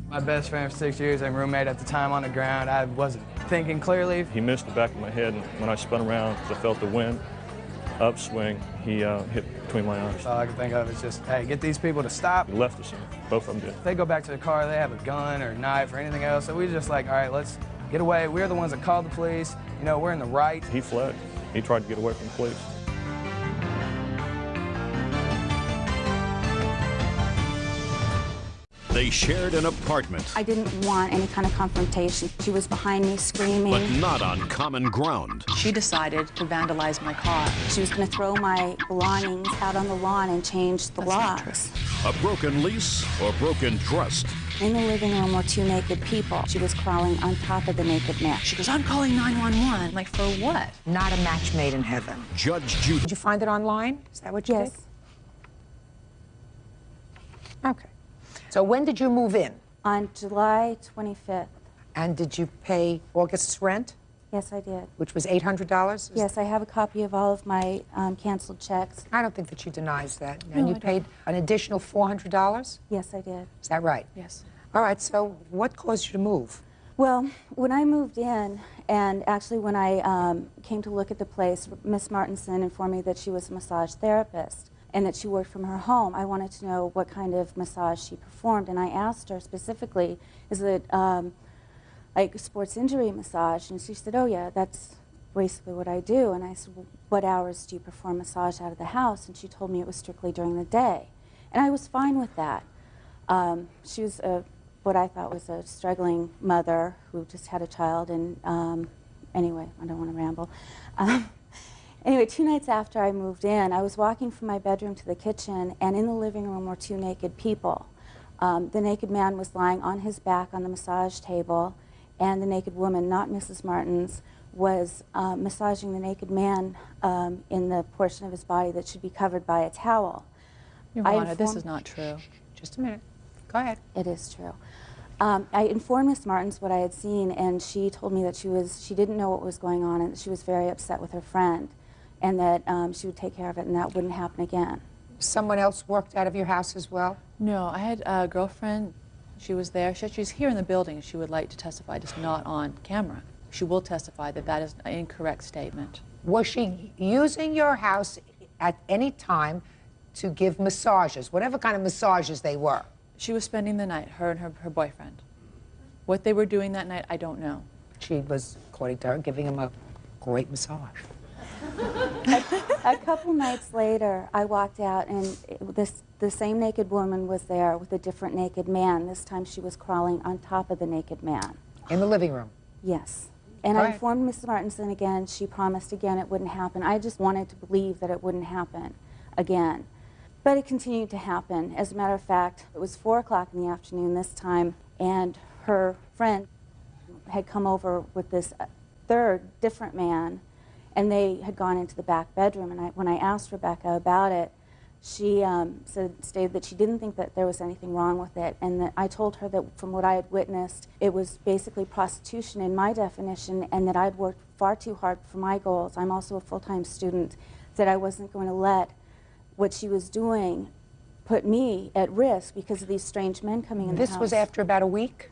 My best friend for 6 years and roommate at the time on the ground. I wasn't thinking clearly. He missed the back of my head, and when I spun around, because I felt the wind, upswing, he hit between my eyes. All I can think of is just, hey, get these people to stop. He left us, and both of them did. If they go back to the car, they have a gun or a knife or anything else. So we just like, all right, let's get away. We're the ones that called the police. You know, we're in the right. He fled. He tried to get away from the police. They shared an apartment, I didn't want any kind of confrontation. She was behind me screaming. but not on common ground. She decided to vandalize my car. She was going to throw my belongings out on the lawn and change the locks. A broken lease or broken trust. In the living room were two naked people. She was crawling on top of the naked man. She goes, I'm calling 911. I'm like, for what? Not a match made in heaven. Judge Judy. Did you find it online? Is that what you Yes. did? Okay. So when did you move in? On July 25th. And did you pay August's rent, Yes, I did. which was $800? Yes, I have a copy of all of my canceled checks. I don't think that she denies that. No, And you I don't. paid an additional $400? Yes, I did. Is that right? Yes. All right, so what caused you to move? Well, when I moved in, and actually when I came to look at the place, Miss Martinson informed me that she was a massage therapist and that she worked from her home. I wanted to know what kind of massage she performed, and I asked her specifically, is it like sports injury massage? And she said, oh yeah, that's basically what I do. And I said, well, what hours do you perform massage out of the house? And she told me it was strictly during the day. And I was fine with that. She was what I thought was a struggling mother who just had a child, and anyway, I don't want to ramble. Anyway, 2 nights after I moved in, I was walking from my bedroom to the kitchen, and in the living room were 2 naked people. The naked man was lying on his back on the massage table, and the naked woman, not Mrs. Martin's, was massaging the naked man in the portion of his body that should be covered by a towel. Your Honor, this is not true. Just a minute. Go ahead. It is true. I informed Miss Martins what I had seen, and she told me that she didn't know what was going on, and that she was very upset with her friend, and that she would take care of it, and that wouldn't happen again. Someone else worked out of your house as well? No, I had a girlfriend. She was there. She's here in the building. She would like to testify, just not on camera. She will testify that that is an incorrect statement. Was she using your house at any time to give massages, whatever kind of massages they were? She was spending the night, her and her boyfriend. What they were doing that night, I don't know. She was, according to her, giving him a great massage. A couple nights later, I walked out, and the same naked woman was there with a different naked man. This time she was crawling on top of the naked man. In the living room? Yes. And I informed Mrs. Martinson again. She promised again it wouldn't happen. I just wanted to believe that it wouldn't happen again. But it continued to happen. As a matter of fact, it was 4 o'clock in the afternoon this time, and her friend had come over with this third, different man, and they had gone into the back bedroom. And when I asked Rebecca about it, she stated that she didn't think that there was anything wrong with it, and that I told her that from what I had witnessed, it was basically prostitution in my definition, and that I'd worked far too hard for my goals. I'm also a full-time student, that I wasn't going to let what she was doing put me at risk because of these strange men coming in the house. This was after about a week?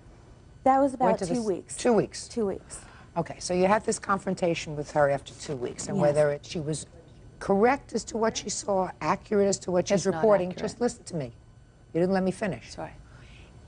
That was about 2 weeks. 2 weeks? 2 weeks. Okay, so you had this confrontation with her after 2 weeks, and Yes. whether she was correct as to what she saw, accurate as to what she's It's not reporting. accurate. Just listen to me. You didn't let me finish. Sorry.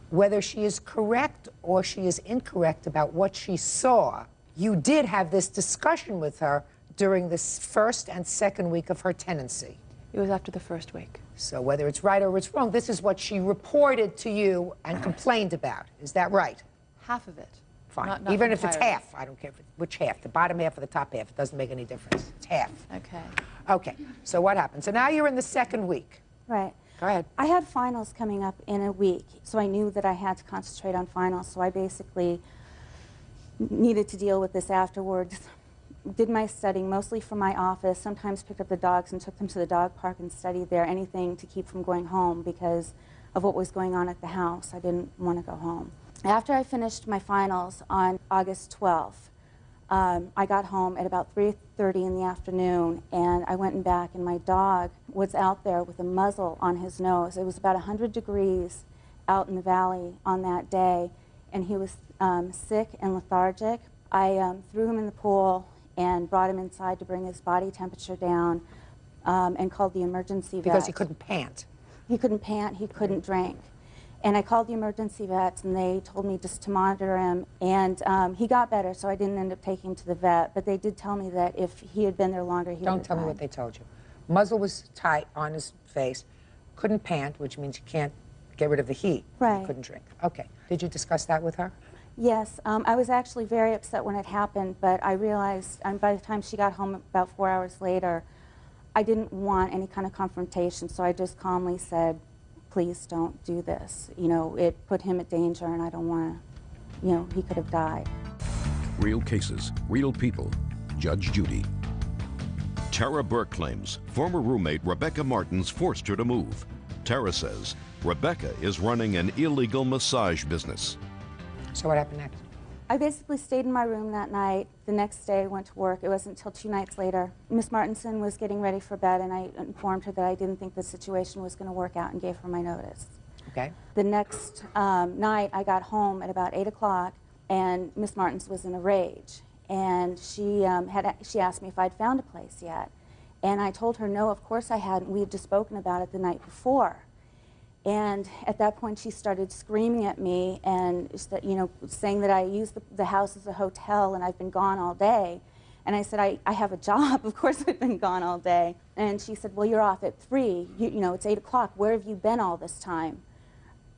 Whether she is correct or she is incorrect about what she saw, you did have this discussion with her during this first and second week of her tenancy. It was after the first week. So whether it's right or it's wrong, this is what she reported to you and complained about. Is that right? Half of it. Fine. Not Even if it's entirely. half. I don't care which half. The bottom half or the top half. It doesn't make any difference. It's half. Okay. Okay. So what happened? So now you're in the second week. Right. Go ahead. I had finals coming up in a week, so I knew that I had to concentrate on finals, so I basically needed to deal with this afterwards. Did my studying mostly from my office, sometimes picked up the dogs and took them to the dog park and studied there, anything to keep from going home because of what was going on at the house. I didn't want to go home. After I finished my finals on August 12th, I got home at about 3:30 in the afternoon, and I went back, and my dog was out there with a muzzle on his nose. It was about 100 degrees out in the valley on that day, and he was sick and lethargic. I threw him in the pool and brought him inside to bring his body temperature down, and called the emergency vet. Because he couldn't pant. He couldn't pant, he couldn't drink. And I called the emergency vets, and they told me just to monitor him. And he got better, so I didn't end up taking him to the vet. But they did tell me that if he had been there longer, he would have Don't tell me died. what they told you. Muzzle was tight on his face. Couldn't pant, which means you can't get rid of the heat. Right. Couldn't drink. Okay. Did you discuss that with her? Yes, I was actually very upset when it happened, but I realized by the time she got home about 4 hours later, I didn't want any kind of confrontation, so I just calmly said, please don't do this. You know, it put him at danger, and I don't want to, you know, he could have died. Real cases, real people. Judge Judy. Tara Burke claims former roommate Rebecca Martins forced her to move. Tara says Rebecca is running an illegal massage business. So what happened next? I basically stayed in my room that night. The next day I went to work. It wasn't until 2 nights later. Miss Martinson was getting ready for bed, and I informed her that I didn't think the situation was going to work out and gave her my notice. Okay. The next night I got home at about 8 o'clock, and Miss Martins was in a rage. And she asked me if I'd found a place yet. And I told her, no, of course I hadn't. We had just spoken about it the night before. And at that point, she started screaming at me and, you know, saying that I used the house as a hotel and I've been gone all day. And I said, I have a job. Of course I've been gone all day. And she said, well, you're off at 3. You know, it's 8 o'clock. Where have you been all this time?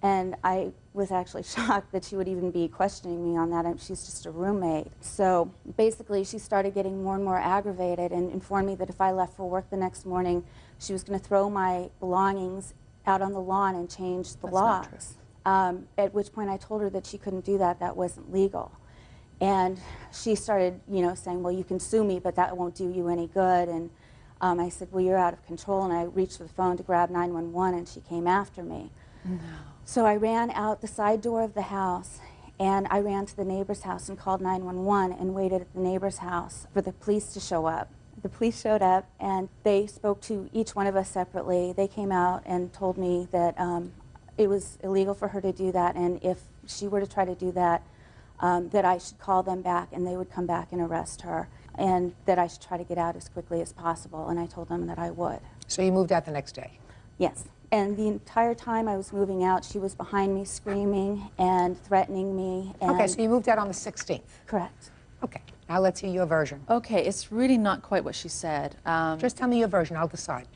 And I was actually shocked that she would even be questioning me on that. And she's just a roommate. So basically, she started getting more and more aggravated and informed me that if I left for work the next morning, she was going to throw my belongings out on the lawn and change the locks. At which point I told her that she couldn't do that. That wasn't legal. And she started, you know, saying, well, you can sue me, but that won't do you any good. And I said, well, you're out of control. And I reached for the phone to grab 911, and she came after me. No. So I ran out the side door of the house, and I ran to the neighbor's house and called 911 and waited at the neighbor's house for the police to show up. The police showed up, and they spoke to each one of us separately. They came out and told me that it was illegal for her to do that, and if she were to try to do that, that I should call them back and they would come back and arrest her, and that I should try to get out as quickly as possible, and I told them that I would. So you moved out the next day? Yes. And the entire time I was moving out, she was behind me screaming and threatening me. And okay, so you moved out on the 16th? Correct. Okay, now let's hear your version. Okay, it's really not quite what she said. Just tell me your version, I'll decide.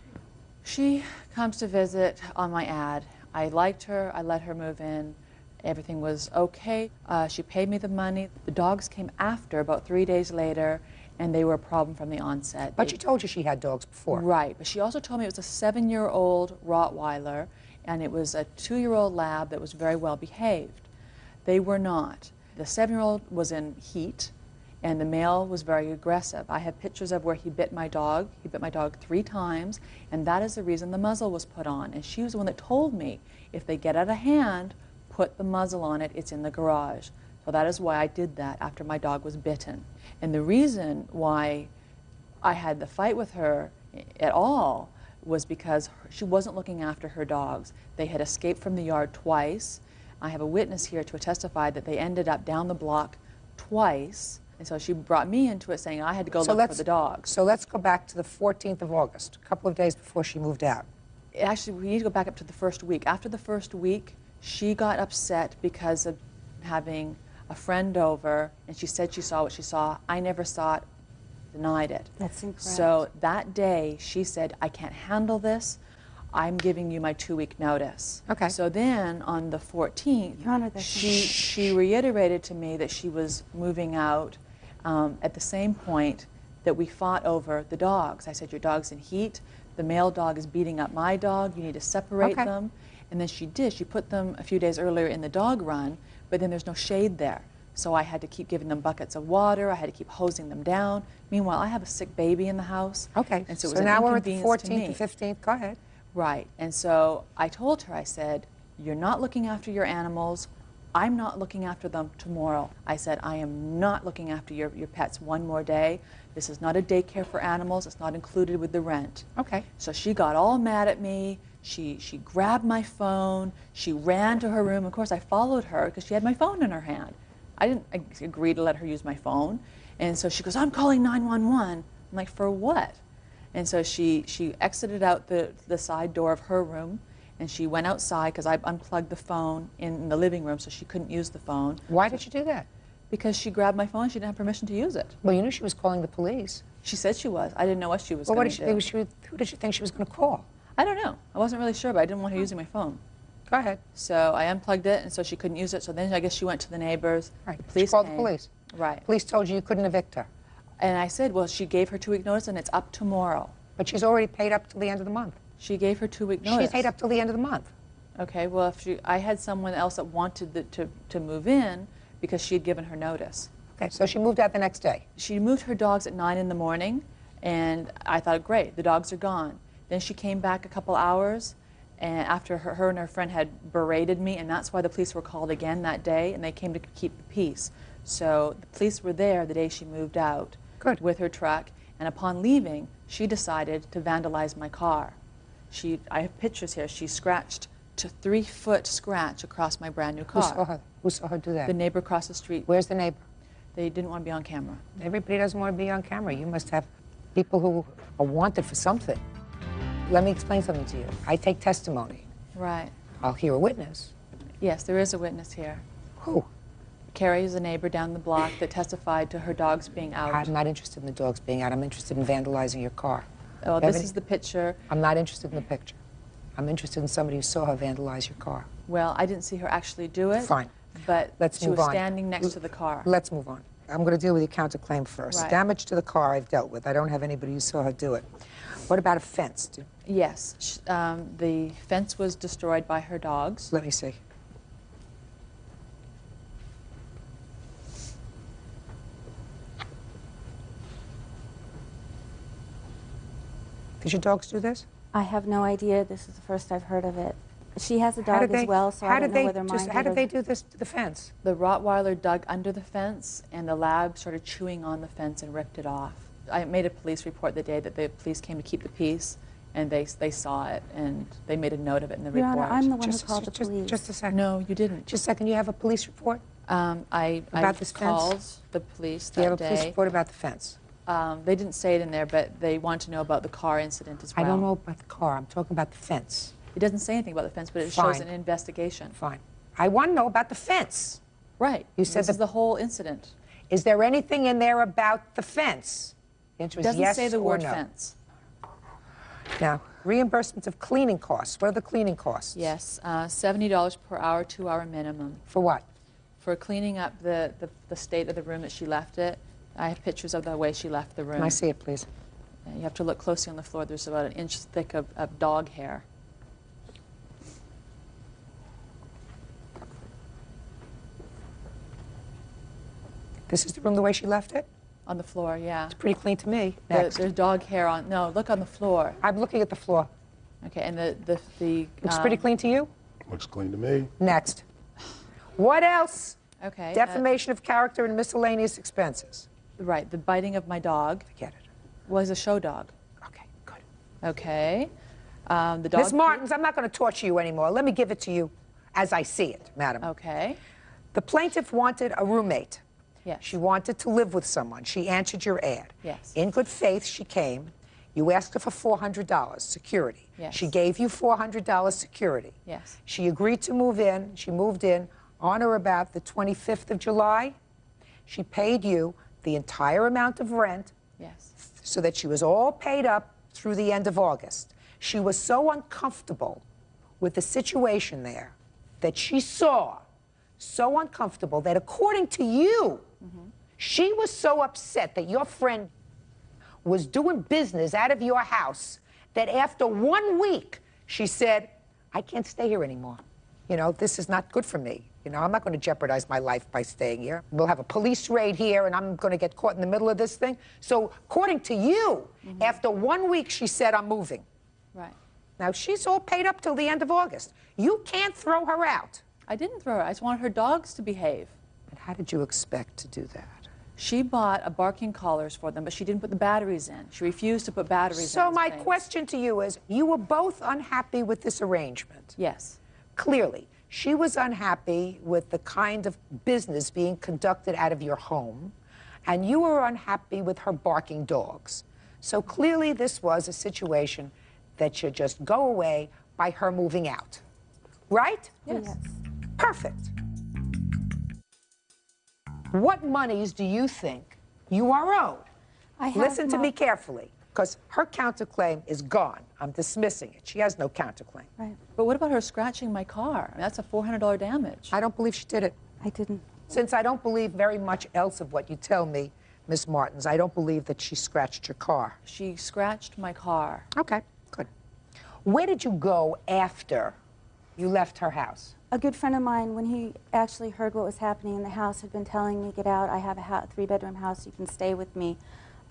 She comes to visit on my ad. I liked her, I let her move in. Everything was okay. She paid me the money. The dogs came after, about 3 days later, and they were a problem from the onset. But she told you she had dogs before. Right, but she also told me it was a 7-year-old Rottweiler, and it was a 2-year-old lab that was very well behaved. They were not. The 7-year-old was in heat, and the male was very aggressive. I have pictures of where he bit my dog. He bit my dog 3 times, and that is the reason the muzzle was put on. And she was the one that told me, if they get out of hand, put the muzzle on it, it's in the garage. So that is why I did that after my dog was bitten. And the reason why I had the fight with her at all was because she wasn't looking after her dogs. They had escaped from the yard twice. I have a witness here to testify that they ended up down the block twice. And so she brought me into it saying I had to go look for the dogs. So let's go back to the 14th of August, a couple of days before she moved out. Actually, we need to go back up to the first week. After the first week, she got upset because of having a friend over, and she said she saw what she saw. I never saw it, denied it. That's incorrect. So that day, she said, I can't handle this. I'm giving you my 2-week notice. Okay. So then on the 14th, Your Honor, she reiterated to me that she was moving out at the same point that we fought over the dogs. I said, your dog's in heat. The male dog is beating up my dog. You need to separate them. And then she did. She put them a few days earlier in the dog run, but then there's no shade there. So I had to keep giving them buckets of water. I had to keep hosing them down. Meanwhile, I have a sick baby in the house. Okay, and so, it was so an now we're at the inconvenience to 14th me. and 15th. Go ahead. Right. And so I told her, I said, you're not looking after your animals. I'm not looking after them tomorrow. I said, I am not looking after your pets one more day. This is not a daycare for animals. It's not included with the rent. Okay. So she got all mad at me. She grabbed my phone. She ran to her room. Of course, I followed her because she had my phone in her hand. I didn't agree to let her use my phone. And so she goes, I'm calling 911. I'm like, for what? And so she exited out the side door of her room, and she went outside because I unplugged the phone in the living room so she couldn't use the phone. Why did she do that? Because she grabbed my phone. She didn't have permission to use it. Well, you knew she was calling the police. She said she was. I didn't know what she was Well, going to do. who did she think she was going to call? I don't know. I wasn't really sure, but I didn't want her using my phone. Go ahead. So I unplugged it, and so she couldn't use it. So then I guess she went to the neighbors. Right. The police She called came. the police. Right. Police told you you couldn't evict her. And I said, well, she gave her 2-week notice, and it's up tomorrow. But she's already paid up till the end of the month. She gave her 2-week notice. She's paid up till the end of the month. Okay, well, if I had someone else that wanted to move in because she had given her notice. Okay, so she moved out the next day. She moved her dogs at 9 in the morning, and I thought, great, the dogs are gone. Then she came back a couple hours, and after her and her friend had berated me, and that's why the police were called again that day, and they came to keep the peace. So the police were there the day she moved out with her truck, and upon leaving, she decided to vandalize my car. I have pictures here. She scratched to 3-foot scratch across my brand new car. Who saw her do that? The neighbor across the street. Where's the neighbor? They didn't want to be on camera. Everybody doesn't want to be on camera. You must have people who are wanted for something. Let me explain something to you. I take testimony. Right. I'll hear a witness. Yes, there is a witness here. Who? Carrie is a neighbor down the block that testified to her dogs being out. I'm not interested in the dogs being out. I'm interested in vandalizing your car. Oh, this is the picture. I'm not interested in the picture. I'm interested in somebody who saw her vandalize your car. Well, I didn't see her actually do it. Fine. But Let's she move was on. standing next to the car. Let's move on. I'm going to deal with the counterclaim first. Right. Damage to the car I've dealt with. I don't have anybody who saw her do it. What about a fence? Yes. The fence was destroyed by her dogs. Let me see. Did your dogs do this? I have no idea. This is the first I've heard of it. She has a dog as well, so I don't know whether mine How did did or- they do this to the fence? The Rottweiler dug under the fence, and the lab started chewing on the fence and ripped it off. I made a police report the day that the police came to keep the peace, and they saw it, and they made a note of it in the Your report. Honor, I'm the one who called the police. Just a second. No, you didn't. Just a second. You have a police report? I About this fence? called the police Do you that have a police day. report about the fence? They didn't say it in there, but they want to know about the car incident as well. I don't know about the car. I'm talking about the fence. It doesn't say anything about the fence, but it Fine. shows an investigation. Fine. I want to know about the fence. Right. You said this is the whole incident. Is there anything in there about the fence? The answer It is doesn't yes say the or word no. fence. Now, reimbursement of cleaning costs. What are the cleaning costs? Yes, $70 per hour, 2-hour minimum. For what? For cleaning up the state of the room that she left it. I have pictures of the way she left the room. Can I see it, please? You have to look closely on the floor. There's about an inch thick of dog hair. This is the room the way she left it? On the floor, yeah. It's pretty clean to me. Next. There's dog hair on. No, look on the floor. I'm looking at the floor. Okay, and the Looks pretty clean to you? Looks clean to me. Next. What else? Okay. Defamation of character and miscellaneous expenses. Right, the biting of my dog. Forget it. Was a show dog. Okay, good. Okay. The dog. Ms. Martins, I'm not going to torture you anymore. Let me give it to you as I see it, madam. Okay. The plaintiff wanted a roommate. Yes. She wanted to live with someone. She answered your ad. Yes. In good faith, she came. You asked her for $400 security. Yes. She gave you $400 security. Yes. She agreed to move in. She moved in on or about the 25th of July. She paid you the entire amount of rent. Yes. So that she was all paid up through the end of August. She was so uncomfortable with the situation there that she saw, so uncomfortable that according to you, she was so upset that your friend was doing business out of your house that after 1 week, she said, I can't stay here anymore. You know, this is not good for me. You know, I'm not going to jeopardize my life by staying here. We'll have a police raid here, and I'm going to get caught in the middle of this thing. So, according to you, after 1 week, she said, I'm moving. Right. Now, she's all paid up till the end of August. You can't throw her out. I didn't throw her. I just wanted her dogs to behave. And how did you expect to do that? She bought a barking collars for them, but she didn't put the batteries in. She refused to put batteries in. So, my things. question to you is, you were both unhappy with this arrangement. Yes. Clearly. She was unhappy with the kind of business being conducted out of your home, and you were unhappy with her barking dogs. So clearly this was a situation that should just go away by her moving out. Right? Yes. Perfect. What monies do you think you are owed? Listen to me carefully, because her counterclaim is gone. I'm dismissing it. She has no counterclaim. Right. But what about her scratching my car? I mean, that's a $400 damage. I don't believe she did it. I didn't. Since I don't believe very much else of what you tell me, Miss Martins, I don't believe that she scratched your car. She scratched my car. Okay, good. Where did you go after you left her house? A good friend of mine, when he actually heard what was happening in the house, had been telling me, get out, I have a 3-bedroom house, you can stay with me.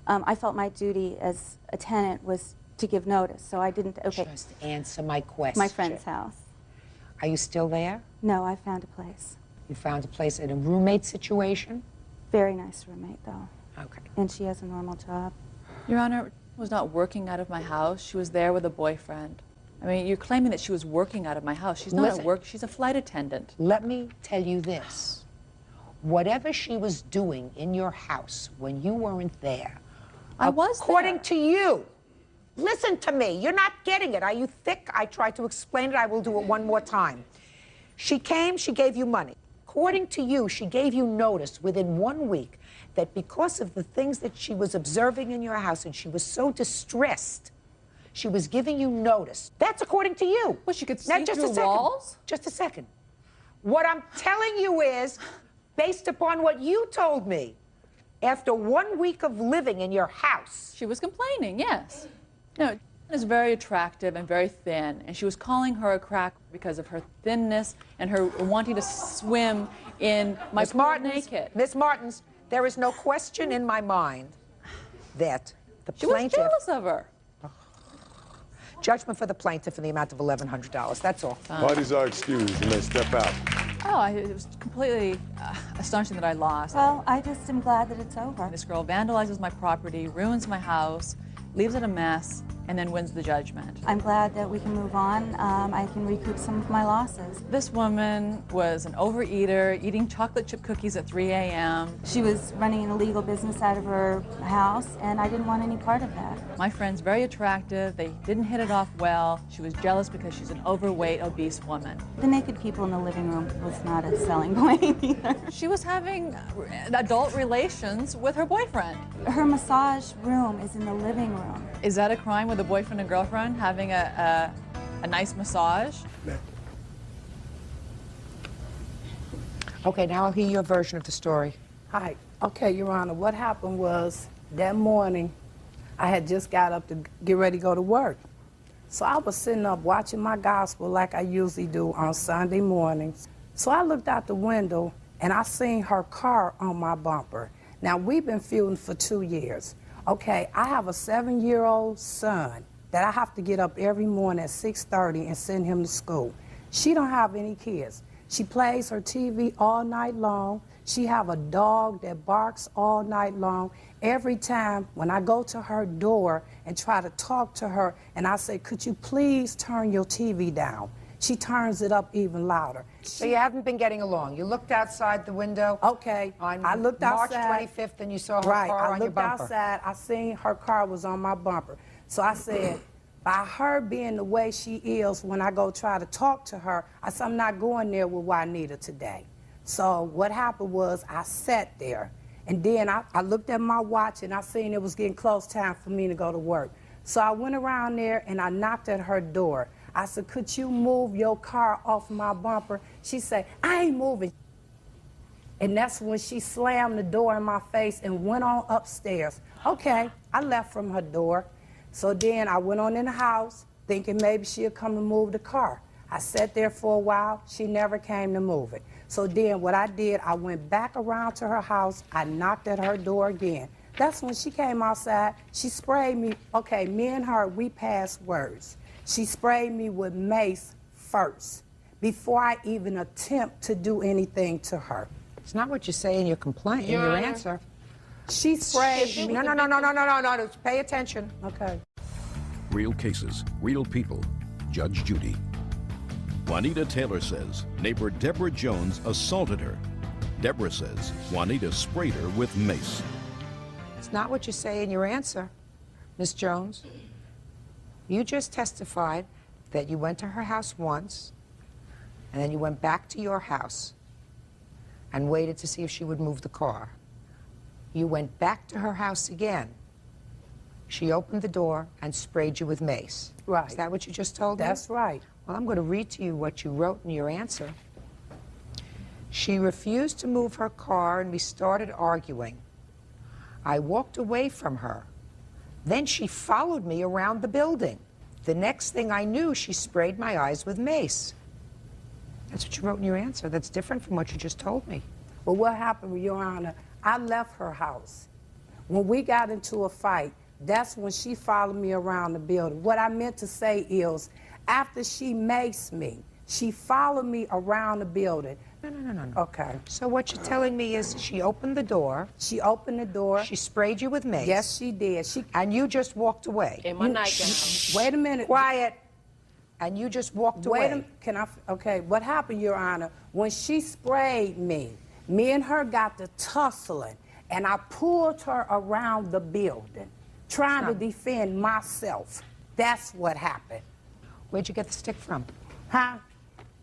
I felt my duty as a tenant was to give notice, so I didn't, okay. Just answer my question. My friend's house. Are you still there? No, I found a place. You found a place in a roommate situation? Very nice roommate, though. Okay. And she has a normal job. Your Honor, was not working out of my house. She was there with a boyfriend. I mean, you're claiming that she was working out of my house. She's not at work. She's a flight attendant. Let me tell you this. Whatever she was doing in your house when you weren't there, I was according to you, listen to me. You're not getting it. Are you thick? I tried to explain it. I will do it one more time. She came, she gave you money. According to you, she gave you notice within 1 week that because of the things that she was observing in your house and she was so distressed, She was giving you notice. That's according to you. Well, she could Now, see just through a second. walls? Just a second. What I'm telling you is, based upon what you told me, after 1 week of living in your house. She was complaining, yes. No, is very attractive and very thin, and she was calling her a crack because of her thinness and her wanting to swim in my pool naked. Miss Martins, there is no question in my mind that the She was plaintiff... jealous of her. Judgment for the plaintiff in the amount of $1,100. That's all. Parties are excused. You may step out. Oh, it was completely astonishing that I lost. Well, I just am glad that it's over. This girl vandalizes my property, ruins my house, leaves it a mess, and then wins the judgment. I'm glad that we can move on. I can recoup some of my losses. This woman was an overeater, eating chocolate chip cookies at 3 a.m. She was running an illegal business out of her house, and I didn't want any part of that. My friend's very attractive. They didn't hit it off well. She was jealous because she's an overweight, obese woman. The naked people in the living room was not a selling point either. She was having adult relations with her boyfriend. Her massage room is in the living room. Is that a crime with a boyfriend and girlfriend having a nice massage? Okay, now I'll hear your version of the story. Hi. Okay, Your Honor, what happened was that morning I had just got up to get ready to go to work. So I was sitting up watching my gospel like I usually do on Sunday mornings. So I looked out the window and I seen her car on my bumper. Now, we've been feuding for 2 years. Okay, I have a 7-year-old son that I have to get up every morning at 6:30 and send him to school. She don't have any kids. She plays her TV all night long. She have a dog that barks all night long. Every time when I go to her door and try to talk to her and I say, could you please turn your TV down? She turns it up even louder. So you haven't been getting along. You looked outside the window. Okay. I looked March outside. 25th, and you saw her car on your bumper. I looked outside. I seen her car was on my bumper. So I said, by her being the way she is, when I go try to talk to her, I said, I'm not going there with Juanita today. So what happened was I sat there, and then I looked at my watch, and I seen it was getting close time for me to go to work. So I went around there, and I knocked at her door. I said, could you move your car off my bumper? She said, I ain't moving. And that's when she slammed the door in my face and went on upstairs. Okay, I left from her door. So then I went on in the house, thinking maybe she'll come and move the car. I sat there for a while. She never came to move it. So then what I did, I went back around to her house. I knocked at her door again. That's when she came outside. She sprayed me. Okay, me and her, we passed words. She sprayed me with mace first, before I even attempt to do anything to her. It's not what you say in your complaint, in your answer. She sprayed me. No. Pay attention. Okay. Real cases, real people. Judge Judy. Juanita Taylor says neighbor Deborah Jones assaulted her. Deborah says Juanita sprayed her with mace. It's not what you say in your answer, Miss Jones. You just testified that you went to her house once, and then you went back to your house and waited to see if she would move the car. You went back to her house again. She opened the door and sprayed you with mace. Right. Is that what you just told me? That's right. Well, I'm going to read to you what you wrote in your answer. She refused to move her car, and we started arguing. I walked away from her. Then she followed me around the building. The next thing I knew, she sprayed my eyes with mace. That's what you wrote in your answer. That's different from what you just told me. Well, what happened, Your Honor, I left her house. When we got into a fight, that's when she followed me around the building. What I meant to say is, after she maced me, she followed me around the building. No. Okay. So what you're telling me is she opened the door. She opened the door. She sprayed you with mace. Yes, she did. And you just walked away. In my nightgown. Wait a minute. Quiet. And you just walked away. Okay, what happened, Your Honor? When she sprayed me and her got to tussling, and I pulled her around the building, trying to defend myself. That's what happened. Where'd you get the stick from? Huh?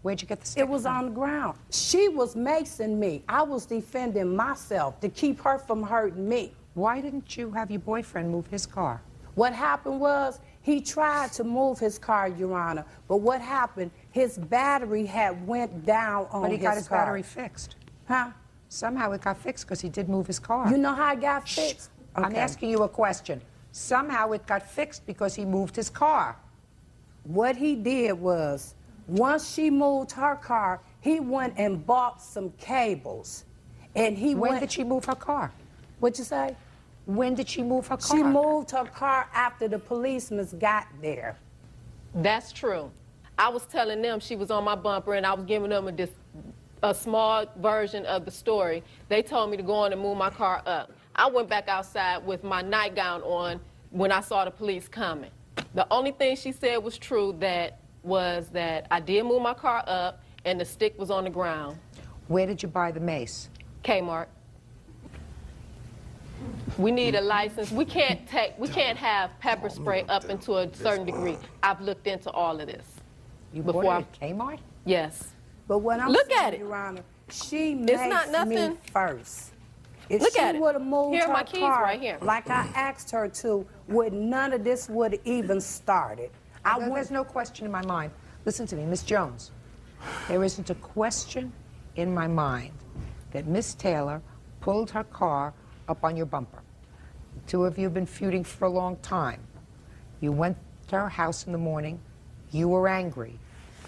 Where'd you get the stick It was from? on the ground. She was macing me. I was defending myself to keep her from hurting me. Why didn't you have your boyfriend move his car? What happened was, He tried to move his car, Your Honor, but what happened, his battery had went down on his car. But he got his battery fixed. Huh? Somehow it got fixed because he did move his car. You know how it got fixed? I'm Okay. asking you a question. Somehow it got fixed because he moved his car. What he did was, once she moved her car, he went and bought some cables. And he When did she move her car? What'd you say? When did she move her car? She moved her car after the policemen got there. That's true. I was telling them she was on my bumper, and I was giving them a small version of the story. They told me to go on and move my car up. I went back outside with my nightgown on when I saw the police coming. The only thing she said was true, was that I did move my car up and the stick was on the ground. Where did you buy the mace? Kmart. We need a license. We can't have pepper spray up into a certain degree. I've looked into all of this. You bought it at Kmart? Yes. But what I'm Look saying, at it. Your Honor, she It's not makes nothing. me first. If Look she at it. would have moved Here are her my keys car right here. like I asked her to, would none of this would have even started. There's no question in my mind. Listen to me, Miss Jones. There isn't a question in my mind that Miss Taylor pulled her car up on your bumper. The two of you have been feuding for a long time. You went to her house in the morning. You were angry.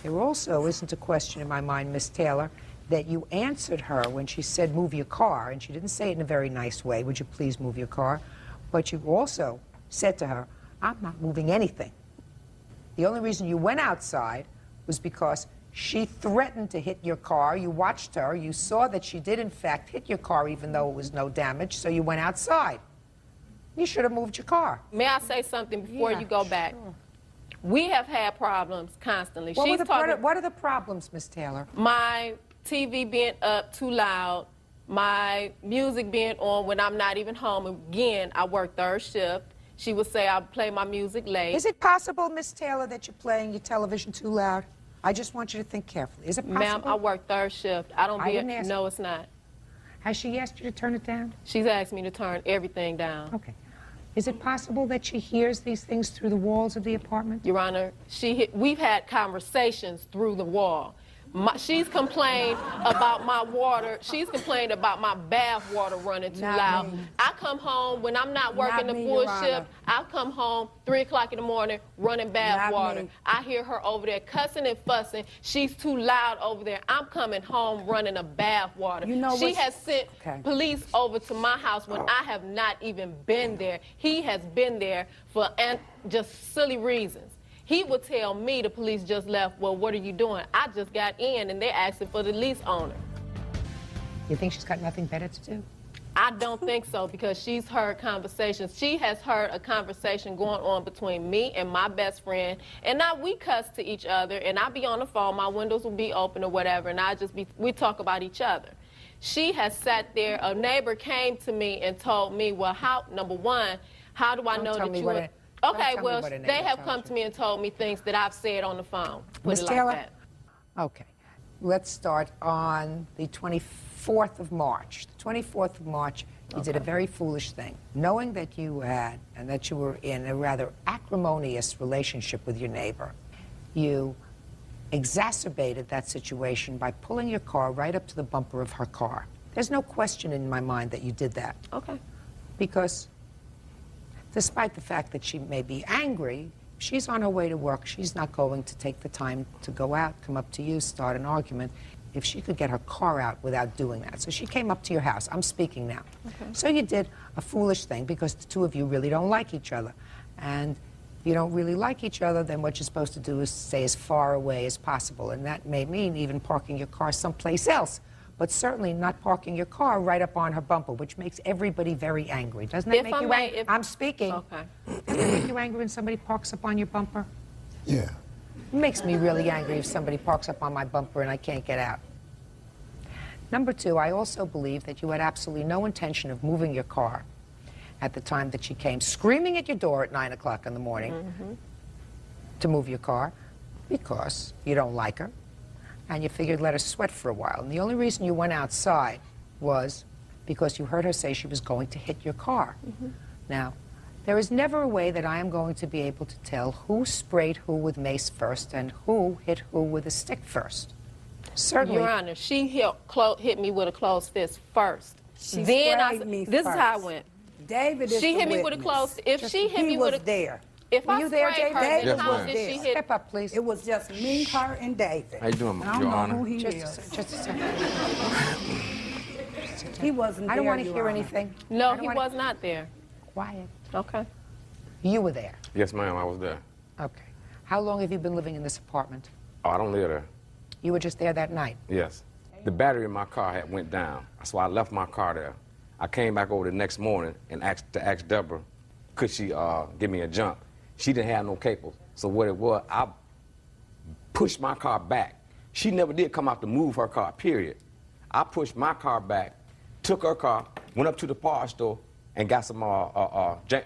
There also isn't a question in my mind, Miss Taylor, that you answered her when she said, move your car, and she didn't say it in a very nice way, would you please move your car? But you also said to her, I'm not moving anything. The only reason you went outside was because she threatened to hit your car. You watched her. You saw that she did, in fact, hit your car, even though it was no damage, so you went outside. You should have moved your car. May I say something before Yeah, you go back? sure. We have had problems constantly. What What are the problems, Miss Taylor? My TV being up too loud, my music being on when I'm not even home. Again, I work third shift. She would say I play my music late. Is it possible, Miss Taylor, that you're playing your television too loud? I just want you to think carefully. Is it possible? Ma'am, I work third shift. No, it's not. Has she asked you to turn it down? She's asked me to turn everything down. Okay. Is it possible that she hears these things through the walls of the apartment? Your Honor, we've had conversations through the wall. She's complained about my water. She's complained about my bath water running too loud. I come home when I'm not working the full shift. I come home 3 o'clock in the morning running bath water. I hear her over there cussing and fussing. She's too loud over there. I'm coming home running a bath water. She has sent police over to my house when I have not even been there. He has been there for just silly reasons. He would tell me the police just left, well, what are you doing? I just got in and they're asking for the lease owner. You think she's got nothing better to do? I don't think so, because she's heard conversations. She has heard a conversation going on between me and my best friend, and now we cuss to each other, and I be on the phone, my windows will be open or whatever, and we talk about each other. She has sat there, a neighbor came to me and told me, well, number one, how do I know that you were... Okay, well, they have come to me and told me things that I've said on the phone. Miss Taylor? Okay. Let's start on the 24th of March. The 24th of March, you did a very foolish thing. Knowing that you had, and that you were in a rather acrimonious relationship with your neighbor, you exacerbated that situation by pulling your car right up to the bumper of her car. There's no question in my mind that you did that. Okay. Because despite the fact that she may be angry, she's on her way to work. She's not going to take the time to go out, come up to you, start an argument, if she could get her car out without doing that. So she came up to your house. I'm speaking now. Okay. So you did a foolish thing because the two of you really don't like each other. And if you don't really like each other, then what you're supposed to do is stay as far away as possible. And that may mean even parking your car someplace else, but certainly not parking your car right up on her bumper, which makes everybody very angry. Doesn't that make you angry? I'm speaking. Okay. Does it make you angry when somebody parks up on your bumper? Yeah. It makes me really angry if somebody parks up on my bumper and I can't get out. Number two, I also believe that you had absolutely no intention of moving your car at the time that she came screaming at your door at 9 o'clock in the morning to move your car because you don't like her. And you figured let her sweat for a while. And the only reason you went outside was because you heard her say she was going to hit your car. Now, There is never a way that I am going to be able to tell who sprayed who with mace first and who hit who with a stick first. Certainly. Your Honor, she hit me with a closed fist first. She then sprayed me this first. is how it went. David is She the hit me with a witness. closed. If she hit me with a there. If Were I you there, sprayed David? her, David then how was did there. she hit? Step up, please. It was just me, her, and David. How you doing, I don't Your know Honor? who he Just is. a second. He wasn't I don't there, want to Your hear Honor. anything. No, he was not there. Quiet. Okay. You were there. Yes, ma'am, I was there. Okay. How long have you been living in this apartment? Oh, I don't live there. You were just there that night. Yes. The battery in my car had went down, so I left my car there. I came back over the next morning and asked Deborah, could she give me a jump? She didn't have no cables. So what it was, I pushed my car back. She never did come out to move her car, period. I pushed my car back, took her car, went up to the parts store and got some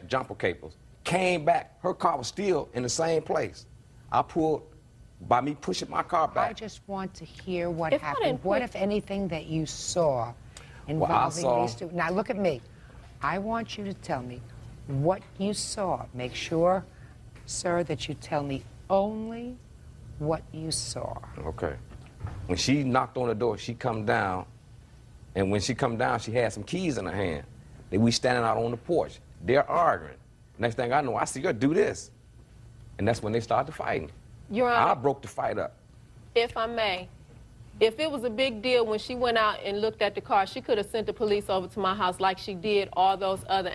jumper cables. Came back, her car was still in the same place. I pulled, by me pushing my car back. I just want to hear what If I happened. didn't What, push- if anything, that you saw involving these two? Now, look at me. I want you to tell me what you saw. Make sure, sir, that you tell me only what you saw. Okay. When she knocked on the door, she come down, and when she come down, she had some keys in her hand. Then we standing out on the porch. They're arguing. Next thing I know, I see her do this. And that's when they started fighting. Your Honor, I broke the fight up. if I may, if it was a big deal when she went out and looked at the car, she could have sent the police over to my house like she did all those other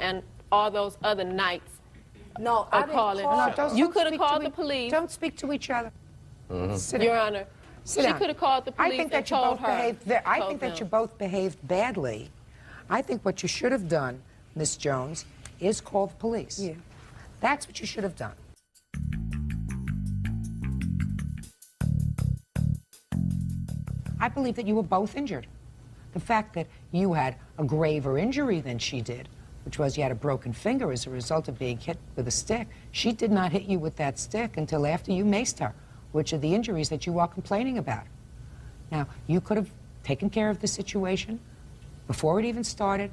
nights. No, I didn't call. You could have called the police. Don't speak to each other. Sit Your down. Honor, Sit she down. could have called the police I think that and you told both her. behaved. I think that you both behaved badly. I think what you should have done, Miss Jones, is call the police. Yeah. That's what you should have done. I believe that you were both injured. The fact that you had a graver injury than she did, which was you had a broken finger as a result of being hit with a stick. She did not hit you with that stick until after you maced her, which are the injuries that you are complaining about. Now, you could have taken care of the situation before it even started.